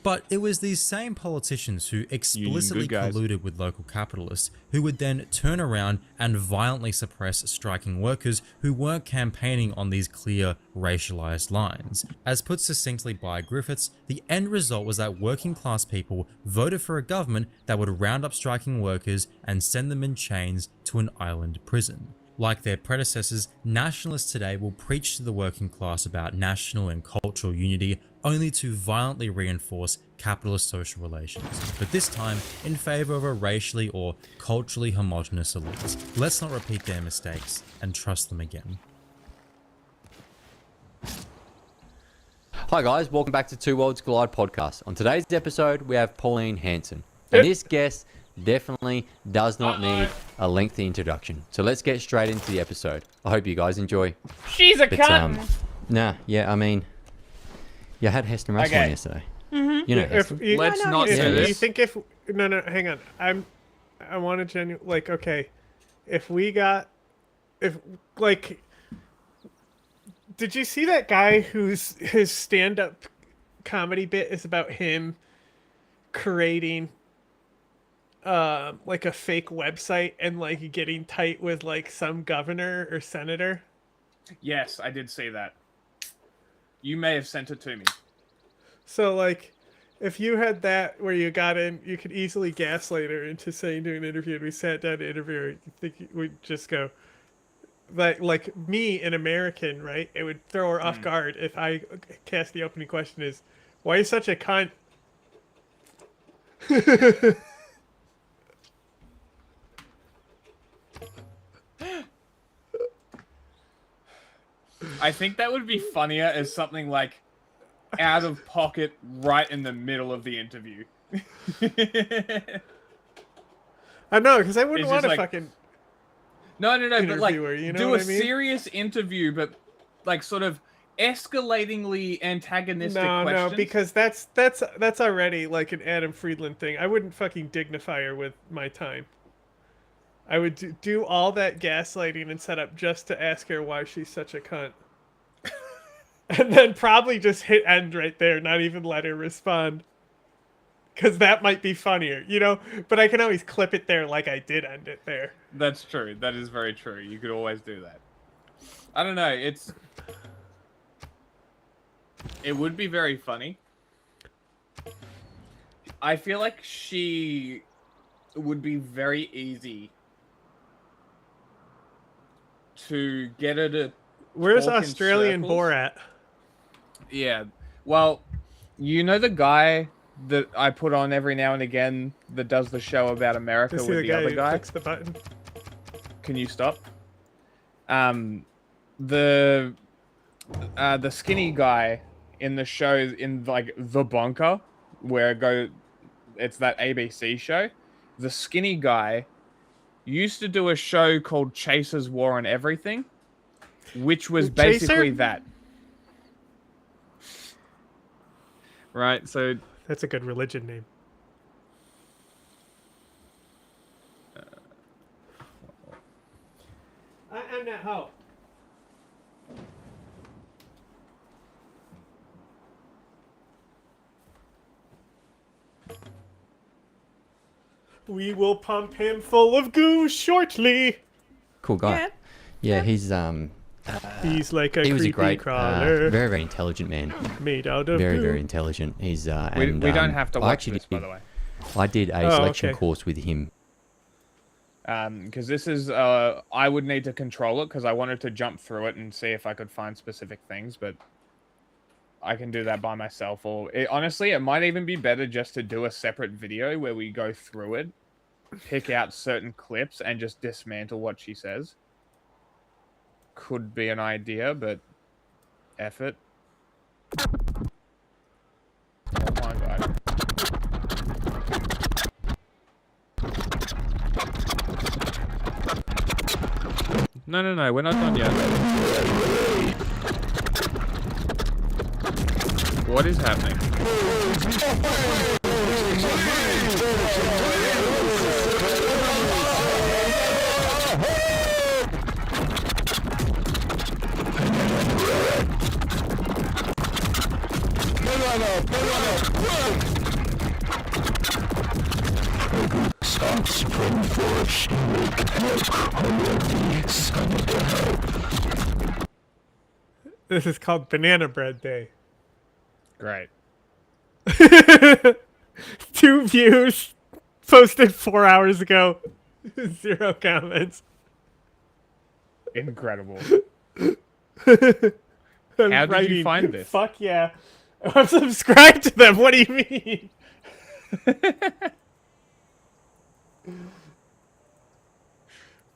S20: But it was these same politicians who explicitly colluded with local capitalists who would then turn around and violently suppress striking workers who weren't campaigning on these clear racialized lines. As put succinctly by Griffiths, the end result was that working class people voted for a government that would round up striking workers and send them in chains to an island prison. Like their predecessors, nationalists today will preach to the working class about national and cultural unity only to violently reinforce capitalist social relations, but this time in favor of a racially or culturally homogenous elite. Let's not repeat their mistakes and trust them again.
S2: Hi guys, welcome back to Two Worlds Collide podcast. On today's episode, we have Pauline Hanson. And this guest definitely does not need a lengthy introduction. So let's get straight into the episode. I hope you guys enjoy.
S1: She's a cunt.
S2: Nah, yeah, I mean, you had Heston Russell on yesterday. You know,
S1: let's not say this.
S8: You think if no, hang on. I want to genuinely like okay, if did you see that guy whose his stand-up comedy bit is about him creating like a fake website and like getting tight with like some governor or senator?
S1: Yes, I did see that. You may have sent it to me.
S8: So like if you had that where you got in, you could easily gaslight her into saying to an interview, and we sat down to interview her, you think we'd just go like me, an American, right? It would throw her off guard if I cast the opening question is, why are you such a cunt?
S1: I think that would be funnier as something like out of pocket right in the middle of the interview.
S8: I know, because I wouldn't
S1: It's
S8: want
S1: just
S8: to
S1: like-
S8: fucking
S1: No, but like
S8: interviewer, you know
S1: do
S8: what
S1: a
S8: I mean?
S1: serious interview, but like sort of escalatingly antagonistic
S8: no,
S1: questions.
S8: because that's already like an Adam Friedland thing. I wouldn't fucking dignify her with my time. I would do all that gaslighting and setup just to ask her why she's such a cunt. And then probably just hit end right there, not even let her respond. Because that might be funnier, you know? But I can always clip it there like I did end it there.
S1: That's true. That is very true. You could always do that. I don't know. It's It would be very funny. I feel like she would be very easy to get her to.
S8: Where's
S1: talk in
S8: Australian
S1: circles.
S8: Borat?
S1: Yeah. Well, you know the guy that I put on every now and again that does the show about America
S8: Is he
S1: with
S8: the
S1: the
S8: guy
S1: other
S8: who
S1: guy?
S8: clicks the button?
S1: Can you stop? The skinny guy in the show in like The Bunker, where it's that ABC show. The skinny guy used to do a show called Chasers War on Everything, which was basically that. Right, so
S8: that's a good religion name. I'm not hoe. We will pump him full of goo shortly.
S2: Cool guy. Yeah, he's
S8: He's like a
S2: he was a
S8: creepy
S2: great,
S8: crawler.
S2: very very intelligent man.
S8: Made out of
S2: very
S8: goo.
S2: very intelligent. He's
S1: we don't have to watch this, by the way.
S2: I did a selection course with him.
S1: Because this is I would need to control it because I wanted to jump through it and see if I could find specific things, but I can do that by myself. Or honestly, it might even be better just to do a separate video where we go through it, pick out certain clips, and just dismantle what she says. Could be an idea, but F it. Oh my god. No, we're not done yet. What is happening?
S4: Stop spring force and wake up already, son of a hell.
S8: This is called Banana Bread Day.
S1: Great.
S8: 2 views. Posted 4 hours ago. 0 comments.
S1: Incredible.
S8: I'm
S1: How did
S8: writing,
S1: you find this?
S8: Fuck yeah. I'm subscribed to them. What do you mean?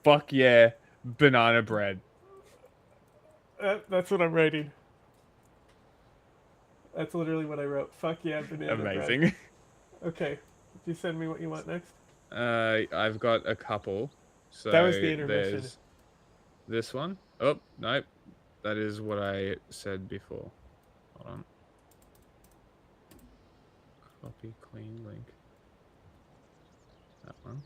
S1: Fuck yeah, banana bread.
S8: That's what I'm writing. That's literally what I wrote. Fuck yeah, banana bread.
S1: Amazing.
S8: Okay. Did you send me what you want next?
S1: I've got a couple. So
S8: that was the intermission.
S1: There's this one. Oh, nope. That is what I said before. Hold on. Copy clean link. That one.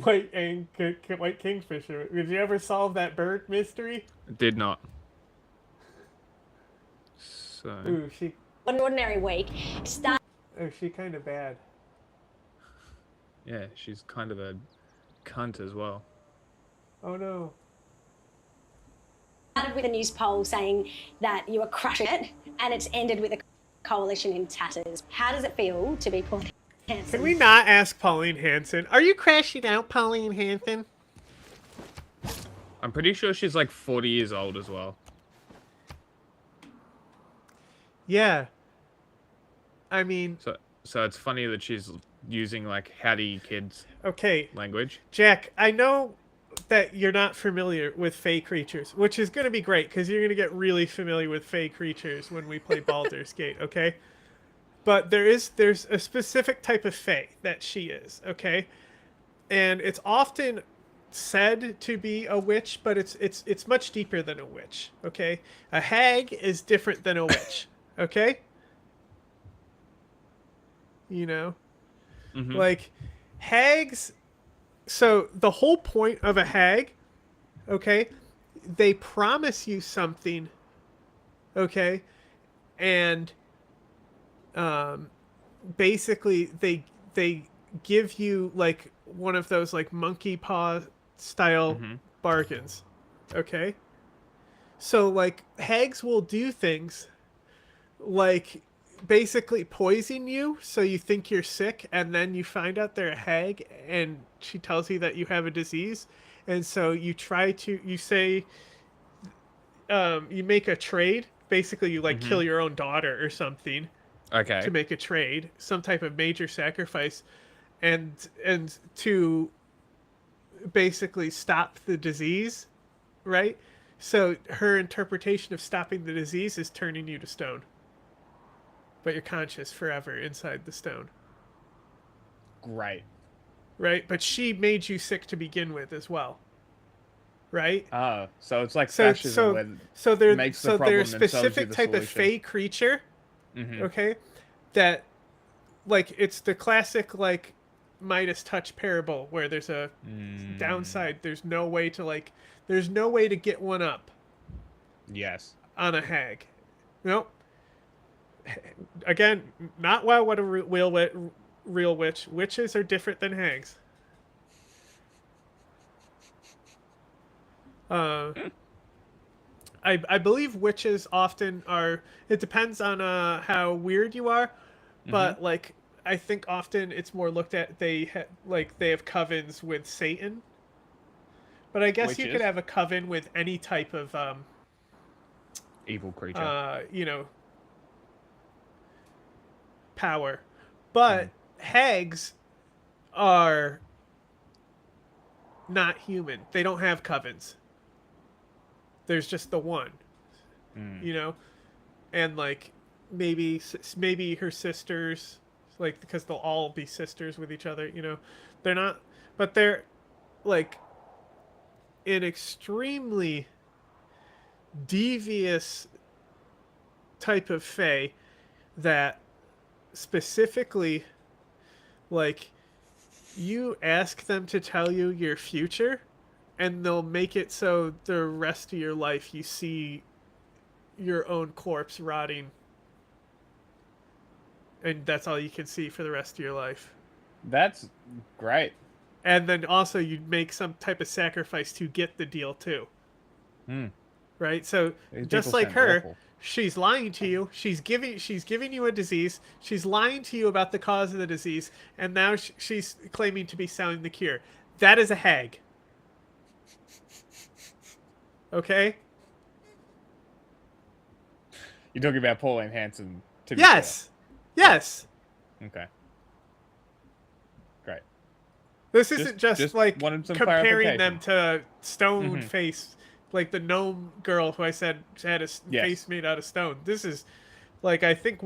S8: White kingfisher. Did you ever solve that bird mystery?
S1: Did not. So.
S8: Ooh, she.
S10: An ordinary week.
S8: Oh, she kind of bad.
S1: Yeah, she's kind of a cunt as well.
S8: Oh no.
S10: Started with a news poll saying that you were crushing it, and it's ended with a coalition in tatters. How does it feel to be Pauline Hanson?
S8: Can we not ask Pauline Hanson? Are you crashing out, Pauline Hanson?
S1: I'm pretty sure she's like 40 years old as well.
S8: Yeah. I mean...
S1: So it's funny that she's using like howdy kids language.
S8: Jack, I know that you're not familiar with Fey creatures, which is going to be great because you're going to get really familiar with Fey creatures when we play Baldur's Gate, okay? But there's a specific type of Fey that she is, okay? And it's often said to be a witch, but it's much deeper than a witch, okay? A hag is different than a witch, okay? You know?
S1: Mm-hmm.
S8: Like, hags... So, the whole point of a hag, okay, they promise you something, okay, and basically they give you, like, one of those, like, monkey paw style bargains, okay? So like hags will do things like basically poison you so you think you're sick, and then you find out they're a hag and she tells you that you have a disease, and so you say you make a trade. Basically you like kill your own daughter or something
S1: Okay.
S8: to make a trade, some type of major sacrifice, and to basically stop the disease, right? So her interpretation of stopping the disease is turning you to stone. But you're conscious forever inside the stone.
S1: Great.
S8: Right? But she made you sick to begin with as well. Right?
S1: Oh, so it's like fascism where
S8: they're
S1: makes the problem
S8: they're a
S1: and solves you
S8: specific
S1: the
S8: type of
S1: solution.
S8: fey creature. Okay? That like it's the classic like Midas touch parable where there's a downside. There's no way to get one up.
S1: Yes.
S8: On a hag. Nope. Again, not what a real witch. Witches are different than hags. I believe witches often are. It depends on how weird you are, but like I think often it's more looked at they have covens with Satan. But I guess you could have a coven with any type of
S1: evil creature.
S8: Power. But hags are not human. They don't have covens. There's just the one. And like maybe her sisters, like because they'll all be sisters with each other, They're not, but they're like an extremely devious type of fae that specifically like you ask them to tell you your future and they'll make it so the rest of your life you see your own corpse rotting and that's all you can see for the rest of your life.
S1: That's great.
S8: And then also you make some type of sacrifice to get the deal too. Right? So just like her,
S1: awful.
S8: She's lying to you. She's giving you a disease. She's lying to you about the cause of the disease, and now she's claiming to be selling the cure. That is a hag. Okay?
S1: You're talking about Pauline Hanson.
S8: Yes. Yes.
S1: Okay. Great.
S8: This isn't just like comparing them
S1: clarification.
S8: to stone face, like the gnome girl who I said had a face made out of stone. This is, like, I think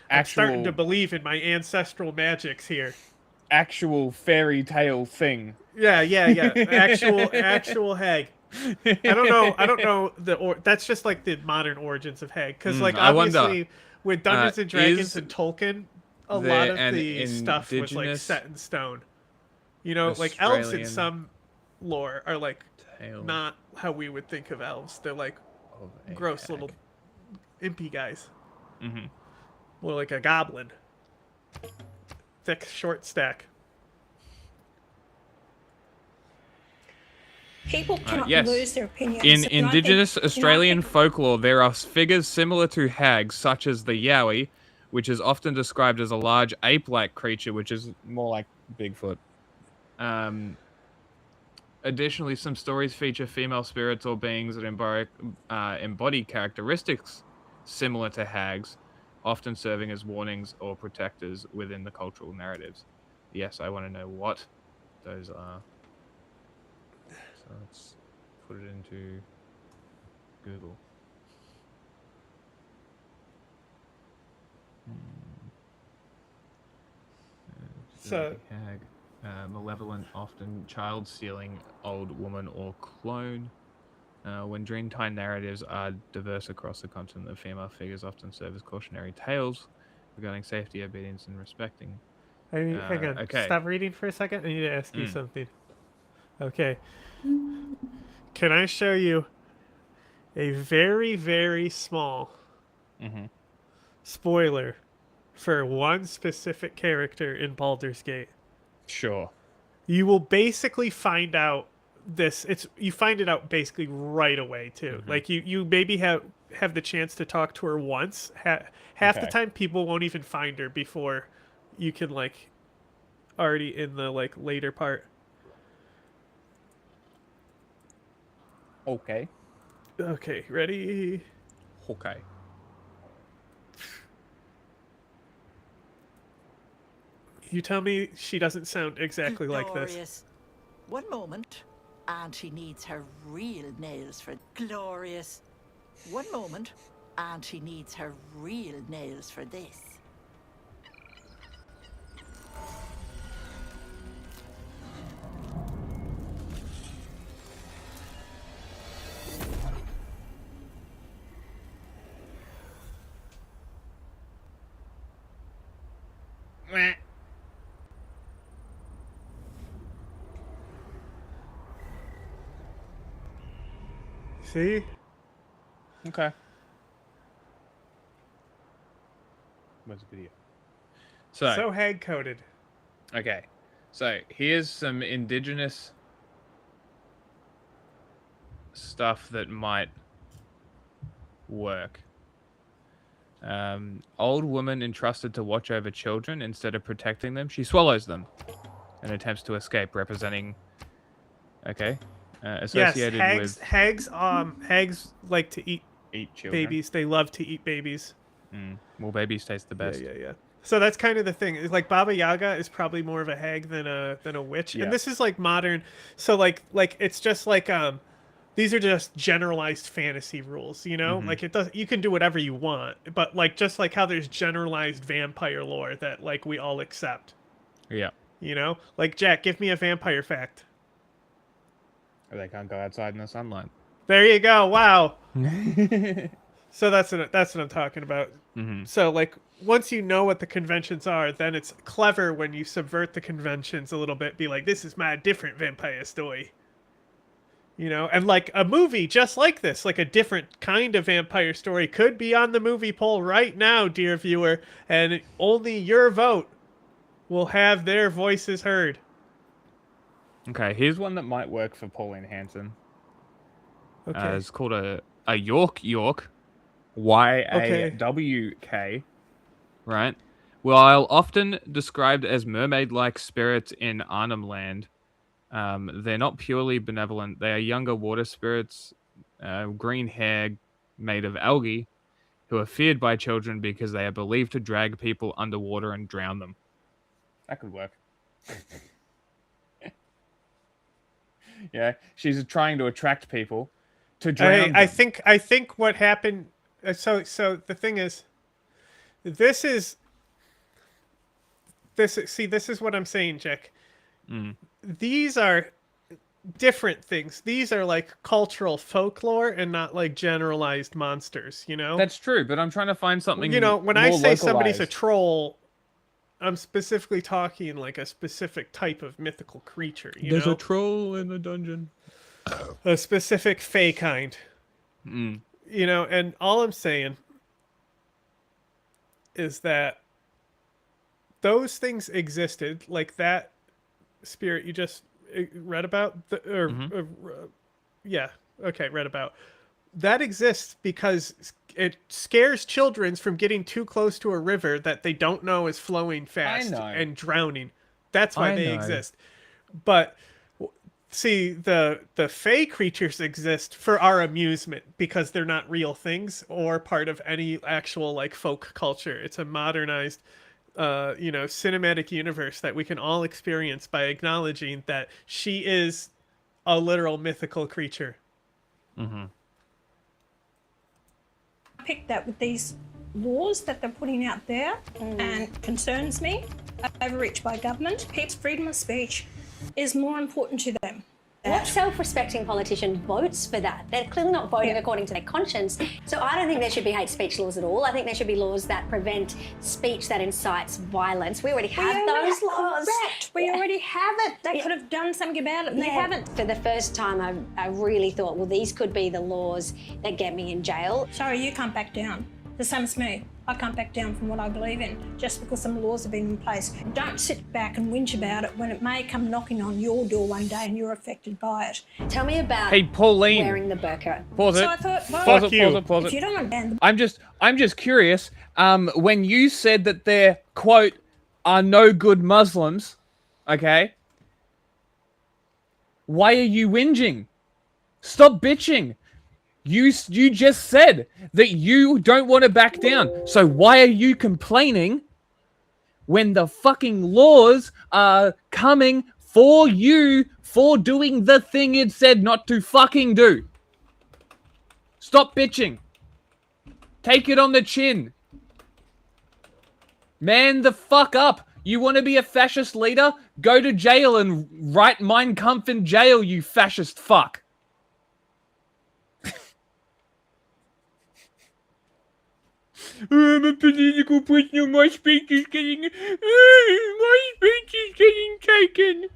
S8: I'm starting to believe in my ancestral magics here.
S1: Actual fairy tale thing.
S8: Yeah. Actual hag. I don't know that's just like the modern origins of hag, because like obviously with Dungeons and Dragons and Tolkien, a lot of the stuff was like set in stone. You know, like elves in some lore are like not how we would think of elves. They're like gross little impy guys. More like a goblin. Thick, short stack.
S7: People cannot lose their opinions.
S1: In Indigenous Australian folklore, there are figures similar to hags, such as the Yowie, which is often described as a large ape-like creature, which is more like Bigfoot. Additionally, some stories feature female spirits or beings that embody characteristics similar to hags, often serving as warnings or protectors within the cultural narratives. Yes, I want to know what those are. So let's put it into Google.
S8: So
S1: hag, malevolent, often child-stealing old woman or clone. When Dreamtime narratives are diverse across the continent, the female figures often serve as cautionary tales regarding safety, obedience, and respecting.
S8: Hang on.
S1: Okay.
S8: Stop reading for a second. I need to ask you something. Okay. Can I show you a very, very small spoiler for one specific character in Baldur's Gate?
S1: Sure.
S8: You will basically find out this. You find it out basically right away too. Like you maybe have the chance to talk to her once. Half the
S1: Okay.
S8: time, people won't even find her before you can like already in the like later part.
S1: Okay.
S8: Okay, ready?
S1: Okay.
S8: You tell me she doesn't sound exactly like this.
S14: Glorious. One moment, and she needs her real nails for glorious. One moment, and she needs her real nails for this.
S8: See?
S1: Okay. Where's the video?
S8: So hag coded.
S1: Okay. So here's some indigenous stuff that might work. Old woman entrusted to watch over children instead of protecting them. She swallows them and attempts to escape, representing... Okay. Associated
S8: yes,
S1: with...
S8: hags like to eat
S1: children.
S8: babies. They love to eat babies.
S1: Well, babies taste the best.
S8: Yeah. So that's kind of the thing. Is like Baba Yaga is probably more of a hag than a witch.
S1: Yeah.
S8: And this is like modern. So like it's just like these are just generalized fantasy rules, you know? Like you can do whatever you want, but like just like how there's generalized vampire lore that like we all accept.
S1: Yeah.
S8: You know? Like Jack, give me a vampire fact.
S1: They can't go outside in the sunlight.
S8: There you go. Wow. So that's what I'm talking about. So like once you know what the conventions are, then it's clever when you subvert the conventions a little bit. Be like, this is my different vampire story. You know, and like a movie just like this, like a different kind of vampire story could be on the movie poll right now, dear viewer, and only your vote will have their voices heard.
S1: Okay, here's one that might work for Pauline Hanson.
S8: Okay.
S1: It's called a York, Y-A-W-K, right? While often described as mermaid-like spirits in Arnhem Land, they're not purely benevolent. They are younger water spirits, green hair made of algae, who are feared by children because they are believed to drag people underwater and drown them. That could work. Yeah, she's trying to attract people to drown them.
S8: I think what happened. So the thing is, this is what I'm saying, Jack. These are different things. These are like cultural folklore and not like generalized monsters, you know?
S1: That's true, but I'm trying to find something.
S8: You know, when I
S1: more
S8: say somebody's a
S1: localized.
S8: troll, I'm specifically talking like a specific type of mythical creature, you
S1: There's
S8: know?
S1: a troll in the dungeon.
S8: A specific fey kind. You know, and all I'm saying is that those things existed, like that spirit you just read about, read about. That exists because it scares children from getting too close to a river that they don't know is flowing fast and drowning. That's why they exist. But see, the fey creatures exist for our amusement because they're not real things or part of any actual like folk culture. It's a modernized cinematic universe that we can all experience by acknowledging that she is a literal mythical creature.
S22: Picked that with these laws that they're putting out there and concerns me. Overreach by government. People's freedom of speech is more important to them.
S10: What self-respecting politician votes for that? They're clearly not voting according to their conscience. So I don't think there should be hate speech laws at all. I think there should be laws that prevent speech that incites violence. We already have those laws.
S22: Correct. We already have it. They could have done something about it, and they haven't.
S10: For the first time, I really thought, well, these could be the laws that get me in jail.
S22: Sorry, you can't back down. The same as me. I can't back down from what I believe in just because some laws have been in place. Don't sit back and whinge about it when it may come knocking on your door one day and you're affected by it.
S10: Tell me about
S1: Hey, Pauline.
S10: wearing the burqa.
S1: Pause it.
S22: So I thought, well,
S1: Pause it.
S22: if you don't want to ban the
S1: I'm just curious. When you said that there, quote, are no good Muslims, okay? Why are you whinging? Stop bitching. You just said that you don't want to back down. So why are you complaining when the fucking laws are coming for you for doing the thing it said not to fucking do? Stop bitching. Take it on the chin. Man the fuck up. You want to be a fascist leader? Go to jail and write Mein Kampf in jail, you fascist fuck. I'm a political prisoner. My speech is getting taken.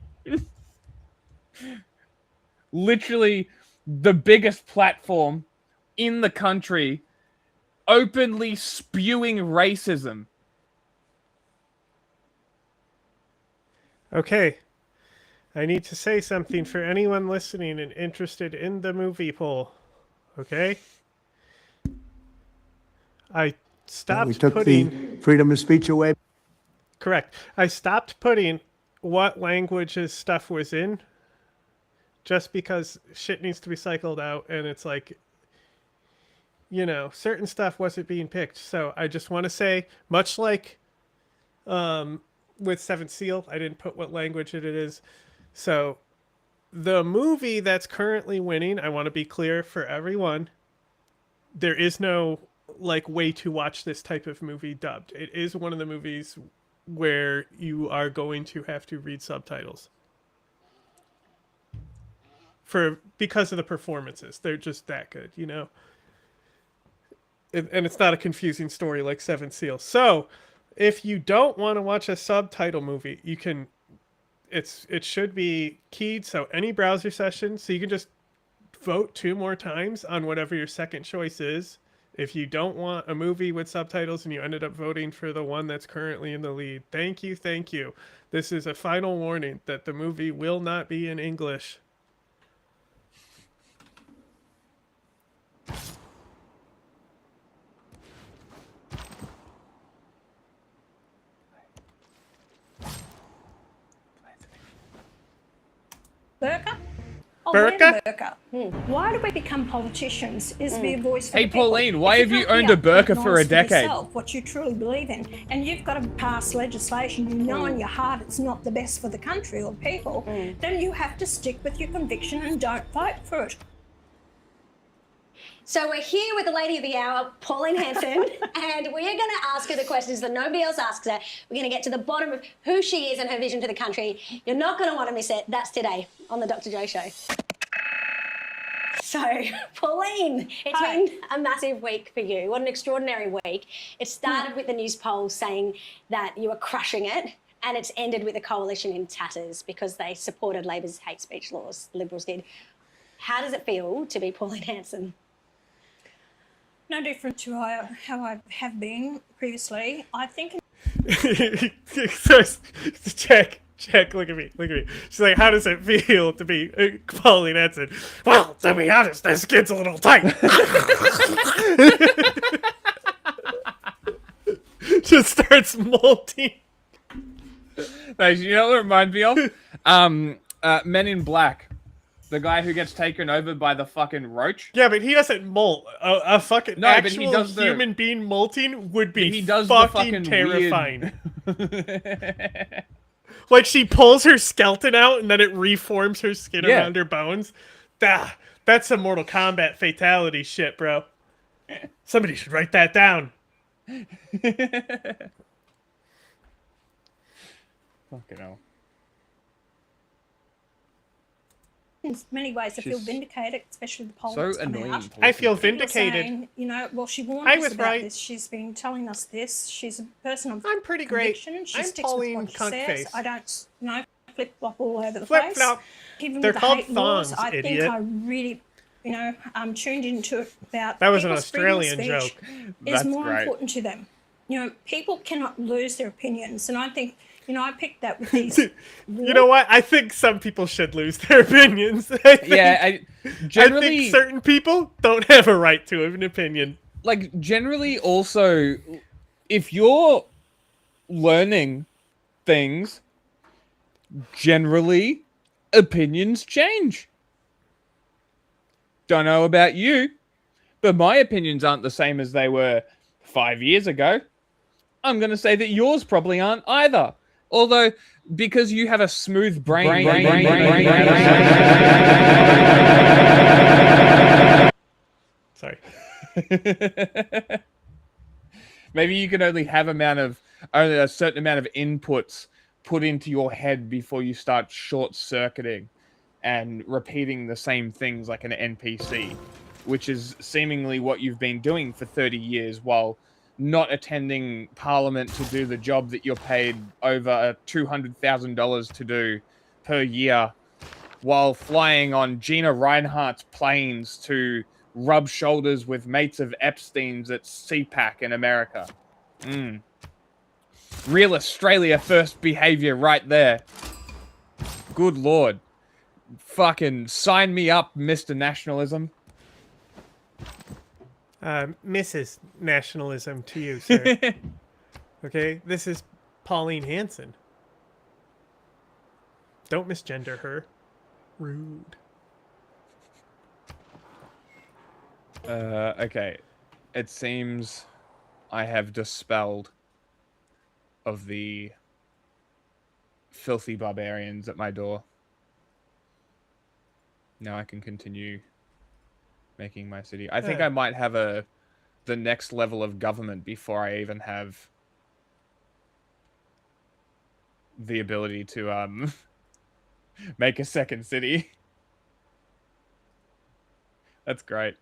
S1: Literally, the biggest platform in the country, openly spewing racism.
S8: Okay. I need to say something for anyone listening and interested in the movie poll. Okay? I stopped
S5: We took
S8: putting...
S5: the freedom of speech away.
S8: Correct. I stopped putting what languages stuff was in just because shit needs to be cycled out, and it's like, you know, certain stuff wasn't being picked. So I just want to say, much like with Seventh Seal, I didn't put what language it is. So the movie that's currently winning, I want to be clear for everyone, there is no like way to watch this type of movie dubbed. It is one of the movies where you are going to have to read subtitles because of the performances. They're just that good, you know. And it's not a confusing story like Seven Seals. So if you don't want to watch a subtitle movie, you can. It should be keyed, so any browser session, so you can just vote 2 more times on whatever your second choice is. If you don't want a movie with subtitles and you ended up voting for the one that's currently in the lead, thank you. This is a final warning that the movie will not be in English.
S22: burqa?
S8: Burqa?
S22: Burqa. Why do we become politicians? Is to be a voice for
S1: Hey,
S22: the people.
S1: Pauline, why
S22: If
S1: have you
S22: can't
S1: owned a
S22: be up
S1: burqa
S22: and
S1: for a
S22: honest with
S1: decade?
S22: yourself, what you truly believe in, and you've got to pass legislation, you know in your heart it's not the best for the country or people, then you have to stick with your conviction and don't vote for it.
S10: So we're here with the lady of the hour, Pauline Hanson, and we are going to ask her the questions that nobody else asks her. We're going to get to the bottom of who she is and her vision for the country. You're not going to want to miss it. That's today on the Dr. Joe Show. So, Pauline, it's been a massive week for you. What an extraordinary week. It started with the news poll saying that you were crushing it, and it's ended with a coalition in tatters because they supported Labor's hate speech laws. The Liberals did. How does it feel to be Pauline Hanson?
S22: No different to how I have been previously. I think...
S8: Check, look at me. She's like, how does it feel to be Pauline Hanson? Well, to be honest, that skin's a little tight. Just starts molting.
S1: Nice, you know what it reminds me of? Men in Black. The guy who gets taken over by the fucking roach.
S8: Yeah, but he doesn't molt. A fucking actual
S1: but he does
S8: human being molting would be
S1: he does
S8: fucking terrifying. Like, she pulls her skeleton out and then it reforms her skin around her bones. That's some Mortal Kombat fatality shit, bro. Somebody should write that down.
S1: Fucking hell.
S22: In many ways, I feel vindicated, especially the poll
S1: so
S22: that's come
S1: annoying.
S22: out.
S8: I feel
S22: People
S8: vindicated.
S22: saying, you know, well, she warned
S8: I
S22: us
S8: was
S22: about
S8: right.
S22: this. She's been telling us this. She's a person of
S8: I'm pretty great.
S22: conviction. She
S8: I'm
S22: sticks
S8: Pauline
S22: with what she says.
S8: Cuntface.
S22: I don't, you know, flip-flop all over the
S8: Flip-flop.
S22: place. Even
S8: They're
S22: with the
S8: called
S22: hate laws,
S8: thongs,
S22: I
S8: idiot.
S22: think I really tuned into it about
S8: That was an
S22: people's freedom of
S8: Australian
S22: speech
S8: joke.
S22: is
S8: That's
S22: more
S8: great.
S22: important to them. People cannot lose their opinions, and I think, I picked that with these.
S8: You know what? I think some people should lose their opinions. I think certain people don't have a right to have an opinion.
S1: Like, generally, also, if you're learning things, generally, opinions change. Don't know about you, but my opinions aren't the same as they were 5 years ago. I'm going to say that yours probably aren't either. Although, because you have a smooth brain.
S8: Sorry.
S1: Maybe you can only have only a certain amount of inputs put into your head before you start short-circuiting and repeating the same things like an NPC, which is seemingly what you've been doing for 30 years while not attending Parliament to do the job that you're paid over $200,000 to do per year, while flying on Gina Reinhardt's planes to rub shoulders with mates of Epstein's at CPAC in America. Real Australia first behavior right there. Good Lord. Fucking sign me up, Mr. Nationalism.
S8: Mrs. Nationalism to you, sir. Okay, this is Pauline Hanson. Don't misgender her. Rude.
S1: Okay. It seems I have dispelled of the filthy barbarians at my door. Now I can continue making my city. I think I might have the next level of government before I even have the ability to make a second city. That's great.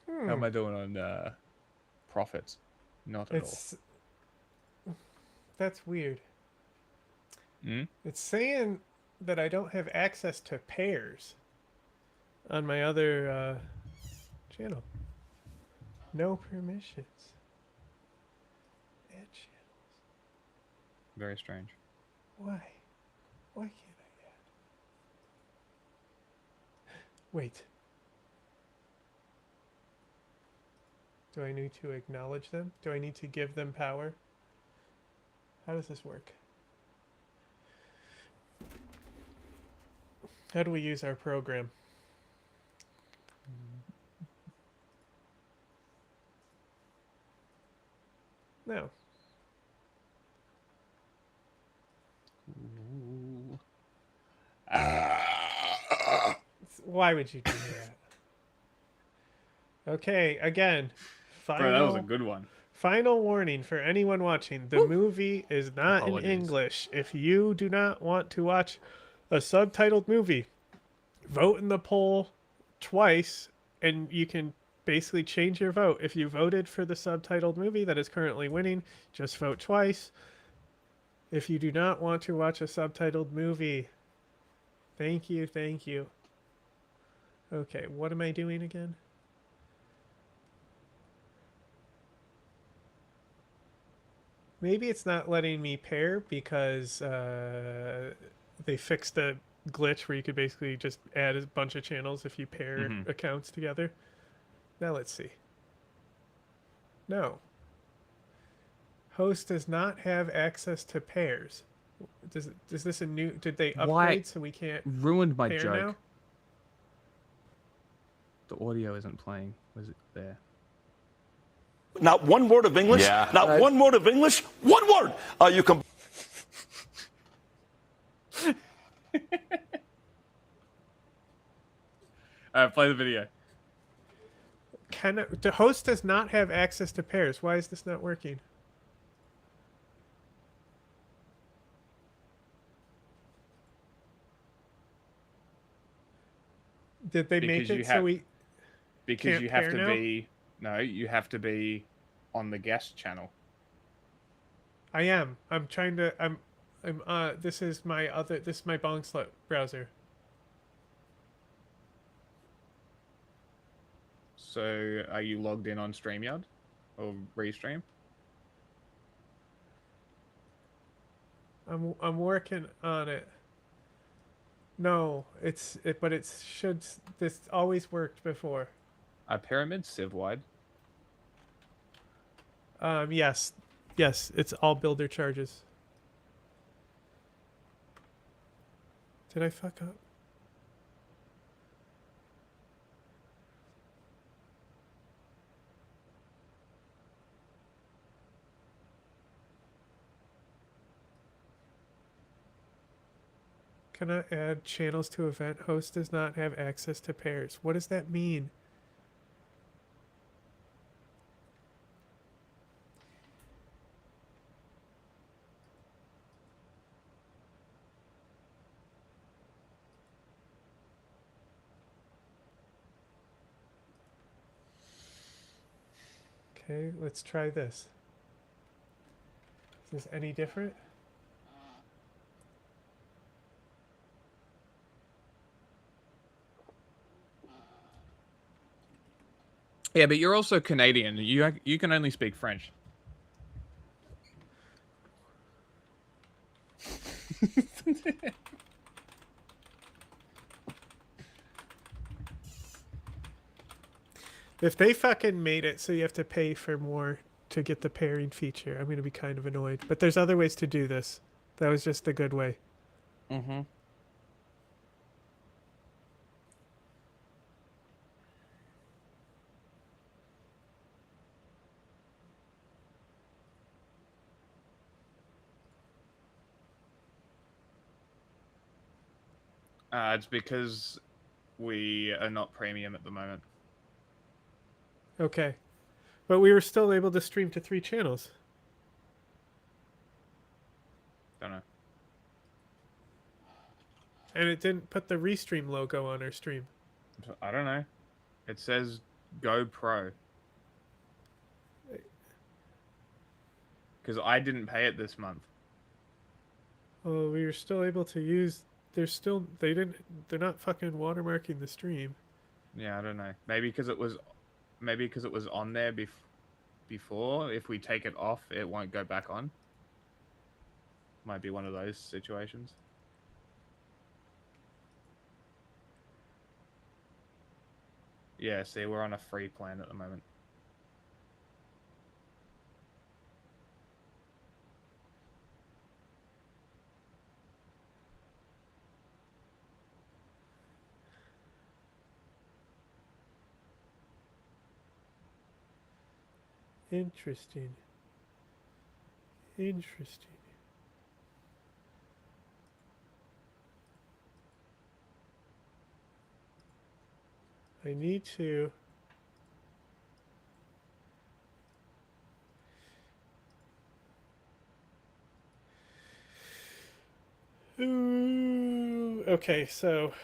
S1: How am I doing on profits? Not at all.
S8: That's weird.
S1: Hmm?
S8: It's saying that I don't have access to pairs on my other channel. No permissions. Add channels.
S1: Very strange.
S8: Why? Why can't I add? Wait. Do I need to acknowledge them? Do I need to give them power? How does this work? How do we use our program? No. Why would you do that? Okay, again.
S1: Bro, that was a good one.
S8: Final warning for anyone watching. The movie is not
S1: Apologies.
S8: in English. If you do not want to watch a subtitled movie, vote in the poll twice and you can basically change your vote. If you voted for the subtitled movie that is currently winning, just vote twice. If you do not want to watch a subtitled movie, thank you, thank you. Okay, what am I doing again? Maybe it's not letting me pair because they fixed the glitch where you could basically just add a bunch of channels if you pair accounts together. Now let's see. No. Host does not have access to pairs. Is this a new... Did they upgrade so we can't
S1: ruined my
S8: pair
S1: joke.
S8: now?
S1: The audio isn't playing. Was it there?
S5: Not one word of English.
S1: Yeah.
S5: Not one word of English. One word. You can.
S1: Play the video.
S8: The host does not have access to pairs. Why is this not working? Did they make it so we
S1: Because
S8: can't
S1: you have
S8: pair
S1: to
S8: now?
S1: be... No, you have to be on the guest channel.
S8: I am. I'm trying to. This is my other. This is my Bong Slut browser.
S1: So, are you logged in on StreamYard or Restream?
S8: I'm working on it. No, but it should. This always worked before.
S1: Are pyramids civ-wide?
S8: Yes, it's all builder charges. Did I fuck up? Cannot add channels to event. Host does not have access to pairs. What does that mean? Okay, let's try this. Is this any different?
S1: Yeah, but you're also Canadian. You can only speak French.
S8: If they fucking made it so you have to pay for more to get the pairing feature, I'm going to be kind of annoyed. But there's other ways to do this. That was just the good way.
S1: Mm-hmm. It's because we are not premium at the moment.
S8: Okay. But we were still able to stream to 3 channels.
S1: Don't know.
S8: And it didn't put the Restream logo on our stream.
S1: I don't know. It says Go Pro. Because I didn't pay it this month.
S8: Oh, we were still able to use... They're not fucking watermarking the stream.
S1: Yeah, I don't know. Maybe because it was on there before. If we take it off, it won't go back on. Might be one of those situations. Yeah, see, we're on a free plan at the moment.
S8: Interesting. Interesting. I need to... Ooh, okay, so...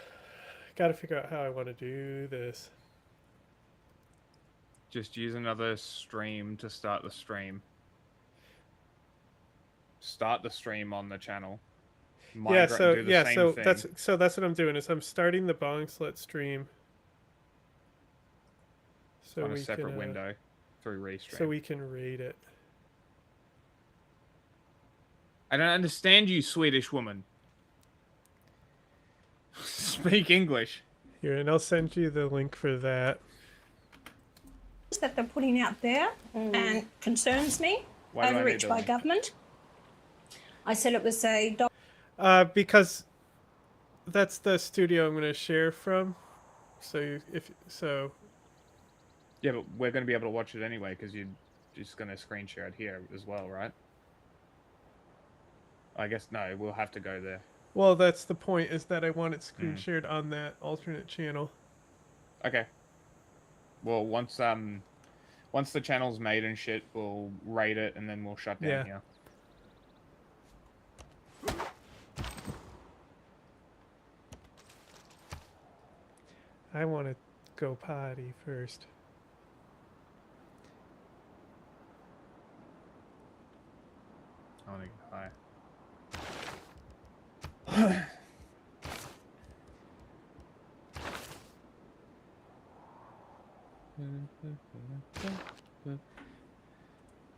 S8: Gotta figure out how I want to do this.
S1: Just use another stream to start the stream. Start the stream on the channel.
S8: Yeah, so
S1: do the same thing.
S8: that's what I'm doing is I'm starting the Bong Slut stream. So
S1: on a
S8: we
S1: separate
S8: can,
S1: window through Restream.
S8: So we can rate it.
S1: I don't understand you, Swedish woman. Speak English.
S8: Here, and I'll send you the link for that.
S11: That they're putting out there and concerns me. Overreach by government. I said it was a
S8: because that's the studio I'm going to share from. So
S1: yeah, but we're going to be able to watch it anyway because you're just going to screen share it here as well, right? I guess no, we'll have to go there.
S8: Well, that's the point, is that I want it screen shared on that alternate channel.
S1: Okay. Well, once the channel's made and shit, we'll rate it and then we'll shut down here.
S8: I want to go potty first.
S1: I want to go high.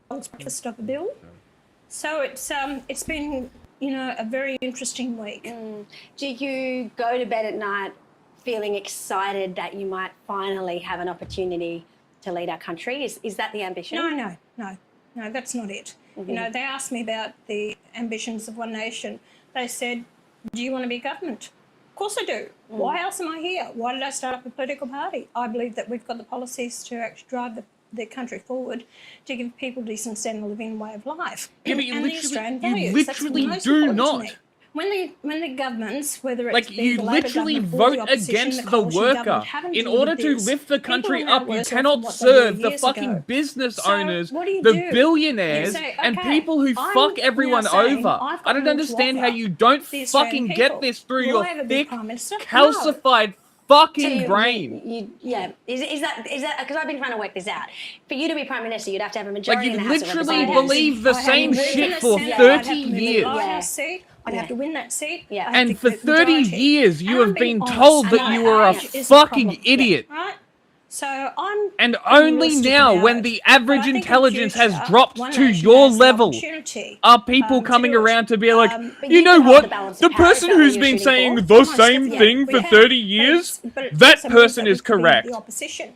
S11: breakfast of a bill. So it's been, you know, a very interesting week.
S10: Do you go to bed at night feeling excited that you might finally have an opportunity to lead our country? Is that the ambition?
S11: No, that's not it. You know, they asked me about the ambitions of One Nation. They said, do you want to be government? Of course I do. Why else am I here? Why did I start up a political party? I believe that we've got the policies to actually drive the country forward to give people decent standard of living and way of life.
S1: Yeah, but you
S11: and the Australian values.
S1: literally
S11: That's
S1: do
S11: most important to
S1: not.
S11: me. When the governments, whether it's
S1: Like, you
S11: the Labor
S1: literally
S11: government or the
S1: vote
S11: opposition,
S1: against the
S11: coalition
S1: worker.
S11: government, haven't
S1: In
S11: delivered
S1: order to
S11: this,
S1: lift the
S11: people
S1: country
S11: are now
S1: up, you
S11: worse off
S1: cannot
S11: than what they were
S1: serve the
S11: years
S1: fucking
S11: ago.
S1: business
S11: So,
S1: owners,
S11: what do you
S1: the
S11: do?
S1: billionaires,
S11: You say,
S1: and
S11: okay,
S1: people who
S11: I'm
S1: fuck
S11: now
S1: everyone
S11: saying
S1: over.
S11: I've got
S1: I don't
S11: more to
S1: understand how
S11: offer
S1: you don't
S11: the Australian
S1: fucking get
S11: people.
S1: this through
S11: Will
S1: your
S11: I ever be
S1: thick,
S11: Prime Minister? No.
S1: calcified fucking brain.
S10: Is that because I've been trying to work this out. For you to be Prime Minister, you'd have to have a
S1: Like,
S10: majority
S1: you
S10: in the House of
S1: literally
S10: Representatives.
S1: believe the
S11: I have
S1: same
S11: to win
S1: shit
S11: the
S1: for
S11: Senate,
S1: 30
S11: I'd have to win the
S1: years.
S11: White House seat. I'd have to win that seat.
S10: Yeah.
S11: I'd have
S1: And
S11: to
S1: for
S11: get
S1: 30
S11: majority.
S1: years, you
S11: And I'm
S1: have
S11: being
S1: been
S11: honest.
S1: told
S11: I
S1: that
S11: know
S1: you were a
S11: age is
S1: fucking
S11: problem.
S1: idiot.
S11: Right? So I'm
S1: And
S11: being
S1: only
S11: realistic
S1: now,
S11: about
S1: when
S11: it.
S1: the
S11: But I
S1: average
S11: think in
S1: intelligence has
S11: future,
S1: dropped
S11: One
S1: to
S11: Nation
S1: your
S11: has the
S1: level,
S11: opportunity,
S1: are people
S11: to
S1: coming
S11: do it.
S1: around to be like,
S10: But
S1: you
S10: you
S1: know
S10: can hold
S1: what?
S10: the balance
S1: The
S10: of power. Is
S1: person
S10: that what
S1: who's
S10: you're
S1: been
S10: shooting
S1: saying
S10: for?
S1: the
S11: Most
S1: same
S11: definitely.
S1: thing
S11: We
S1: for
S11: have.
S1: 30
S11: But
S1: years,
S11: but it
S1: that
S11: also means
S1: person
S11: that
S1: is
S11: we could be
S1: correct.
S11: The opposition.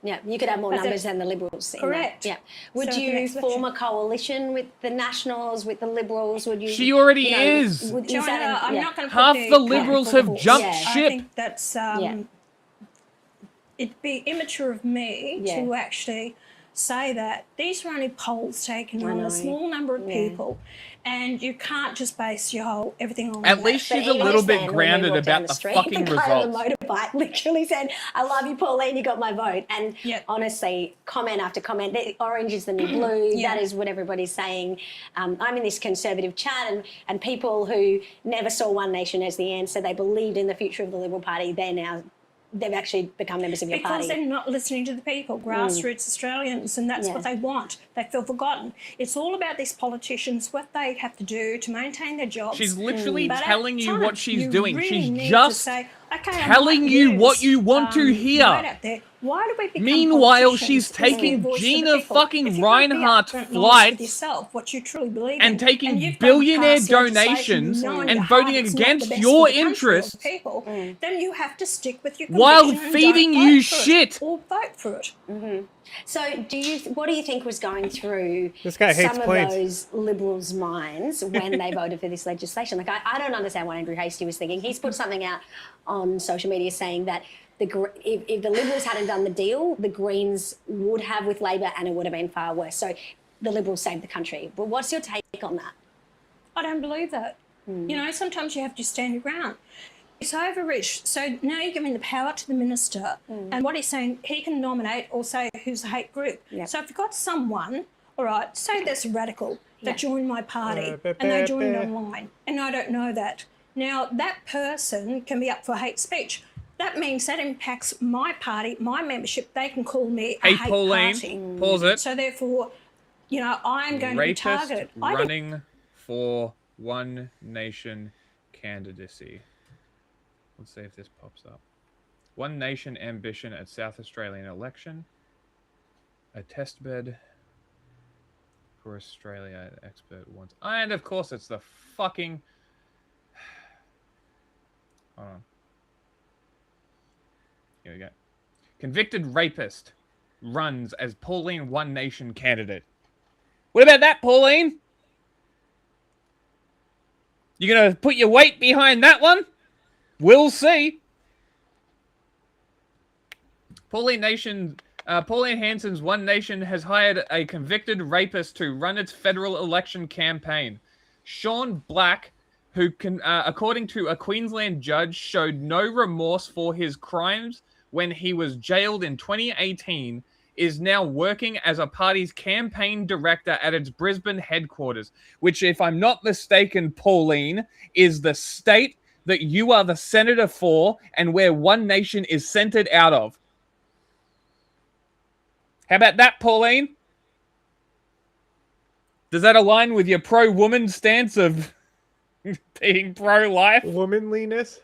S10: Yeah, you could have more
S11: That's
S10: numbers
S11: it.
S10: than the Liberals. in that.
S11: Correct.
S10: Yeah. Would
S11: So the
S10: you
S11: next
S10: form a coalition with the Nationals, with the Liberals? Would you?
S1: She already
S10: you know,
S1: is.
S10: Is
S11: Joanna,
S10: that
S11: I'm not going to
S1: Half
S11: put
S1: the Liberals have
S11: political
S1: jumped
S11: force.
S1: ship.
S11: I think that's it'd be immature of me to actually say that. These are only polls taken on a small number of people, and you can't just base your whole everything on
S1: At
S11: that.
S1: least she's a little bit grounded about the fucking
S10: the guy on
S1: results.
S10: the motorbike literally said, "I love you, Pauline. You got my vote." And honestly, comment after comment, orange is the new blue. That is what everybody's saying. I'm in this conservative chat, and people who never saw One Nation as the answer, they believed in the future of the Liberal Party. They've actually become members of your party.
S11: Because they're not listening to the people, grassroots Australians, and that's what they want. They feel forgotten. It's all about these politicians, what they have to do to maintain their jobs.
S1: She's literally
S11: But at
S1: telling you what
S11: times,
S1: she's
S11: you
S1: doing.
S11: really
S1: She's
S11: need
S1: just
S11: to say, okay, I
S1: telling
S11: might
S1: you
S11: use,
S1: what you want to hear.
S11: right out there. Why do we become
S1: Meanwhile,
S11: politicians?
S1: she's
S11: It's the
S1: taking
S11: voice of the
S1: Gina
S11: people.
S1: fucking
S11: If you can't be
S1: Reinhardt
S11: upfront and honest
S1: flights
S11: with yourself, what you truly believe
S1: and
S11: in,
S1: taking
S11: you've
S1: billionaire
S11: passed legislation
S1: donations
S11: knowing
S1: and
S11: your
S1: voting
S11: heart it's not the
S1: against
S11: best
S1: your
S11: for the country or the
S1: interests
S11: people, then you have to stick with your
S1: while
S11: conviction and
S1: feeding
S11: don't
S1: you
S11: vote for it
S1: shit.
S11: or vote for it.
S10: So, what do you think was going through
S8: This guy hates
S10: some
S8: planes.
S10: of those Liberals' minds when they voted for this legislation? Like, I don't understand what Andrew Hastie was thinking. He's put something out on social media saying that if the Liberals hadn't done the deal, the Greens would have with Labor, and it would have been far worse. So, the Liberals saved the country. But what's your take on that?
S11: I don't believe that. You know, sometimes you have to stand your ground. It's overreached. So now you're giving the power to the minister, and what he's saying, he can nominate or say who's a hate group. So if you've got someone, all right, say there's a radical that joined my party and they joined online, and I don't know that. Now, that person can be up for hate speech. That means that impacts my party, my membership. They can call me a hate
S1: Pauline,
S11: party.
S1: pause it.
S11: So therefore, you know, I'm going to be targeted.
S1: Running for One Nation candidacy. Let's see if this pops up. One Nation ambition at South Australian election. A test bed for Australia, expert wants. And of course it's the fucking... Hold on. Here we go. Convicted rapist runs as Pauline One Nation candidate. What about that, Pauline? You gonna put your weight behind that one? We'll see. Pauline Hanson's One Nation has hired a convicted rapist to run its federal election campaign. Sean Black, who, according to a Queensland judge, showed no remorse for his crimes when he was jailed in 2018, is now working as a party's campaign director at its Brisbane headquarters, which, if I'm not mistaken, Pauline, is the state that you are the senator for and where One Nation is centered out of. How about that, Pauline? Does that align with your pro-woman stance of being pro-life?
S8: Womanliness?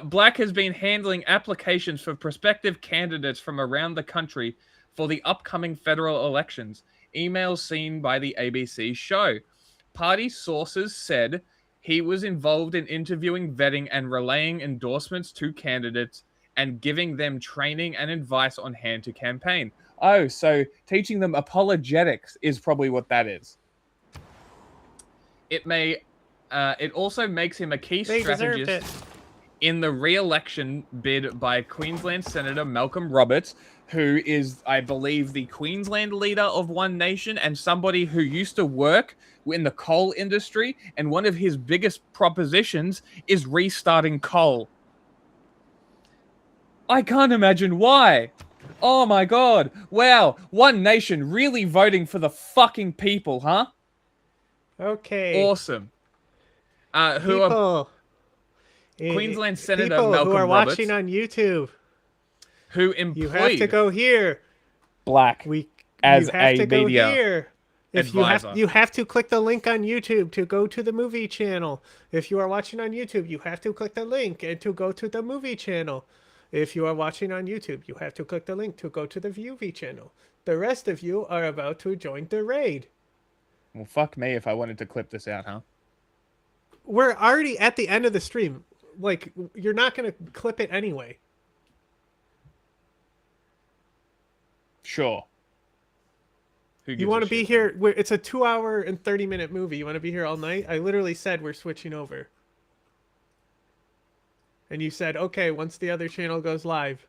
S1: Black has been handling applications for prospective candidates from around the country for the upcoming federal elections. Emails seen by the ABC show. Party sources said he was involved in interviewing, vetting, and relaying endorsements to candidates and giving them training and advice on hand to campaign. Oh, so teaching them apologetics is probably what that is. It also makes him a key strategist in the re-election bid by Queensland Senator Malcolm Roberts, who is, I believe, the Queensland leader of One Nation and somebody who used to work in the coal industry, and one of his biggest propositions is restarting coal. I can't imagine why. Oh my god. Wow. One Nation really voting for the fucking people, huh?
S8: Okay.
S1: Awesome. Queensland Senator
S8: people
S1: Malcolm
S8: who are
S1: Roberts,
S8: watching on YouTube,
S1: who
S8: you have to
S1: employed
S8: go here.
S1: Black as
S8: you have
S1: a
S8: to go
S1: media
S8: here. If
S1: advisor.
S8: you have to click the link on YouTube to go to the movie channel. If you are watching on YouTube, you have to click the link and to go to the movie channel. If you are watching on YouTube, you have to click the link to go to the VUV channel. The rest of you are about to join the raid.
S1: Well, fuck me if I wanted to clip this out, huh?
S8: We're already at the end of the stream. Like, you're not going to clip it anyway.
S1: Sure.
S8: You want to be here? It's a 2-hour and 30-minute movie. You want to be here all night? I literally said we're switching over. And you said, okay, once the other channel goes live.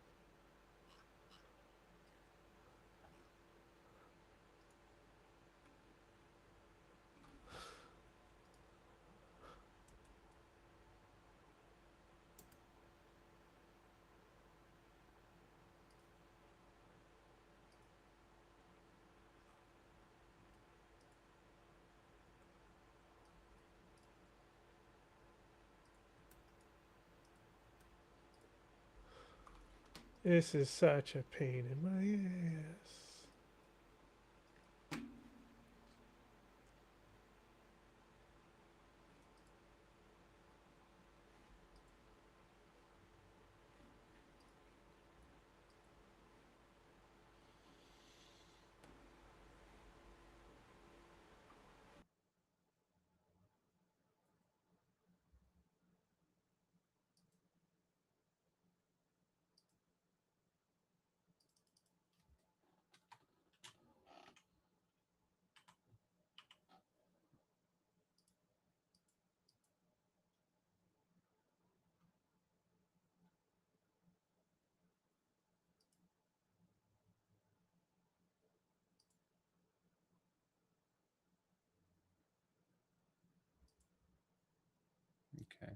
S8: This is such a pain in my ass.
S1: Okay.